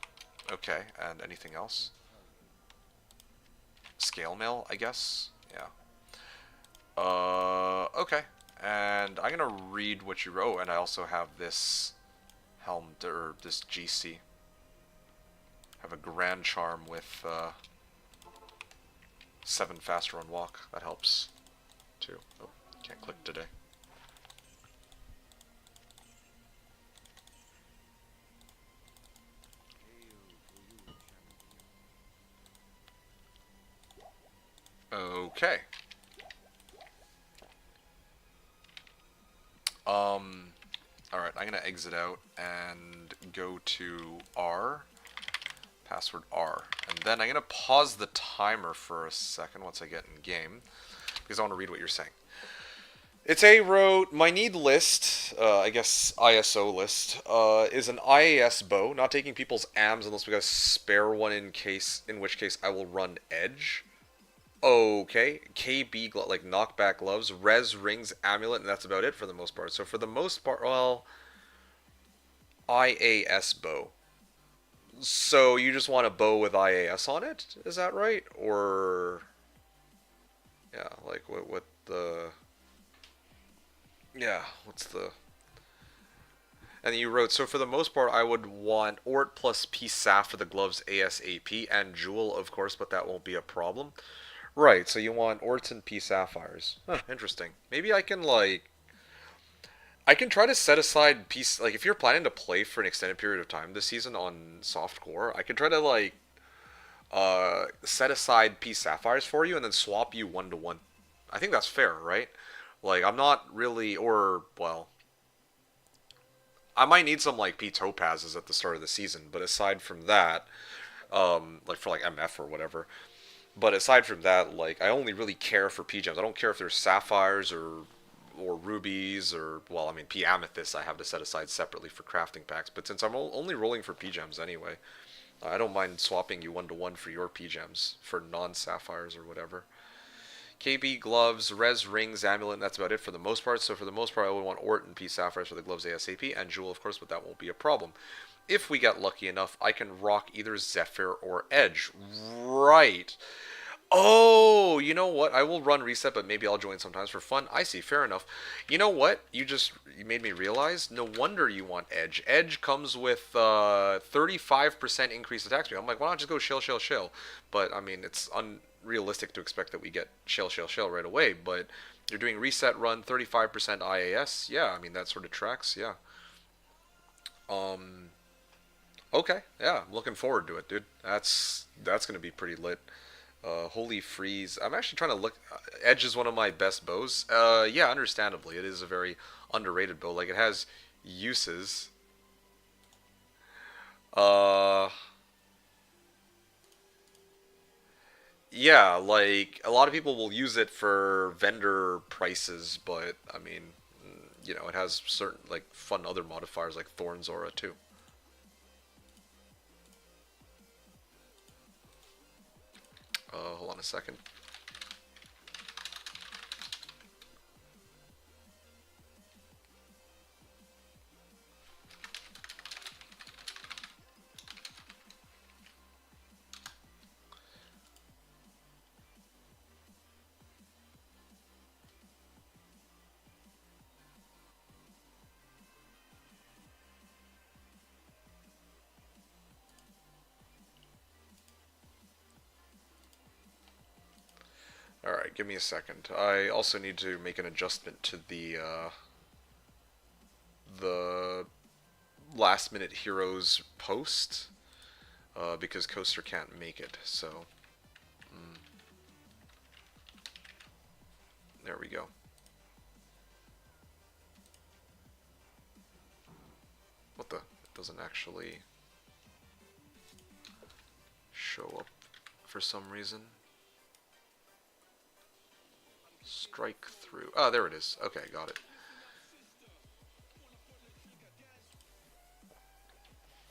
Okay, and anything else? Scale mail, I guess? Yeah. Okay. And I'm gonna read what you wrote, and I also have this helm, or this GC. Have a Grand Charm with 7 fast run walk. That helps too. Oh, can't click today. Okay. Alright, I'm gonna exit out and go to R. Password R. And then I'm going to pause the timer for a second once I get in game, because I want to read what you're saying. It's a wrote, my need list, I guess ISO list, is an IAS bow, not taking people's AMs unless we got a spare one in which case I will run Edge. Okay, KB, like knockback gloves, res, rings, amulet, and that's about it for the most part. So for the most part, well, IAS bow. So you just want a bow with IAS on it? Is that right? Or yeah, like what the yeah, what's the and you wrote, so for the most part, I would want Ort plus PSAF for the gloves ASAP and Jewel, of course, but that won't be a problem. Right, so you want Orts and P Sapphires. Huh, interesting. Maybe I can try to set aside piece like if you're planning to play for an extended period of time this season on softcore, I can try to set aside P Sapphires for you and then swap you 1 to 1. I think that's fair, right? Like I'm not really or well, I might need some like P Topazes at the start of the season, but aside from that, like for like MF or whatever. But aside from that, like I only really care for P gems. I don't care if there's sapphires or rubies or well, I mean P amethyst I have to set aside separately for crafting packs. But since I'm only rolling for P gems anyway, I don't mind swapping you 1 to 1 for your P gems for non sapphires or whatever. KB gloves, res rings, amulet. That's about it for the most part. So for the most part, I would want Ort and P sapphires for the gloves ASAP and Jewel, of course, but that won't be a problem. If we get lucky enough, I can rock either Zephyr or Edge. Right. Oh, you know what? I will run reset, but maybe I'll join sometimes for fun. I see. Fair enough. You know what? You made me realize. No wonder you want Edge. Edge comes with 35% increased attack speed. I'm like, why not just go shell, shell, shell? But I mean, it's unrealistic to expect that we get shell, shell, shell right away. But you're doing reset run, 35% IAS. Yeah, I mean that sort of tracks. Yeah. Um. Okay. Yeah, I'm looking forward to it, dude. That's gonna be pretty lit. Holy Freeze. I'm actually trying to look. Edge is one of my best bows. Yeah, understandably, it is a very underrated bow. Like it has uses. Uh, yeah, like a lot of people will use it for vendor prices, but I mean, it has certain like fun other modifiers like Thorn's Aura too. Hold on a second. All right, give me a second. I also need to make an adjustment to the last minute heroes post because Coaster can't make it. So there we go. What the? It doesn't actually show up for some reason. Strike through. Oh, there it is. Okay, got it.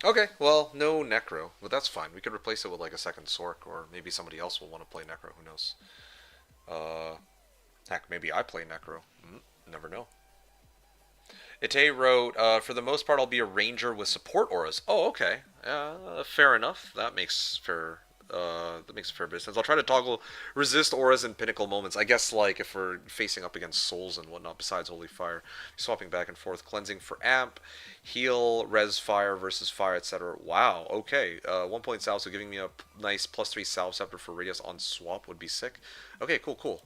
Okay, well, no Necro, but that's fine. We could replace it with like a second Sork, or maybe somebody else will want to play Necro. Who knows? Uh, Heck, maybe I play Necro. Never know. Ite wrote, for the most part, I'll be a ranger with support auras. Oh, okay. Fair enough. That makes a fair bit of sense. I'll try to toggle resist auras in pinnacle moments. I guess like if we're facing up against souls and whatnot besides holy fire, swapping back and forth, cleansing for amp, heal, res fire versus fire, etc. Wow. Okay. 1 point salve, so giving me a nice +3 salve scepter for radius on swap would be sick. Okay. Cool. Cool.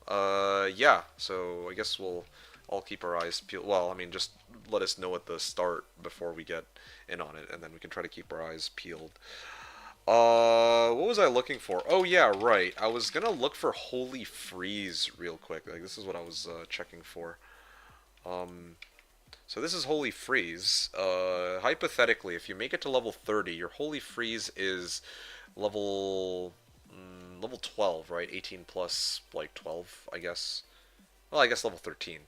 Yeah. So I guess we'll all keep our eyes peeled. Well, I mean, just let us know at the start before we get in on it, and then we can try to keep our eyes peeled. What was I looking for? Oh yeah, right. I was gonna look for Holy Freeze real quick. Like this is what I was checking for. Um, so this is Holy Freeze. Hypothetically, if you make it to level 30, your Holy Freeze is level level 12, right? 18 plus like 12, I guess. Well, I guess level 13.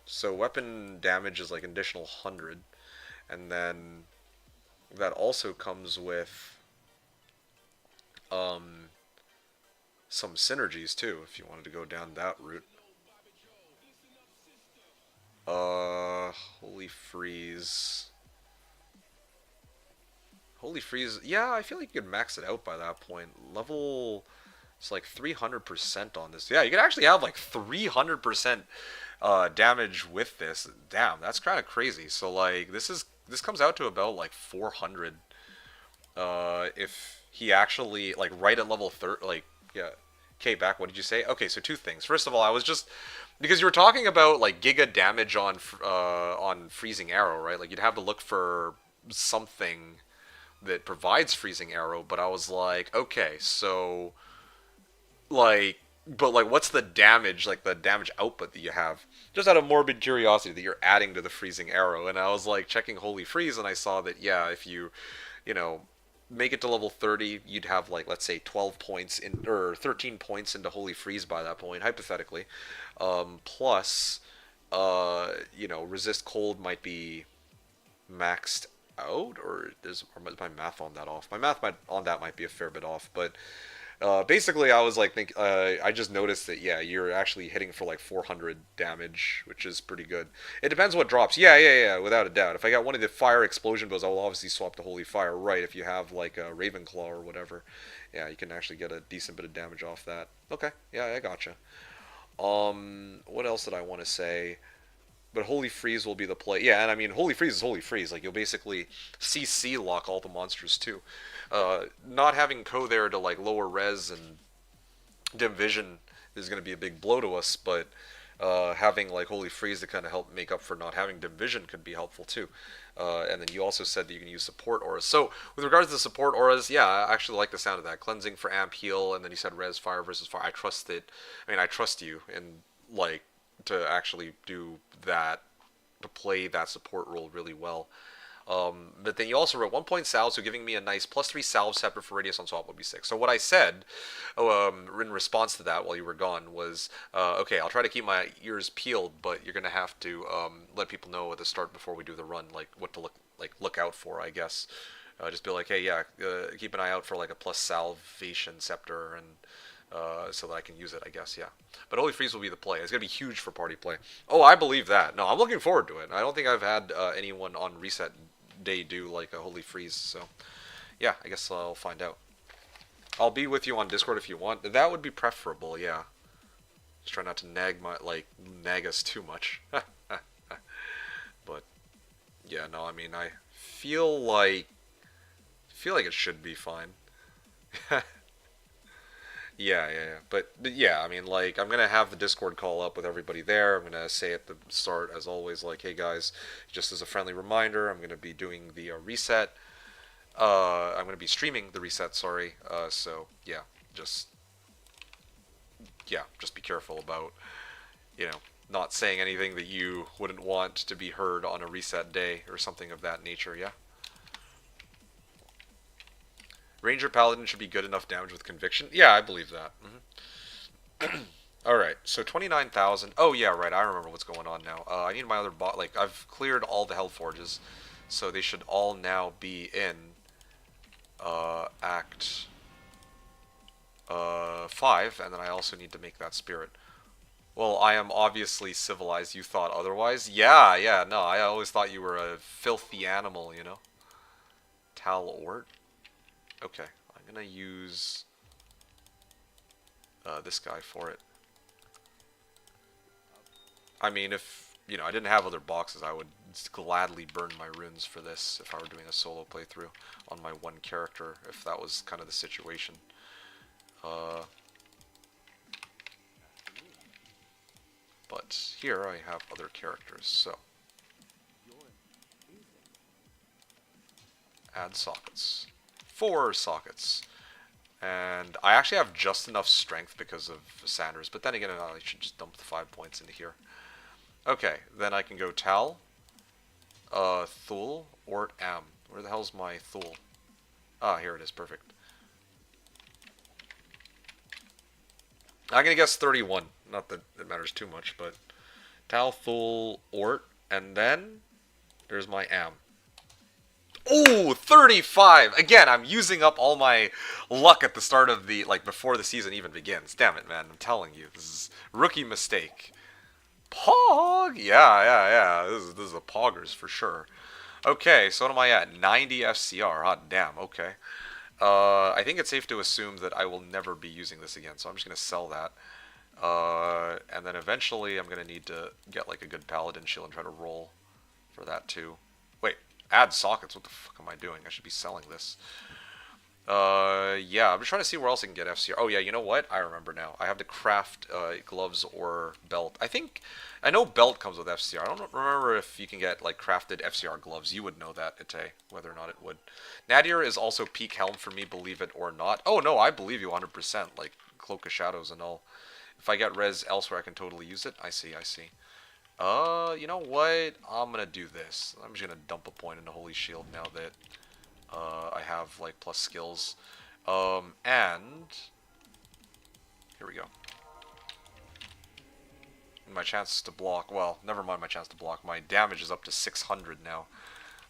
So weapon damage is like an additional 100, and then that also comes with um some synergies too, if you wanted to go down that route. Holy freeze. Holy Freeze. Yeah, I feel like you could max it out by that point. Level. It's like 300% on this. Yeah, you could actually have like 300% damage with this. Damn, that's kind of crazy. So like this comes out to about like 400 if he actually like right at level 30 like yeah. Okay, back. What did you say? Okay, so two things. First of all, I was just because you were talking about like giga damage on freezing arrow, right? Like you'd have to look for something that provides freezing arrow, but I was like, okay, so like but like what's the damage, like the damage output that you have, just out of morbid curiosity, that you're adding to the freezing arrow? And I was like checking Holy Freeze, and I saw that yeah, if you know make it to level 30, you'd have like let's say 12 points in or 13 points into Holy Freeze by that point, hypothetically. Plus resist cold might be maxed out, or is my math on that off? My math on that might be a fair bit off, but basically, I was like, I just noticed that yeah, you're actually hitting for like 400 damage, which is pretty good. It depends what drops. Yeah, yeah, yeah, without a doubt. If I got one of the fire explosion bows, I will obviously swap to Holy Fire, right? If you have like a Ravenclaw or whatever, yeah, you can actually get a decent bit of damage off that. Okay, yeah, I gotcha. What else did I want to say? But Holy Freeze will be the play. Yeah, and I mean, Holy Freeze is Holy Freeze. Like, you'll basically CC lock all the monsters, too. Not having Ko there to, like, lower res and dim vision is going to be a big blow to us, but having, like, Holy Freeze to kind of help make up for not having dim vision could be helpful, too. And then you also said that you can use support auras. So, with regards to the support auras, yeah, I actually like the sound of that. Cleansing for amp heal, and then you said res fire versus fire. I trust it. I mean, I trust you, and, like, to actually do that, to play that support role really well. But then you also wrote 1 point salve, so giving me a nice +3 salve separate for radius on swap would be 6. So what I said in response to that while you were gone was, okay, I'll try to keep my ears peeled, but you're going to have to let people know at the start before we do the run, like what to look out for, I guess. Just be like, hey, yeah, keep an eye out for like a plus salvation scepter, and so that I can use it, I guess, yeah. But Holy Freeze will be the play. It's going to be huge for party play. Oh, I believe that. No, I'm looking forward to it. I don't think I've had anyone on reset day do like a Holy Freeze, so yeah, I guess I'll find out. I'll be with you on Discord if you want. That would be preferable, yeah. Just try not to nag us too much. But yeah, no, I mean, I feel like it should be fine. Yeah, yeah, yeah. But yeah, I mean, like, I'm gonna have the Discord call up with everybody there. I'm gonna say at the start, as always, like, hey guys, just as a friendly reminder, I'm gonna be doing the reset. I'm gonna be streaming the reset. Sorry. So yeah, just be careful about, not saying anything that you wouldn't want to be heard on a reset day or something of that nature. Yeah. Ranger Paladin should be good enough damage with Conviction. Yeah, I believe that. Alright, so 29,000. Oh, yeah, right, I remember what's going on now. I need my other bot. Like, I've cleared all the Hellforges, so they should all now be in Act 5, and then I also need to make that spirit. Well, I am obviously civilized. You thought otherwise? Yeah, yeah, no, I always thought you were a filthy animal, you know? Tal Ort? Okay, I'm gonna use this guy for it. I mean, if, I didn't have other boxes, I would gladly burn my runes for this if I were doing a solo playthrough on my one character, if that was kind of the situation. But here I have other characters, so. Add sockets. 4 sockets. And I actually have just enough strength because of Sanders, but then again, I should just dump the 5 points into here. Okay, then I can go Tal, Thul, Ort, Am. Where the hell's my Thul? Ah, here it is, perfect. I'm gonna guess 31. Not that it matters too much, but Tal, Thul, Ort, and then there's my Am. Oh, 35! Again, I'm using up all my luck at the start of the, before the season even begins. Damn it, man. I'm telling you. This is rookie mistake. Pog! Yeah, yeah, yeah. This is a poggers for sure. Okay, so what am I at? 90 FCR. Hot damn. Okay. I think it's safe to assume that I will never be using this again, so I'm just gonna sell that. And then eventually I'm gonna need to get like a good paladin shield and try to roll for that too. Wait, add sockets. What the fuck am I doing? I should be selling this. Yeah, I'm just trying to see where else I can get FCR. Oh yeah, you know what? I remember now. I have to craft gloves or belt. I know belt comes with FCR. I don't remember if you can get like crafted FCR gloves. You would know that, Ite, whether or not it would. Nadir is also peak helm for me, believe it or not. Oh no, I believe you 100%. Like Cloak of Shadows and all. If I get res elsewhere, I can totally use it. I see, I see. You know what? I'm gonna do this. I'm just gonna dump a point into Holy Shield now that I have like plus skills. And here we go. My chance to block, well, never mind my chance to block. My damage is up to 600 now.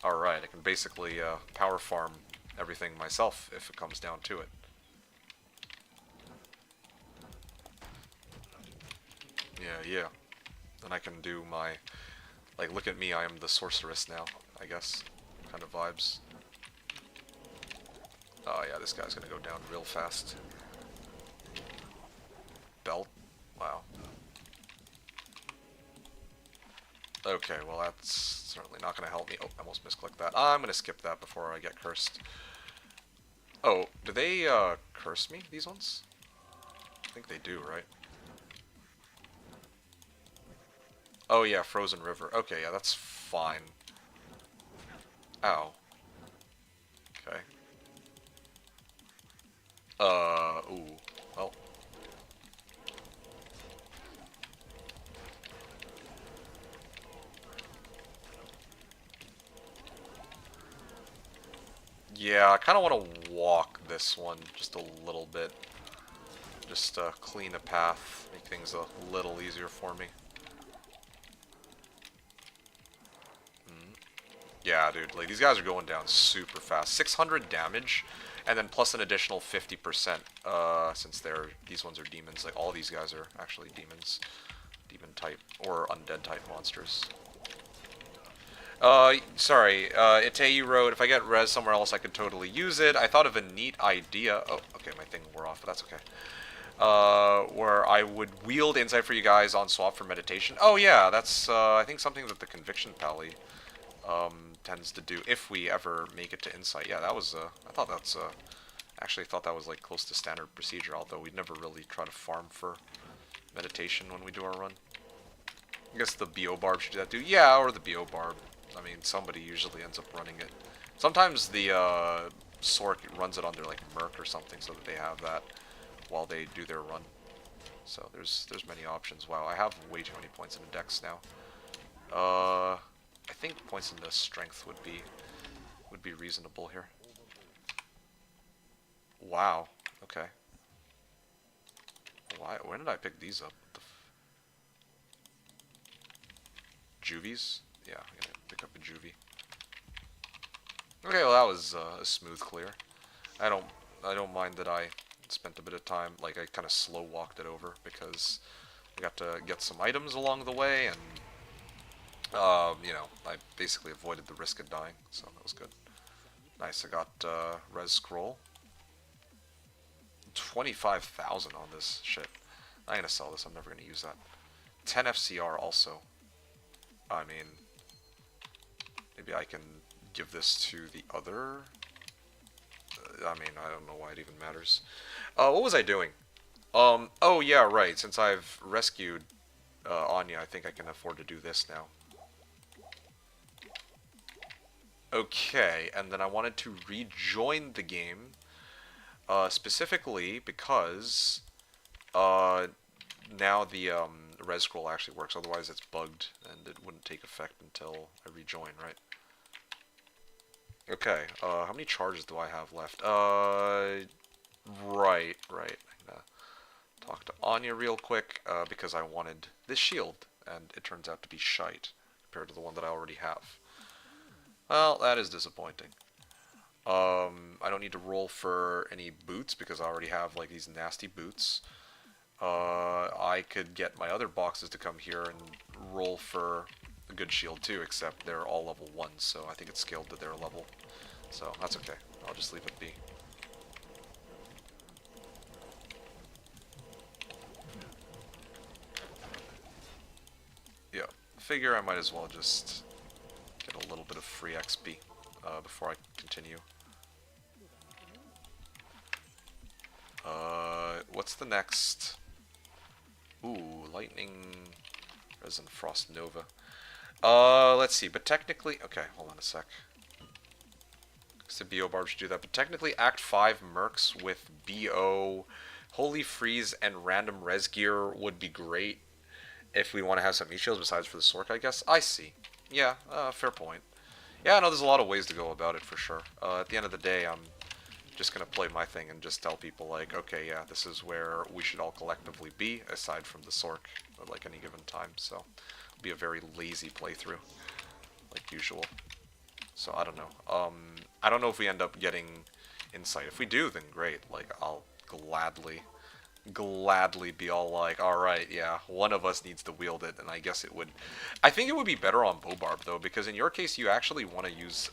Alright, I can basically power farm everything myself if it comes down to it. Yeah. Then I can do my, like, look at me, I am the sorceress now, I guess. Kind of vibes. Oh yeah, this guy's gonna go down real fast. Belt? Wow. Okay, well that's certainly not gonna help me. Oh, I almost misclicked that. I'm gonna skip that before I get cursed. Oh, do they curse me, these ones? I think they do, right? Oh yeah, Frozen River. Okay, yeah, that's fine. Ow. Okay. Ooh. Well. Yeah, I kind of want to walk this one just a little bit. Just clean a path, make things a little easier for me. Yeah, dude, like these guys are going down super fast. 600 damage, and then plus an additional 50%. Since these ones are demons. Like all these guys are actually demons, demon type or undead type monsters. Sorry, Itayu wrote, if I get res somewhere else, I could totally use it. I thought of a neat idea. Oh, okay, my thing wore off, but that's okay. Where I would wield insight for you guys on swap for meditation. Oh yeah, that's I think something that the Conviction Pally tends to do if we ever make it to insight. Yeah, that was I thought that's actually thought that was like close to standard procedure, although we'd never really try to farm for meditation when we do our run. I guess the BO barb should do that too. Yeah, or the BO barb. I mean, somebody usually ends up running it. Sometimes the Sork runs it on their like Merc or something so that they have that while they do their run. So there's many options. Wow, I have way too many points in the dex now. I think points into strength would be reasonable here. Wow. Okay. Why? When did I pick these up? Juvies? Yeah, I'm gonna pick up a juvie. Okay, well that was a smooth clear. I don't mind that I spent a bit of time, like I kind of slow walked it over because I got to get some items along the way, and you know, I basically avoided the risk of dying, so that was good. Nice, I got res scroll. 25,000 on this shit. I'm gonna sell this, I'm never gonna use that. 10 FCR also. I mean, maybe I can give this to the other. I mean, I don't know why it even matters. What was I doing? Oh yeah, right. Since I've rescued Anya, I think I can afford to do this now. Okay, and then I wanted to rejoin the game, specifically because now the res scroll actually works. Otherwise, it's bugged and it wouldn't take effect until I rejoin, right? Okay, how many charges do I have left? Right. I'm gonna talk to Anya real quick, because I wanted this shield, and it turns out to be shite compared to the one that I already have. Well, that is disappointing. I don't need to roll for any boots because I already have like these nasty boots. I could get my other boxes to come here and roll for a good shield too, except they're all level 1, so I think it's scaled to their level. So that's okay. I'll just leave it be. Yeah, figure I might as well just get a little bit of free XP before I continue. What's the next? Ooh, Lightning, Resin, Frost, Nova. Let's see, but technically, okay, hold on a sec. So BO Barb should do that, but technically Act 5 Mercs with BO, Holy Freeze, and random res gear would be great if we want to have some meat shields besides for the Sork, I guess. I see. Yeah, fair point. Yeah, no, there's a lot of ways to go about it for sure. At the end of the day, I'm just gonna play my thing and just tell people like, okay, yeah, this is where we should all collectively be, aside from the Sork at like any given time. So it'll be a very lazy playthrough, like usual. So I don't know. I don't know if we end up getting insight. If we do, then great. Like I'll gladly be all like, all right, yeah, one of us needs to wield it, and I guess it would. I think it would be better on Bobarb though, because in your case, you actually want to use.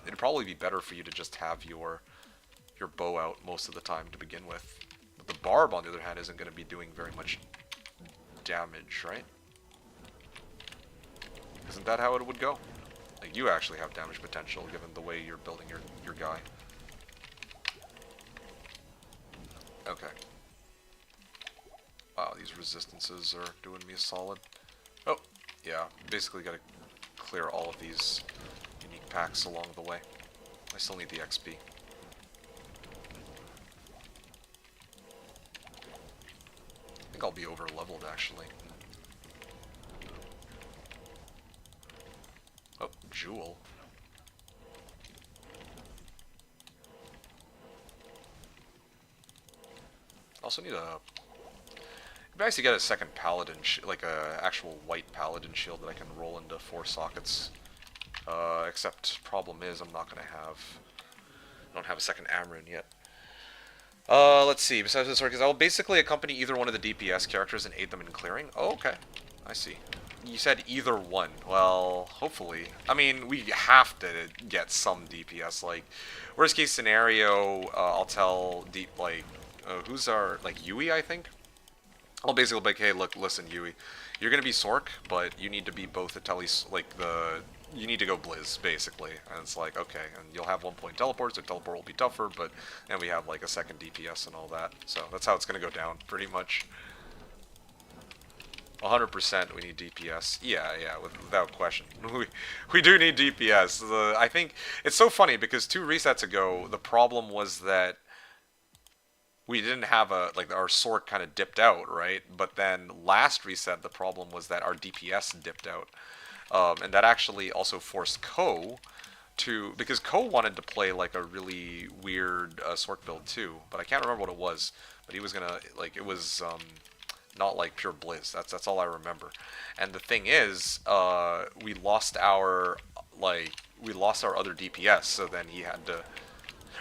It'd probably be better for you to just have your bow out most of the time to begin with. But the Barb, on the other hand, isn't going to be doing very much damage, right? Isn't that how it would go? Like, you actually have damage potential, given the way you're building your guy. Okay. Wow, these resistances are doing me a solid. Oh, yeah, basically gotta clear all of these unique packs along the way. I still need the XP. I think I'll be over leveled actually. Oh, Jewel. Also need a. Maybe I should get a second paladin, like a actual white paladin shield that I can roll into 4 sockets. Except problem is I'm not gonna have. I don't have a second Amarin yet. Let's see. Besides this, because I'll basically accompany either one of the DPS characters and aid them in clearing. Oh, okay. I see. You said either one. Well, hopefully. I mean, we have to get some DPS. Like, worst case scenario, I'll tell who's our, like, Yui, I think? I'll basically be like, hey, look, listen, Yui, you're gonna be Sork, but you need to be both at least, like, you need to go Blizz, basically. And it's like, okay, and you'll have 1 point teleport, so teleport will be tougher, but then we have, like, a second DPS and all that. So that's how it's gonna go down, pretty much. 100% we need DPS. Yeah, without question. We do need DPS. I think it's so funny because 2 resets ago, the problem was that we didn't have our Sork kind of dipped out, right? But then last reset, the problem was that our DPS dipped out. And that actually also forced Ko to, because Ko wanted to play like a really weird Sork build too, but I can't remember what it was. But he was gonna, like, it was not like pure Blizz. That's all I remember. And the thing is, we lost our other DPS, so then he had to.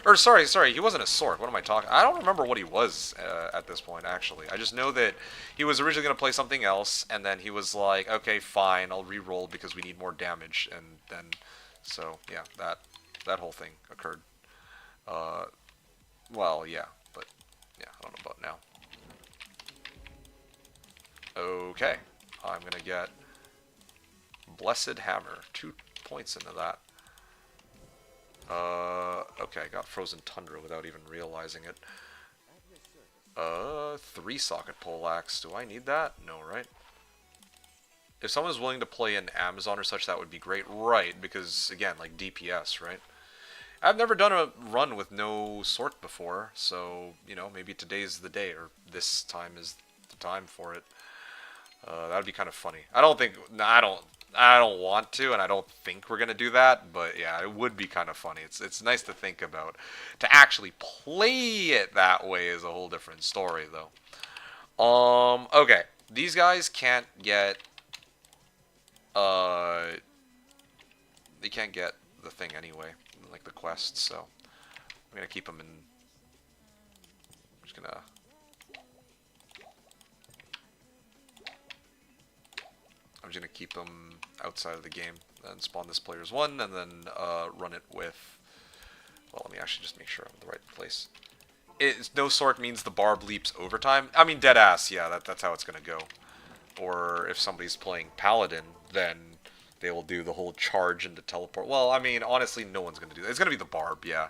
Or sorry, he wasn't a Sork. What am I talking? I don't remember what he was at this point, actually. I just know that he was originally going to play something else, and then he was like, okay, fine, I'll re-roll because we need more damage, and then, so, yeah, that whole thing occurred. Well, yeah, but, yeah, I don't know about now. Okay, I'm going to get Blessed Hammer, 2 points into that. Okay, I got Frozen Tundra without even realizing it. 3 socket poleaxe. Do I need that? No, right? If someone's willing to play an Amazon or such, that would be great. Right, because, again, like DPS, right? I've never done a run with no Sork before, so, you know, maybe today's the day, or this time is the time for it. That would be kind of funny. I don't want to, and I don't think we're gonna do that, but yeah, it would be kind of funny. It's nice to think about. To actually play it that way is a whole different story, though. Okay, these guys can't get they can't get the thing anyway, like the quest. So I'm gonna keep them in. I'm just gonna. I'm just gonna keep them outside of the game and spawn this player as 1, and then run it with. Well, let me actually just make sure I'm in the right place. No Sork means the barb leaps overtime. I mean, dead ass. Yeah, that's how it's gonna go. Or if somebody's playing Paladin, then they will do the whole charge into teleport. Well, I mean, honestly, no one's gonna do that. It's gonna be the barb. Yeah.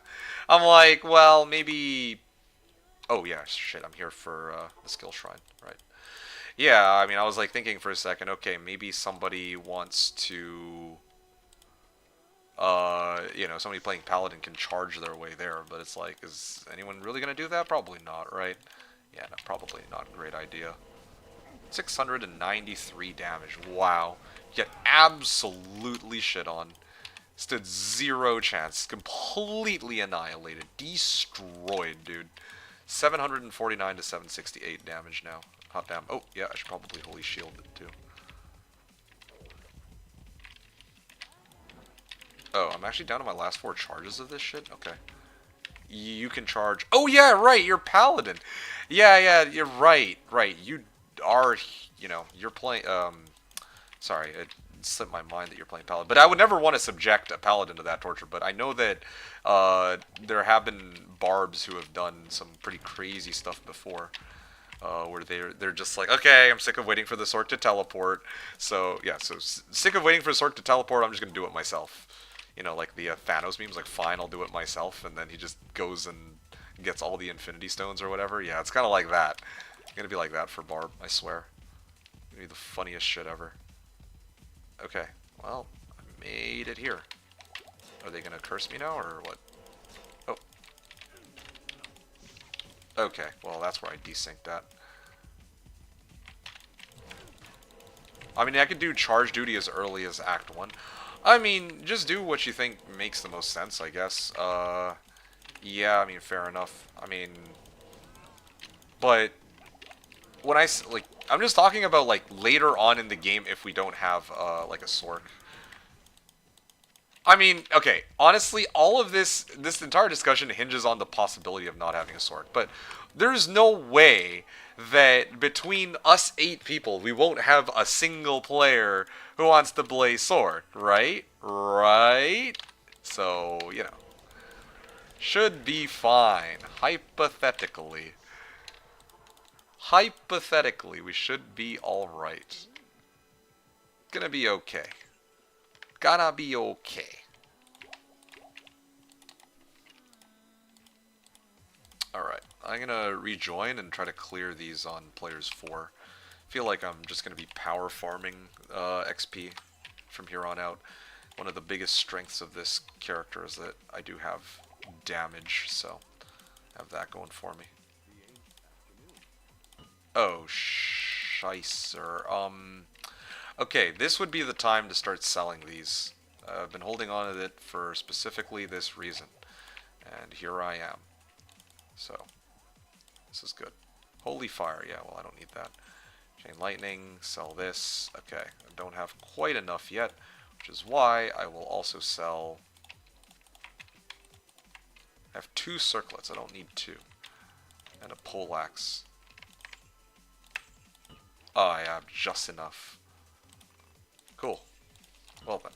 I'm like, well, maybe. Oh yeah, shit. I'm here for the skill shrine, right? Yeah, I mean, I was like thinking for a second. Okay, maybe somebody wants to. You know, somebody playing Paladin can charge their way there, but it's like, is anyone really gonna do that? Probably not, right? Yeah, no, probably not a great idea. 693 damage. Wow. Get absolutely shit on. Stood 0 chance. Completely annihilated. Destroyed, dude. 749 to 768 damage now. Hot damn. Oh, yeah, I should probably holy shield it, too. Oh, I'm actually down to my last 4 charges of this shit? Okay. You can charge... Oh, yeah, right, you're Paladin. Yeah, you're right. Right, you are, you know, you're playing... Sorry, it slipped my mind that you're playing Paladin. But I would never want to subject a Paladin to that torture. But I know that there have been barbs who have done some pretty crazy stuff before. Where they're just like, okay, I'm sick of waiting for the Sork to teleport. So, yeah, so sick of waiting for the Sork to teleport, I'm just going to do it myself. You know, like the Thanos memes, like, fine, I'll do it myself. And then he just goes and gets all the Infinity Stones or whatever. Yeah, it's kind of like that. It's going to be like that for Barb, I swear. It's going to be the funniest shit ever. Okay, well, I made it here. Are they going to curse me now, or what? Oh. Okay, well, that's where I desynced that. I mean, I could do charge duty as early as Act 1. I mean, just do what you think makes the most sense, I guess. Yeah, I mean, fair enough. I mean, but when like, I'm just talking about, like, later on in the game if we don't have, like, a Sork. I mean, okay, honestly, all of this entire discussion hinges on the possibility of not having a Sork, but there's no way that between us 8 people, we won't have a single player who wants to play Sork, right? Right? So, you know, should be fine, hypothetically. Hypothetically, we should be alright. Gonna be okay. Gonna be okay. Alright, I'm gonna rejoin and try to clear these on players 4. Feel like I'm just gonna be power farming XP from here on out. One of the biggest strengths of this character is that I do have damage, so I have that going for me. Oh, shicer. Okay, this would be the time to start selling these. I've been holding on to it for specifically this reason. And here I am. So, this is good. Holy fire, yeah, well, I don't need that. Chain lightning, sell this. Okay, I don't have quite enough yet, which is why I will also sell... I have 2 circlets, I don't need 2. And a poleaxe. Oh, I have just enough. Cool. Well then.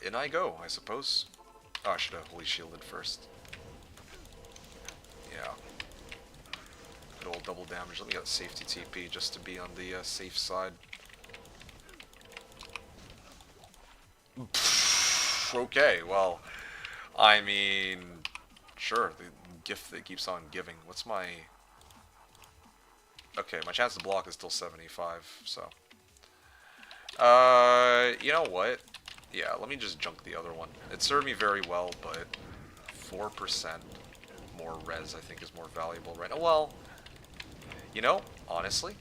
In I go, I suppose. Oh, I should have holy shielded first. Yeah. Good old double damage. Let me get safety TP just to be on the safe side. Okay, well, I mean, sure, the gift that keeps on giving. What's my... Okay, my chance to block is still 75, so... you know what? Yeah, let me just junk the other one. It served me very well, but 4% more res I think is more valuable right now. Well, you know, honestly,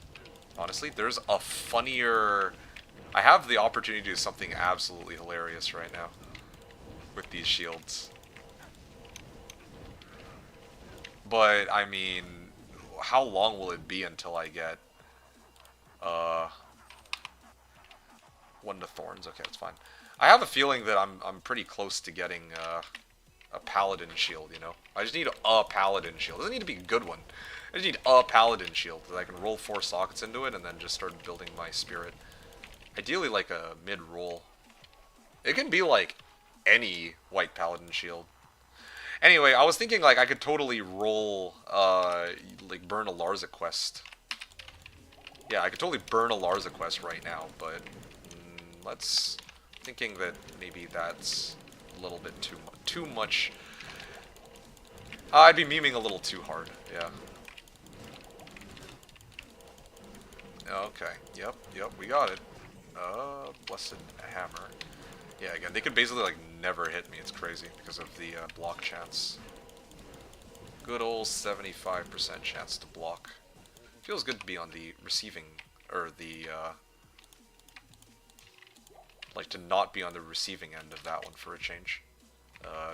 there's a funnier... I have the opportunity to do something absolutely hilarious right now with these shields. But, I mean, how long will it be until I get, one to Thorns? Okay, that's fine. I have a feeling that I'm pretty close to getting, a paladin shield, you know? I just need a paladin shield. It doesn't need to be a good one. I just need a paladin shield that I can roll 4 sockets into it and then just start building my spirit. Ideally like a mid-roll. It can be like any white paladin shield. Anyway, I was thinking like I could totally roll, like burn a Larza quest. Yeah, I could totally burn a Larza quest right now, but let's... thinking that maybe that's a little bit too much. I'd be memeing a little too hard, yeah. Okay, yep, we got it. Blessed hammer. Yeah, again, they could basically, like, never hit me. It's crazy because of the block chance. Good old 75% chance to block. Feels good to be on the receiving, or the, like, to not be on the receiving end of that one for a change.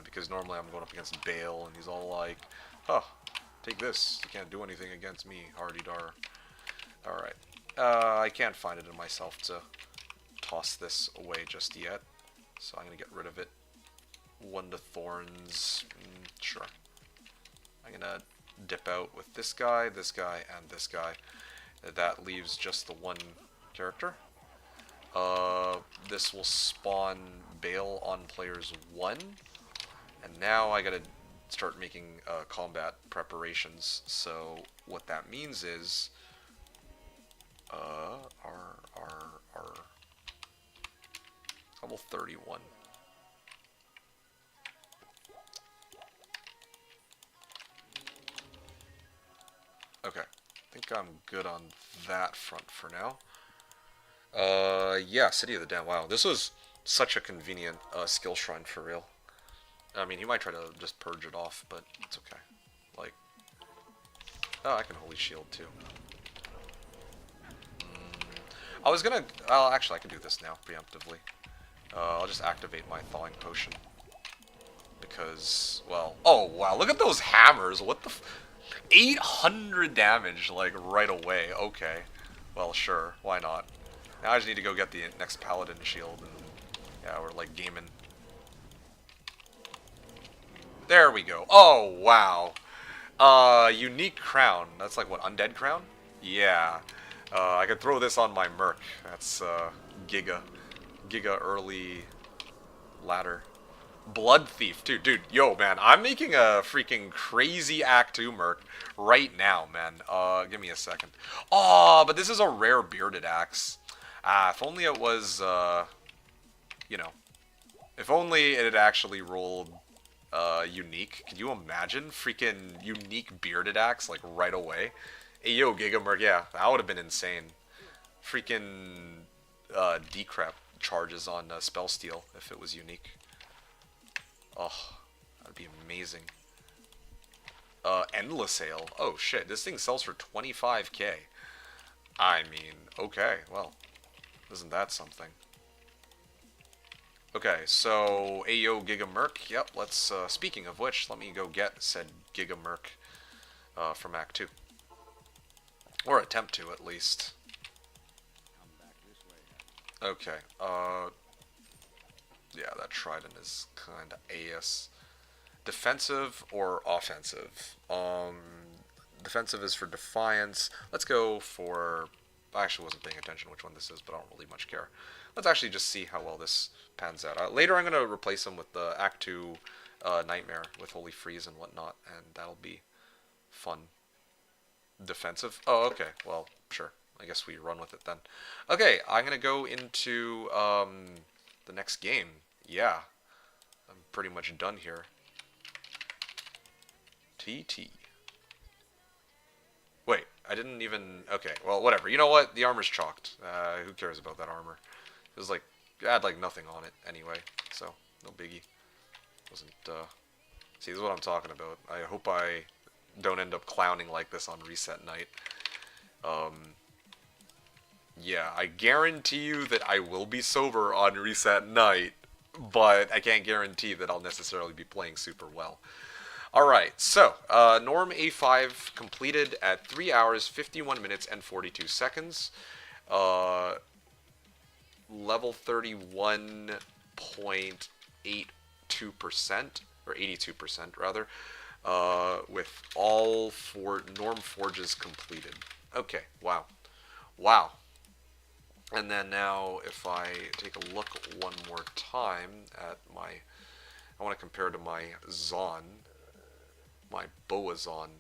Because normally I'm going up against Bale, and he's all like, huh, take this. You can't do anything against me, hardy-dar. Alright. I can't find it in myself to toss this away just yet. So I'm going to get rid of it. 1 to Thorns. Sure. I'm going to dip out with this guy, and this guy. That leaves just the one character. This will spawn Bale on players 1. And now I got to start making combat preparations. So what that means is... level 31. Okay, I think I'm good on that front for now. Yeah, City of the Damned. Wow, this was such a convenient skill shrine for real. I mean, he might try to just purge it off, but it's okay. Like, oh, I can Holy Shield too. I was gonna, actually I can do this now, preemptively. I'll just activate my Thawing Potion. Because, well, oh wow, look at those hammers, what the 800 damage, like, right away, okay. Well, sure, why not? Now I just need to go get the next Paladin shield, and, yeah, we're, like, gaming. There we go, oh, wow. Unique crown, that's like, what, Undead crown? Yeah. I could throw this on my Merc. That's, Giga early ladder. Blood Thief, dude, yo, man, I'm making a freaking crazy Act 2 Merc right now, man. Give me a second. Oh, but this is a rare Bearded Axe. If only it was, you know, if only it had actually rolled, unique. Could you imagine? Freaking unique Bearded Axe, like, right away. Hey, yo, Gigamerc, yeah, that would have been insane. Freaking, decrep charges on Spell Steal if it was unique. Oh, that'd be amazing. Endless Ale. Oh, shit, this thing sells for 25k. I mean, okay, well, isn't that something? Okay, so, Ayo Gigamerc, yep, let's, speaking of which, let me go get said Gigamerc, from Act 2. Or attempt to, at least. Okay, yeah, that Trident is kinda AS. Defensive or offensive? Defensive is for Defiance. Let's go for... I actually wasn't paying attention which one this is, but I don't really much care. Let's actually just see how well this pans out. Later I'm going to replace him with the Act 2 Nightmare with Holy Freeze and whatnot, and that'll be fun. Defensive? Oh, okay. Well, sure. I guess we run with it then. Okay, I'm going to go into the next game. Yeah. I'm pretty much done here. TT. Wait, I didn't even... Okay, well, whatever. You know what? The armor's chalked. Who cares about that armor? It was like... I had like nothing on it anyway, so no biggie. Wasn't... See, this is what I'm talking about. I hope I don't end up clowning like this on reset night. Yeah, I guarantee you that I will be sober on reset night, but I can't guarantee that I'll necessarily be playing super well. Alright, so, Norm A5 completed at 3 hours, 51 minutes, and 42 seconds. Level 31.82%. or 82% rather, with all four norm forges completed. Okay, wow. Wow. And then now, if I take a look one more time at my, I want to compare to my Zon, my Boa Zon.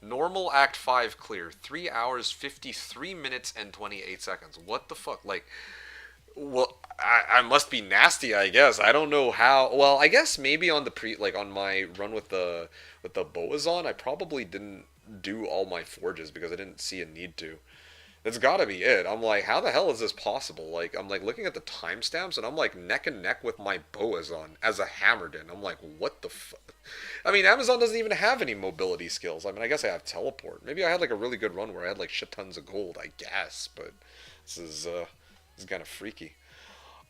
Normal Act 5 clear, 3 hours, 53 minutes, and 28 seconds. What the fuck? Like, well, I must be nasty, I guess. I don't know how. Well, I guess maybe on the like on my run with the Boas on, I probably didn't do all my forges because I didn't see a need to. That's gotta be it. I'm like, how the hell is this possible? Like, I'm like looking at the timestamps and I'm like neck and neck with my Boas on as a Hammerden. I'm like, what the fuck? I mean, Amazon doesn't even have any mobility skills. I mean, I guess I have teleport. Maybe I had like a really good run where I had like shit tons of gold, I guess. But this is kind of freaky.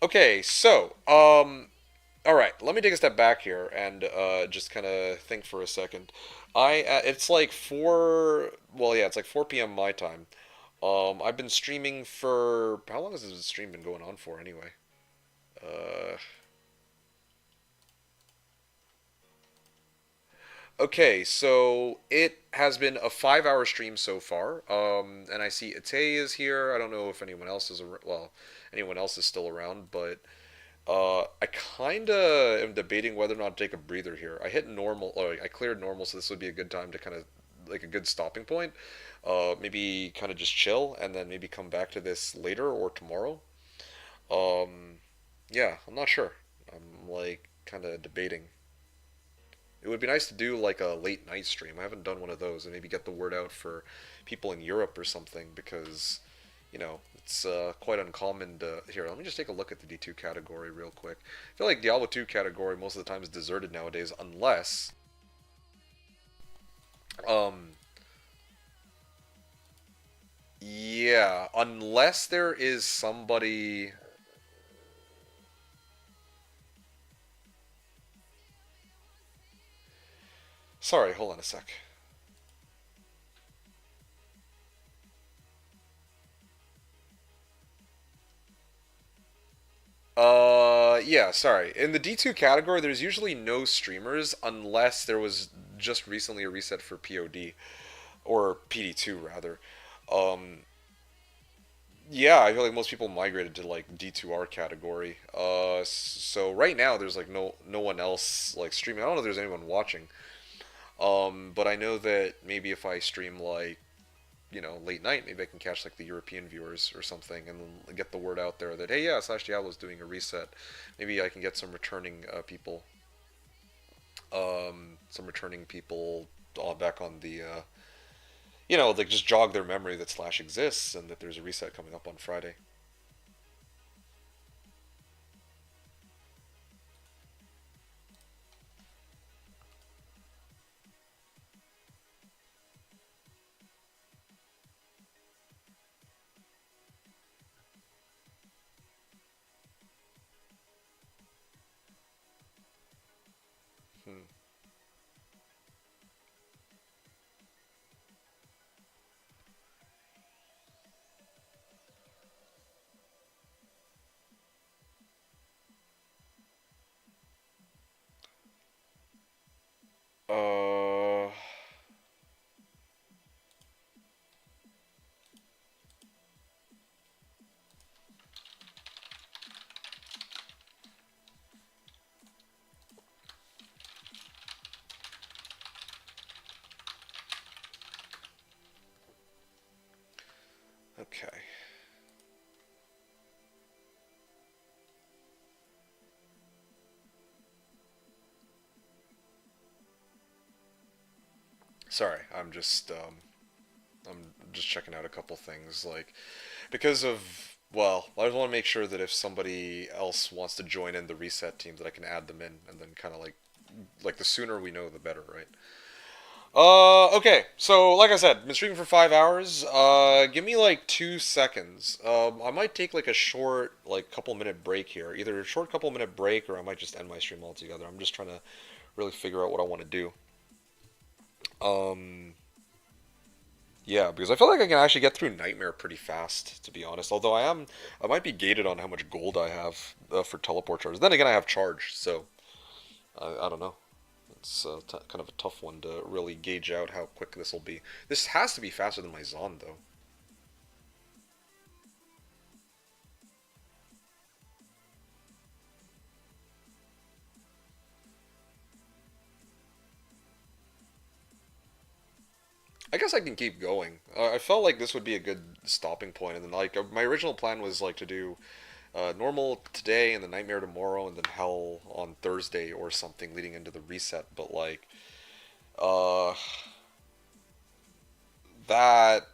Okay, so all right, let me take a step back here and just kind of think for a second. It's like four. Well, yeah, it's like 4 p.m. my time. I've been streaming for how long has this stream been going on for anyway? Uh, okay, so it has been a 5 hour stream so far. And I see Ate is here. I don't know if anyone else is well, anyone else is still around, but I kinda am debating whether or not to take a breather here. I hit normal, or I cleared normal, so this would be a good time to kind of like a good stopping point. Maybe kind of just chill and then maybe come back to this later or tomorrow. Um, yeah, I'm not sure. I'm like kind of debating. It would be nice to do like a late night stream. I haven't done one of those and maybe get the word out for people in Europe or something because, it's quite uncommon to. Here, let me just take a look at the D2 category real quick. I feel like Diablo 2 category most of the time is deserted nowadays unless. Um, yeah, unless there is somebody. Sorry, hold on a sec. Yeah, sorry. In the D2 category, there's usually no streamers unless there was just recently a reset for POD or PD2 rather. Um, yeah, I feel like most people migrated to like D2R category. So right now there's like no one else like streaming. I don't know if there's anyone watching. But I know that maybe if I stream like late night, maybe I can catch like the European viewers or something, and then get the word out there that hey, yeah, Slashdiablo is doing a reset. Maybe I can get some returning people, some returning people all back on the, like just jog their memory that Slash exists and that there's a reset coming up on Friday. Hmm. Uh, okay. Sorry, I'm just checking out a couple things like because of well, I just want to make sure that if somebody else wants to join in the reset team that I can add them in and then kind of like the sooner we know the better, right? Okay. So, like I said, been streaming for 5 hours. Give me like 2 seconds. I might take like a short, like couple minute break here. Either a short couple minute break, or I might just end my stream altogether. I'm just trying to really figure out what I want to do. Um, yeah, because I feel like I can actually get through Nightmare pretty fast, to be honest. Although I might be gated on how much gold I have for teleport charge. Then again, I have charge, so I don't know. It's kind of a tough one to really gauge out how quick this will be. This has to be faster than my Zon, though. I guess I can keep going. I felt like this would be a good stopping point, and then like my original plan was like to do normal today and the nightmare tomorrow, and then hell on Thursday or something leading into the reset. But like uh, that,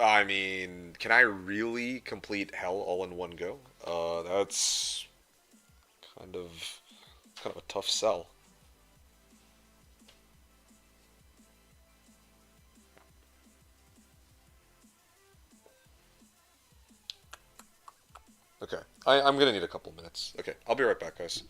I mean, can I really complete hell all in one go? That's kind of kind of a tough sell. Okay, I'm gonna need a couple minutes. Okay, I'll be right back, guys.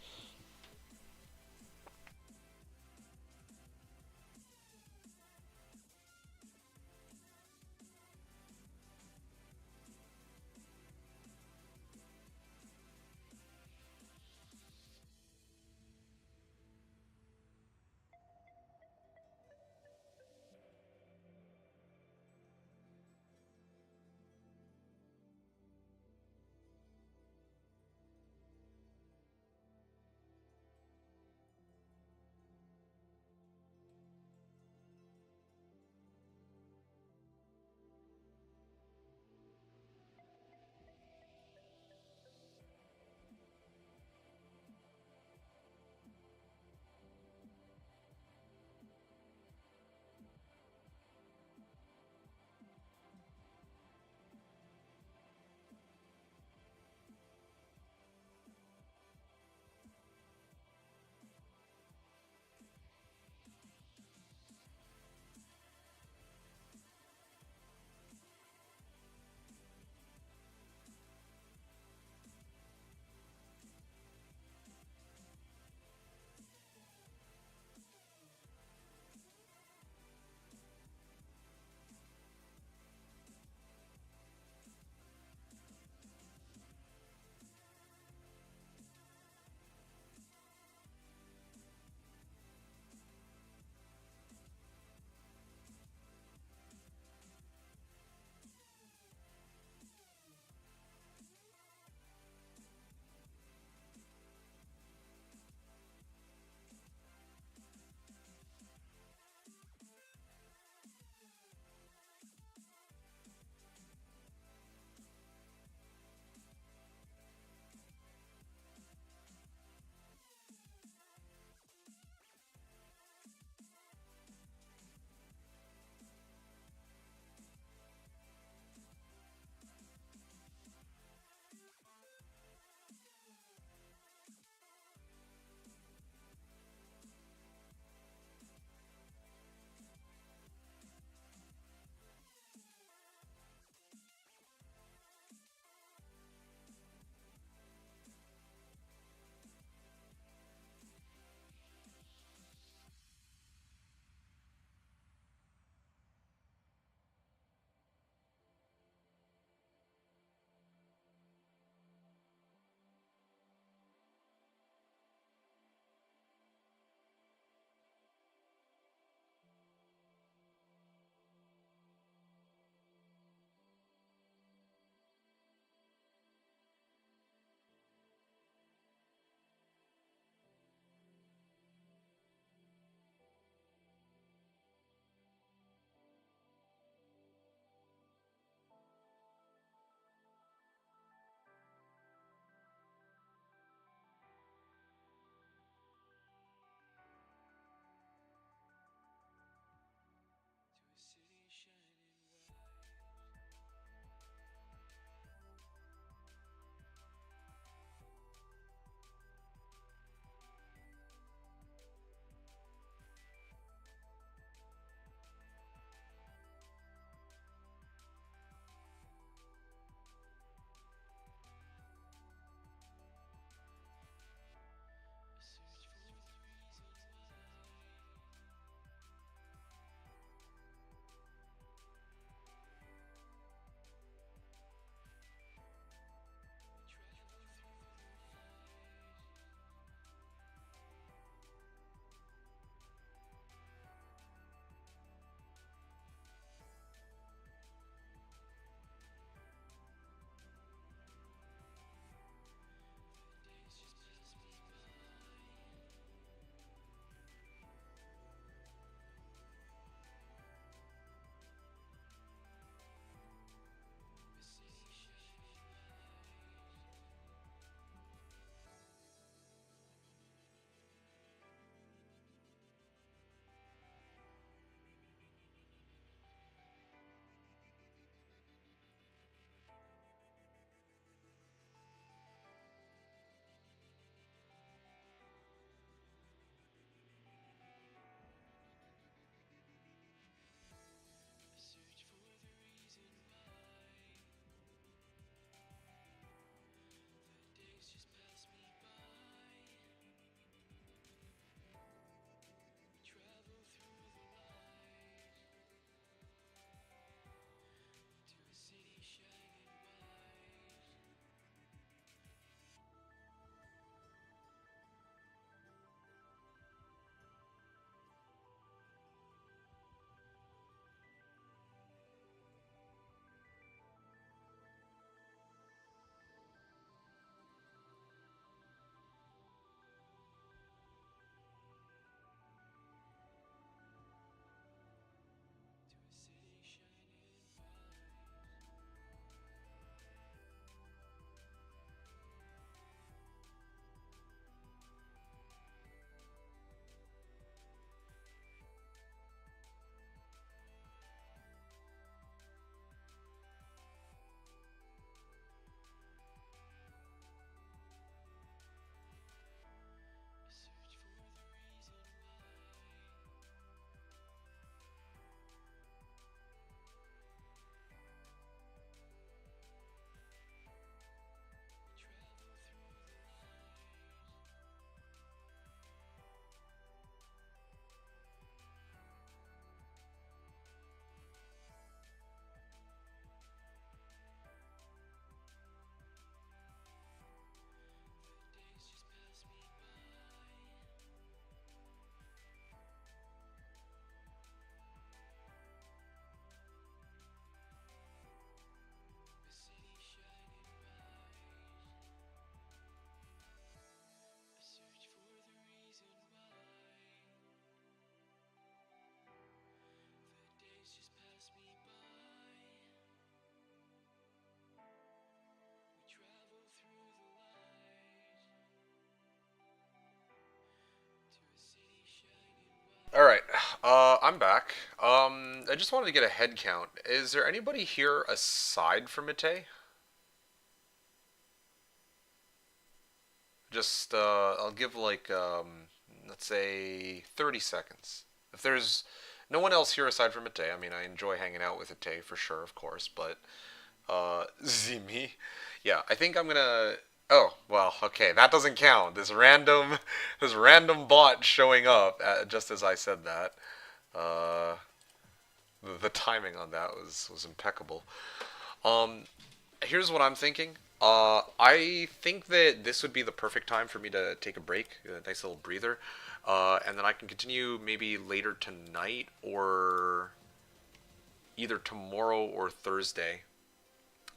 I'm back. I just wanted to get a head count. Is there anybody here aside from Mate? Just, I'll give like, let's say 30 seconds. If there's no one else here aside from Mate, I mean, I enjoy hanging out with Mate for sure, of course, but, Zimi? Yeah, I think I'm gonna. Oh, well, okay, that doesn't count. This random bot showing up just as I said that. Uh, the timing on that was impeccable. Um, Here's what I'm thinking. I think that this would be the perfect time for me to take a break, a nice little breather, and then I can continue maybe later tonight or either tomorrow or Thursday.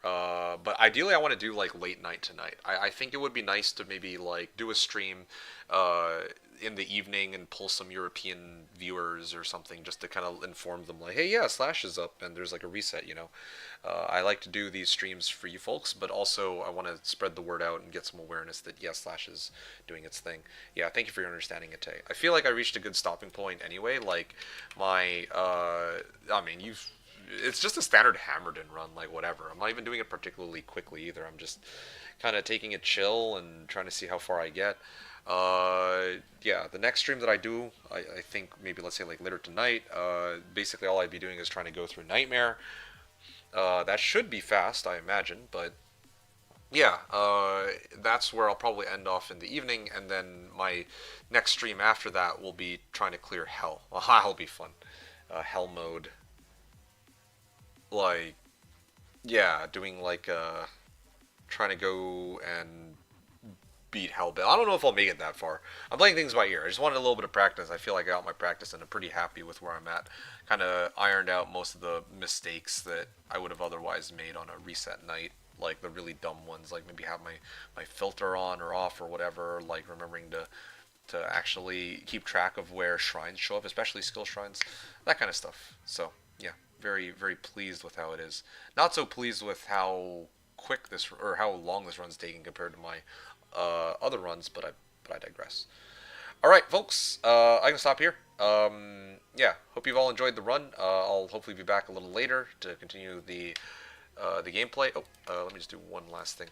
But ideally, I want to do like late night tonight. I think it would be nice to maybe like do a stream uh, in the evening and pull some European viewers or something just to kind of inform them like, hey, yeah, Slash is up and there's like a reset, you know. I like to do these streams for you folks, but also I want to spread the word out and get some awareness that, yeah, Slash is doing its thing. Yeah, thank you for your understanding, Ate. I feel like I reached a good stopping point anyway. Like, I mean, it's just a standard Hammerden run, like whatever. I'm not even doing it particularly quickly either. I'm just kind of taking it chill and trying to see how far I get. Yeah, the next stream that I do, I think maybe let's say like later tonight. Basically, all I'd be doing is trying to go through Nightmare. That should be fast, I imagine, but yeah, that's where I'll probably end off in the evening, and then my next stream after that will be trying to clear Hell. Well, that'll be fun. Hell mode, like yeah, doing like trying to go and beat Hellbent. I don't know if I'll make it that far. I'm playing things by ear. I just wanted a little bit of practice. I feel like I got my practice and I'm pretty happy with where I'm at. Kind of ironed out most of the mistakes that I would have otherwise made on a reset night. Like the really dumb ones, like maybe have my filter on or off or whatever. Like remembering to actually keep track of where shrines show up, especially skill shrines, that kind of stuff. So yeah, very very pleased with how it is. Not so pleased with how quick this or how long this run's taking compared to my other runs, but I digress. All right, folks, I can stop here. Yeah, hope you've all enjoyed the run. I'll hopefully be back a little later to continue the gameplay. Oh, let me just do one last thing.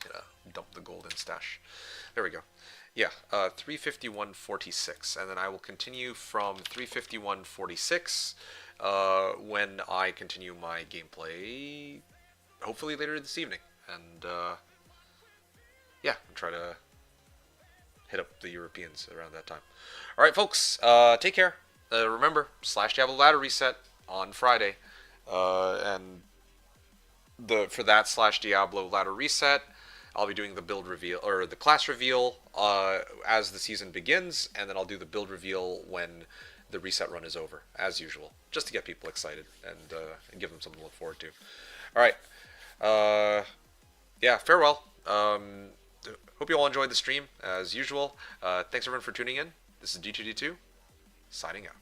Gonna dump the golden stash. There we go. Yeah, 351.46, and then I will continue from 351.46 when I continue my gameplay, hopefully later this evening. And yeah, I'll try to hit up the Europeans around that time. All right, folks, take care. Remember, Slashdiablo ladder reset on Friday, and for that Slashdiablo ladder reset, I'll be doing the build reveal or the class reveal as the season begins, and then I'll do the build reveal when the reset run is over, as usual, just to get people excited and give them something to look forward to. All right, yeah, farewell. Hope you all enjoyed the stream as usual. Thanks everyone for tuning in. This is D2D2 signing out.